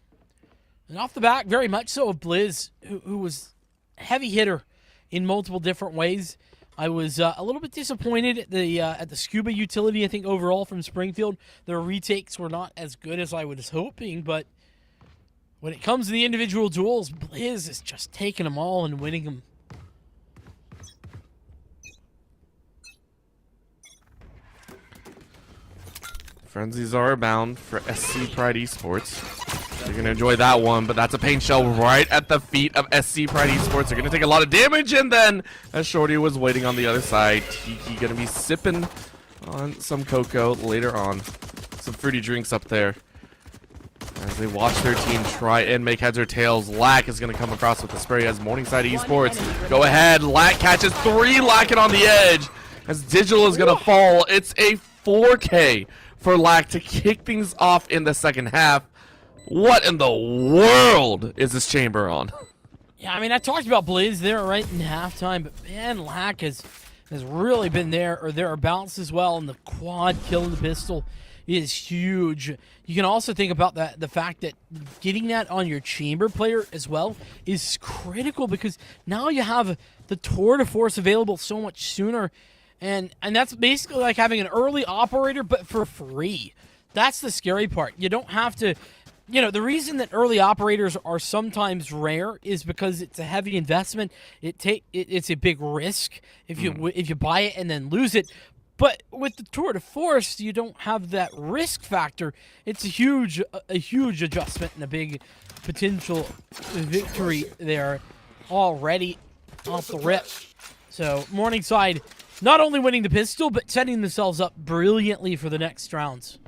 C: And off the back, very much so of Blizz, who was a heavy hitter in multiple different ways. I was a little bit disappointed at the Scuba utility, I think, overall from Springfield. Their retakes were not as good as I was hoping, but when it comes to the individual duels, Blizz is just taking them all and winning them.
D: Frenzies are abound for SC Pride Esports. You're going to enjoy that one, but that's a paint shell right at the feet of SC Pride Esports. They're going to take a lot of damage, and then as Shorty was waiting on the other side, Tiki going to be sipping on some cocoa later on. Some fruity drinks up there. As they watch their team try and make heads or tails, Lack is going to come across with the spray as Morningside Esports. Go ahead, Lack catches 3, Lack it on the edge. As Digital is going to fall, it's a 4K for Lack to kick things off in the second half. What in the world is this chamber on?
C: Yeah, I mean, I talked about Blizz there right in halftime, but man, Lack has really been there or thereabouts as well, and the quad kill of the pistol is huge. You can also think about the fact that getting that on your chamber player as well is critical, because now you have the tour de force available so much sooner, and that's basically like having an early operator but for free. That's the scary part. You don't have to, you know, the reason that early operators are sometimes rare is because it's a heavy investment. It's a big risk if you buy it and then lose it. But with the tour de force, you don't have that risk factor. It's a huge adjustment and a big potential victory there already off the rip. So Morningside not only winning the pistol, but setting themselves up brilliantly for the next rounds.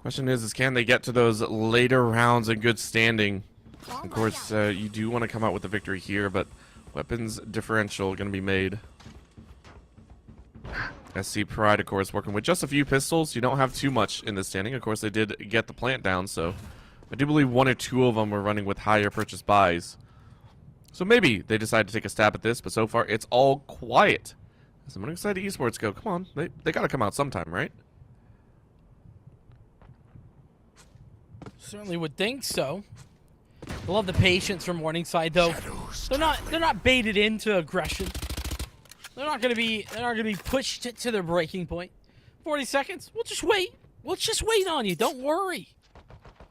D: Question is can they get to those later rounds in good standing? Of course, you do want to come out with a victory here, but weapons differential going to be made. SC Pride, of course, working with just a few pistols. You don't have too much in the standing. Of course, they did get the plant down, so I do believe 1 or 2 of them were running with higher purchase buys. So maybe they decide to take a stab at this, but so far it's all quiet. As I'm excited esports go, come on, they got to come out sometime, right?
C: Certainly would think so. I love the patience from Morningside, though. They're not baited into aggression. They're not gonna be pushed to their breaking point. 40 seconds. We'll just wait. We'll just wait on you. Don't worry.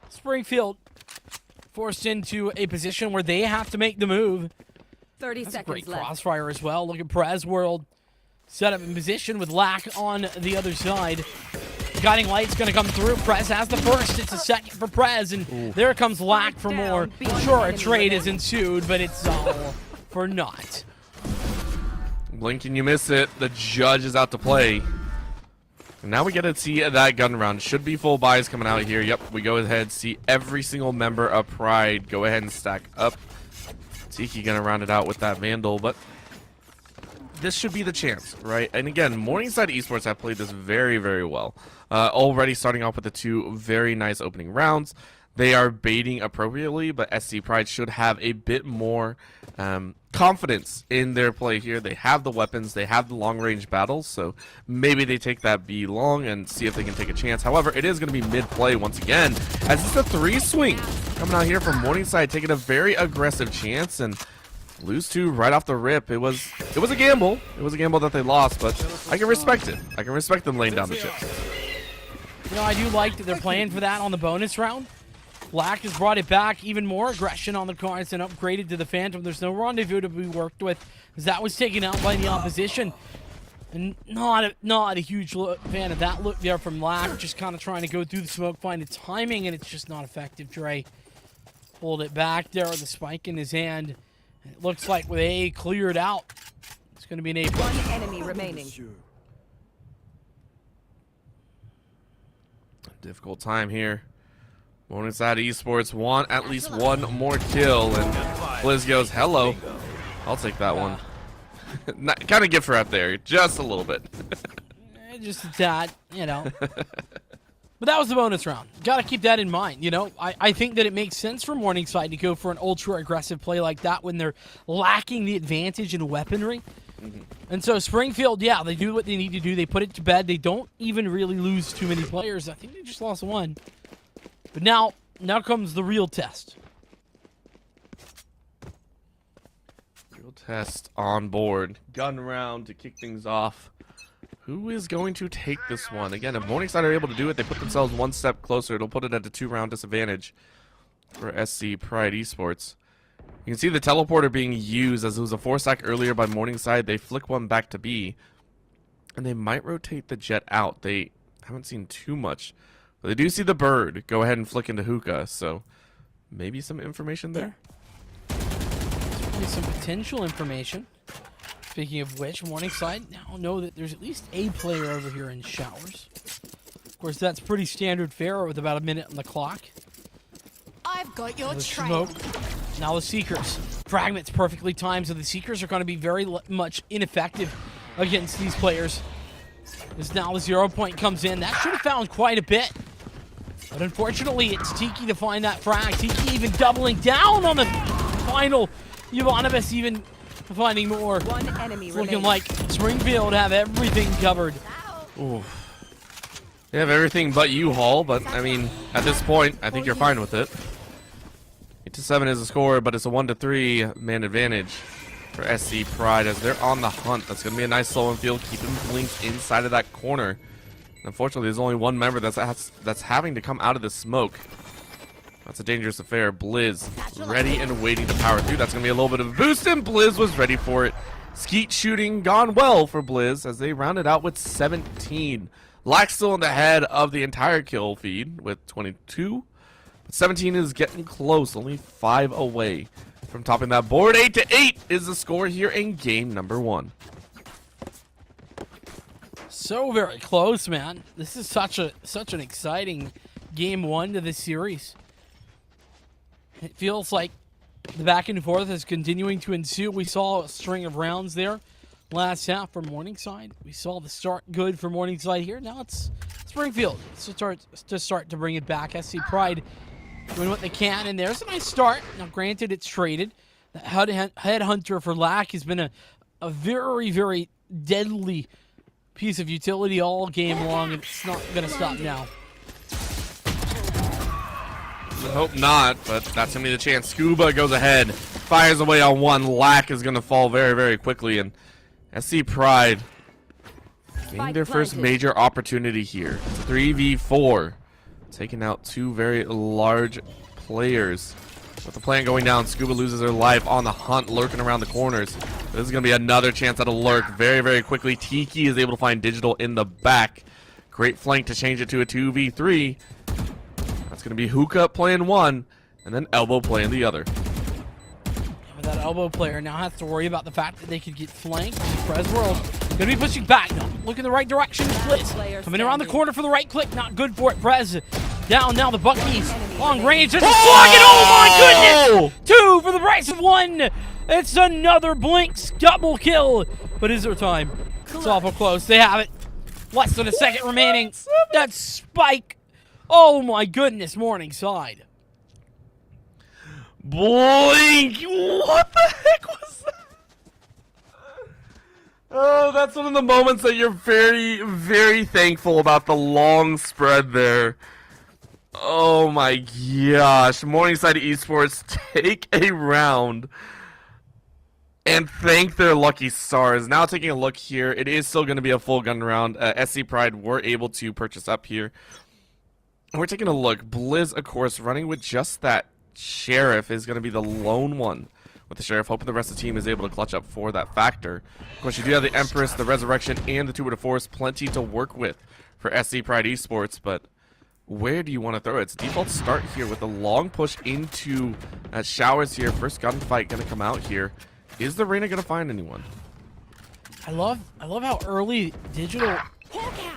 C: Springfield forced into a position where they have to make the move.
F: 30
C: That's a
F: seconds
C: great
F: left.
C: crossfire as well. Look at Prez World set up in position with Lack on the other side. Guiding Light's going to come through. Prez has the first. It's a second for Prez, and there comes Lack for more. Sure, a trade has ensued, but it's all for naught.
D: Blink and you miss it. The judge is out to play. And now we get to see that gun round. Should be full buys coming out here. Yep, we go ahead, see every single member of Pride go ahead and stack up. Tiki gonna round it out with that Vandal, but this should be the chance, right? And again, Morningside Esports have played this very, very well. Already starting off with the 2 very nice opening rounds. They are baiting appropriately, but SC Pride should have a bit more confidence in their play here. They have the weapons, they have the long-range battles, so maybe they take that B long and see if they can take a chance. However, it is going to be mid-play once again, as it's a 3 swing coming out here from Morningside, taking a very aggressive chance and lose 2 right off the rip. It was a gamble. It was a gamble that they lost, but I can respect it. I can respect them laying down the chips.
C: You know, I do like that they're playing for that on the bonus round. Black has brought it back. Even more aggression on the cards and upgraded to the Phantom. There's no rendezvous to be worked with, as that was taken out by the opposition. And not a huge fan of that look there from Black. Just kind of trying to go through the smoke, find the timing, and it's just not effective. Dre pulled it back there with the spike in his hand. It looks like with A cleared out, it's going to be an A+.
F: One enemy remaining.
D: Difficult time here. Morningside Esports want at least one more kill, and Blizz goes, hello. I'll take that one. Kind of gift wrap there, just a little bit.
C: Just a tad, you know. But that was the bonus round. Got to keep that in mind, you know. I think that it makes sense for Morningside to go for an ultra-aggressive play like that when they're lacking the advantage in weaponry. And so Springfield, yeah, they do what they need to do. They put it to bed. They don't even really lose too many players. I think they just lost one. But now comes the real test.
D: Real test on board. Gun round to kick things off. Who is going to take this one? Again, if Morningside are able to do it, they put themselves one step closer. It'll put it at a 2-round disadvantage for SC Pride Esports. You can see the teleporter being used as it was a 4-stack earlier by Morningside. They flick one back to B, and they might rotate the jet out. They haven't seen too much. But they do see the bird go ahead and flick into hookah, so maybe some information there.
C: Certainly some potential information. Speaking of which, Morningside now know that there's at least a player over here in showers. Of course, that's pretty standard fare with about a minute on the clock.
F: I've got your
C: The
F: trail.
C: smoke. Now the Seekers. Fragments perfectly timed, so the Seekers are going to be very much ineffective against these players. As now the 0 point comes in. That should have found quite a bit. But unfortunately, it's Tiki to find that frag. Tiki even doubling down on the final. Ivanovic even finding more.
F: One enemy
C: It's looking
F: remaining.
C: like Springfield have everything covered.
D: They have everything but U-Haul, but I mean, at this point, I think you're fine with it. 8-7 is the score, but it's a 1-3 man advantage for SC Pride as they're on the hunt. That's going to be a nice slow and field, keeping Blink inside of that corner. Unfortunately, there's only one member that's having to come out of the smoke. That's a dangerous affair. Blizz ready and waiting to power through. That's going to be a little bit of a boost, and Blizz was ready for it. Skeet shooting gone well for Blizz as they rounded out with 17. Lack still in the head of the entire kill feed with 22. But 17 is getting close, only 5 away from topping that board. 8-8 is the score here in game number 1.
C: So very close, man. This is such an exciting game 1 to this series. It feels like the back and forth is continuing to ensue. We saw a string of rounds there last half for Morningside. We saw the start good for Morningside here. Now it's Springfield to start to bring it back. SC Pride doing what they can, and there's a nice start. Now, granted, it's traded. The headhunter for Lack has been a very, very deadly piece of utility all game long, and it's not going to stop now.
D: I hope not, but that's going to be the chance. Scuba goes ahead, fires away on one. Lack is going to fall very, very quickly, and SC Pride getting their first major opportunity here. 3v4, taking out 2 very large players. With the plan going down, Scuba loses her life on the hunt, lurking around the corners. This is going to be another chance at a lurk very, very quickly. Tiki is able to find Digital in the back. Great flank to change it to a 2v3. That's going to be Hookah playing one, and then Elbow playing the other.
C: But that Elbow player now has to worry about the fact that they could get flanked. Prez World going to be pushing back. No, look in the right direction. Blitz coming around the corner for the right click. Not good for it. Prez down now. The Buckies long range. There's a slug, and oh my goodness! 2 for the price of 1. It's another Blinks double kill. But is there time? It's awful close. They have it. Less than a second remaining. That's Spike. Oh my goodness, Morningside.
D: Blink! What the heck was that? Oh, that's one of the moments that you're very, very thankful about the long spread there. Oh my gosh. Morningside Esports take a round and thank their lucky stars. Now taking a look here, it is still going to be a full gun round. SC Pride were able to purchase up here. We're taking a look. Blizz, of course, running with just that Sheriff is going to be the lone one with the Sheriff, hoping the rest of the team is able to clutch up for that factor. Of course, you do have the Empress, the Resurrection, and the Tuber de Force, plenty to work with for SC Pride Esports, but where do you want to throw it? It's default start here with a long push into Showers here. First gunfight going to come out here. Is the Reyna going to find anyone?
C: I love how early Digital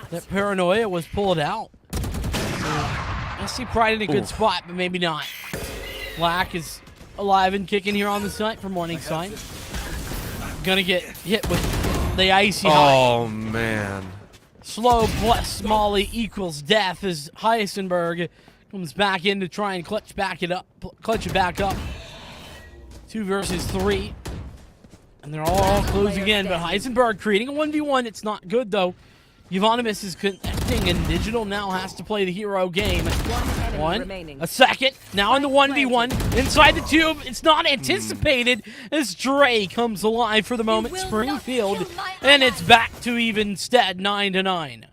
C: that Paranoia was pulled out. I see Pride in a good spot, but maybe not. Black is alive and kicking here on the site for Morningside. Gonna get hit with the icy high.
D: Oh, man.
C: Slow plus Molly equals death as Heisenberg comes back in to try and clutch it back up. 2 versus 3. And they're all close again, but Heisenberg creating a 1v1. It's not good, though. Euonymus is connecting, and Digital now has to play the hero game. A second. Now in the 1v1. Inside the tube. It's not anticipated as Dre comes alive for the moment. Springfield. And it's back to even stead, 9-9.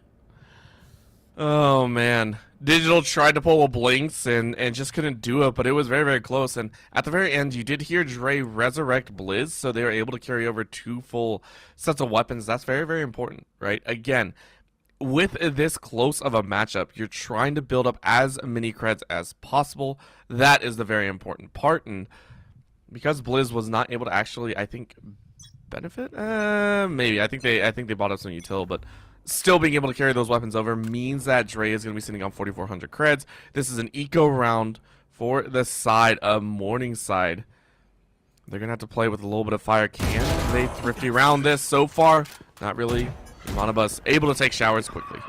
D: Oh, man. Digital tried to pull a Blinks and just couldn't do it, but it was very, very close. And at the very end, you did hear Dre resurrect Blizz, so they were able to carry over 2 full sets of weapons. That's very, very important, right? Again, with this close of a matchup, you're trying to build up as many creds as possible. That is the very important part. And because Blizz was not able to actually, I think, benefit? Maybe. I think they bought up some util, but still being able to carry those weapons over means that Dre is going to be sitting on 4,400 creds. This is an eco round for the side of Morningside. They're going to have to play with a little bit of fire. Can they thrifty round this so far? Not really. Monobus able to take Showers quickly.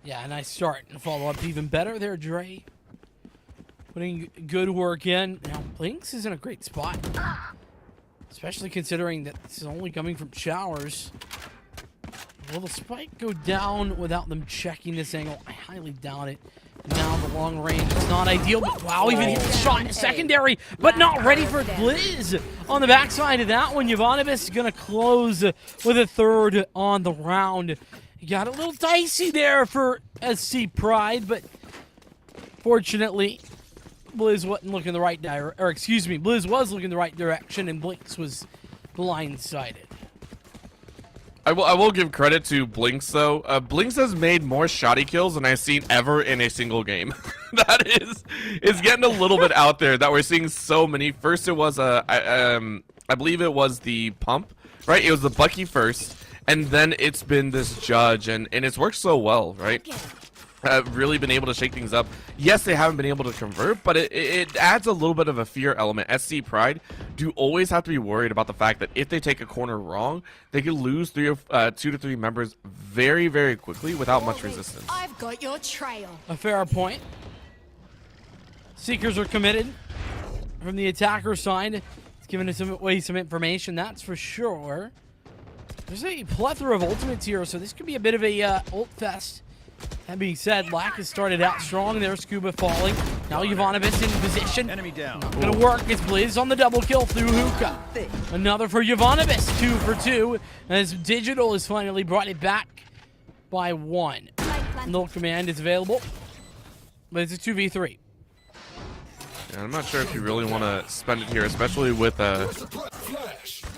C: Yeah, nice start and follow up even better there, Dre. Putting good work in. Now, Blinks is in a great spot. Especially considering that this is only coming from Showers. Will the spike go down without them checking this angle? I highly doubt it. Now the long range is not ideal, but wow, even hit the shot in the secondary, but not ready for Blizz. On the backside of that one, Euonymus is going to close with a third on the round. He got a little dicey there for SC Pride, but fortunately, Blizz wasn't looking the right Blizz was looking the right direction, and Blinks was blindsided.
D: I will give credit to Blinks, though. Blinks has made more shoddy kills than I've seen ever in a single game. That is getting a little bit out there that we're seeing so many. First, it was I believe it was the pump, right? It was the Bucky first, and then it's been this Judge, and it's worked so well, right? Really been able to shake things up. Yes, they haven't been able to convert, but it adds a little bit of a fear element. SC Pride do always have to be worried about the fact that if they take a corner wrong, they could lose 2 to 3 members very, very quickly without much resistance.
G: I've got your trail.
C: A fair point. Seekers are committed from the attacker side. It's giving us some information, that's for sure. There's a plethora of ultimates here, so this could be a bit of a ult fest. That being said, Black has started out strong there. Scuba falling. Now Euonymus in position.
E: Enemy down.
C: Not gonna work. It's Blizz on the double kill through hookah. Another for Euonymus. 2 for 2. As Digital has finally brought it back by 1. Null command is available, but it's a 2v3.
D: Yeah, I'm not sure if you really want to spend it here, especially with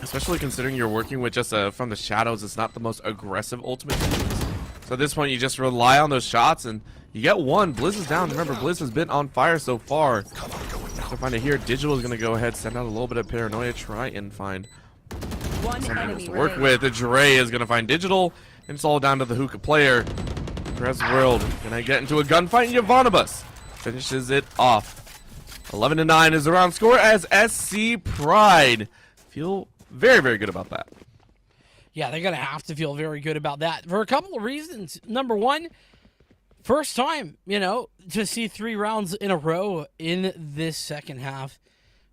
D: especially considering you're working with just from the shadows. It's not the most aggressive ultimate. So at this point, you just rely on those shots, and you get 1. Blizz is down. Remember, Blizz has been on fire so far. To find it here, Digital is going to go ahead, send out a little bit of paranoia, try and find something else to work with. Dre is going to find Digital, and it's all down to the hookah player. Press World going to get into a gunfight, and Euonymus finishes it off. 11-9 is the round score as SC Pride feel very, very good about that.
C: Yeah, they're going to have to feel very good about that for a couple of reasons. Number one, first time, to see 3 rounds in a row in this second half.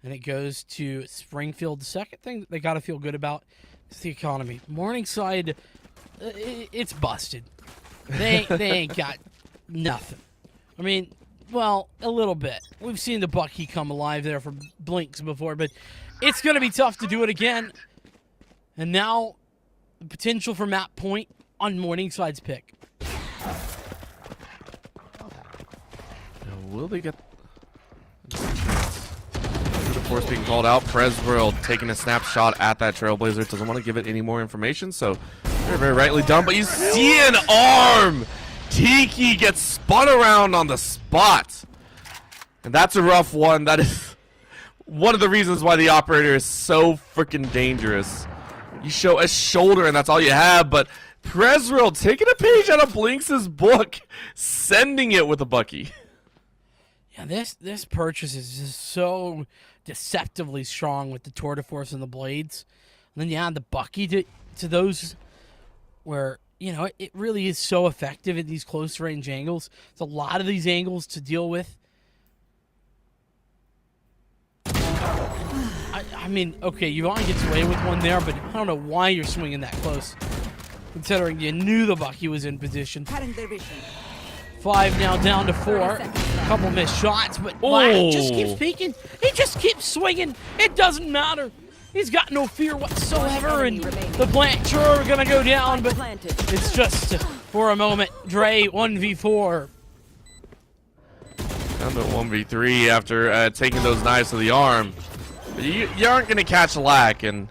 C: And it goes to Springfield. The second thing that they got to feel good about is the economy. Morningside, it's busted. They ain't got nothing. I mean, well, a little bit. We've seen the Bucky come alive there for Blinks before, but it's going to be tough to do it again. And now the potential for map point on Morningside's pick.
D: will they get the force being called out? Presworld taking a snapshot at that Trailblazer. Doesn't want to give it any more information, so very, very rightly done. But you see an arm! Tiki gets spun around on the spot. And that's a rough one. That is one of the reasons why the operator is so freaking dangerous. You show a shoulder and that's all you have, but Presworld taking a page out of Blinks' book, sending it with a Bucky.
C: Yeah, this purchase is just so deceptively strong with the Tour de Force and the blades. And then you add the Bucky to those where, you know, it really is so effective in these close range angles. It's a lot of these angles to deal with. I mean, okay, Yvonne gets away with one there, but I don't know why you're swinging that close, considering you knew the Bucky was in position. 5 now down to 4. A couple missed shots, but Black just keeps peeking. He just keeps swinging. It doesn't matter. He's got no fear whatsoever, and the plant sure are going to go down, but it's just for a moment. Dre 1v4.
D: Down to 1v3 after taking those knives to the arm. But you aren't going to catch Lack, and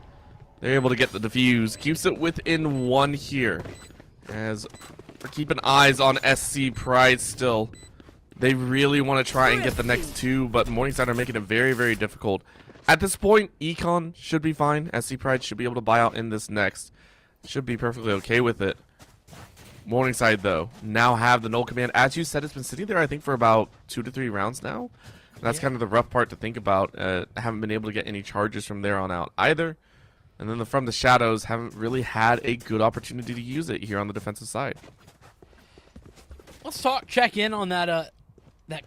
D: they're able to get the defuse. Keeps it within 1 here. As we're keeping eyes on SC Pride still. They really want to try and get the next 2, but Morningside are making it very, very difficult. At this point, Econ should be fine. SC Pride should be able to buy out in this next. Should be perfectly okay with it. Morningside, though, now have the null command. As you said, it's been sitting there, I think, for about 2 to 3 rounds now. And that's kind of the rough part to think about. Haven't been able to get any charges from there on out either. And then from the shadows, haven't really had a good opportunity to use it here on the defensive side.
C: Let's check in on that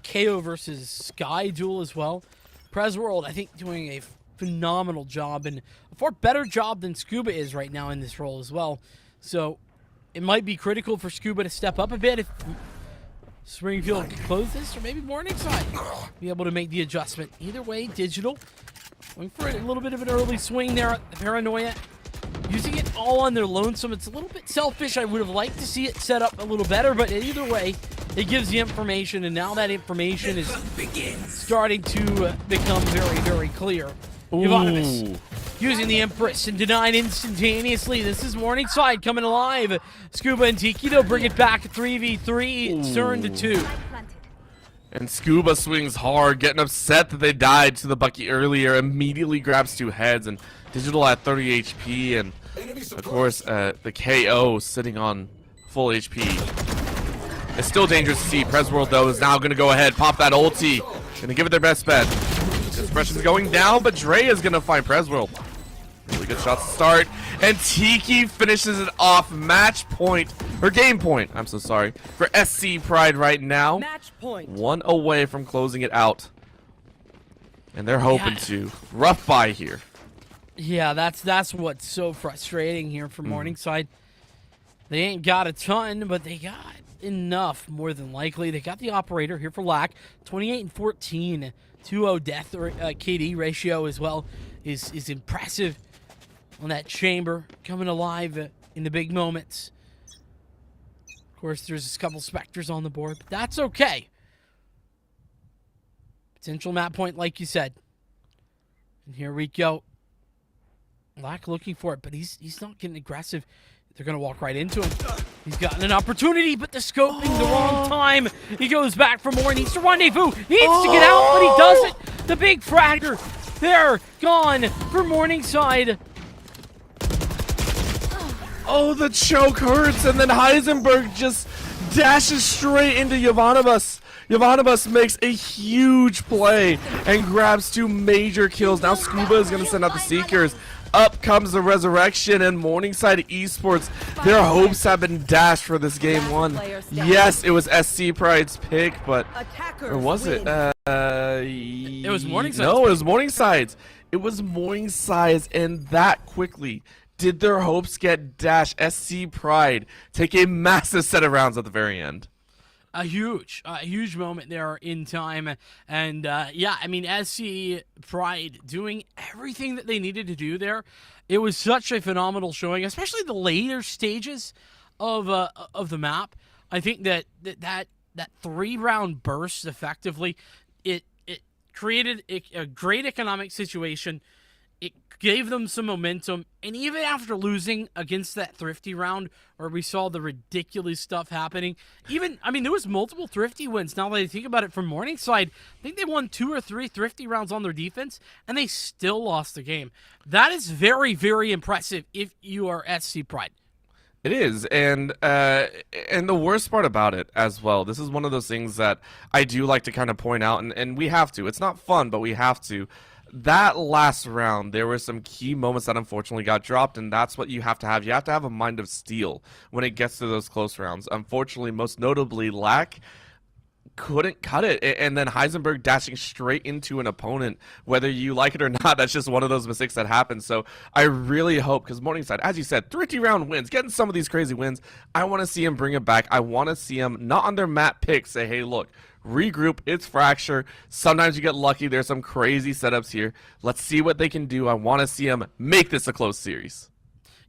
C: KO versus Sky duel as well. Presworld, I think, doing a phenomenal job, and a far better job than Scuba is right now in this role as well. So it might be critical for Scuba to step up a bit if Springfield can close this, or maybe Morningside be able to make the adjustment. Either way, Digital going for a little bit of an early swing there at the Paranoia. Using it all on their lonesome. It's a little bit selfish. I would have liked to see it set up a little better, but either way, it gives the information, and now that information is starting to become very, very clear. Ivanovic using the Empress and denied instantaneously. This is Morningside coming alive. Scuba and Tiki, though, bring it back 3v3. It's turned to 2.
D: And Scuba swings hard, getting upset that they died to the Bucky earlier. Immediately grabs 2 heads, and Digital at 30 HP, and of course the KO sitting on full HP. It's still dangerous to see. Presworld, though, is now going to go ahead, pop that ulti, going to give it their best bet. Expression's going down, but Dre is going to find Presworld. Really good shots to start, and Tiki finishes it off. Match point, or game point, I'm so sorry, for SC Pride right now.
F: Match point.
D: 1 away from closing it out. And they're hoping to. Rough buy here.
C: Yeah, that's what's so frustrating here for Morningside. They ain't got a ton, but they got enough, more than likely. They got the operator here for Lack. 28 and 14. 2-0 death KD ratio as well is impressive on that chamber. Coming alive in the big moments. Of course, there's a couple Spectres on the board, but that's okay. Potential map point, like you said. And here we go. Lack looking for it, but he's not getting aggressive. They're going to walk right into him. He's gotten an opportunity, but the scoping the wrong time. He goes back for more, needs to rendezvous. He needs to get out, but he doesn't. The big fragger. They're gone for Morningside.
D: Oh, the choke hurts, and then Heisenberg just dashes straight into Yovanovas. Yovanovas makes a huge play and grabs 2 major kills. Now Scuba is going to send out the Seekers. Up comes the Resurrection, and Morningside Esports, their hopes have been dashed for this game 1. Yes, it was SC Pride's pick, but or was it?
C: It was Morningside's.
D: No, it was Morningside's. It was Morningside's, and that quickly did their hopes get dashed. SC Pride take a massive set of rounds at the very end.
C: A huge moment there in time. And, yeah, I mean, SC Pride doing everything that they needed to do there. It was such a phenomenal showing, especially the later stages of the map. I think that that 3-round burst effectively. It created a great economic situation. It gave them some momentum, and even after losing against that Thrifty round where we saw the ridiculous stuff happening, there was multiple Thrifty wins. Now that I think about it from Morningside, I think they won 2 or 3 Thrifty rounds on their defense, and they still lost the game. That is very, very impressive if you are SC Pride.
D: It is, and the worst part about it as well, this is one of those things that I do like to kind of point out, and we have to. It's not fun, but we have to. That last round, there were some key moments that unfortunately got dropped, and that's what you have to have. You have to have a mind of steel when it gets to those close rounds. Unfortunately, most notably, Lack couldn't cut it, and then Heisenberg dashing straight into an opponent, whether you like it or not. That's just one of those mistakes that happens. So I really hope, because Morningside, as you said, 30-round wins, getting some of these crazy wins, I want to see him bring it back. I want to see him not on their map pick say, hey, look, regroup, it's Fracture. Sometimes you get lucky. There's some crazy setups here. Let's see what they can do. I want to see them make this a close series.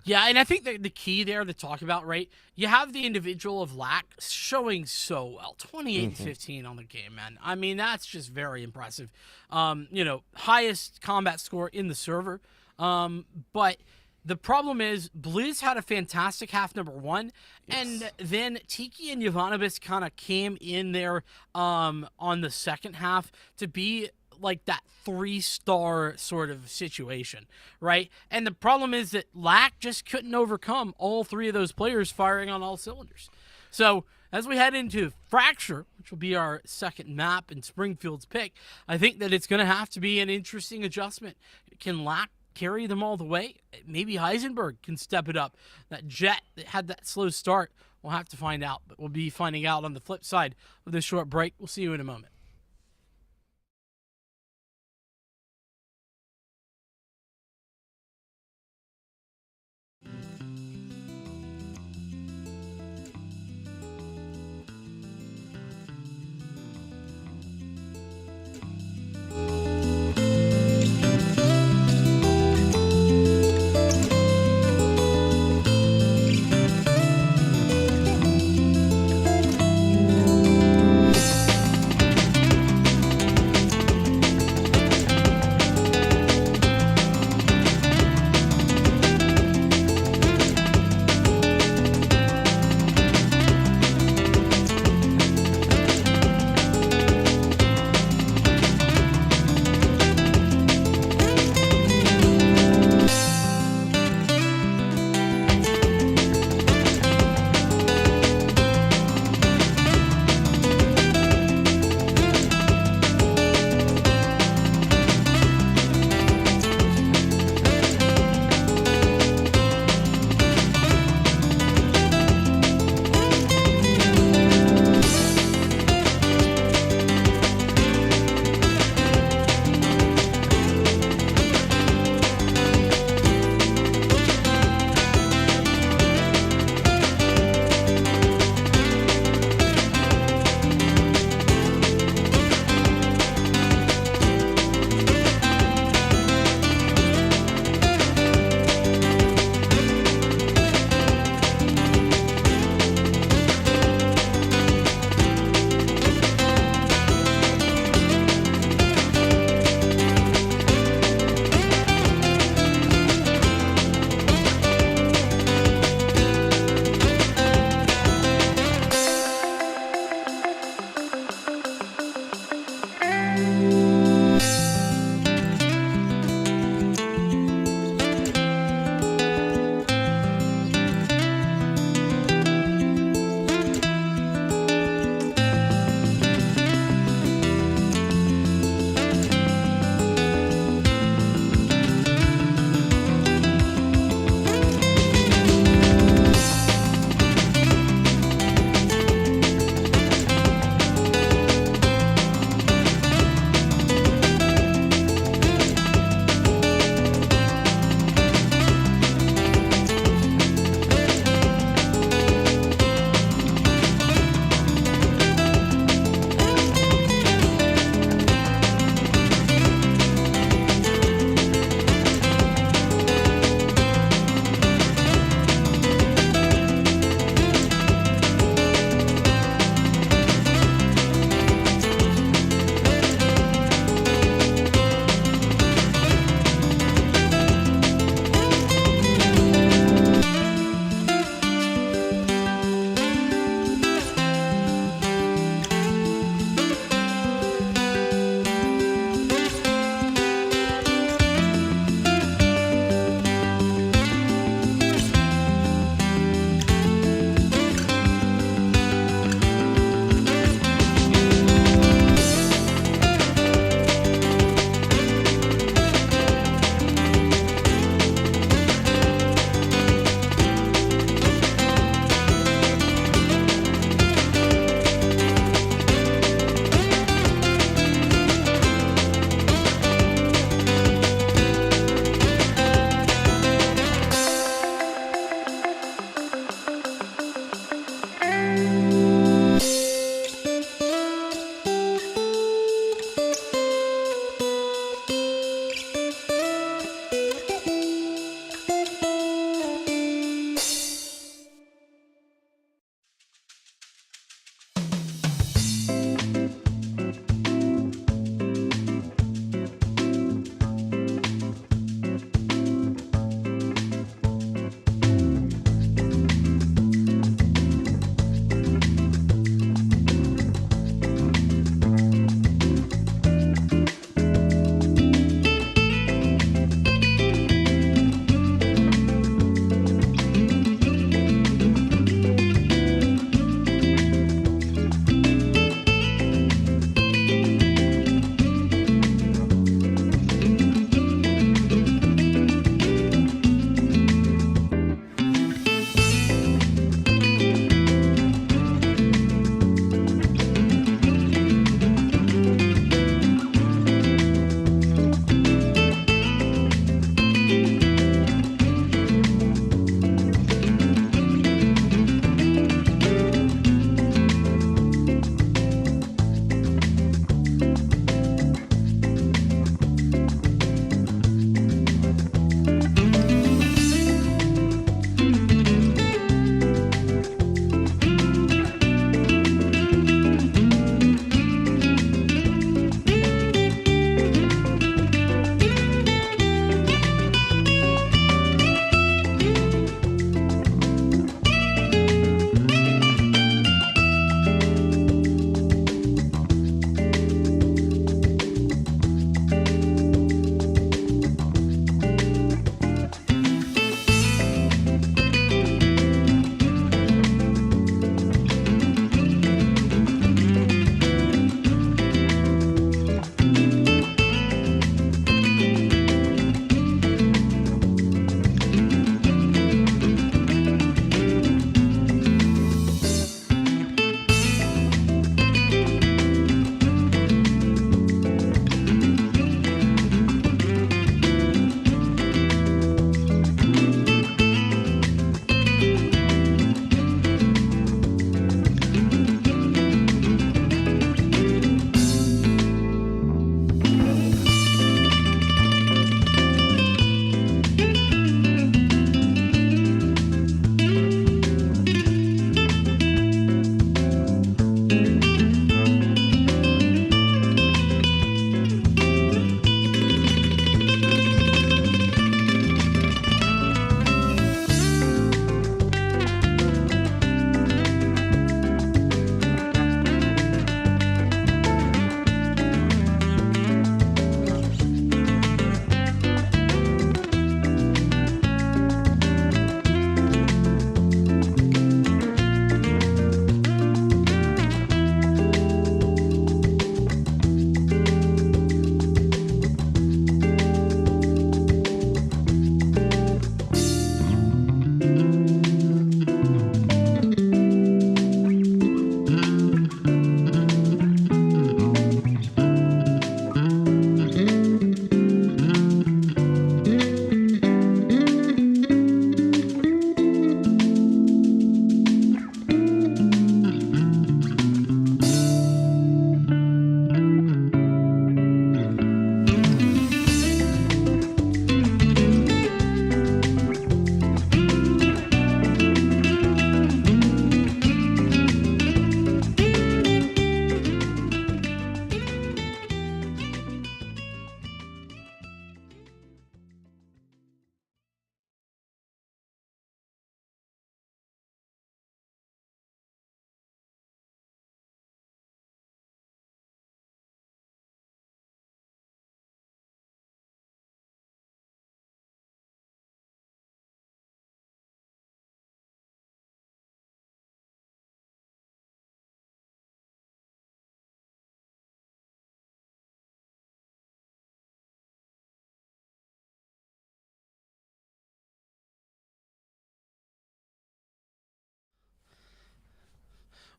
C: Yeah, and I think that the key there to talk about, right, you have the individual of Lack showing so well. 28-15 on the game, man. I mean, that's just very impressive. Highest combat score in the server. But the problem is Blizz had a fantastic half number 1, and then Tiki and Yovanovitz kind of came in there on the second half to be like that 3-star sort of situation, right? And the problem is that Lack just couldn't overcome all 3 of those players firing on all cylinders. So as we head into Fracture, which will be our second map and Springfield's pick, I think that it's going to have to be an interesting adjustment. Can Lack carry them all the way? Maybe Heisenberg can step it up. That Jet that had that slow start, we'll have to find out. But we'll be finding out on the flip side of this short break. We'll see you in a moment.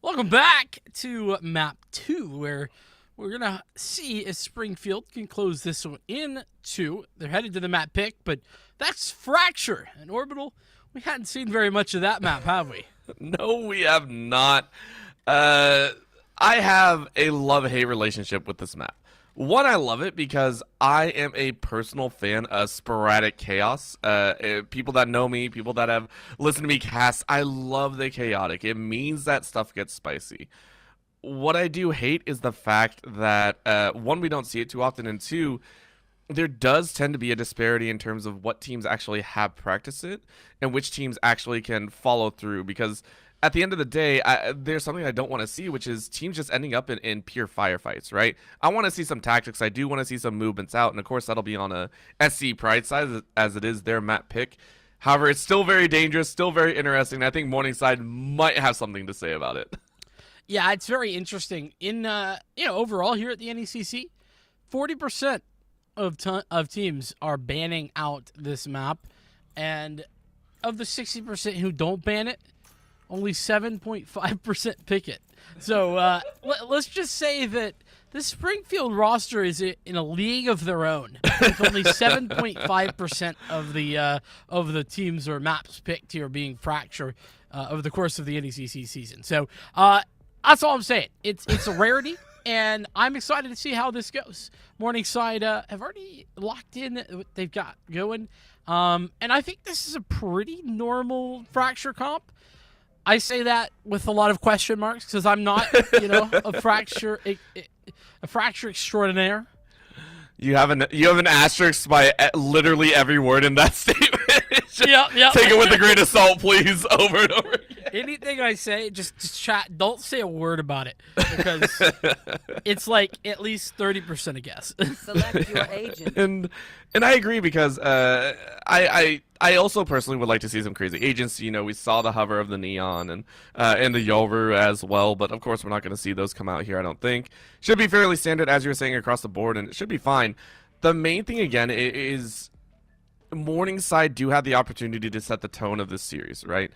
C: Welcome back to map 2, where we're going to see if Springfield can close this one in 2. They're headed to the map pick, but that's Fracture. And Orbital, we hadn't seen very much of that map, have we?
D: No, we have not. I have a love-hate relationship with this map. One, I love it because I am a personal fan of sporadic chaos. People that know me, people that have listened to me cast, I love the chaotic. It means that stuff gets spicy. What I do hate is the fact that, one, we don't see it too often, and two, there does tend to be a disparity in terms of what teams actually have practiced it and which teams actually can follow through, because at the end of the day, there's something I don't want to see, which is teams just ending up in pure firefights, right? I want to see some tactics. I do want to see some movements out, and of course that'll be on a SC Pride side as it is their map pick. However, it's still very dangerous, still very interesting. I think Morningside might have something to say about it.
C: Yeah, it's very interesting. In overall here at the NECC, 40% of teams are banning out this map, and of the 60% who don't ban it, only 7.5% pick it. So let's just say that the Springfield roster is in a league of their own, with only 7.5% of the teams or maps picked here being Fracture over the course of the NECC season. So that's all I'm saying. It's a rarity, and I'm excited to see how this goes. Morningside have already locked in what they've got going, and I think this is a pretty normal Fracture comp. I say that with a lot of question marks because I'm not, a fracture extraordinaire.
D: You have an asterisk by literally every word in that statement.
C: Yep.
D: Take it with a grain of salt, please, over and over again.
C: Anything I say, just chat. Don't say a word about it because it's like at least 30% a guess.
F: Select your agent.
D: And I agree because I also personally would like to see some crazy agents. We saw the hover of the Neon and the Yoru as well, but of course we're not going to see those come out here, I don't think. Should be fairly standard, as you were saying, across the board, and it should be fine. The main thing, again, is Morningside do have the opportunity to set the tone of this series, right?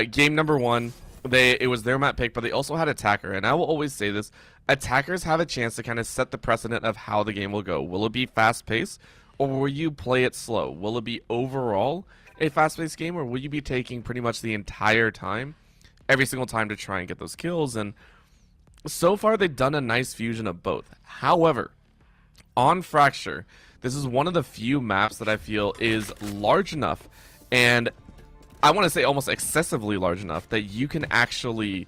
D: Game number 1, it was their map pick, but they also had Attacker, and I will always say this, attackers have a chance to kind of set the precedent of how the game will go. Will it be fast-paced, or will you play it slow? Will it be overall a fast-paced game, or will you be taking pretty much the entire time, every single time, to try and get those kills? And so far, they've done a nice fusion of both. However, on Fracture, this is one of the few maps that I feel is large enough, and I want to say almost excessively large enough, that you can actually,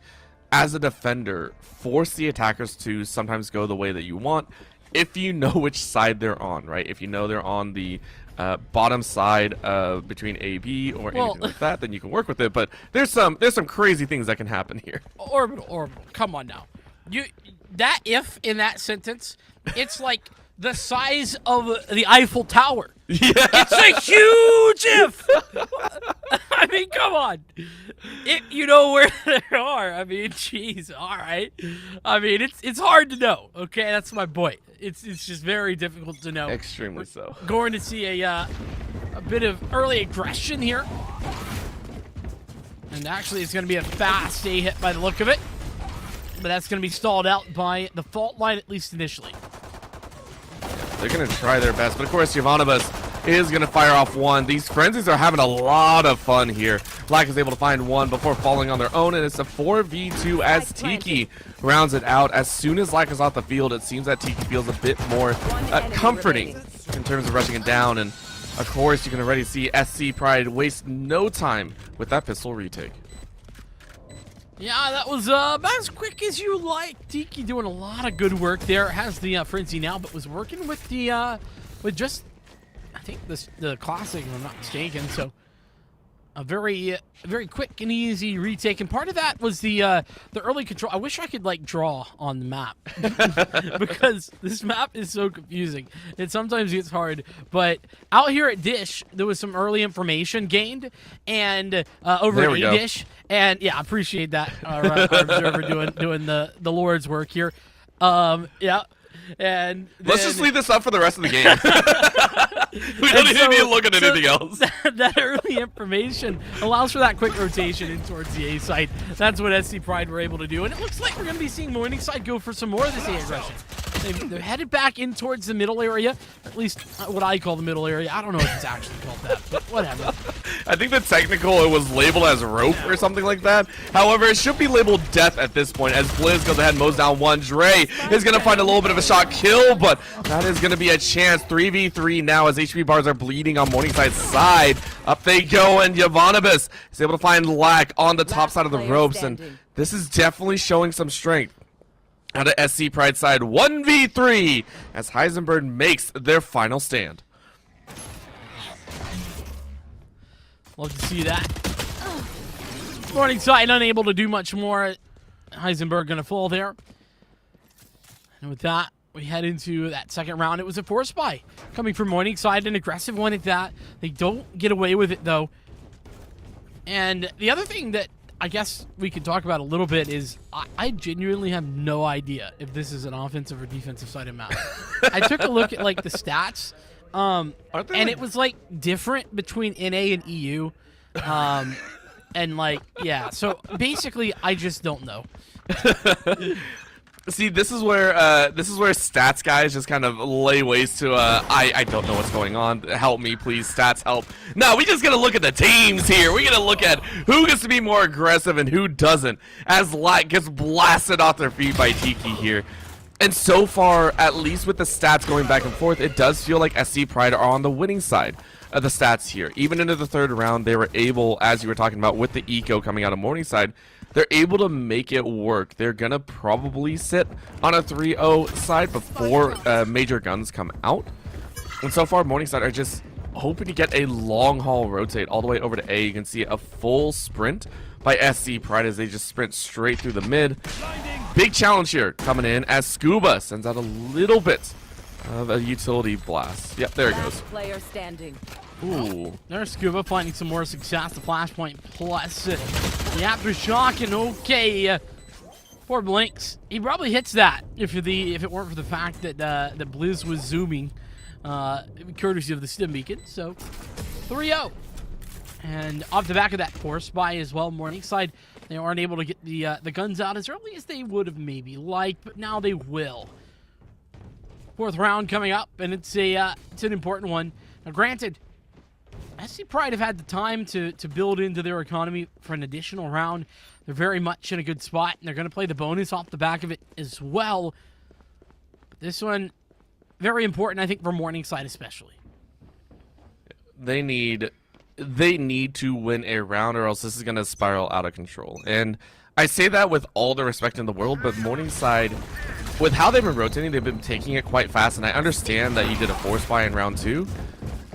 D: as a defender, force the attackers to sometimes go the way that you want, if you know which side they're on, right? If you know they're on the bottom side between A, B, or anything like that, then you can work with it. But there's some crazy things that can happen here.
C: Orbital, come on now. That if in that sentence, it's like the size of the Eiffel Tower.
D: Yeah.
C: It's a huge if. I mean, come on. You know where they are. I mean, jeez. All right. I mean, it's hard to know. Okay, that's my point. It's just very difficult to know.
D: Extremely so.
C: Going to see a bit of early aggression here, and actually, it's going to be a fast A hit by the look of it. But that's going to be stalled out by the fault line, at least initially.
D: They're going to try their best, but of course, Yovanovas is going to fire off one. These Frenzies are having a lot of fun here. Black is able to find one before falling on their own, and it's a 4v2 as Tiki rounds it out. As soon as Black is off the field, it seems that Tiki feels a bit more comforting in terms of rushing it down, and of course, you can already see SC Pride waste no time with that pistol retake.
C: Yeah, that was about as quick as you like. Tiki doing a lot of good work there. Has the Frenzy now, but was working with the with just, I think, the classic, if I'm not mistaken. So a very quick and easy retake, and part of that was the early control. I wish I could like draw on the map because this map is so confusing. It sometimes gets hard, but out here at Dish, there was some early information gained, and over at A-Dish, and yeah, I appreciate that. Our observer doing the Lord's work here. Yeah. And
D: let's just leave this up for the rest of the game. We don't even need to look at anything else.
C: That early information allows for that quick rotation in towards the A site. That's what SC Pride were able to do, and it looks like we're going to be seeing Morningside go for some more of this A aggression. They're headed back in towards the middle area, at least what I call the middle area. I don't know if it's actually called that, but whatever.
D: I think the technical, it was labeled as rope or something like that. However, it should be labeled death at this point as Blizz goes ahead and mows down one. Dre is going to find a little bit of a shot kill, but that is going to be a chance. 3v3 now as HP bars are bleeding on Morningside's side. Up they go, and Yovanabis is able to find Lack on the top side of the ropes, and this is definitely showing some strength. Out of SC Pride side, 1v3 as Heisenberg makes their final stand.
C: Love to see that. Morningside unable to do much more. Heisenberg going to fall there. And with that, we head into that second round. It was a force buy coming from Morningside, an aggressive one at that. They don't get away with it, though. And the other thing that I guess we could talk about a little bit is I genuinely have no idea if this is an offensive or defensive sided map. I took a look at like the stats, and it was like different between NA and EU, and like yeah. So basically, I just don't know.
D: See, this is where stats guys just kind of lay waste to I don't know what's going on. Help me, please, stats help. No, we just gotta look at the teams here. We gotta look at who gets to be more aggressive and who doesn't. As Light gets blasted off their feet by Tiki here. And so far, at least with the stats going back and forth, it does feel like SC Pride are on the winning side of the stats here. Even into the third round, they were able, as you were talking about with the eco coming out of Morningside, they're able to make it work. They're going to probably sit on a 3-0 side before major guns come out. And so far, Morningside are just hoping to get a long haul rotate all the way over to A. You can see a full sprint by SC Pride as they just sprint straight through the mid. Big challenge here coming in as Scuba sends out a little bit of a utility blast. Yep, there it goes.
F: Player standing.
C: Ooh, there's Scuba finding some more success. The flashpoint plus the aftershock, and okay, poor Blinks. He probably hits that if it weren't for the fact that that Blizz was zooming, courtesy of the stim beacon. So 3-0, and off the back of that force buy as well, Morningside, they aren't able to get the guns out as early as they would have maybe liked, but now they will. Fourth round coming up, and it's an important one. Now, granted, SC Pride have had the time to build into their economy for an additional round. They're very much in a good spot, and they're going to play the bonus off the back of it as well. But this one, very important, I think, for Morningside especially.
D: They need to win a round, or else this is going to spiral out of control. And I say that with all the respect in the world, but Morningside, with how they've been rotating, they've been taking it quite fast. And I understand that you did a force buy in round 2,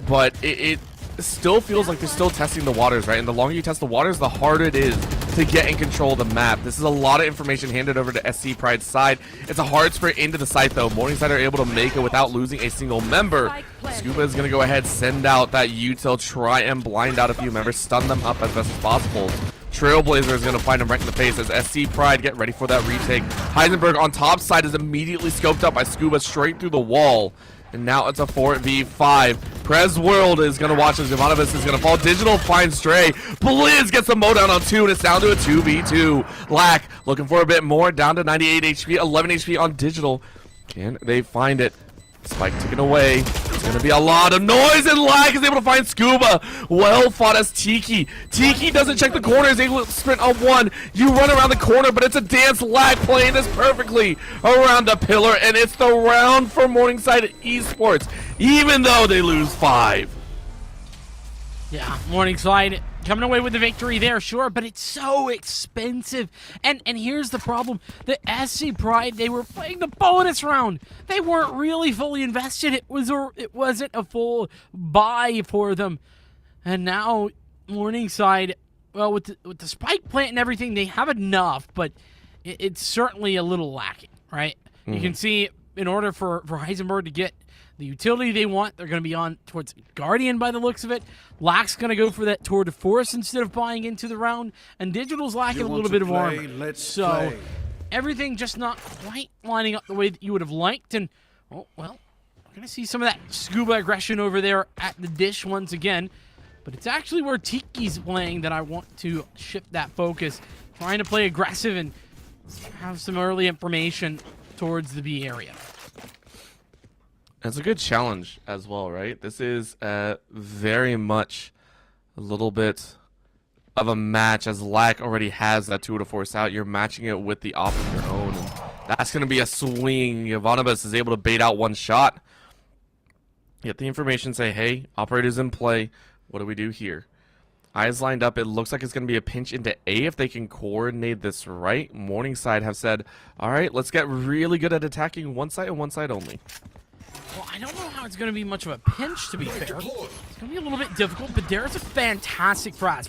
D: but it still feels like they're still testing the waters, right? And the longer you test the waters, the harder it is to get in control of the map. This is a lot of information handed over to SC Pride's side. It's a hard sprint into the site, though. Morningside are able to make it without losing a single member. Scuba is going to go ahead, send out that util, try and blind out a few members, stun them up as best as possible. Trailblazer is going to find him right in the face as SC Pride get ready for that retake. Heisenberg on top side is immediately scoped up by Scuba straight through the wall. And now it's a 4v5. Prez World is going to watch as Jovanovic is going to fall. Digital finds Dre. Blizz gets the mowdown on 2, and it's down to a 2v2. Lack looking for a bit more, down to 98 HP, 11 HP on Digital. Can they find it? Spike taken away. It's going to be a lot of noise, and Lack is able to find Scuba. Well fought as Tiki. Tiki doesn't check the corners, able to sprint on 1. You run around the corner, but it's a dance. Lack playing this perfectly around the pillar, and it's the round for Morningside Esports, even though they lose 5.
C: Yeah, Morningside coming away with the victory there, sure, but it's so expensive. And here's the problem. The SC Pride, they were playing the bonus round. They weren't really fully invested. It wasn't a full buy for them. And now Morningside, well, with the spike plant and everything, they have enough, but it's certainly a little lacking, right? You can see in order for Heisenberg to get the utility they want, they're going to be on towards Guardian by the looks of it. Lack's going to go for that Tour de Force instead of buying into the round. And Digital's lacking a little bit of armor. Everything just not quite lining up the way that you would have liked. And, oh, well, We're going to see some of that Scuba aggression over there at the dish once again. But it's actually where Tiki's playing that I want to shift that focus. Trying to play aggressive and have some early information towards the B area.
D: It's a good challenge as well, right? This is very much a little bit of a match, as Lack already has that 2 to force out. You're matching it with the off of your own. And that's going to be a swing. Ivanibus is able to bait out one shot. Get the information, say, hey, operator's in play. What do we do here? Eyes lined up. It looks like it's going to be a pinch into A if they can coordinate this right. Morningside have said, all right, let's get really good at attacking one side and one side only.
C: Well, I don't know how it's going to be much of a pinch, to be fair. It's going to be a little bit difficult, but there's a fantastic frag.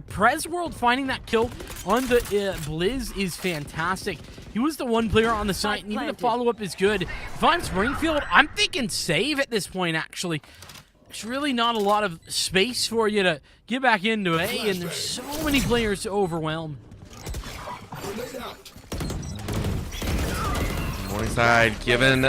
C: Prez World finding that kill on the Blizz is fantastic. He was the one player on the site, and even the follow-up is good. If I'm Springfield, I'm thinking save at this point, actually. There's really not a lot of space for you to get back into A, and there's so many players to overwhelm.
D: Morningside giving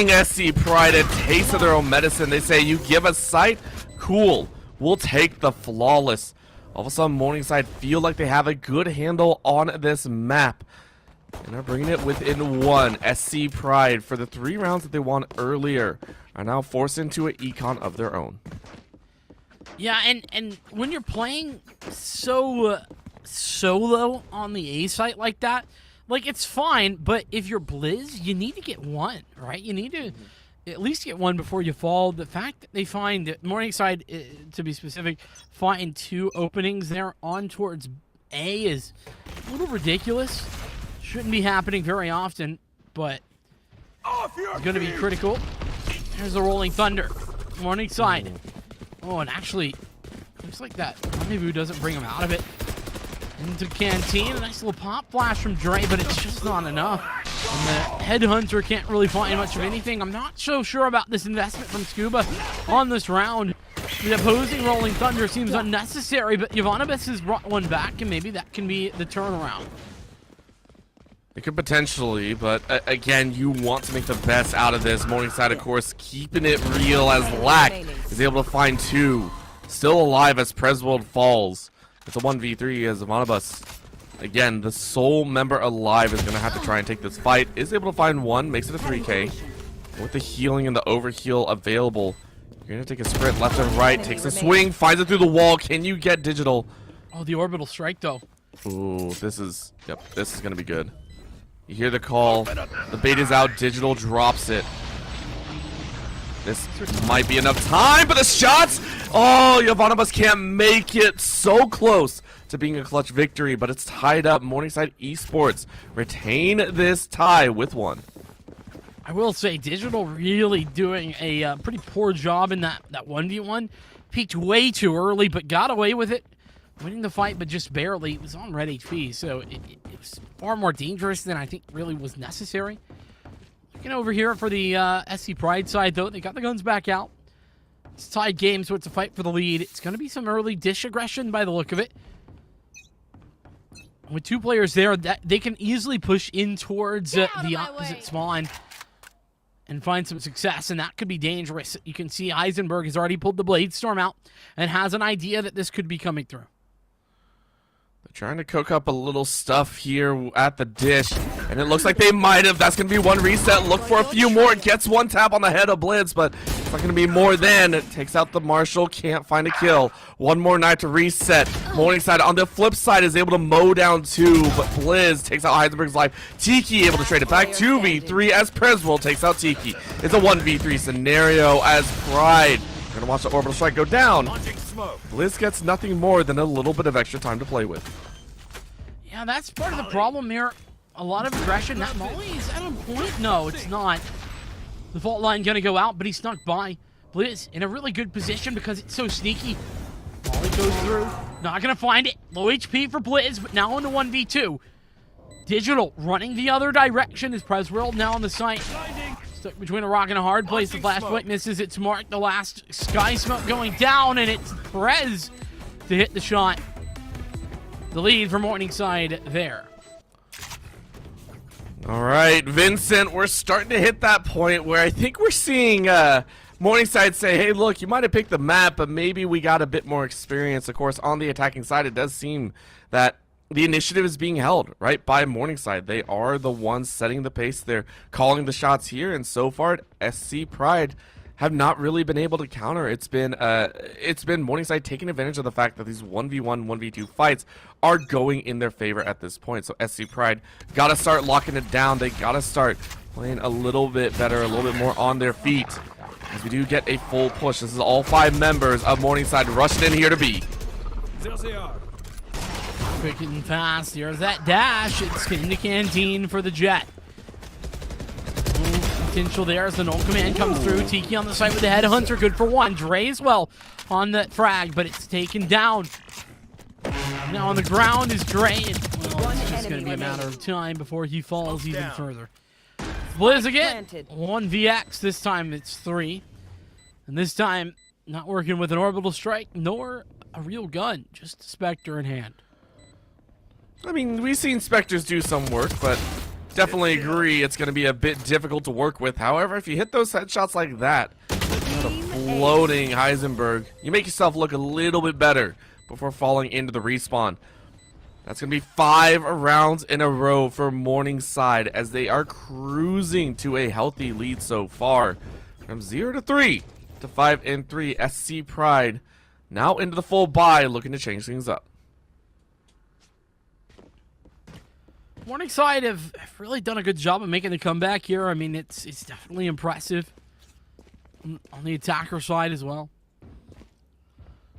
D: SC Pride a taste of their own medicine. They say, you give us sight? Cool. We'll take the flawless. All of a sudden, Morningside feel like they have a good handle on this map. And they're bringing it within 1. SC Pride, for the 3 rounds that they won earlier, are now forced into an econ of their own.
C: Yeah, and when you're playing so solo on the A site like that, like, it's fine, but if you're Blizz, you need to get 1, right? You need to at least get 1 before you fall. The fact that they find that Morningside, to be specific, find 2 openings there on towards A is a little ridiculous. Shouldn't be happening very often, but it's going to be critical. There's the Rolling Thunder. Morningside. Oh, and actually, looks like that Rendezvous doesn't bring him out of it. Into Canteen, a nice little pop flash from Dre, but it's just not enough. And the Headhunter can't really find much of anything. I'm not so sure about this investment from Scuba on this round. The opposing Rolling Thunder seems unnecessary, but Ivanibus has brought one back, and maybe that can be the turnaround.
D: It could potentially, but again, you want to make the best out of this. Morningside, of course, keeping it real as Lack is able to find 2. Still alive as Preswold falls. It's a 1v3 as Ivanibus, again, the sole member alive, is going to have to try and take this fight. Is able to find 1, makes it a 3K. With the healing and the overheal available, you're going to take a sprint left and right, takes a swing, finds it through the wall. Can you get Digital?
C: Oh, the orbital strike, though.
D: Ooh, this is going to be good. You hear the call. The bait is out. Digital drops it. This might be enough time, but the shots! Oh, Ivanibus can't make it. So close to being a clutch victory, but it's tied up. Morningside Esports retain this tie with 1.
C: I will say, Digital really doing a pretty poor job in that 1v1. Peaked way too early, but got away with it. Winning the fight, but just barely. It was on red HP, so it was far more dangerous than I think really was necessary. Looking over here for the SC Pride side, though. They got the guns back out. It's a tied game, so it's a fight for the lead. It's going to be some early dish aggression by the look of it. With 2 players there, they can easily push in towards the opposite spawn and find some success, and that could be dangerous. You can see Heisenberg has already pulled the Blade Storm out and has an idea that this could be coming through.
D: Trying to cook up a little stuff here at the dish, and it looks like they might have. That's going to be 1 reset. Look for a few more. It gets 1 tap on the head of Blitz, but it's not going to be more than. It takes out the Marshal. Can't find a kill. 1 more knife to reset. Morningside on the flip side is able to mow down 2, but Blizz takes out Heisenberg's life. Tiki able to trade it back. 2v3 as Preswell takes out Tiki. It's a 1v3 scenario as Pride. We're going to watch the orbital strike go down. Blizz gets nothing more than a little bit of extra time to play with.
C: Yeah, that's part of the problem here. A lot of aggression. That Molly is at a point. No, it's not. The fault line going to go out, but he snuck by. Blizz in a really good position because it's so sneaky. Molly goes through. Not going to find it. Low HP for Blizz, but now on the 1v2. Digital running the other direction is Presworld now on the site. Stuck between a rock and a hard place. The flashpoint misses. It's Mark. The last Sky Smoke going down, and it's Perez to hit the shot. The lead for Morningside there.
D: All right, Vincent, we're starting to hit that point where I think we're seeing Morningside say, hey, look, you might have picked the map, but maybe we got a bit more experience. Of course, on the attacking side, it does seem that the initiative is being held, right, by Morningside. They are the ones setting the pace. They're calling the shots here, and so far, SC Pride have not really been able to counter. It's been Morningside taking advantage of the fact that these 1v1, 1v2 fights are going in their favor at this point. So SC Pride got to start locking it down. They got to start playing a little bit better, a little bit more on their feet. As we do get a full push. This is all 5 members of Morningside rushing in here to B.
C: Quick and fast. Here's that dash. It's in the canteen for the Jet. Potential there as the null command comes through. Tiki on the side with the headhunter, good for 1. Dre as well on that frag, but it's taken down. Now on the ground is Dre. Well, it's just going to be a matter of time before he falls even further. Blizz again. 1vx. This time it's 3. And this time, not working with an orbital strike nor a real gun, just a Spectre in hand.
D: I mean, we've seen Spectres do some work, but definitely agree it's going to be a bit difficult to work with. However, if you hit those headshots like that, floating Heisenberg, you make yourself look a little bit better before falling into the respawn. That's going to be 5 rounds in a row for Morningside as they are cruising to a healthy lead so far. From 0 to 3 to 5 and 3, SC Pride now into the full buy, looking to change things up.
C: Morningside have really done a good job of making the comeback here. I mean, it's definitely impressive on the attacker side as well.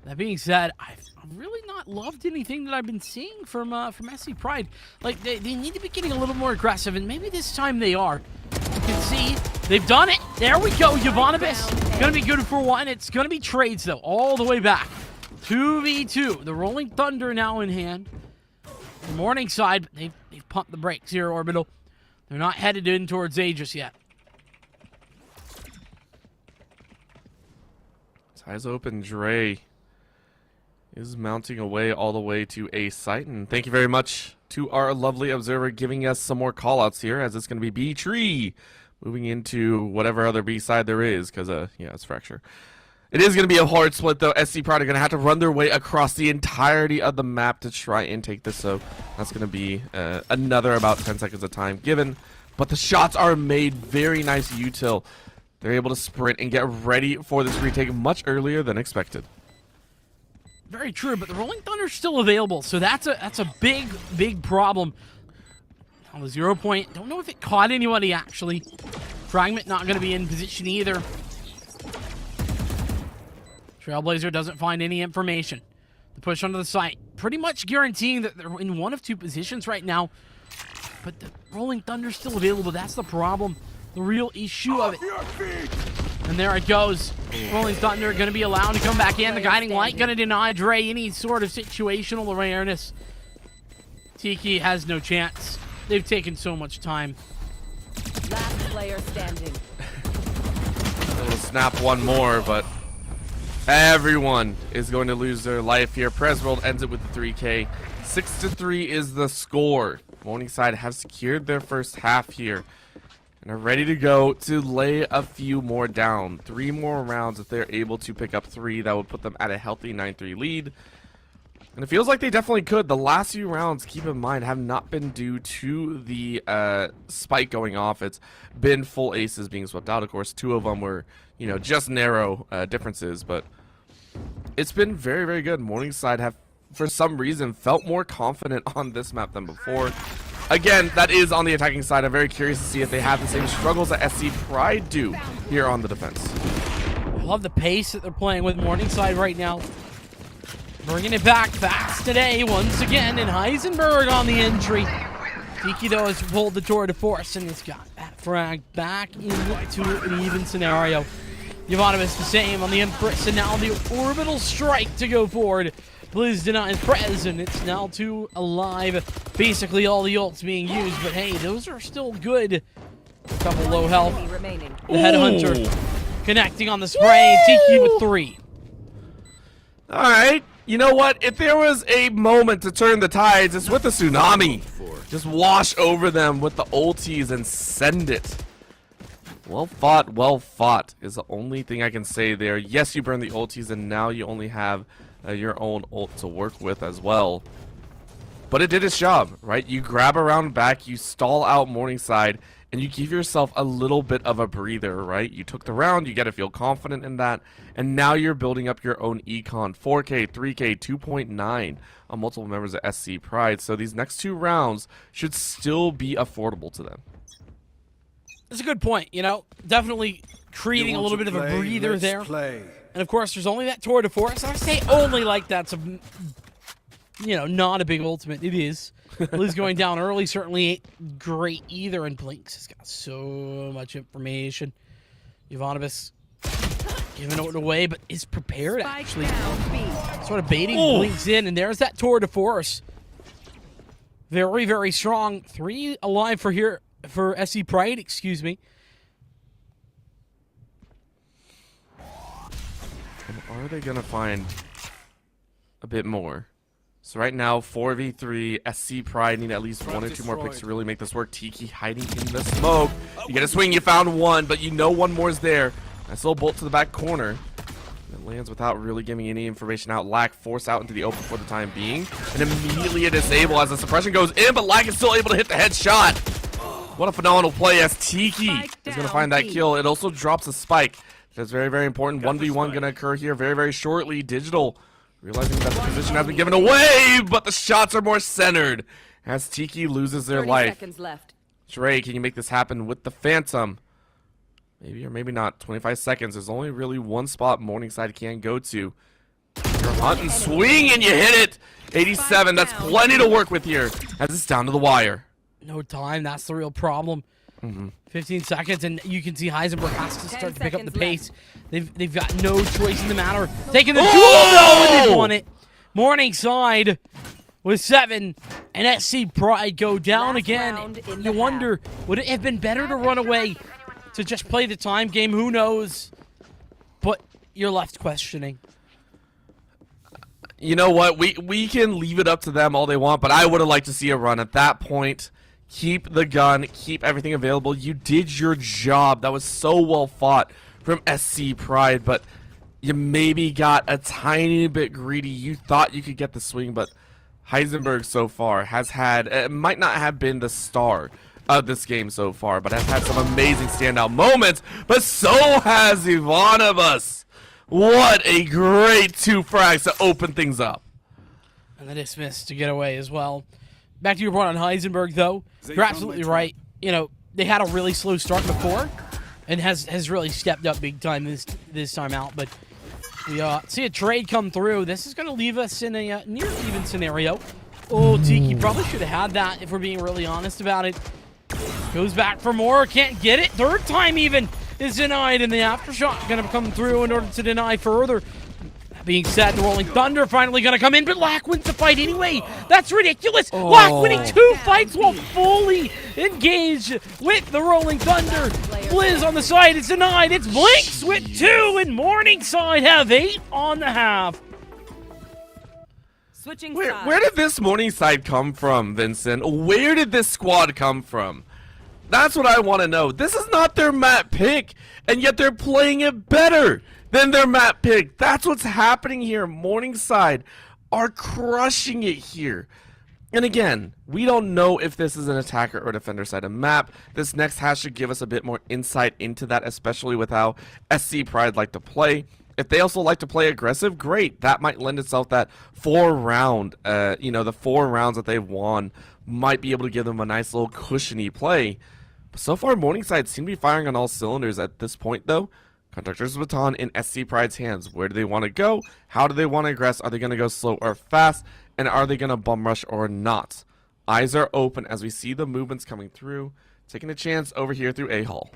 C: That being said, I've really not loved anything that I've been seeing from SC Pride. Like, they need to be getting a little more aggressive, and maybe this time they are. You can see they've done it. There we go. Yovanovich going to be good for 1. It's going to be trades, though, all the way back. 2v2. The Rolling Thunder now in hand. The Morningside, they've pumped the brakes here, Orbital. They're not headed in towards A just yet.
D: Eyes open, Dre is mounting away all the way to A site. And thank you very much to our lovely observer giving us some more callouts here, as it's going to be B tree moving into whatever other B side there is, because, yeah, it's Fracture. It is going to be a hard split, though. SC Pride are going to have to run their way across the entirety of the map to try and take this, so that's going to be another about 10 seconds of time given. But the shots are made. Very nice util. They're able to sprint and get ready for this retake much earlier than expected.
C: Very true, but the Rolling Thunder's still available, so that's a big problem. On the 0 point, don't know if it caught anybody, actually. Fragment not going to be in position either. Trailblazer doesn't find any information. The push onto the site, pretty much guaranteeing that they're in 1 of 2 positions right now. But the Rolling Thunder's still available. That's the problem. The real issue of it. And there it goes. Rolling Thunder going to be allowed to come back in. The Guiding Light going to deny Dre any sort of situational awareness. Tiki has no chance. They've taken so much time.
F: Last player standing.
D: They'll snap one more, but everyone is going to lose their life here. Presworld ends it with the 3K. 6-3 is the score. Morningside have secured their first half here and are ready to go to lay a few more down. 3 more rounds. If they're able to pick up 3, that would put them at a healthy 9-3 lead. And it feels like they definitely could. The last few rounds, keep in mind, have not been due to the spike going off. It's been full aces being swept out. Of course, 2 of them were, you know, just narrow differences, but it's been very, very good. Morningside have, for some reason, felt more confident on this map than before. Again, that is on the attacking side. I'm very curious to see if they have the same struggles that SC Pride do here on the defense.
C: I love the pace that they're playing with Morningside right now. Bringing it back fast today once again, and Heisenberg on the entry. Tiki, though, has pulled the tour de force and has got that frag back into an even scenario. Yovanovich the same on the Empress, and now the orbital strike to go forward. Blizz denies Prez, and it's now 2 alive. Basically all the ults being used, but hey, those are still good. A couple low health. The Headhunter connecting on the spray. Tiki with 3.
D: All right. You know what? If there was a moment to turn the tides, it's with the tsunami. Just wash over them with the ultis and send it. Well fought is the only thing I can say there. Yes, you burn the ultis, and now you only have your own ult to work with as well. But it did its job, right? You grab around back, you stall out Morningside, and you give yourself a little bit of a breather, right? You took the round, you got to feel confident in that, and now you're building up your own econ. 4K, 3K, 2.9 on multiple members of SC Pride. So these next 2 rounds should still be affordable to them.
C: That's a good point, you know. Definitely creating a little bit of a breather there. And of course, there's only that tour de force. I say only like that's a, you know, not a big ultimate. It is. Liz going down early certainly ain't great either, and Blinks has got so much information. Ivanovic giving it away, but is prepared actually. Sort of baiting Blinks in, and there's that tour de force. Very, very strong. 3 alive for here. For SC Pride, excuse me.
D: And are they going to find a bit more? So right now, 4v3, SC Pride need at least 1 or 2 more picks to really make this work. Tiki hiding in the smoke. You get a swing, you found 1, but you know 1 more is there. Nice little bolt to the back corner. It lands without really giving any information out. Lack forced out into the open for the time being. And immediately a disable as the suppression goes in, but Lack is still able to hit the headshot. What a phenomenal play as Tiki is going to find that kill. It also drops a spike. That's very, very important. 1v1 going to occur here very, very shortly. Digital realizing that the position has been given away, but the shots are more centered as Tiki loses their
F: 30
D: life.
F: seconds left.
D: Trey, can you make this happen with the Phantom? Maybe or maybe not. 25 seconds. There's only really 1 spot Morningside can go to. You're hunting, swing, and you hit it. 87. That's plenty to work with here as it's down to the wire.
C: No time, that's the real problem. 15 seconds, and you can see Heisenberg has to start to pick up the pace. They've got no choice in the matter. Taking the duel, though, and they've won it. Morningside with 7, and SC Pride go down again. You wonder, would it have been better to run away, to just play the time game? Who knows? But you're left questioning.
D: You know what? We can leave it up to them all they want, but I would have liked to see a run at that point. Keep the gun, keep everything available. You did your job. That was so well fought from SC Pride, but you maybe got a tiny bit greedy. You thought you could get the swing, but Heisenberg so far has had, it might not have been the star of this game so far, but has had some amazing standout moments, but so has Ivanovic. What a great 2 frags to open things up.
C: And the dismiss to get away as well. Back to your point on Heisenberg, though. You're absolutely right. You know, they had a really slow start before, and has really stepped up big time this time out. But we see a trade come through. This is going to leave us in a near even scenario. Oh, Tiki probably should have had that if we're being really honest about it. Goes back for more, can't get it. 3rd time even is denied, and the aftershock going to come through in order to deny further. That being said, the Rolling Thunder finally going to come in, but Lack wins the fight anyway. That's ridiculous. Lack winning 2 fights while fully engaged with the Rolling Thunder. Blizz on the side, it's denied. It's Blinks with 2, and Morningside have 8 on the half.
F: Switching
D: Where did this Morningside come from, Vincent? Where did this squad come from? That's what I want to know. This is not their map pick, and yet they're playing it better than their map pick. That's what's happening here. Morningside are crushing it here. And again, we don't know if this is an attacker or defender side of map. This next hash should give us a bit more insight into that, especially with how SC Pride like to play. If they also like to play aggressive, great. That might lend itself that 4-round, the 4 rounds that they've won might be able to give them a nice little cushiony play. But so far, Morningside seem to be firing on all cylinders at this point, though. Conductor's baton in SC Pride's hands. Where do they want to go? How do they want to aggress? Are they going to go slow or fast? And are they going to bum rush or not? Eyes are open as we see the movements coming through. Taking a chance over here through A-Hall.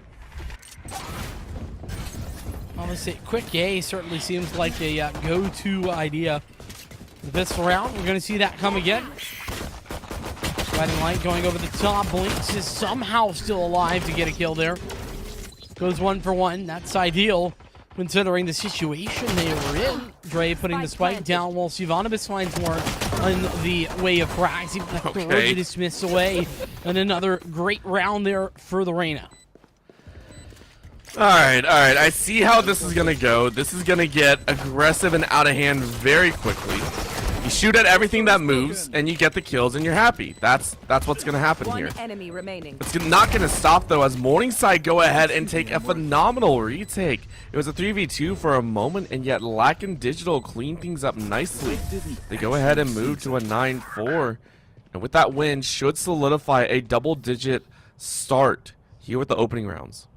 C: Honestly, quick A certainly seems like a go-to idea this round. We're going to see that come again. Riding Light going over the top. Blinks is somehow still alive to get a kill there. Goes 1 for 1. That's ideal. considering the situation they were in. Dre putting the spike down while Sivanibus finds more in the way of frags. Even the third dismiss away. And another great round there for the Reyna.
D: All right. I see how this is going to go. This is going to get aggressive and out of hand very quickly. You shoot at everything that moves, and you get the kills, and you're happy. That's what's going to happen here.
F: One enemy remaining.
D: It's not going to stop, though, as Morningside go ahead and take a phenomenal retake. It was a 3v2 for a moment, and yet Lack and Digital clean things up nicely. They go ahead and move to a 9-4. And with that win, should solidify a double-digit start here with the opening rounds.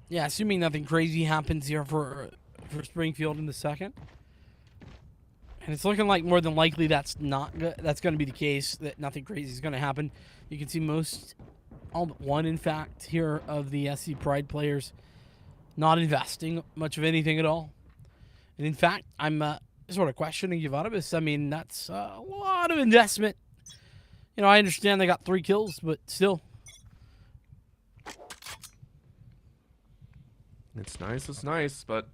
C: Yeah, assuming nothing crazy happens here for Springfield in the second. And it's looking like more than likely that's not good. That's going to be the case, that nothing crazy is going to happen. You can see all but one, in fact, here of the SC Pride players not investing much of anything at all. And in fact, I'm sort of questioning Givanibus. I mean, that's a lot of investment. You know, I understand they got 3 kills, but still.
D: It's nice, but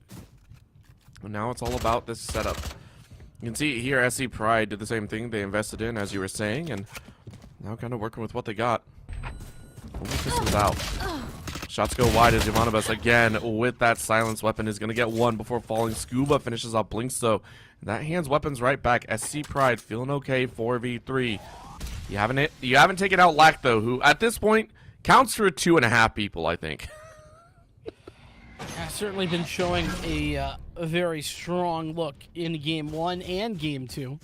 D: now it's all about this setup. You can see here, SC Pride did the same thing they invested in, as you were saying, and now kind of working with what they got. This is out. Shots go wide as Givanibus again with that silence weapon is going to get one before falling. Scuba finishes off Blinks, though. That hands weapons right back. SC Pride feeling okay, 4v3. You haven't taken out Lack, though, who at this point counts for 2.5 people, I think.
C: Certainly been showing a very strong look in Game 1 and Game 2.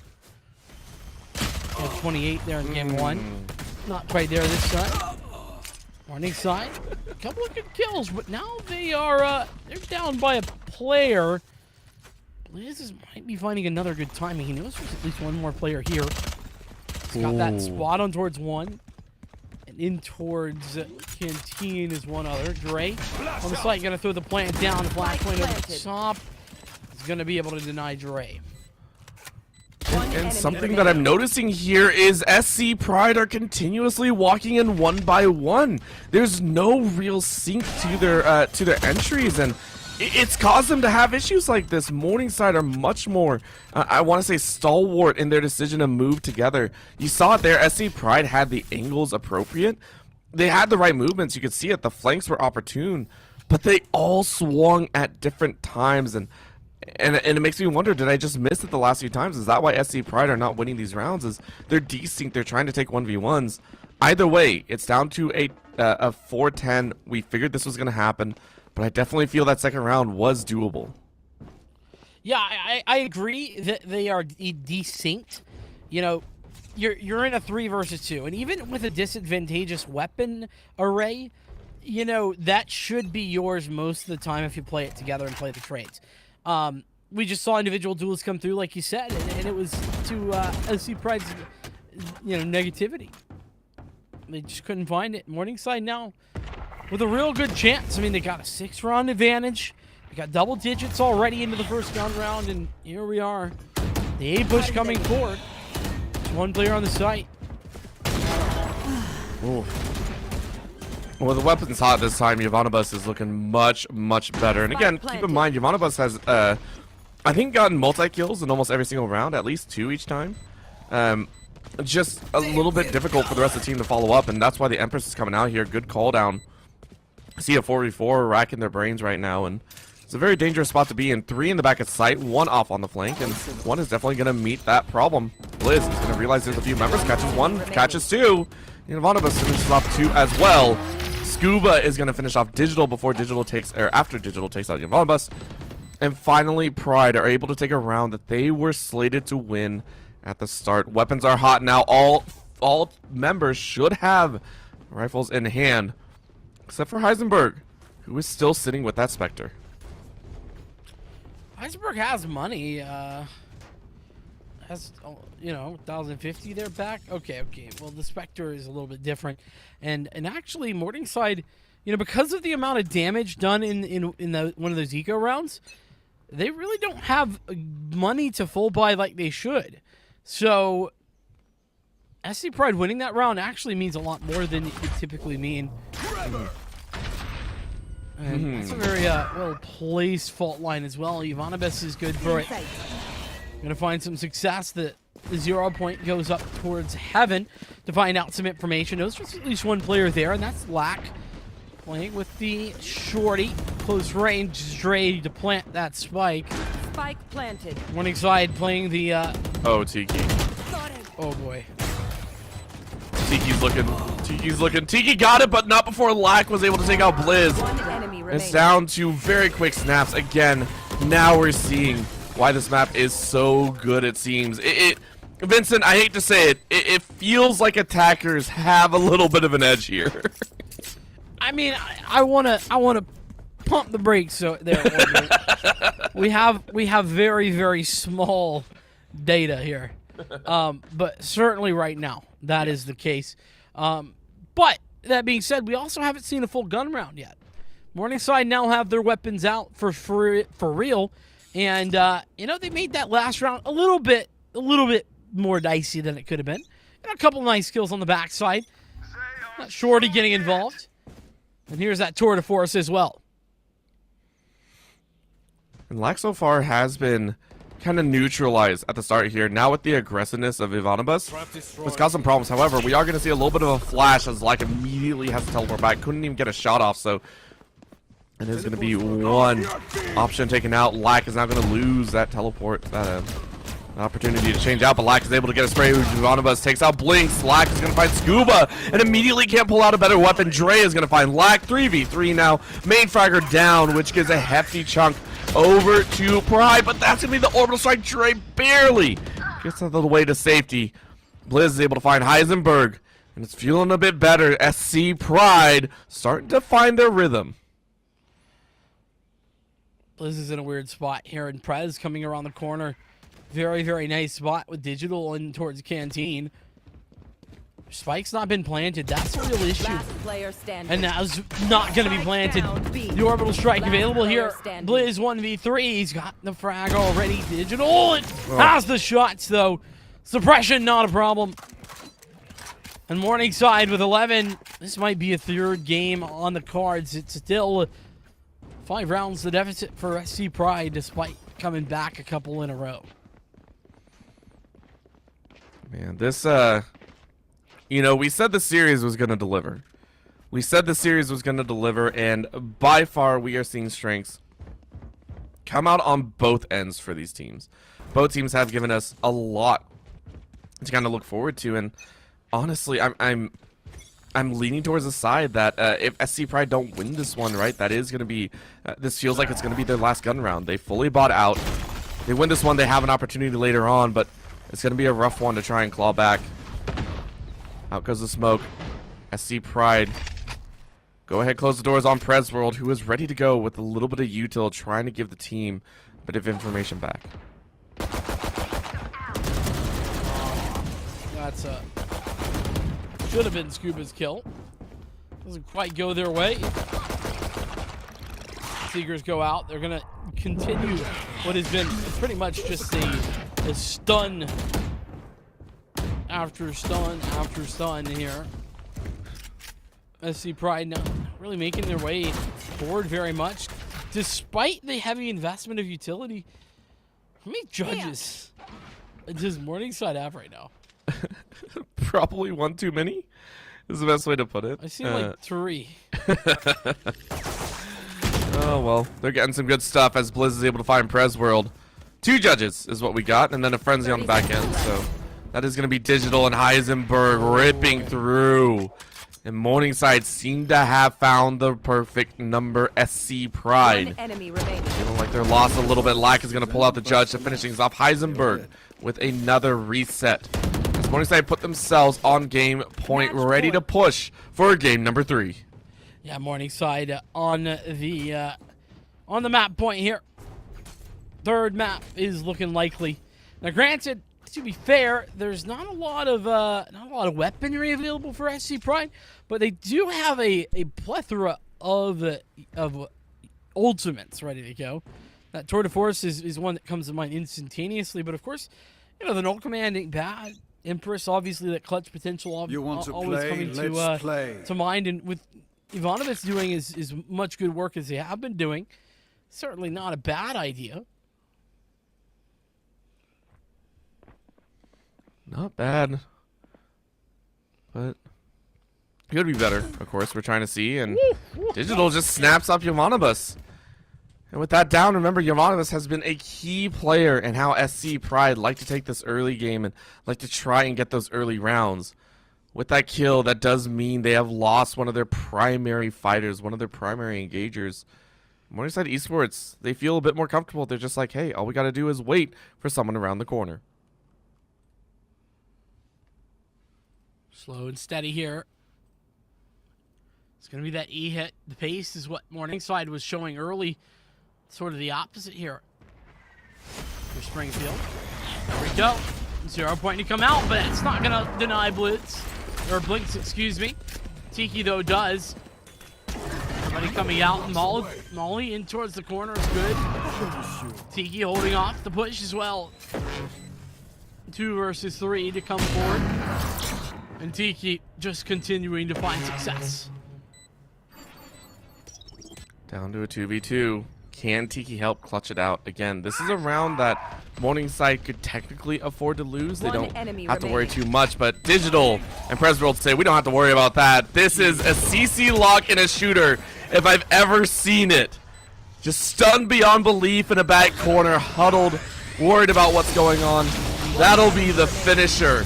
C: At 28 there in Game 1. Not quite there this time. Morningside, a couple of good kills, but now they're down by a player. Blizz might be finding another good timing. He knows there's at least one more player here. He's got that spot on towards one. And in towards Canteen is one other. Dre on the site, gonna throw the plant down. Black point over the top. He's gonna be able to deny Dre.
D: And something that I'm noticing here is SC Pride are continuously walking in one by one. There's no real sync to their entries, and it's caused them to have issues like this. Morningside are much more, I want to say, stalwart in their decision to move together. You saw it there. SC Pride had the angles appropriate. They had the right movements. You could see it. The flanks were opportune, but they all swung at different times, and it makes me wonder, did I just miss it the last few times? Is that why SC Pride are not winning these rounds? Is they're desync, they're trying to take 1v1s. Either way, it's down to a 4-10. We figured this was going to happen, but I definitely feel that second round was doable.
C: Yeah, I agree that they are desynced. You know, you're in a 3 versus 2, and even with a disadvantageous weapon array, you know, that should be yours most of the time if you play it together and play the trades. We just saw individual duels come through, like you said, and it was to SC Pride's, you know, negativity. They just couldn't find it. Morningside now with a real good chance. I mean, they got a 6-round advantage. They got double digits already into the first round, and here we are. The A push coming forward. There's one player on the site.
D: Ooh. Well, the weapon's hot this time. Givanibus is looking much, much better. And again, keep in mind, Givanibus has, I think, gotten multi-kills in almost every single round, at least 2 each time. Just a little bit difficult for the rest of the team to follow up, and that's why the Empress is coming out here. Good call down. See a 4v4 racking their brains right now, and it's a very dangerous spot to be in. 3 in the back of sight, 1 off on the flank, and 1 is definitely going to meet that problem. Blizz is going to realize there's a few members. Catches 1, catches 2. Givanibus finishes off 2 as well. Scuba is going to finish off Digital before Digital takes, or after Digital takes out Givanibus. And finally, Pride are able to take a round that they were slated to win at the start. Weapons are hot now. All members should have rifles in hand, except for Heisenberg, who is still sitting with that Spectre.
C: Heisenberg has money. Has, you know, 1,050 there back. Okay. Well, the Spectre is a little bit different, and actually Morningside, you know, because of the amount of damage done in one of those eco rounds, they really don't have money to full buy like they should. So SC Pride winning that round actually means a lot more than it would typically mean. And that's a very well-placed fault line as well. Ivanibus is good for it. Going to find some success. The 0 point goes up towards heaven to find out some information. There's just at least one player there, and that's Lack. Playing with the shorty. Close range, Dre to plant that spike.
F: Spike planted.
C: Morningside playing the...
D: Oh, Tiki.
C: Oh, boy.
D: Tiki's looking. Tiki got it, but not before Lack was able to take out Blizz.
F: One enemy remaining.
D: It's down to very quick snaps. Again, now we're seeing why this map is so good, it seems. Vincent, I hate to say it, it feels like attackers have a little bit of an edge here.
C: I mean, I wanna pump the brakes so there. we have very, very small data here. But certainly right now, that is the case. But that being said, we also haven't seen a full gun round yet. Morningside now have their weapons out for real, and they made that last round a little bit more dicey than it could have been. And a couple nice kills on the backside. Shorty getting involved, and here's that tour de force as well.
D: And Lack so far has been kind of neutralized at the start here. Now with the aggressiveness of Ivanibus, it's got some problems. However, we are going to see a little bit of a flash as Lack immediately has to teleport back. Couldn't even get a shot off, so it is going to be one option taken out. Lack is now going to lose that teleport, that opportunity to change out, but Lack is able to get a spray. Ivanibus takes out Blinks. Lack is going to find Scuba and immediately can't pull out a better weapon. Dre is going to find Lack. 3v3 now. Main fragger down, which gives a hefty chunk over to Pride, but that's going to be the orbital strike. Dre barely gets out of the way to safety. Blizz is able to find Heisenberg, and it's feeling a bit better. SC Pride starting to find their rhythm.
C: Blizz is in a weird spot here, and Prez coming around the corner. Very, very nice spot with Digital in towards Canteen. Spike's not been planted. That's a real issue.
F: Last player standing.
C: And that's not going to be planted. The orbital strike available here. Blizz 1v3. He's got the frag already. Digital. It has the shots, though. Suppression, not a problem. And Morningside with 11. This might be a third game on the cards. It's still 5 rounds the deficit for SC Pride, despite coming back a couple in a row.
D: Man, this, we said the series was going to deliver. We said the series was going to deliver, and by far we are seeing strengths come out on both ends for these teams. Both teams have given us a lot to kind of look forward to, and honestly, I'm leaning towards the side that if SC Pride don't win this one, right, that is going to be, this feels like it's going to be their last gun round. They fully bought out. They win this one, they have an opportunity later on, but it's going to be a rough one to try and claw back. Out goes the smoke. SC Pride. Go ahead, close the doors on Prez World, who is ready to go with a little bit of util, trying to give the team a bit of information back.
C: That's should have been Scuba's kill. Doesn't quite go their way. Seekers go out. They're going to continue what has been pretty much just a stun after stun after stun here. SC Pride not really making their way forward very much, despite the heavy investment of utility. How many judges does Morningside have right now?
D: Probably one too many is the best way to put it.
C: I see like 3.
D: Oh, well, they're getting some good stuff as Blizz is able to find Prez World. 2 judges is what we got, and then a frenzy on the back end, so that is going to be Digital and Heisenberg ripping through. And Morningside seem to have found the perfect number. SC Pride.
F: One enemy remaining.
D: Feeling like they're lost a little bit. Lack is going to pull out the judge to finish things off. Heisenberg with another reset. As Morningside put themselves on game point, ready to push for game number 3.
C: Yeah, Morningside on the map point here. Third map is looking likely. Now, granted, to be fair, there's not a lot of weaponry available for SC Pride, but they do have a plethora of ultimates ready to go. That Tour de Force is one that comes to mind instantaneously, but of course, the null command ain't bad. Empress, obviously, that clutch potential always coming to mind, and with Ivanovic doing as much good work as they have been doing. Certainly not a bad idea.
D: Not bad. But could be better, of course. We're trying to see, and Digital just snaps up Yamanabus. And with that down, remember, Yamanabus has been a key player in how SC Pride like to take this early game and like to try and get those early rounds. With that kill, that does mean they have lost one of their primary fighters, one of their primary engagers. Morningside Esports, they feel a bit more comfortable. They're just like, hey, all we got to do is wait for someone around the corner.
C: Slow and steady here. It's going to be that E hit. The pace is what Morningside was showing early. Sort of the opposite here for Springfield. There we go. 0 point to come out, but it's not going to deny Blitz. Or Blinks, excuse me. Tiki, though, does. Everybody coming out. Molly in towards the corner is good. Tiki holding off the push as well. 2 versus 3 to come forward. And Tiki just continuing to find success.
D: Down to a 2v2. Can Tiki help clutch it out? Again, this is a round that Morningside could technically afford to lose. They don't have to worry too much, but Digital and Presworld say we don't have to worry about that. This is a CC lock in a shooter if I've ever seen it. Just stunned beyond belief in a back corner, huddled, worried about what's going on. That'll be the finisher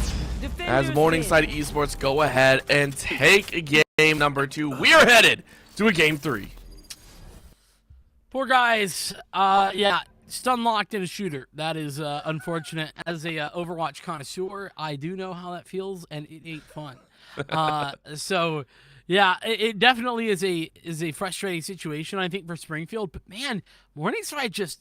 D: as Morningside Esports go ahead and take game number 2. We are headed to a game 3.
C: Poor guys. Yeah, stun locked in a shooter. That is unfortunate. As a Overwatch connoisseur, I do know how that feels, and it ain't fun. So, yeah, it definitely is a frustrating situation, I think, for Springfield. But man, Morningside just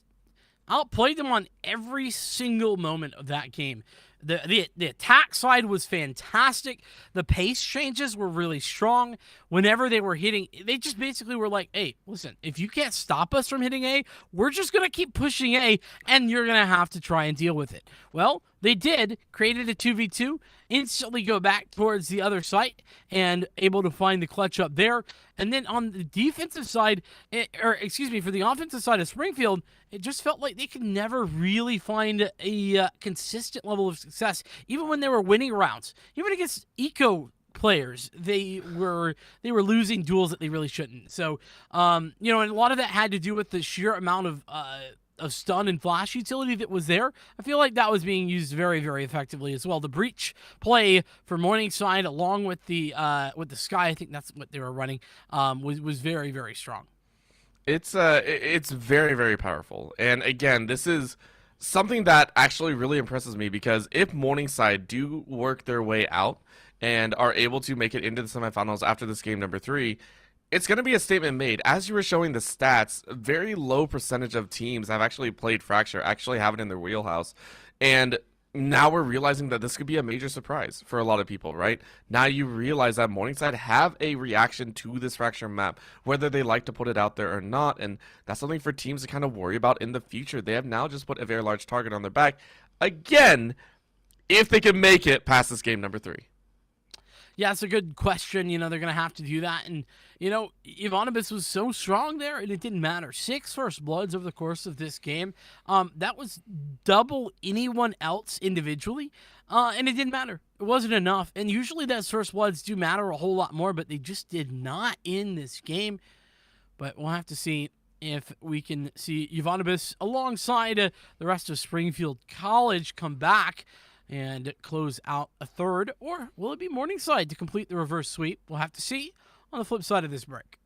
C: outplayed them on every single moment of that game. The attack side was fantastic. The pace changes were really strong. Whenever they were hitting, they just basically were like, hey, listen, if you can't stop us from hitting A, we're just going to keep pushing A, and you're going to have to try and deal with it. Well, they did, created a 2v2, instantly go back towards the other site, and able to find the clutch up there. And then on the defensive side, for the offensive side of Springfield, it just felt like they could never really find a consistent level of success, even when they were winning rounds. Even against eco players, they were losing duels that they really shouldn't. So, and a lot of that had to do with the sheer amount of stun and flash utility that was there. I feel like that was being used very, very effectively as well. The breach play for Morningside, along with the Sky, I think that's what they were running, was very, very strong.
D: It's very, very powerful. And again, this is something that actually really impresses me, because if Morningside do work their way out and are able to make it into the semifinals after this game number 3, it's going to be a statement made. As you were showing the stats, a very low percentage of teams have actually played Fracture, actually have it in their wheelhouse. And now we're realizing that this could be a major surprise for a lot of people, right? Now you realize that Morningside have a reaction to this Fracture map, whether they like to put it out there or not, and that's something for teams to kind of worry about in the future. They have now just put a very large target on their back, again, if they can make it past this game number 3.
C: Yeah, it's a good question. They're going to have to do that. And, Ivanovic was so strong there, and it didn't matter. 6 first bloods over the course of this game. That was double anyone else individually, and it didn't matter. It wasn't enough. And usually those first bloods do matter a whole lot more, but they just did not in this game. But we'll have to see if we can see Ivanovic alongside the rest of Springfield College come back and close out a third, or will it be Morningside to complete the reverse sweep? We'll have to see on the flip side of this break.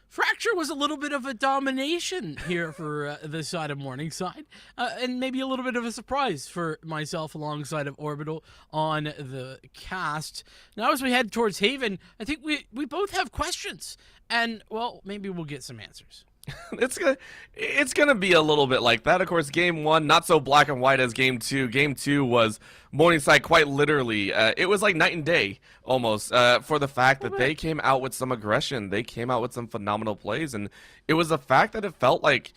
C: Fracture was a little bit of a domination here for the side of Morningside, and maybe a little bit of a surprise for myself alongside of Orbital on the cast. Now, as we head towards Haven, I think we both have questions, and, well, maybe we'll get some answers.
D: It's gonna be a little bit like that. Of course, game one, not so black and white as game two. Game two was Morningside quite literally. It was like night and day almost for the fact that they came out with some aggression. They came out with some phenomenal plays, and it was the fact that it felt like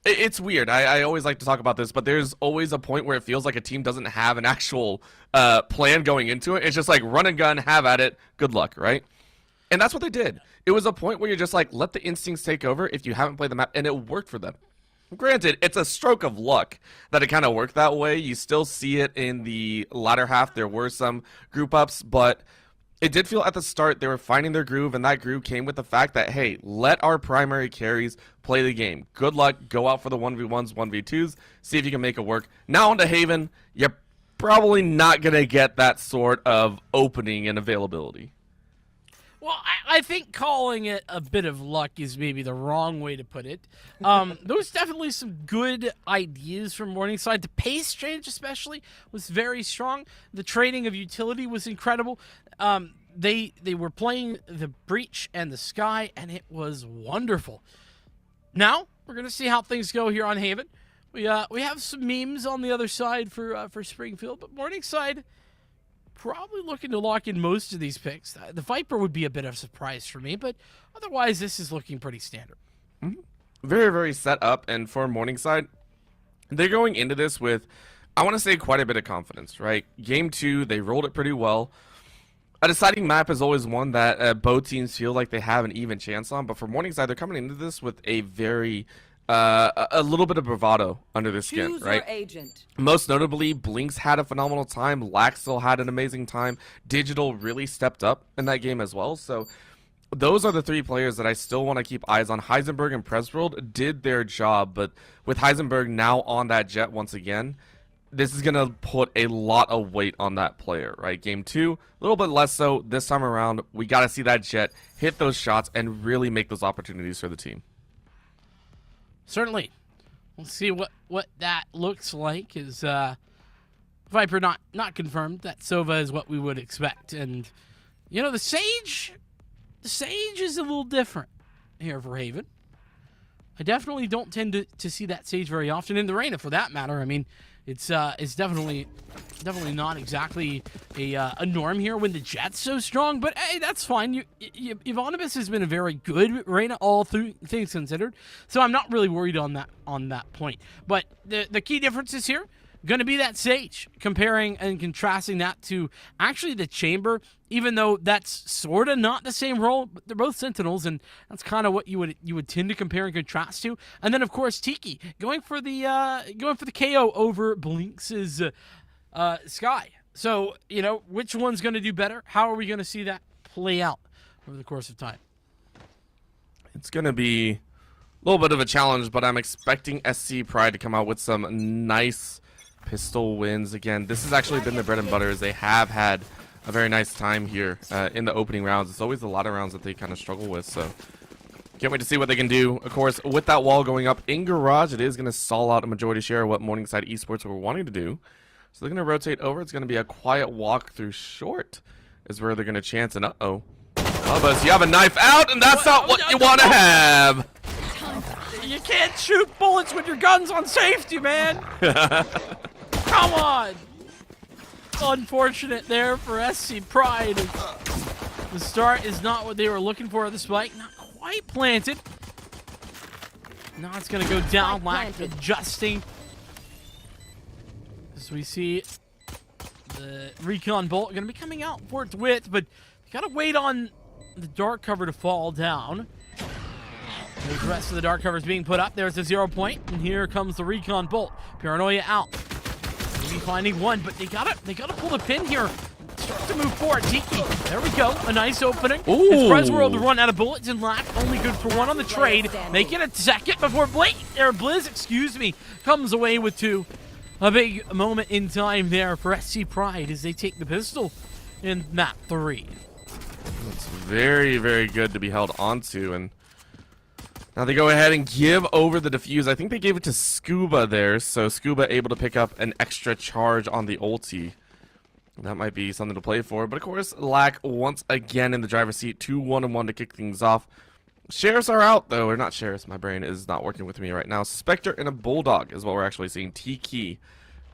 D: it's weird. I always like to talk about this, but there's always a point where it feels like a team doesn't have an actual plan going into it. It's just like run and gun, have at it, good luck, right? And that's what they did. It was a point where you're just like, let the instincts take over if you haven't played the map, and it worked for them. Granted, it's a stroke of luck that it kind of worked that way. You still see it in the latter half. There were some group ups, but it did feel at the start they were finding their groove, and that groove came with the fact that, hey, let our primary carries play the game. Good luck. Go out for the 1v1s, 1v2s. See if you can make it work. Now onto Haven. You're probably not going to get that sort of opening and availability.
C: Well, I think calling it a bit of luck is maybe the wrong way to put it. There was definitely some good ideas from Morningside. The pace change especially was very strong. The trading of utility was incredible. They were playing the Breach and the Sky, and it was wonderful. Now, we're going to see how things go here on Haven. We have some memes on the other side for Springfield, but Morningside probably looking to lock in most of these picks. The Viper would be a bit of a surprise for me, but otherwise this is looking pretty standard.
D: Mm-hmm. Very, very set up, and for Morningside, they're going into this with, I want to say, quite a bit of confidence, right? Game 2, they rolled it pretty well. A deciding map is always one that both teams feel like they have an even chance on, but for Morningside, they're coming into this with a very a little bit of bravado under their skin,
F: Choose
D: right?
F: your agent.
D: Most notably, Blinks had a phenomenal time. Lax still had an amazing time. Digital really stepped up in that game as well. So those are the three players that I still want to keep eyes on. Heisenberg and Presworld did their job, but with Heisenberg now on that jet once again, this is going to put a lot of weight on that player, right? Game 2, a little bit less so this time around. We got to see that jet hit those shots and really make those opportunities for the team.
C: Certainly. We'll see what that looks like. Is Viper not confirmed. That Sova is what we would expect. And, you know, the Sage is a little different here for Haven. I definitely don't tend to see that Sage very often. In the Reina, for that matter. I mean, it's definitely not exactly a norm here when the Jet's so strong, but hey, that's fine. Ivanibus has been a very good Reina, all things considered, so I'm not really worried on that point. But the key differences here going to be that Sage, comparing and contrasting that to actually the Chamber, even though that's sort of not the same role, but they're both Sentinels, and that's kind of what you would tend to compare and contrast to. And then of course Tiki going for the KO over Blinks' Sky. So, you know, which one's going to do better? How are we going to see that play out over the course of time?
D: It's going to be a little bit of a challenge, but I'm expecting SC Pride to come out with some nice pistol wins. Again, this has actually been their bread and butter, as they have had a very nice time here in the opening rounds. It's always a lot of rounds that they kind of struggle with, so can't wait to see what they can do. Of course, with that wall going up in Garage, it is going to stall out a majority share of what Morningside Esports were wanting to do. So they're going to rotate over. It's going to be a quiet walk through short is where they're going to chance, and uh-oh. Bubba's, you have a knife out, and that's not what you want to have.
C: You can't shoot bullets with your guns on safety, man. Come on. Unfortunate there for SC Pride. The start is not what they were looking for. The spike not quite planted. Now it's going to go down. Lack adjusting. As we see the Recon Bolt going to be coming out for its width, but you got to wait on the dark cover to fall down. There's the rest of the dark covers being put up. There's a 0 point, and here comes the Recon Bolt. Paranoia out. Maybe finding one, but they gotta pull the pin here. Start to move forward. Tiki, there we go. A nice opening.
D: Ooh.
C: It's Presworld to run out of bullets, and Lack only good for one on the trade. Make it a second before Blizz, comes away with two. A big moment in time there for SC Pride as they take the pistol in map 3.
D: It's very, very good to be held onto, and now they go ahead and give over the defuse. I think they gave it to Scuba there, so Scuba able to pick up an extra charge on the ulti. That might be something to play for, but of course, Lack once again in the driver's seat, 2 1-1 to kick things off. Sheriffs are out, though, or not sheriffs, my brain is not working with me right now. Spectre and a Bulldog is what we're actually seeing. Tiki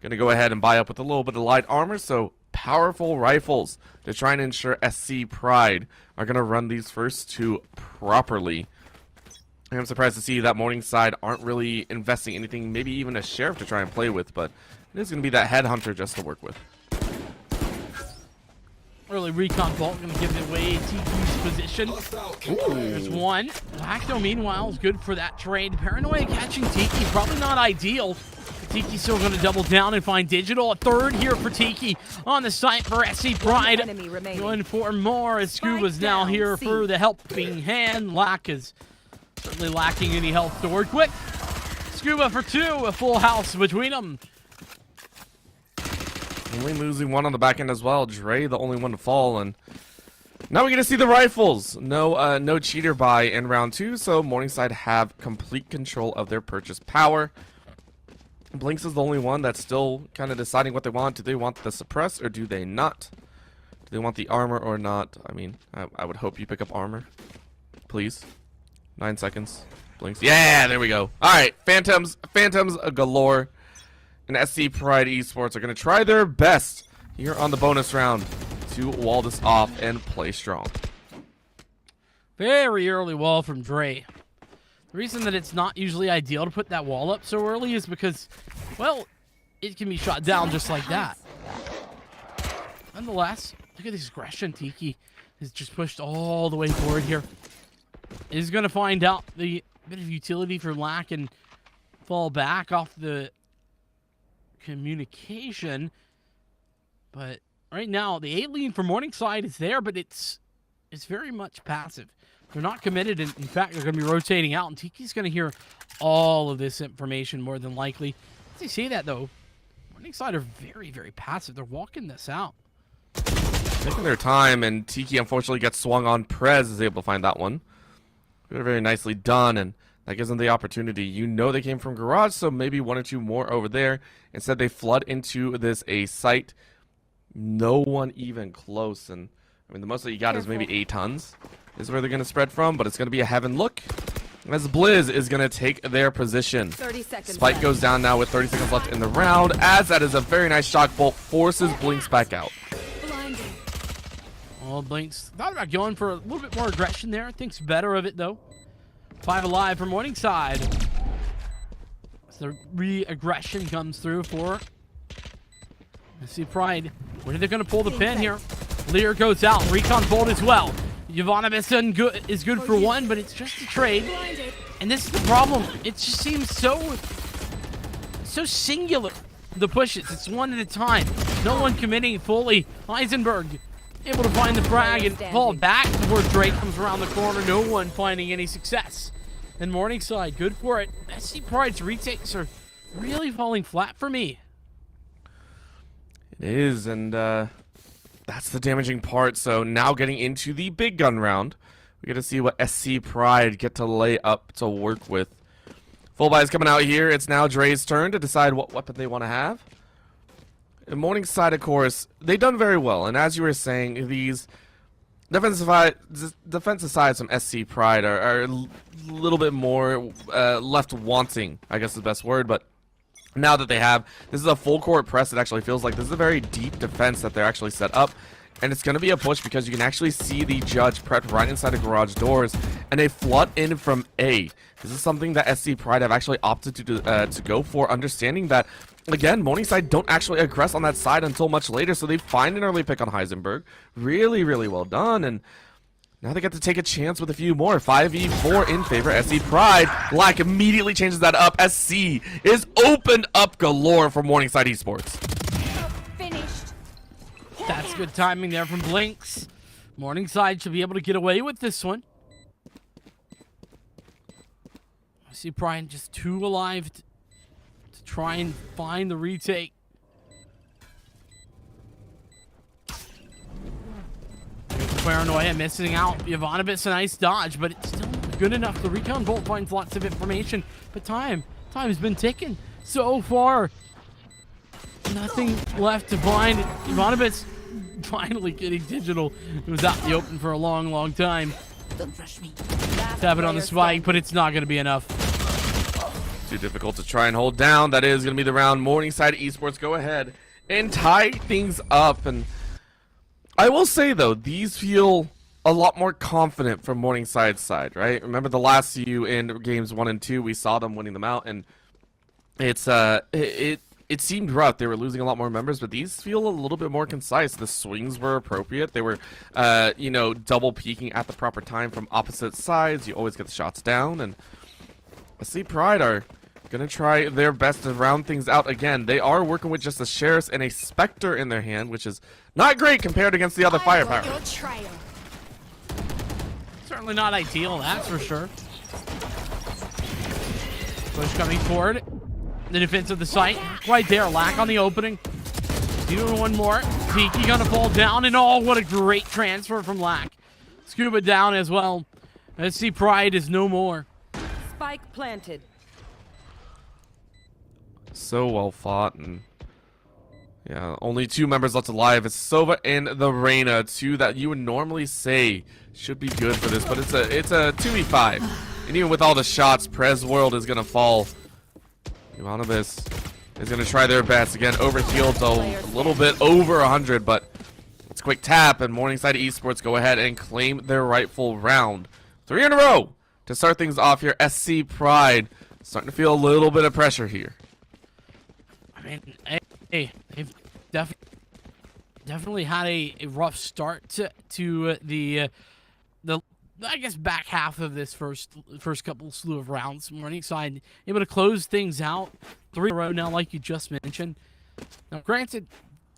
D: gonna go ahead and buy up with a little bit of light armor, so powerful rifles to try and ensure SC Pride are gonna run these first two properly. I'm surprised to see that Morningside aren't really investing anything, maybe even a sheriff to try and play with, but it is going to be that headhunter just to work with.
C: Early Recon Bolt going to give it away Tiki's position. There's one. Lacto, meanwhile, is good for that trade. Paranoia catching Tiki, probably not ideal. But Tiki's still going to double down and find Digital. A third here for Tiki on the site for SC Pride. Going for more as Scuba's now here for the helping hand. Lack is certainly lacking any health to work with. Scuba for 2, a full house between them.
D: Only losing one on the back end as well. Dre, the only one to fall, and now we get to see the rifles. No cheater buy in round 2, so Morningside have complete control of their purchase power. Blinks is the only one that's still kind of deciding what they want. Do they want the suppress or do they not? Do they want the armor or not? I mean, I would hope you pick up armor, please. 9 seconds. Blinks. Yeah, there we go. All right, Phantoms galore. And SC Pride Esports are going to try their best here on the bonus round to wall this off and play strong.
C: Very early wall from Dre. The reason that it's not usually ideal to put that wall up so early is because, well, it can be shot down just like that. Nonetheless, look at this aggression. Tiki has just pushed all the way forward here. Is going to find out the bit of utility for Lack and fall back off the communication. But right now, the A lean for Morningside is there, but it's very much passive. They're not committed. In fact, they're going to be rotating out, and Tiki's going to hear all of this information more than likely. As you see that, though, Morningside are very, very passive. They're walking this out.
D: Taking their time, and Tiki unfortunately gets swung on. Prez is able to find that one. Very, very nicely done, and that gives them the opportunity. You know they came from garage, so maybe one or two more over there. Instead, they flood into this A site. No one even close, and I mean the most that you got is maybe 8 tons. Is where they're going to spread from, but it's going to be a heaven look. As Blizz is going to take their position.
F: 30 seconds
D: Spike
F: left.
D: goes down now with 30 seconds left in the round, as that is a very nice shock bolt, forces Blinks back out.
F: Blinding.
C: Well, Blinks thought about going for a little bit more aggression there. Thinks better of it, though. 5 alive for Morningside. So the re-aggression comes through for NECC Pride. When are they going to pull the pin here? Lear goes out. Recon Bolt as well. Yvonne is good for one, but it's just a trade. And this is the problem. It just seems so singular, the pushes. It's one at a time. No one committing fully. Heisenberg able to find the frag and fall back before Drake comes around the corner. No one finding any success. And Morningside, good for it. NECC Pride's retakes are really falling flat for me.
D: It is, and that's the damaging part. So now getting into the big gun round, we get to see what SC Pride get to lay up to work with. Full buy is coming out here. It's now Dre's turn to decide what weapon they want to have. And Morningside, of course, they've done very well. And as you were saying, these defensive sides from SC Pride are a little bit more left wanting, I guess is the best word, but now that they have, this is a full court press. It actually feels like this is a very deep defense that they're actually set up. And it's going to be a push because you can actually see the judge prepped right inside the garage doors. And they flood in from A. This is something that SC Pride have actually opted to go for, understanding that, again, Morningside don't actually aggress on that side until much later. So they find an early pick on Heisenberg. Really, really well done. And now they get to take a chance with a few more. 5v4 in favor of SC Pride. Black immediately changes that up. SC is opened up galore for Morningside Esports.
F: Finished.
C: That's good timing there from Blinks. Morningside should be able to get away with this one. I see Brian just 2 alive to try and find the retake. Paranoia missing out. Yvonne's a nice dodge, but it's still not good enough. The recon bolt finds lots of information, but time's been ticking so far. Nothing left to find. Yvonne's finally getting digital. It was out in the open for a long, long time.
F: Don't rush me.
C: Tap it on the spike, but it's not going to be enough.
D: Too difficult to try and hold down. That is going to be the round. Morningside Esports go ahead and tie things up. And I will say, though, these feel a lot more confident from Morningside's side, right? Remember the last few in games 1 and 2, we saw them winning them out, and it seemed rough. They were losing a lot more members, but these feel a little bit more concise. The swings were appropriate. They were, double peeking at the proper time from opposite sides. You always get the shots down, and SC Pride are gonna try their best to round things out again. They are working with just a Sheriff and a Spectre in their hand, which is not great compared against the other firepower.
C: Certainly not ideal, that's for sure. Push coming forward. The defense of the site, right there. Lack on the opening. Doing one more. Tiki gonna fall down, and oh, what a great transfer from Lack. Scuba down as well. SC Pride is no more.
F: Spike planted.
D: So well fought, and yeah, only 2 members left alive. It's Sova and the Reyna, 2 that you would normally say should be good for this, but it's a 2v5, and even with all the shots, Prez World is gonna fall. Ivanovis is gonna try their best again. Overhealed a little bit over 100, but it's a quick tap, and Morningside Esports go ahead and claim their rightful round. 3 in a row to start things off here. SC Pride starting to feel a little bit of pressure here.
C: I mean, hey, they've definitely had a rough start to the I guess back half of this first couple slew of rounds. Morningside able to close things out 3 in a row now, like you just mentioned. Now, granted,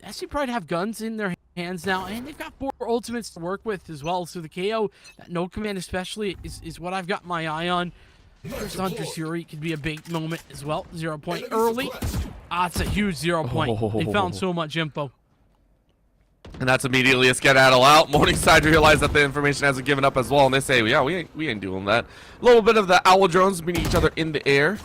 C: SC Pride have guns in their hands now, and they've got 4 ultimates to work with as well. So the KO, that no command especially, is what I've got my eye on. First Hunter's Fury could be a big moment as well. 0 point early. It's a huge 0 point. They found so much info.
D: And that's immediately a skedaddle out. Morningside realized that the information hasn't given up as well, and they say, yeah, we ain't doing that. A little bit of the owl drones meeting each other in the air.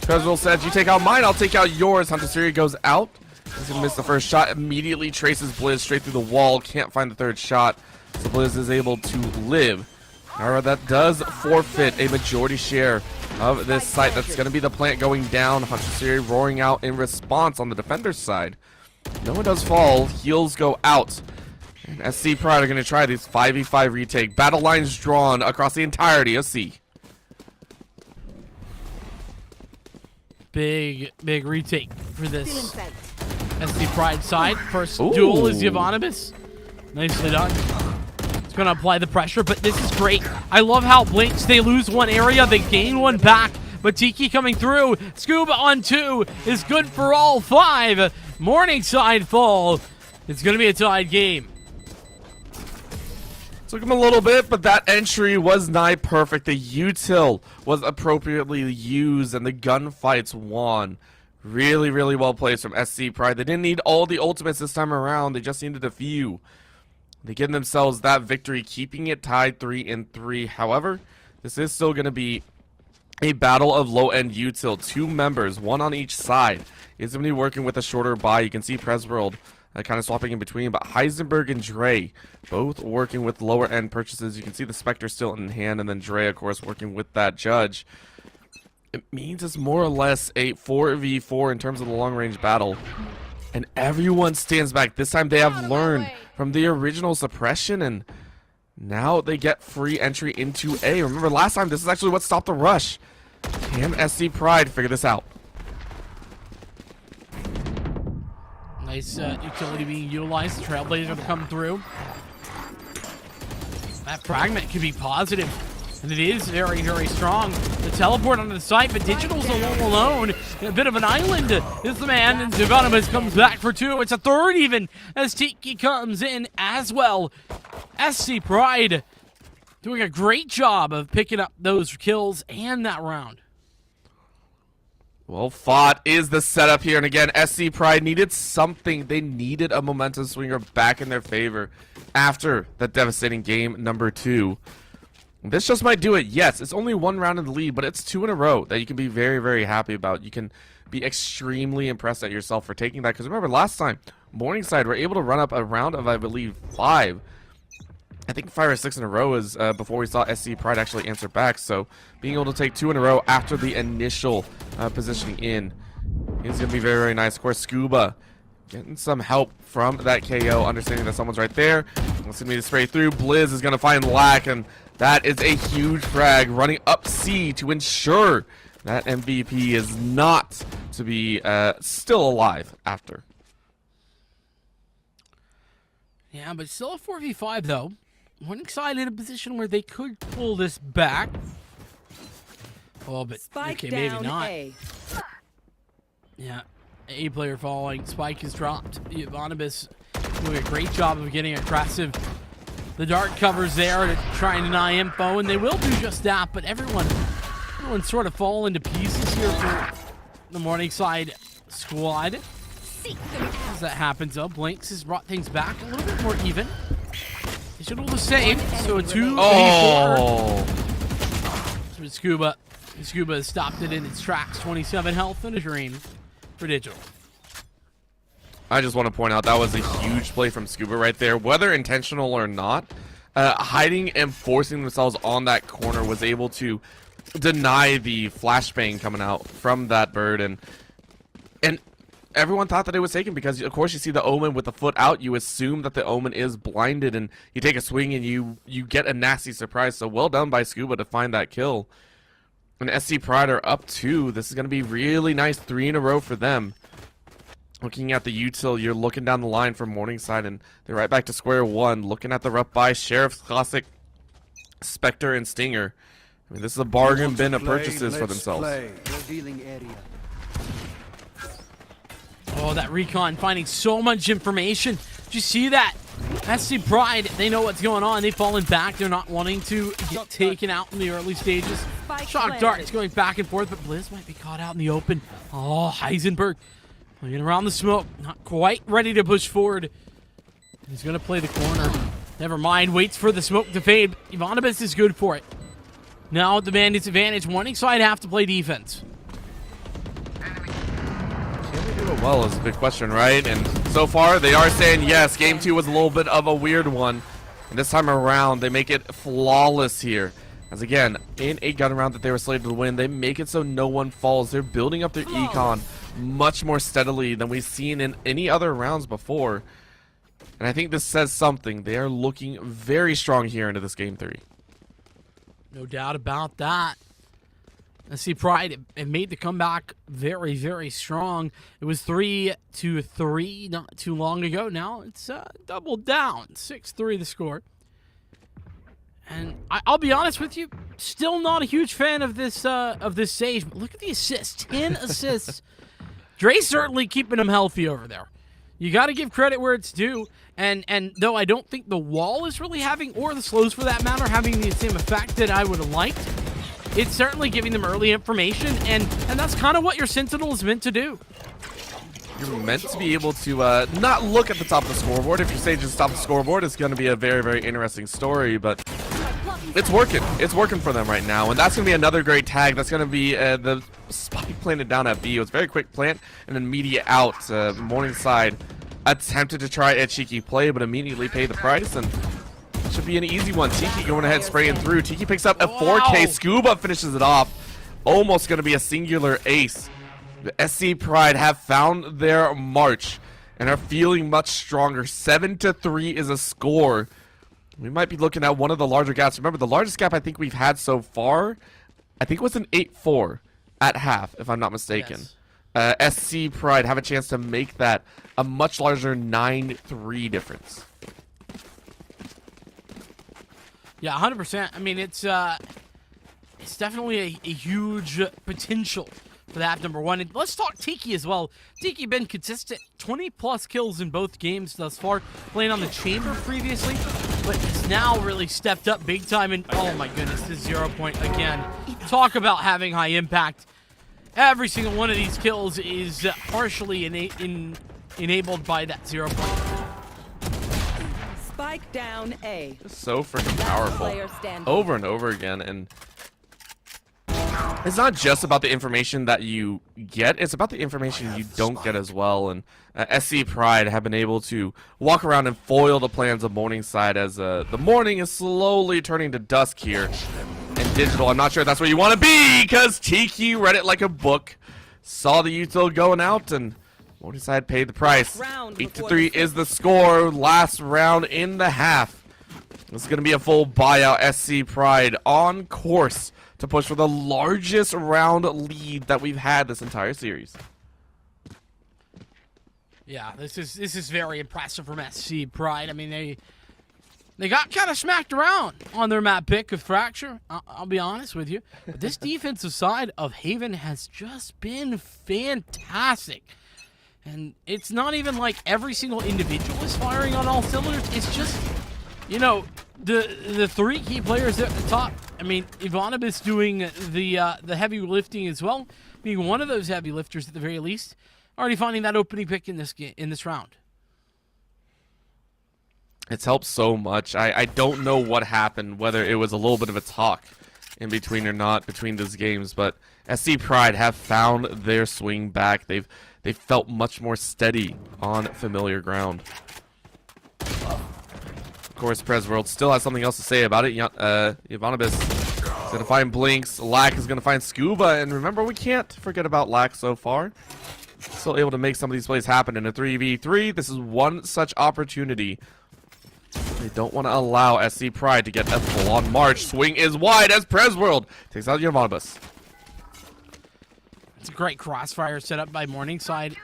D: Trezorel said, you take out mine, I'll take out yours. Hunter's Fury goes out. He's gonna miss the first shot. Immediately traces Blizz straight through the wall. Can't find the 3rd shot. So Blizz is able to live. However, that does forfeit a majority share of this site. That's going to be the plant going down. Hunter's Fury roaring out in response on the defender's side. No one does fall. Heals go out. And SC Pride are going to try this 5v5 retake. Battle lines drawn across the entirety of C.
C: Big retake for this SC Pride side. First duel is Yvonnemus. Nicely done. It's going to apply the pressure, but this is great. I love how Blinks, they lose one area, they gain one back. But Tiki coming through. Scuba on 2 is good for all 5. Morningside fall. It's going to be a tied game.
D: Took him a little bit, but that entry was nigh perfect. The util was appropriately used, and the gunfights won. Really, really well placed from SC Pride. They didn't need all the ultimates this time around. They just needed a few. They give themselves that victory, keeping it tied 3-3. However, this is still going to be a battle of low-end util. 2 members, 1 on each side. Is going to be working with a shorter buy. You can see Presworld kind of swapping in between, but Heisenberg and Dre both working with lower-end purchases. You can see the Spectre still in hand, and then Dre, of course, working with that Judge. It means it's more or less a 4v4 in terms of the long-range battle. And everyone stands back. This time they have learned from the original suppression, and now they get free entry into A. Remember last time, this is actually what stopped the rush. Can SC Pride figure this out?
C: Nice utility being utilized. The Trailblazer to come through. That fragment could be positive. And it is very, very strong. The teleport onto the site, but Digital's alone. A bit of an island is the man, and Zivonimus comes back for 2. It's a 3rd even as Tiki comes in as well. SC Pride doing a great job of picking up those kills and that round.
D: Well fought is the setup here, and again, SC Pride needed something. They needed a momentum swinger back in their favor after that devastating game number 2. This just might do it. Yes, it's only 1 round in the lead, but it's 2 in a row that you can be very, very happy about. You can be extremely impressed at yourself for taking that, because remember last time, Morningside were able to run up a round of, I believe, 5. I think 5 or 6 in a row is before we saw SC Pride actually answer back, so being able to take 2 in a row after the initial positioning in is going to be very, very nice. Of course, Scuba getting some help from that KO, understanding that someone's right there. It's going to be the spray through. Blizz is going to find Lack, and that is a huge frag running up C to ensure that MVP is not to be still alive after.
C: Yeah, but still a 4v5 though. Morningside in a position where they could pull this back. Oh, but
F: Spike
C: okay, maybe
F: down
C: not.
F: A.
C: Yeah, A player falling. Spike is dropped. Yvonnemus doing a great job of getting aggressive. The dart covers there to try and deny info, and they will do just that, but everyone's sort of falling to pieces here for the Morningside squad. As that happens, though, Blinks has brought things back a little bit more even. Digital the same, so a 2v4. So Scuba has stopped it in its tracks. 27 health and a dream for Digital.
D: I just want to point out that was a huge play from Scuba right there, whether intentional or not. Hiding and forcing themselves on that corner was able to deny the flashbang coming out from that bird, and everyone thought that it was taken because, of course, you see the Omen with the foot out. You assume that the Omen is blinded, and you take a swing and you get a nasty surprise. So well done by Scuba to find that kill. And SC Pride are up 2. This is going to be really nice, 3 in a row for them. Looking at the util, you're looking down the line from Morningside, and they're right back to square one. Looking at the rough buy, Sheriff's Classic, Spectre, and Stinger. I mean, this is a bargain bin of purchases for themselves.
C: Oh, that recon finding so much information. Did you see that? SC Pride, they know what's going on. They've fallen back. They're not wanting to get taken out in the early stages. Shock darts going back and forth, but Blizz might be caught out in the open. Oh, Heisenberg playing around the smoke. Not quite ready to push forward. He's going to play the corner. Never mind. Waits for the smoke to fade. Ivanibus is good for it. Now demand its advantage. Morning side have to play defense.
D: Can we do it well is a big question, right? And so far, they are saying yes. Game 2 was a little bit of a weird one. And this time around, they make it flawless here. As again, in a gun round that they were slated to win, they make it so no one falls. They're building up their econ much more steadily than we've seen in any other rounds before. And I think this says something. They are looking very strong here into this game 3.
C: No doubt about that. SC Pride, it made the comeback very, very strong. It was 3-3 not too long ago. Now it's doubled down. 6-3 the score. And I'll be honest with you, still not a huge fan of this Sage. But look at the assists, 10 assists. Dre's certainly keeping him healthy over there. You got to give credit where it's due. And though I don't think the wall is really having, or the slows for that matter, having the same effect that I would have liked, it's certainly giving them early information, and that's kind of what your Sentinel is meant to do.
D: You're meant to be able to not look at the top of the scoreboard. If your Sage is top of the scoreboard, it's going to be a very, very interesting story, but it's working. It's working for them right now, and that's going to be another great tag. That's going to be the spike planted down at B. It was a very quick plant and immediate out. Morningside attempted to try a cheeky play, but immediately paid the price, and it should be an easy one. Tiki going ahead, spraying through. Tiki picks up a 4K. Scuba finishes it off. Almost going to be a singular ace. The SC Pride have found their march and are feeling much stronger. 7-3 is a score. We might be looking at one of the larger gaps. Remember, the largest gap I think we've had so far, I think it was an 8-4 at half, if I'm not mistaken. Yes. SC Pride have a chance to make that a much larger 9-3 difference.
C: Yeah, 100%. I mean, it's definitely a huge potential for that, number one. And let's talk Tiki as well. Tiki been consistent, 20-plus kills in both games thus far, playing on the Chamber previously, but has now really stepped up big time. And oh my goodness, this 0 point again. Talk about having high impact. Every single one of these kills is partially enabled by that 0 point.
F: Spike down A.
D: So freaking powerful. Over and over again, and it's not just about the information that you get, it's about the information you don't get as well. And SC Pride have been able to walk around and foil the plans of Morningside as the morning is slowly turning to dusk here. And Digital, I'm not sure if that's where you want to be, because Tiki read it like a book, saw the util going out, and Morningside paid the price. 8-3 is the score. Last round in the half. This is going to be a full buyout. SC Pride on course to push for the largest round lead that we've had this entire series.
C: Yeah, this is very impressive from SC Pride. I mean, they got kind of smacked around on their map pick of Fracture. I'll be honest with you. But this defensive side of Haven has just been fantastic. And it's not even like every single individual is firing on all cylinders. It's just, you know, the three key players at the top. I mean, Ivanibus doing the heavy lifting as well, being one of those heavy lifters at the very least. Already finding that opening pick in this round.
D: It's helped so much. I don't know what happened, whether it was a little bit of a talk in between or not between these games, but SC Pride have found their swing back. They've felt much more steady on familiar ground. Of course, Prez World still has something else to say about it. Ivanibus is going to find Blinks. Lack is going to find Scuba. And remember, we can't forget about Lack so far. Still able to make some of these plays happen in a 3v3. This is one such opportunity. They don't want to allow SC Pride to get a full-on march. Swing is wide as Prez World takes out Ivanibus.
C: It's a great crossfire set up by Morningside.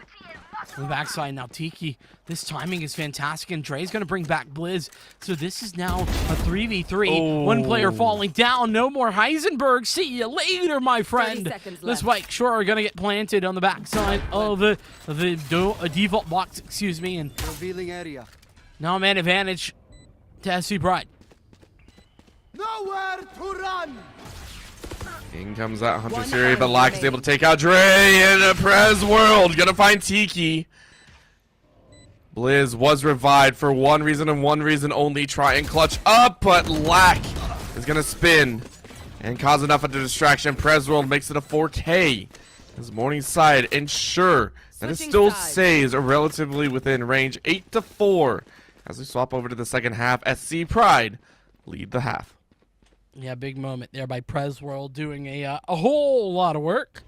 C: On the backside now, Tiki. This timing is fantastic, and Dre's going to bring back Blizz. So this is now a 3v3.
D: Oh.
C: One player falling down. No more Heisenberg. See you later, my friend. This Spike sure are going to get planted on the backside of the default box, excuse me. And
G: revealing area.
C: Now man advantage to SC Pride.
E: Nowhere to run!
D: In comes that Hunter Siri, but Lack is able to take out Dre in a Prez World. Gonna find Tiki. Blizz was revived for one reason and one reason only. Try and clutch up, but Lack is gonna spin and cause enough of a distraction. Prez World makes it a 4K. As Morningside ensure that it still stays relatively within range. 8-4 as we swap over to the second half. SC Pride lead the half.
C: Yeah, big moment there by Prez World doing a whole lot of work.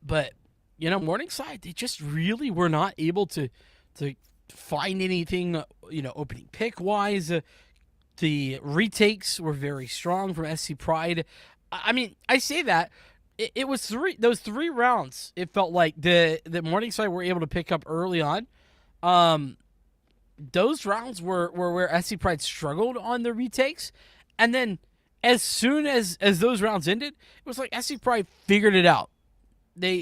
C: But, you know, Morningside, they just really were not able to find anything, you know, opening pick-wise. The retakes were very strong from SC Pride. I mean, I say that. It was those three rounds, it felt like the Morningside were able to pick up early on. Those rounds were where SC Pride struggled on the retakes. And then as soon as those rounds ended, it was like SC Pride figured it out. They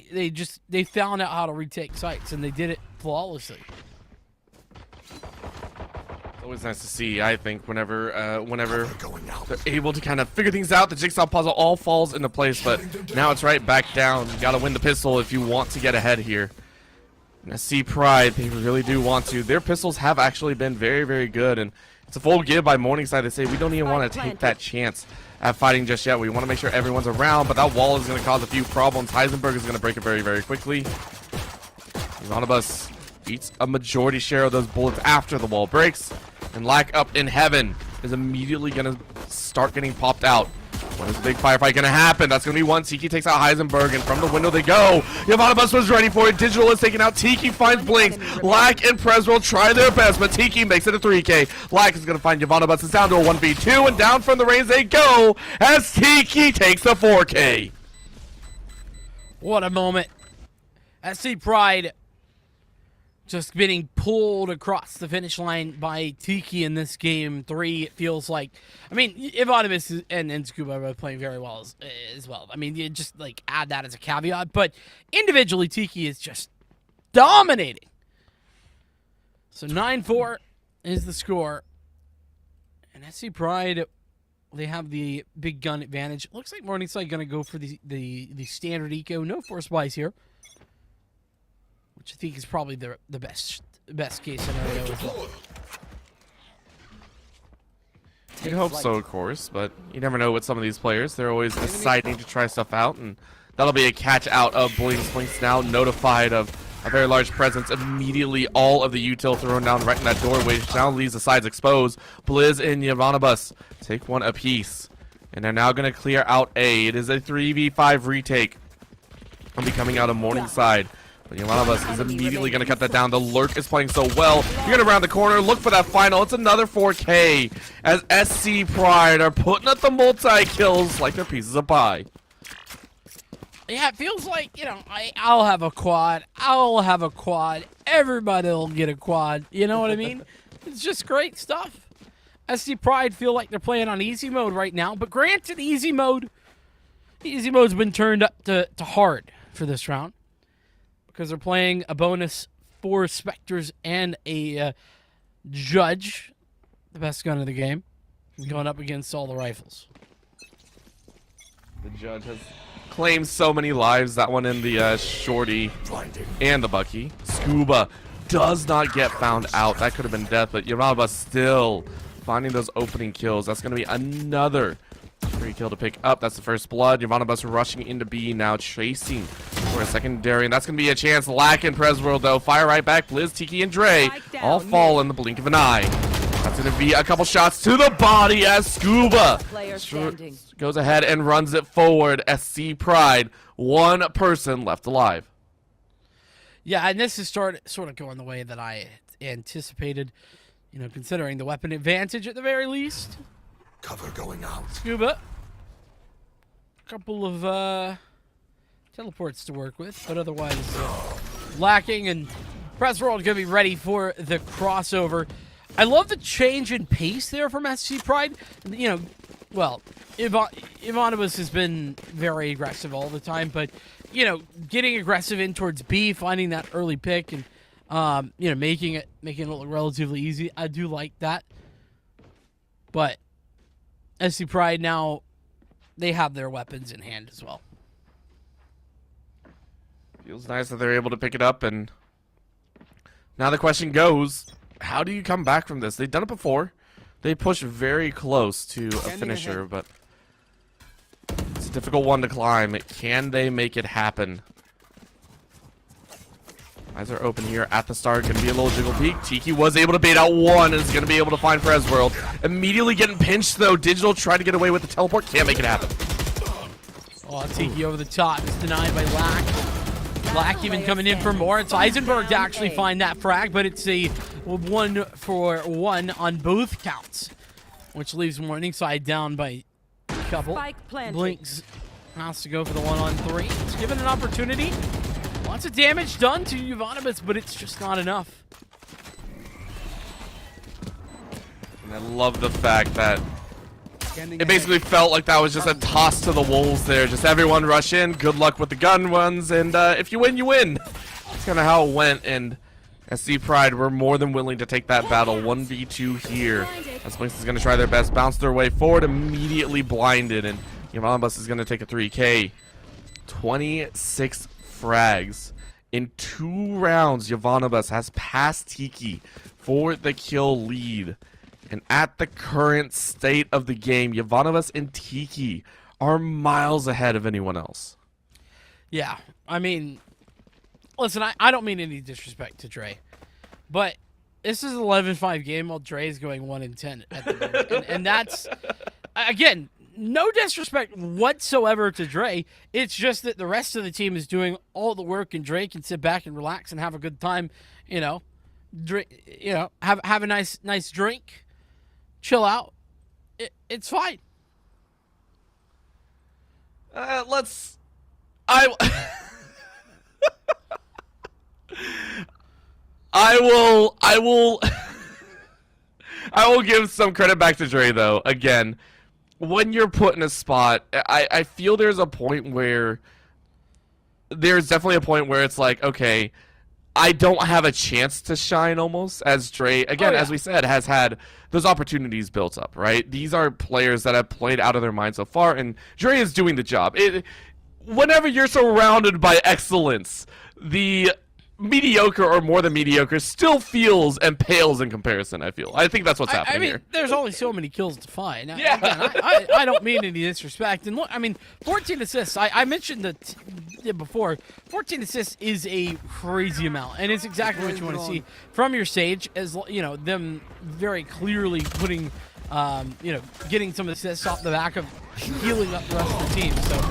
C: found out how to retake sites, and they did it flawlessly.
D: It's always nice to see, I think, whenever they're able to kind of figure things out. The jigsaw puzzle all falls into place, but now it's right back down. You got to win the pistol if you want to get ahead here. And SC Pride, they really do want to. Their pistols have actually been very, very good, and it's a full give by Morningside. They say we don't even want to take that chance at fighting just yet. We want to make sure everyone's around, but that wall is going to cause a few problems. Heisenberg is going to break it very, very quickly. Ivanobus eats a majority share of those bullets after the wall breaks, and Lack up in heaven is immediately going to start getting popped out. When is the big firefight going to happen? That's going to be one. Tiki takes out Heisenberg, and from the window they go. Ivanobus was ready for it. Digital is taken out. Tiki finds Blinks. Lack and Prez will try their best, but Tiki makes it a 3K. Lack is going to find Ivanobus. It's down to a 1v2, and down from the range they go as Tiki takes the 4K.
C: What a moment. SC Pride just getting pulled across the finish line by Tiki in this game 3. It feels like, I mean, Ivanobus and Scuba are both playing very well as well. I mean, you just like add that as a caveat, but individually Tiki is just dominating. So 9-4 is the score. And SC Pride, they have the big gun advantage. Looks like Morningside going to go for the standard eco. No force buys here, which I think is probably the best case scenario as well.
D: You'd hope so, of course, but you never know with some of these players. They're always deciding to try stuff out, and that'll be a catch out of Blinks. Blinks now notified of a very large presence. Immediately, all of the util thrown down right in that doorway, which now leaves the sides exposed. Blizz and Ivanobus take one apiece, and they're now going to clear out A. It is a 3v5 retake. Will be coming out of Morningside. But Ivanobus is immediately going to cut that down. The lurk is playing so well. You're going to round the corner, look for that final. It's another 4K as SC Pride are putting up the multi-kills like they're pieces of pie.
C: Yeah, it feels like, you know, I'll have a quad. I'll have a quad. Everybody will get a quad. You know what I mean? It's just great stuff. SC Pride feel like they're playing on easy mode right now. But granted, easy mode's been turned up to hard for this round, because they're playing a bonus 4 Spectres and a Judge, the best gun of the game, going up against all the rifles.
D: The Judge has claimed so many lives, that one in the Shorty and the Bucky. Scuba does not get found out. That could have been death, but Ivanobus still finding those opening kills. That's going to be another free kill to pick up. That's the first blood. Ivanobus rushing into B now, chasing for a secondary, and that's going to be a chance. Lack and Prez World, though. Fire right back. Blizz, Tiki, and Dre all fall in the blink of an eye. That's going to be a couple shots to the body as Scuba goes ahead and runs it forward. SC Pride, one person left alive.
C: Yeah, and this is sort of going the way that I anticipated, you know, considering the weapon advantage at the very least.
E: Cover going out.
C: Scuba. A couple of teleports to work with, but otherwise lacking, and Press World going to be ready for the crossover. I love the change in pace there from SC Pride. You know, well, Ivanobus has been very aggressive all the time, but, you know, getting aggressive in towards B, finding that early pick, and making it look relatively easy. I do like that. But SC Pride now, they have their weapons in hand as well.
D: Feels nice that they're able to pick it up, and now the question goes, how do you come back from this? They've done it before. They pushed very close to a finisher, but it's a difficult one to climb. Can they make it happen? Eyes are open here at the start. Going to be a little jiggle peek. Tiki was able to bait out one and is going to be able to find Perez World. Immediately getting pinched, though. Digital tried to get away with the teleport. Can't make it happen.
C: Oh, Tiki over the top is denied by Lack. Lack even coming in for more. It's Eisenberg to actually find that frag, but it's a 1-for-1 on both counts, which leaves Morningside down by a couple.
F: Spike planted.
C: Blinks has to go for the 1-on-3. It's given an opportunity. Lots of damage done to Uvanovic, but it's just not enough.
D: And I love the fact that it basically felt like that was just a toss to the wolves there. Just everyone rush in. Good luck with the gun runs. And if you win, you win. That's kind of how it went. And SC Pride were more than willing to take that battle. 1v2 here. As Blinks is going to try their best. Bounce their way forward. Immediately blinded. And Ivanovic is going to take a 3K. 26 frags. In 2 rounds, Ivanovic has passed Tiki for the kill lead. And at the current state of the game, Ivanovic and Tiki are miles ahead of anyone else.
C: Yeah, I mean, listen, I don't mean any disrespect to Dre, but this is an 11-5 game while Dre is going 1-10 at the moment. And that's, again, no disrespect whatsoever to Dre. It's just that the rest of the team is doing all the work, and Dre can sit back and relax and have a good time, have a nice drink. Chill out. It's fine.
D: I will give some credit back to Dre though. Again, when you're put in a spot, I feel there's definitely a point where it's like, okay, I don't have a chance to shine almost, as Dre, again, as we said, has had those opportunities built up, right? These are players that have played out of their mind so far, and Dre is doing the job. Whenever you're surrounded by excellence, the mediocre or more than mediocre still feels and pales in comparison, I feel. I think that's what's happening here.
C: There's only so many kills to find.
D: Yeah.
C: Again, I don't mean any disrespect. And look, 14 assists. I mentioned that before. 14 assists is a crazy amount, and it's exactly what you want to see from your Sage, as them very clearly putting, getting some assists off the back of healing up the rest of the team. So.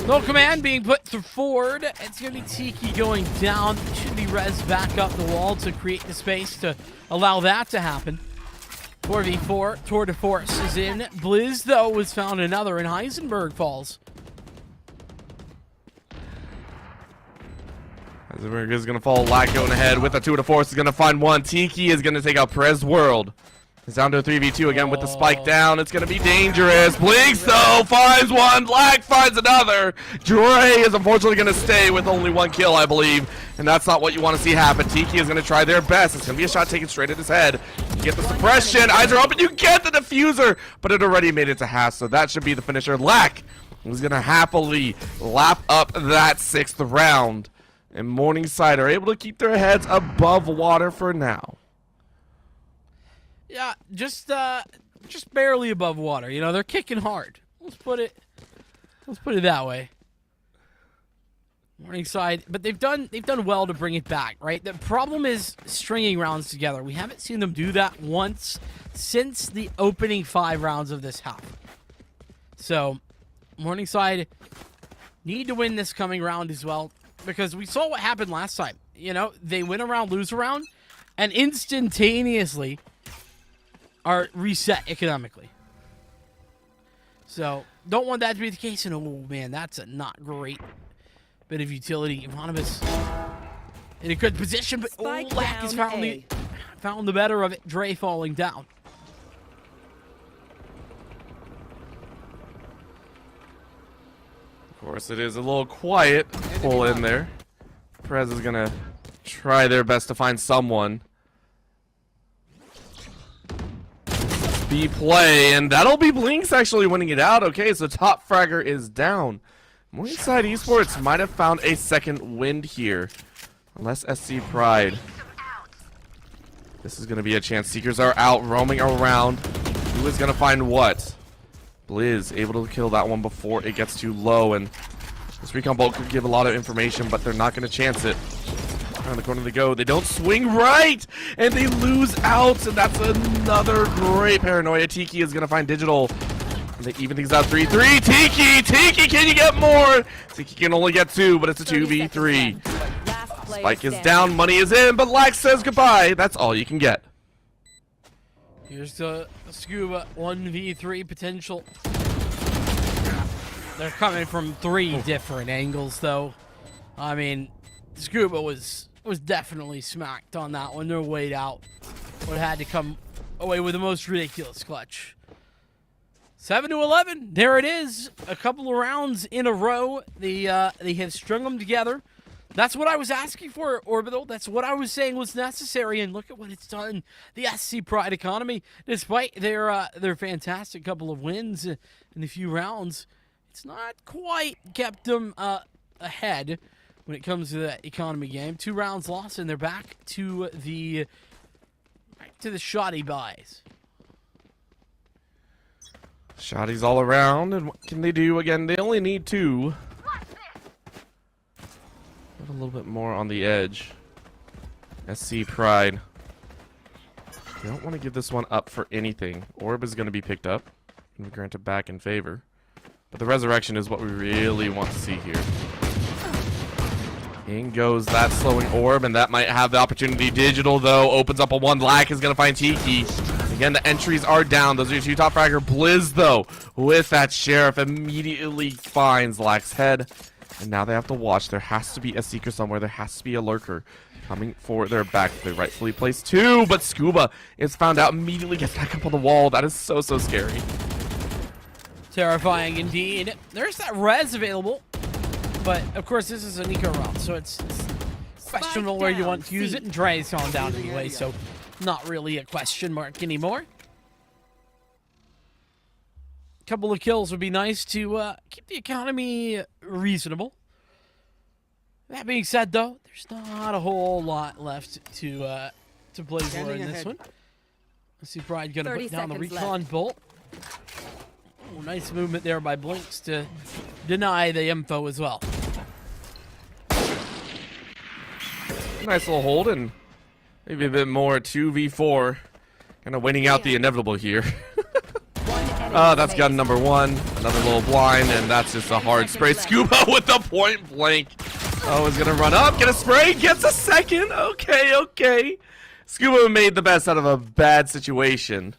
C: No command being put forward. It's going to be Tiki going down. Should be Rez back up the wall to create the space to allow that to happen. 4v4. Tour de Force is in. Blizz, though, was found another, and Heisenberg falls.
D: Heisenberg is going to fall. Lack going ahead with a Tour de Force. Is going to find one. Tiki is going to take out Perez World. It's down to a 3v2 again with the spike down. It's going to be dangerous. Blinks, though, finds one. Lack finds another. Dre is unfortunately going to stay with only 1 kill, I believe. And that's not what you want to see happen. Tiki is going to try their best. It's going to be a shot taken straight at his head. You get the suppression. Eyes are open. You get the diffuser. But it already made it to half, so that should be the finisher. Lack is going to happily lap up that 6th round. And Morningside are able to keep their heads above water for now.
C: Yeah, just barely above water. They're kicking hard. Let's put it that way. Morningside, but they've done well to bring it back, right? The problem is stringing rounds together. We haven't seen them do that once since the opening 5 rounds of this half. So, Morningside need to win this coming round as well, because we saw what happened last time. They win a round, lose a round, and instantaneously are reset economically. So, don't want that to be the case. And, oh, man, that's a not great bit of utility. Ivanovic in a good position, but Lack has found the better of it. Dre falling down.
D: Of course, it is a little quiet pull in there. Perez is going to try their best to find someone. B play, and that'll be Blinks actually winning it out. Okay, so top fragger is down. Morningside Esports might have found a second wind here. Unless SC Pride. This is going to be a chance. Seekers are out, roaming around. Who is going to find what? Blizz able to kill that one before it gets too low, and this recon bolt could give a lot of information, but they're not going to chance it. Around the corner they go. They don't swing right, and they lose out, and that's another great paranoia. Tiki is going to find Digital. And they even things out 3-3. Tiki, can you get more? Tiki can only get 2, but it's a 2v3. Spike is down, money is in, but Lax says goodbye. That's all you can get.
C: Here's the Scuba 1v3 potential. They're coming from 3 different angles, though. I mean, Scuba was definitely smacked on that one. No way out. Would have had to come away with the most ridiculous clutch. 7-11. There it is. A couple of rounds in a row. They have strung them together. That's what I was asking for, Orbital. That's what I was saying was necessary, and look at what it's done. The SC Pride economy, despite their fantastic couple of wins in a few rounds, it's not quite kept them ahead when it comes to that economy game. 2 rounds lost, and they're back to the shoddy buys.
D: Shotties all around, and what can they do? Again, they only need 2. A little bit more on the edge. SC Pride. They don't want to give this one up for anything. Orb is going to be picked up and granted back in favor. But the resurrection is what we really want to see here. In goes that slowing orb, and that might have the opportunity. Digital, though, opens up a 1. Lack is going to find Tiki. Again, the entries are down. Those are your 2 top fragger. Blizz, though, with that Sheriff, immediately finds Lack's head. And now they have to watch. There has to be a Seeker somewhere. There has to be a Lurker coming for their back. They rightfully placed 2, but Scuba is found out, immediately gets back up on the wall. That is so scary.
C: Terrifying indeed. There's that res available, but of course this is an eco round, so it's questionable where you want to use it, and Dre's gone down anyway, so not really a question mark anymore. Couple of kills would be nice to keep the economy reasonable. That being said, though, there's not a whole lot left to play for in this one. Let's see, Pride gonna put down the recon bolt. Oh, nice movement there by Blinks to deny the info as well.
D: Nice little hold, and maybe a bit more 2v4. Kind of waiting out the inevitable here. That's gun number 1. Another little blind, and that's just a hard spray. Scuba with the point blank. Oh, is gonna run up, get a spray, gets a second. Okay. Scuba made the best out of a bad situation.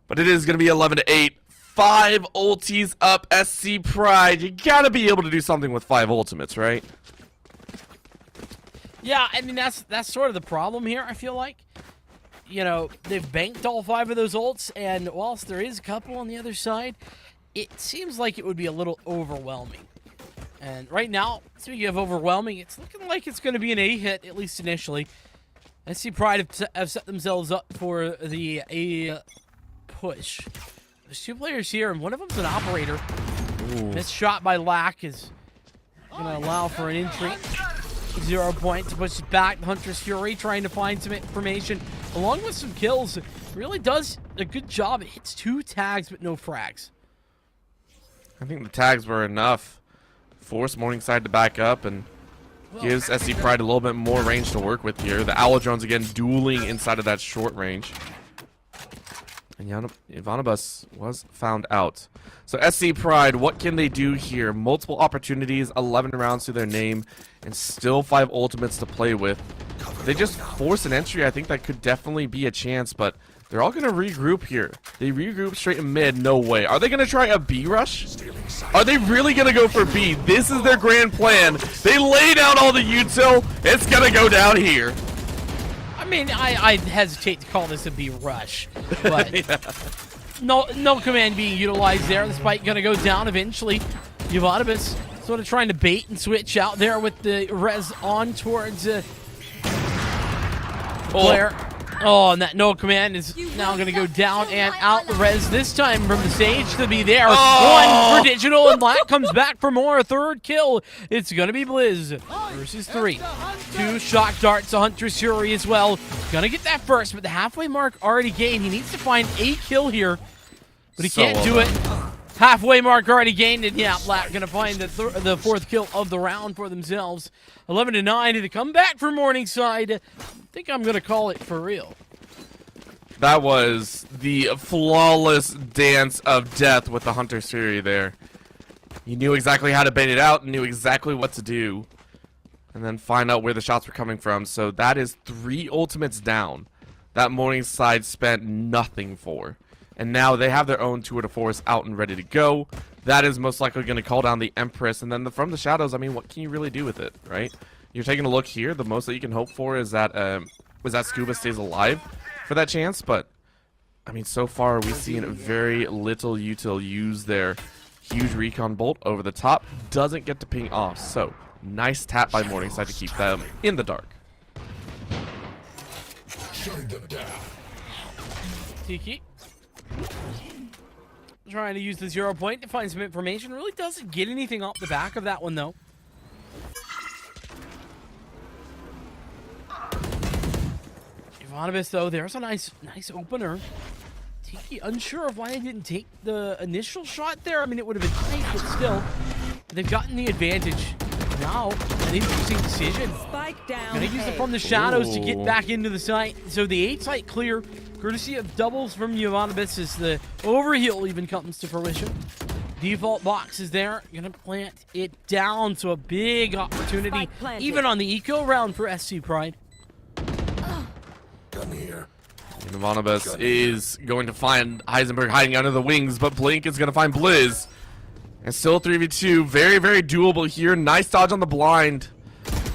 D: But it is gonna be 11-8. 5 ultis up, SC Pride. You gotta be able to do something with 5 ultimates, right?
C: Yeah, I mean, that's sort of the problem here, I feel like. You know, they've banked all 5 of those ults, and whilst there is a couple on the other side, it seems like it would be a little overwhelming. And right now, speaking of overwhelming, it's looking like it's going to be an A hit, at least initially. SC Pride have set themselves up for the A push. There's 2 players here, and one of them's an operator.
D: Ooh.
C: This shot by Lack is going to allow for an entry. 0 point to push it back. Huntress Fury trying to find some information along with some kills. Really does a good job. It hits 2 tags but no frags.
D: I think the tags were enough. Force Morningside to back up and gives SC Pride a little bit more range to work with here. The Owl Drones again dueling inside of that short range. And Ivanabus was found out. So SC Pride, what can they do here? Multiple opportunities, 11 rounds to their name, and still 5 ultimates to play with. If they just force an entry, I think that could definitely be a chance, but they're all going to regroup here. They regroup straight in mid, no way. Are they going to try a B rush? Are they really going to go for B? This is their grand plan. They lay down all the util. It's going to go down here.
C: I mean, I hesitate to call this a B rush, but
D: Yeah.
C: no command being utilized there. The spike going to go down eventually. Ivanabus Sort of trying to bait and switch out there with the res on towards Blair. Oh, and that no command is now going to go down and out. The res this time from the stage to be there. One for Digital, and Black comes back for more. A third kill. It's going to be Blizz versus 3. 2 shock darts. A Hunter's Fury as well. Going to get that first, but the halfway mark already gained. He needs to find a kill here, but he can't do it. Halfway mark already gained, and yeah, Black going to find the fourth kill of the round for themselves. 11-9 to the comeback for Morningside. I think I'm going to call it for real.
D: That was the flawless dance of death with the Hunter's Fury there. He knew exactly how to bait it out, and knew exactly what to do, and then find out where the shots were coming from. So that is 3 ultimates down that Morningside spent nothing for. And now they have their own tour de force out and ready to go. That is most likely going to call down the Empress. And then from the shadows, I mean, what can you really do with it, right? You're taking a look here. The most that you can hope for is that Scuba stays alive for that chance. But, I mean, so far we've seen very little util use their huge recon bolt over the top. Doesn't get to ping off. So, nice tap by Morningside to keep them in the dark.
C: Tiki trying to use the 0 point to find some information. Really doesn't get anything off the back of that one, though. Ivanovich, though, there's a nice opener. Tiki unsure of why they didn't take the initial shot there. I mean, it would have been tight, but still, they've gotten the advantage. Now, an interesting decision.
F: Spike down.
C: Gonna use it from the shadows to get back into the site. So the 8 site clear, courtesy of doubles from Jovanovic as the overheal even comes to fruition. Default box is there, gonna plant it down, so a big opportunity, even on the eco round for SC Pride.
E: Come here.
D: Jovanovic is going to find Heisenberg hiding under the wings, but Blink is going to find Blizz. And still 3v2, very, very doable here. Nice dodge on the blind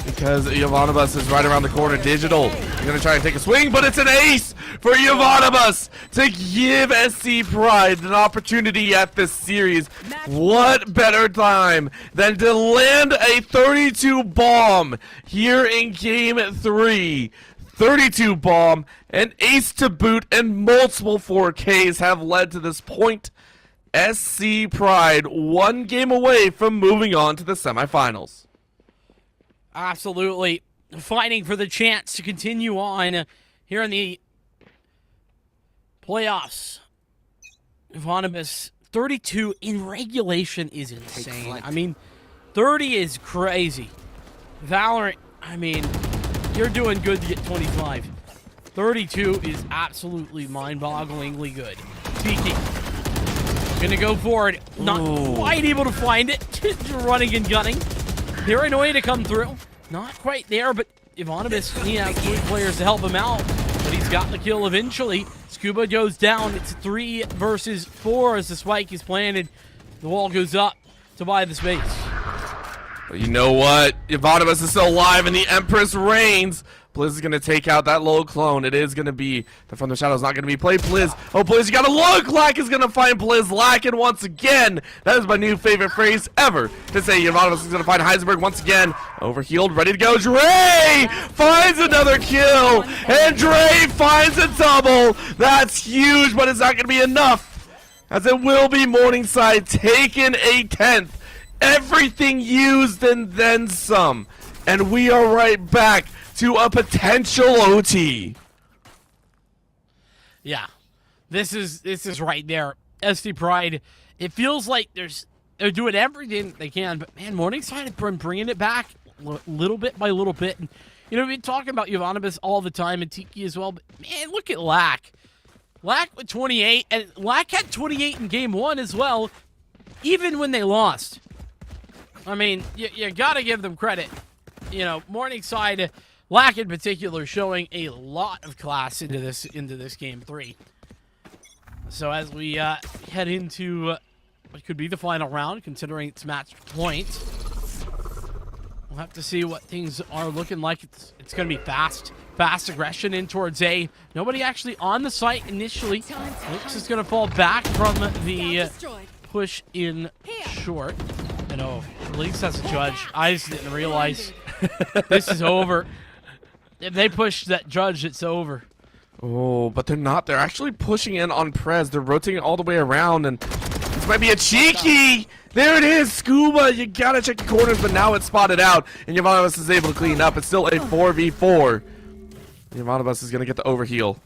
D: because Jovanovic is right around the corner. Digital is going to try and take a swing, but it's an ace for Jovanovic to give SC Pride an opportunity at this series. What better time than to land a 32 bomb here in game 3. 32 bomb, an ace to boot, and multiple 4Ks have led to this point. SC Pride 1 game away from moving on to the semifinals.
C: Absolutely. Fighting for the chance to continue on here in the playoffs. Ivanovich, 32 in regulation is insane. I mean, 30 is crazy. Valorant, I mean, you're doing good to get 25. 32 is absolutely mind-bogglingly good. Tiki. Gonna go for it. Not quite able to find it. Running and gunning. Paranoia to come through. Not quite there, but Ivanovich, he has 3 players to help him out. But he's got the kill eventually. Scuba goes down. It's 3 versus 4 as the spike is planted. The wall goes up to buy the space.
D: But you know what? Ivanovich is still alive and the Empress reigns. Blizz is going to take out that low clone. It is going to be the From the Shadows, not going to be played. Blizz. Oh, Blizz, you got to look. Lack is going to find Blizz lacking once again. That is my new favorite phrase ever to say. Ivanovich is going to find Heisenberg once again. Overhealed, ready to go. Dre finds another kill. And Dre finds a double. That's huge, but it's not going to be enough. As it will be Morningside taking a 10th. Everything used and then some. And we are right back to a potential OT.
C: Yeah. This is right there. SD Pride. It feels like they're doing everything they can, but man, Morningside has been bringing it back little bit by little bit. And, you know, we've been talking about Jovanovic all the time and Tiki as well, but man, look at Lack. Lack with 28, and Lack had 28 in game 1 as well, even when they lost. I mean, you gotta give them credit. You know, Morningside, Lack in particular, showing a lot of class into this game 3. So as we head into what could be the final round, considering it's match point, we'll have to see what things are looking like. It's going to be fast aggression in towards A. Nobody actually on the site initially. Looks is going to fall back from the push in short. I know. At least that's a judge. I just didn't realize this is over. If they push that judge, it's over.
D: Oh, but they're not. They're actually pushing in on Prez. They're rotating all the way around, and this might be a cheeky. There it is, Scuba. You gotta check the corners, but now it's spotted out, and Yovanovas is able to clean up. It's still a 4v4. Yovanovas is gonna get the overheal.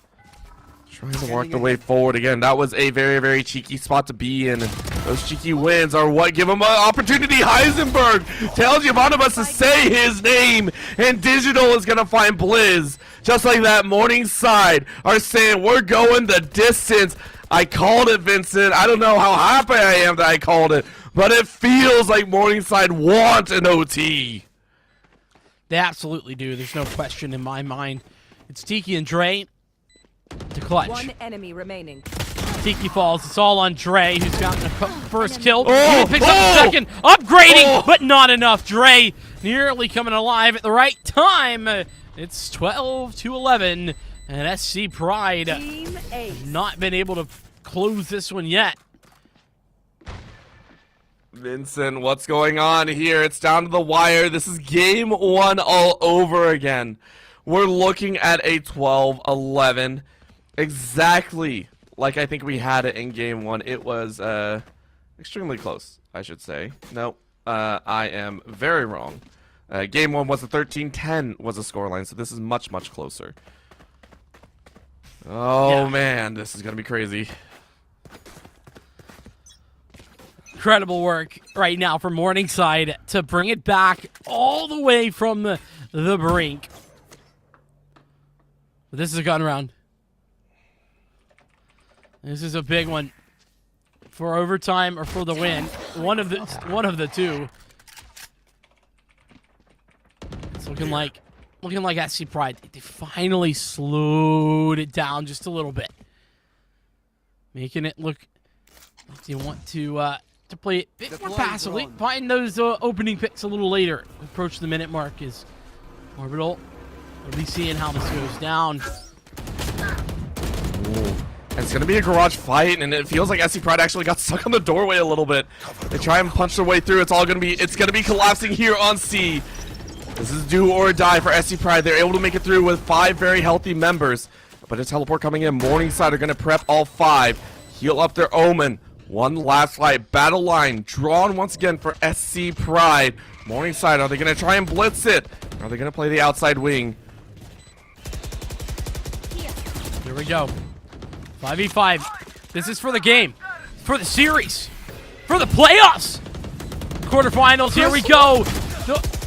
D: Trying to work the way forward again. That was a very, very cheeky spot to be in. And those cheeky wins are what give him an opportunity. Heisenberg tells Yovanovas to say his name, and Digital is going to find Blizz. Just like that, Morningside are saying, we're going the distance. I called it, Vincent. I don't know how happy I am that I called it, but it feels like Morningside want an OT.
C: They absolutely do. There's no question in my mind. It's Tiki and Dre to clutch.
F: One enemy remaining.
C: Tiki falls. It's all on Dre, who's gotten the first kill.
D: Oh,
C: He picks up the second. Upgrading, but not enough. Dre nearly coming alive at the right time. It's 12-11, and SC Pride
F: Team Ace.
C: not been able to close this one yet.
D: Vincent, what's going on here? It's down to the wire. This is game one all over again. We're looking at a 12-11. Exactly like I think we had it in game one. It was extremely close, I should say. No, I am very wrong. Game one was a 13-10 was a scoreline, so this is much, much closer. Oh,
C: Yeah.
D: man, this is going to be crazy.
C: Incredible work right now from Morningside to bring it back all the way from the brink. But this is a gun round. This is a big one for overtime or for the win. One of the two. It's looking like SC Pride. They finally slowed it down just a little bit, making it look like they want to play it a bit more passively. Find those opening picks a little later. Approach the minute mark is Orbital. We'll be seeing how this goes down.
D: And it's going to be a garage fight, and it feels like SC Pride actually got stuck on the doorway a little bit. They try and punch their way through. It's going to be collapsing here on C. This is do or die for SC Pride. They're able to make it through with 5 very healthy members. But a teleport coming in. Morningside are going to prep all 5. Heal up their Omen. One last fight. Battle line drawn once again for SC Pride. Morningside, are they going to try and blitz it? Are they going to play the outside wing?
C: Here we go. 5v5. This is for the game. For the series. For the playoffs. Quarterfinals. Here we go.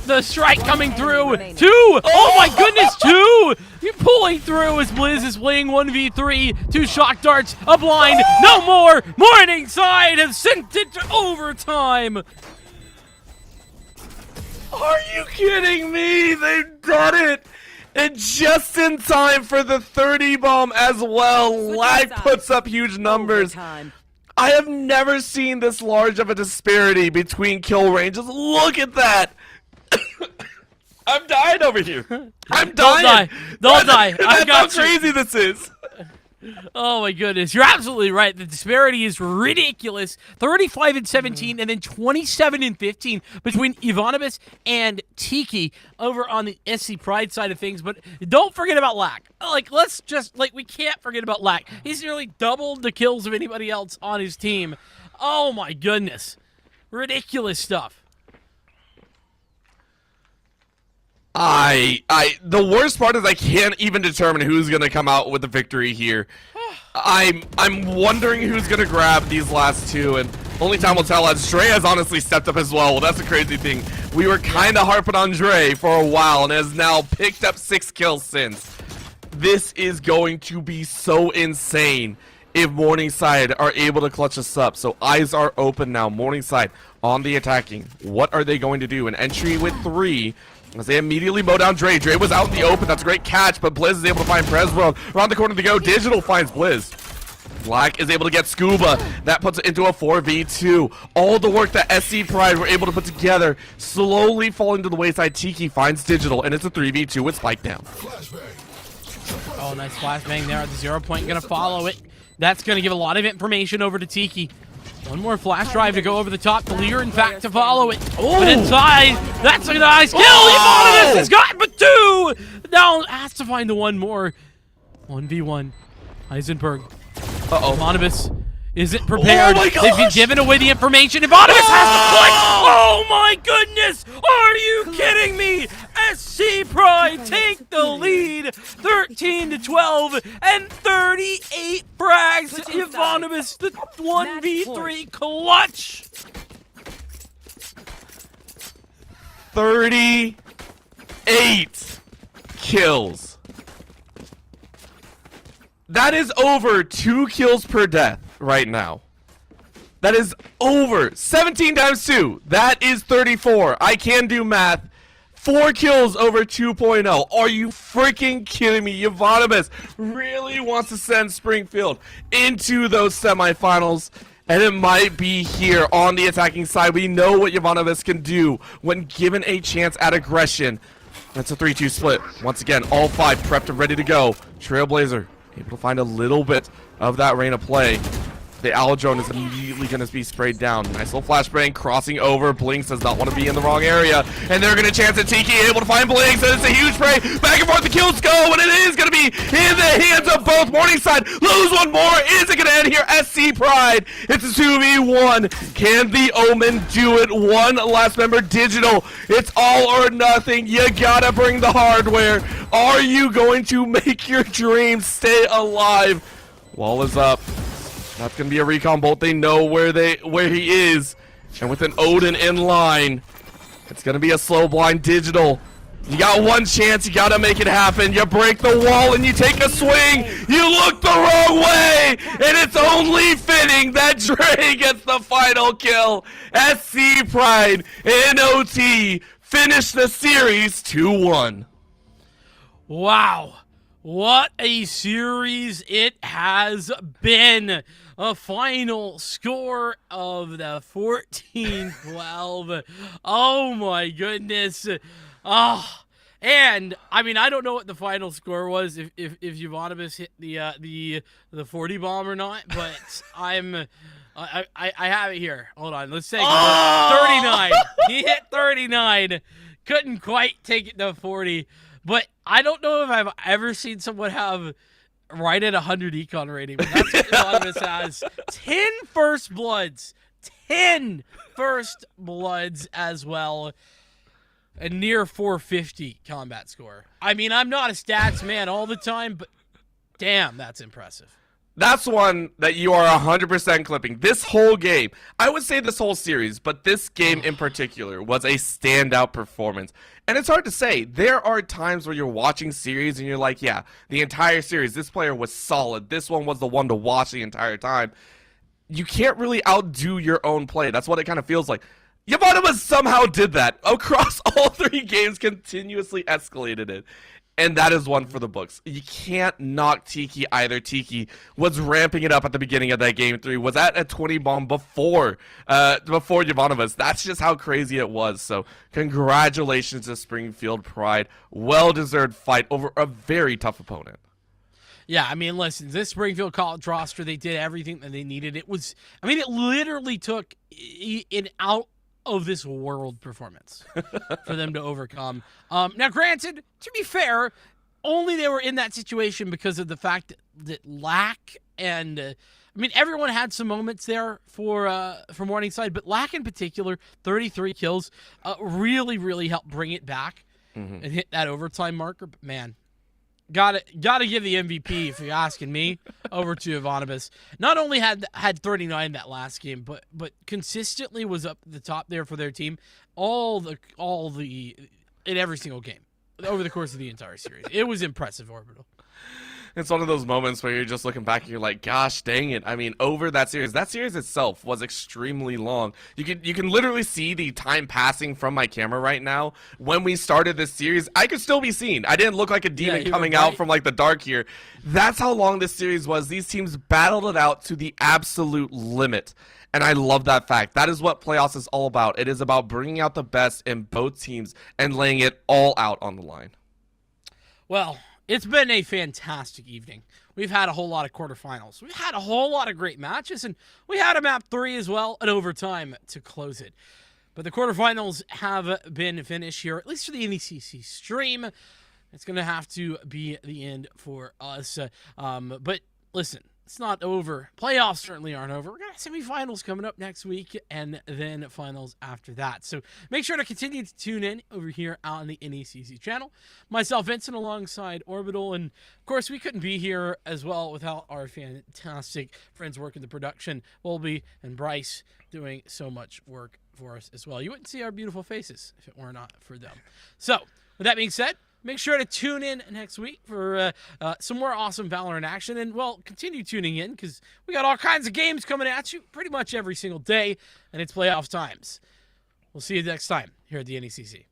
C: The strike coming through. 2. Oh my goodness. 2. You're pulling through as Blizz is playing 1v3. 2 shock darts. A blind. No more. Morningside have sent it to overtime.
D: Are you kidding me? They've done it! And just in time for the 30 bomb as well. Lag puts up huge numbers.
F: Overtime.
D: I have never seen this large of a disparity between kill ranges. Look at that! I'm dying over here. I'm dying.
C: Don't die.
D: That's
C: I've got
D: how
C: you.
D: crazy this is.
C: Oh my goodness, you're absolutely right. The disparity is ridiculous. 35 and 17, and then 27 and 15 between Ivanovic and Tiki over on the SC Pride side of things. But don't forget about Lack. We can't forget about Lack. He's nearly doubled the kills of anybody else on his team. Oh my goodness, ridiculous stuff.
D: The worst part is I can't even determine who's gonna come out with the victory here. I'm wondering who's gonna grab these last 2, and only time will tell, as Dre has honestly stepped up as well. Well, that's a crazy thing. We were kind of harping on Dre for a while, and has now picked up 6 kills since. This is going to be so insane if Morningside are able to clutch us up. So eyes are open now. Morningside on the attacking. What are they going to do? An entry with 3. As they immediately mow down Dre. Dre was out in the open. That's a great catch, but Blizz is able to find Presworld. Around the corner to go. Digital finds Blizz. Black is able to get Scuba. That puts it into a 4v2. All the work that SC Pride were able to put together slowly falling to the wayside. Tiki finds Digital, and it's a 3v2 with Spike down.
C: Oh, nice flashbang there. The 0 point going to follow it. That's going to give a lot of information over to Tiki. One more flash drive to go over the top. The leader, in fact, to follow it. But inside, that's a nice kill. Ivanovich has got but 2. Now has to find the one more. 1v1. Heisenberg. Ivanovich isn't prepared. They've been given away the information. Ivanovich has to click. Oh my goodness! Are you kidding me? SC Pride take the lead, 13-12 and 38 frags. Ivanovich, the 1v3 clutch.
D: 38 kills. That is over 2 kills per death right now. That is over 17 times 2. That is 34. I can do math. 4 kills over 2.0. Are you freaking kidding me? Ivanovich really wants to send Springfield into those semifinals. And it might be here on the attacking side. We know what Ivanovich can do when given a chance at aggression. That's a 3-2 split. Once again, all 5 prepped and ready to go. Trailblazer able to find a little bit of that rain of play. The Owl Drone is immediately going to be sprayed down. Nice little flashbang crossing over. Blinks does not want to be in the wrong area. And they're going to chance it. Tiki able to find Blinks. And it's a huge spray. Back and forth the kills go. And it is going to be in the hands of both. Morningside lose one more. Is it going to end here? SC Pride. It's a 2v1. Can the Omen do it? One last member. Digital. It's all or nothing. You got to bring the hardware. Are you going to make your dreams stay alive? Wall is up. That's going to be a recon bolt. They know where he is. And with an Odin in line, it's going to be a slow blind. Digital. You got one chance. You got to make it happen. You break the wall and you take a swing. You look the wrong way. And it's only fitting that Dre gets the final kill. SC Pride and OT finish the series 2-1.
C: Wow. What a series it has been. A final score of the 14-12. Oh my goodness. And I mean, I don't know what the final score was if Ivanovich hit the 40 bomb or not, but I have it here. Hold on, let's take 39. He hit 39. Couldn't quite take it to 40. But I don't know if I've ever seen someone have right at 100 econ rating, but that's what Ivanovich has. 10 first bloods. 10 first bloods as well. A near 450 combat score. I mean, I'm not a stats man all the time, but damn, that's impressive.
D: That's one that you are 100% clipping. This whole game, I would say this whole series, but this game in particular was a standout performance. And it's hard to say. There are times where you're watching series and you're like, yeah, the entire series, this player was solid. This one was the one to watch the entire time. You can't really outdo your own play. That's what it kind of feels like. Ivanovich somehow did that across all 3 games, continuously escalated it. And that is one for the books. You can't knock Tiki either. Tiki was ramping it up at the beginning of that game 3. Was at a 20 bomb before Ivanovich. That's just how crazy it was. So congratulations to Springfield Pride. Well-deserved fight over a very tough opponent.
C: Yeah, I mean, listen, this Springfield College roster, they did everything that they needed. It literally took an out of this world performance for them to overcome. Now, granted, to be fair, only they were in that situation because of the fact that Lack and everyone had some moments there for Morningside, but Lack in particular, 33 kills, really helped bring it back and hit that overtime marker. But man, gotta give the MVP, if you're asking me, over to Ivanovich. Not only had 39 that last game, but consistently was up the top there for their team in every single game over the course of the entire series. It was impressive, Orbital.
D: It's one of those moments where you're just looking back and you're like, gosh, dang it. I mean, over that series itself was extremely long. You can literally see the time passing from my camera right now. When we started this series, I could still be seen. I didn't look like a demon coming out from like the dark here. That's how long this series was. These teams battled it out to the absolute limit. And I love that fact. That is what playoffs is all about. It is about bringing out the best in both teams and laying it all out on the line.
C: Well, It's been a fantastic evening. We've had a whole lot of quarterfinals. We've had a whole lot of great matches, and we had a map 3 as well, and overtime to close it. But the quarterfinals have been finished here, at least for the NECC stream. It's going to have to be the end for us. But listen, it's not over. Playoffs certainly aren't over. We're going to have semifinals coming up next week and then finals after that. So make sure to continue to tune in over here on the NECC channel. Myself, Vincent, alongside Orbital. And of course, we couldn't be here as well without our fantastic friends working the production, Wolby and Bryce, doing so much work for us as well. You wouldn't see our beautiful faces if it were not for them. So with that being said, make sure to tune in next week for some more awesome Valorant action. And, well, continue tuning in because we got all kinds of games coming at you pretty much every single day, and it's playoff times. We'll see you next time here at the NECC.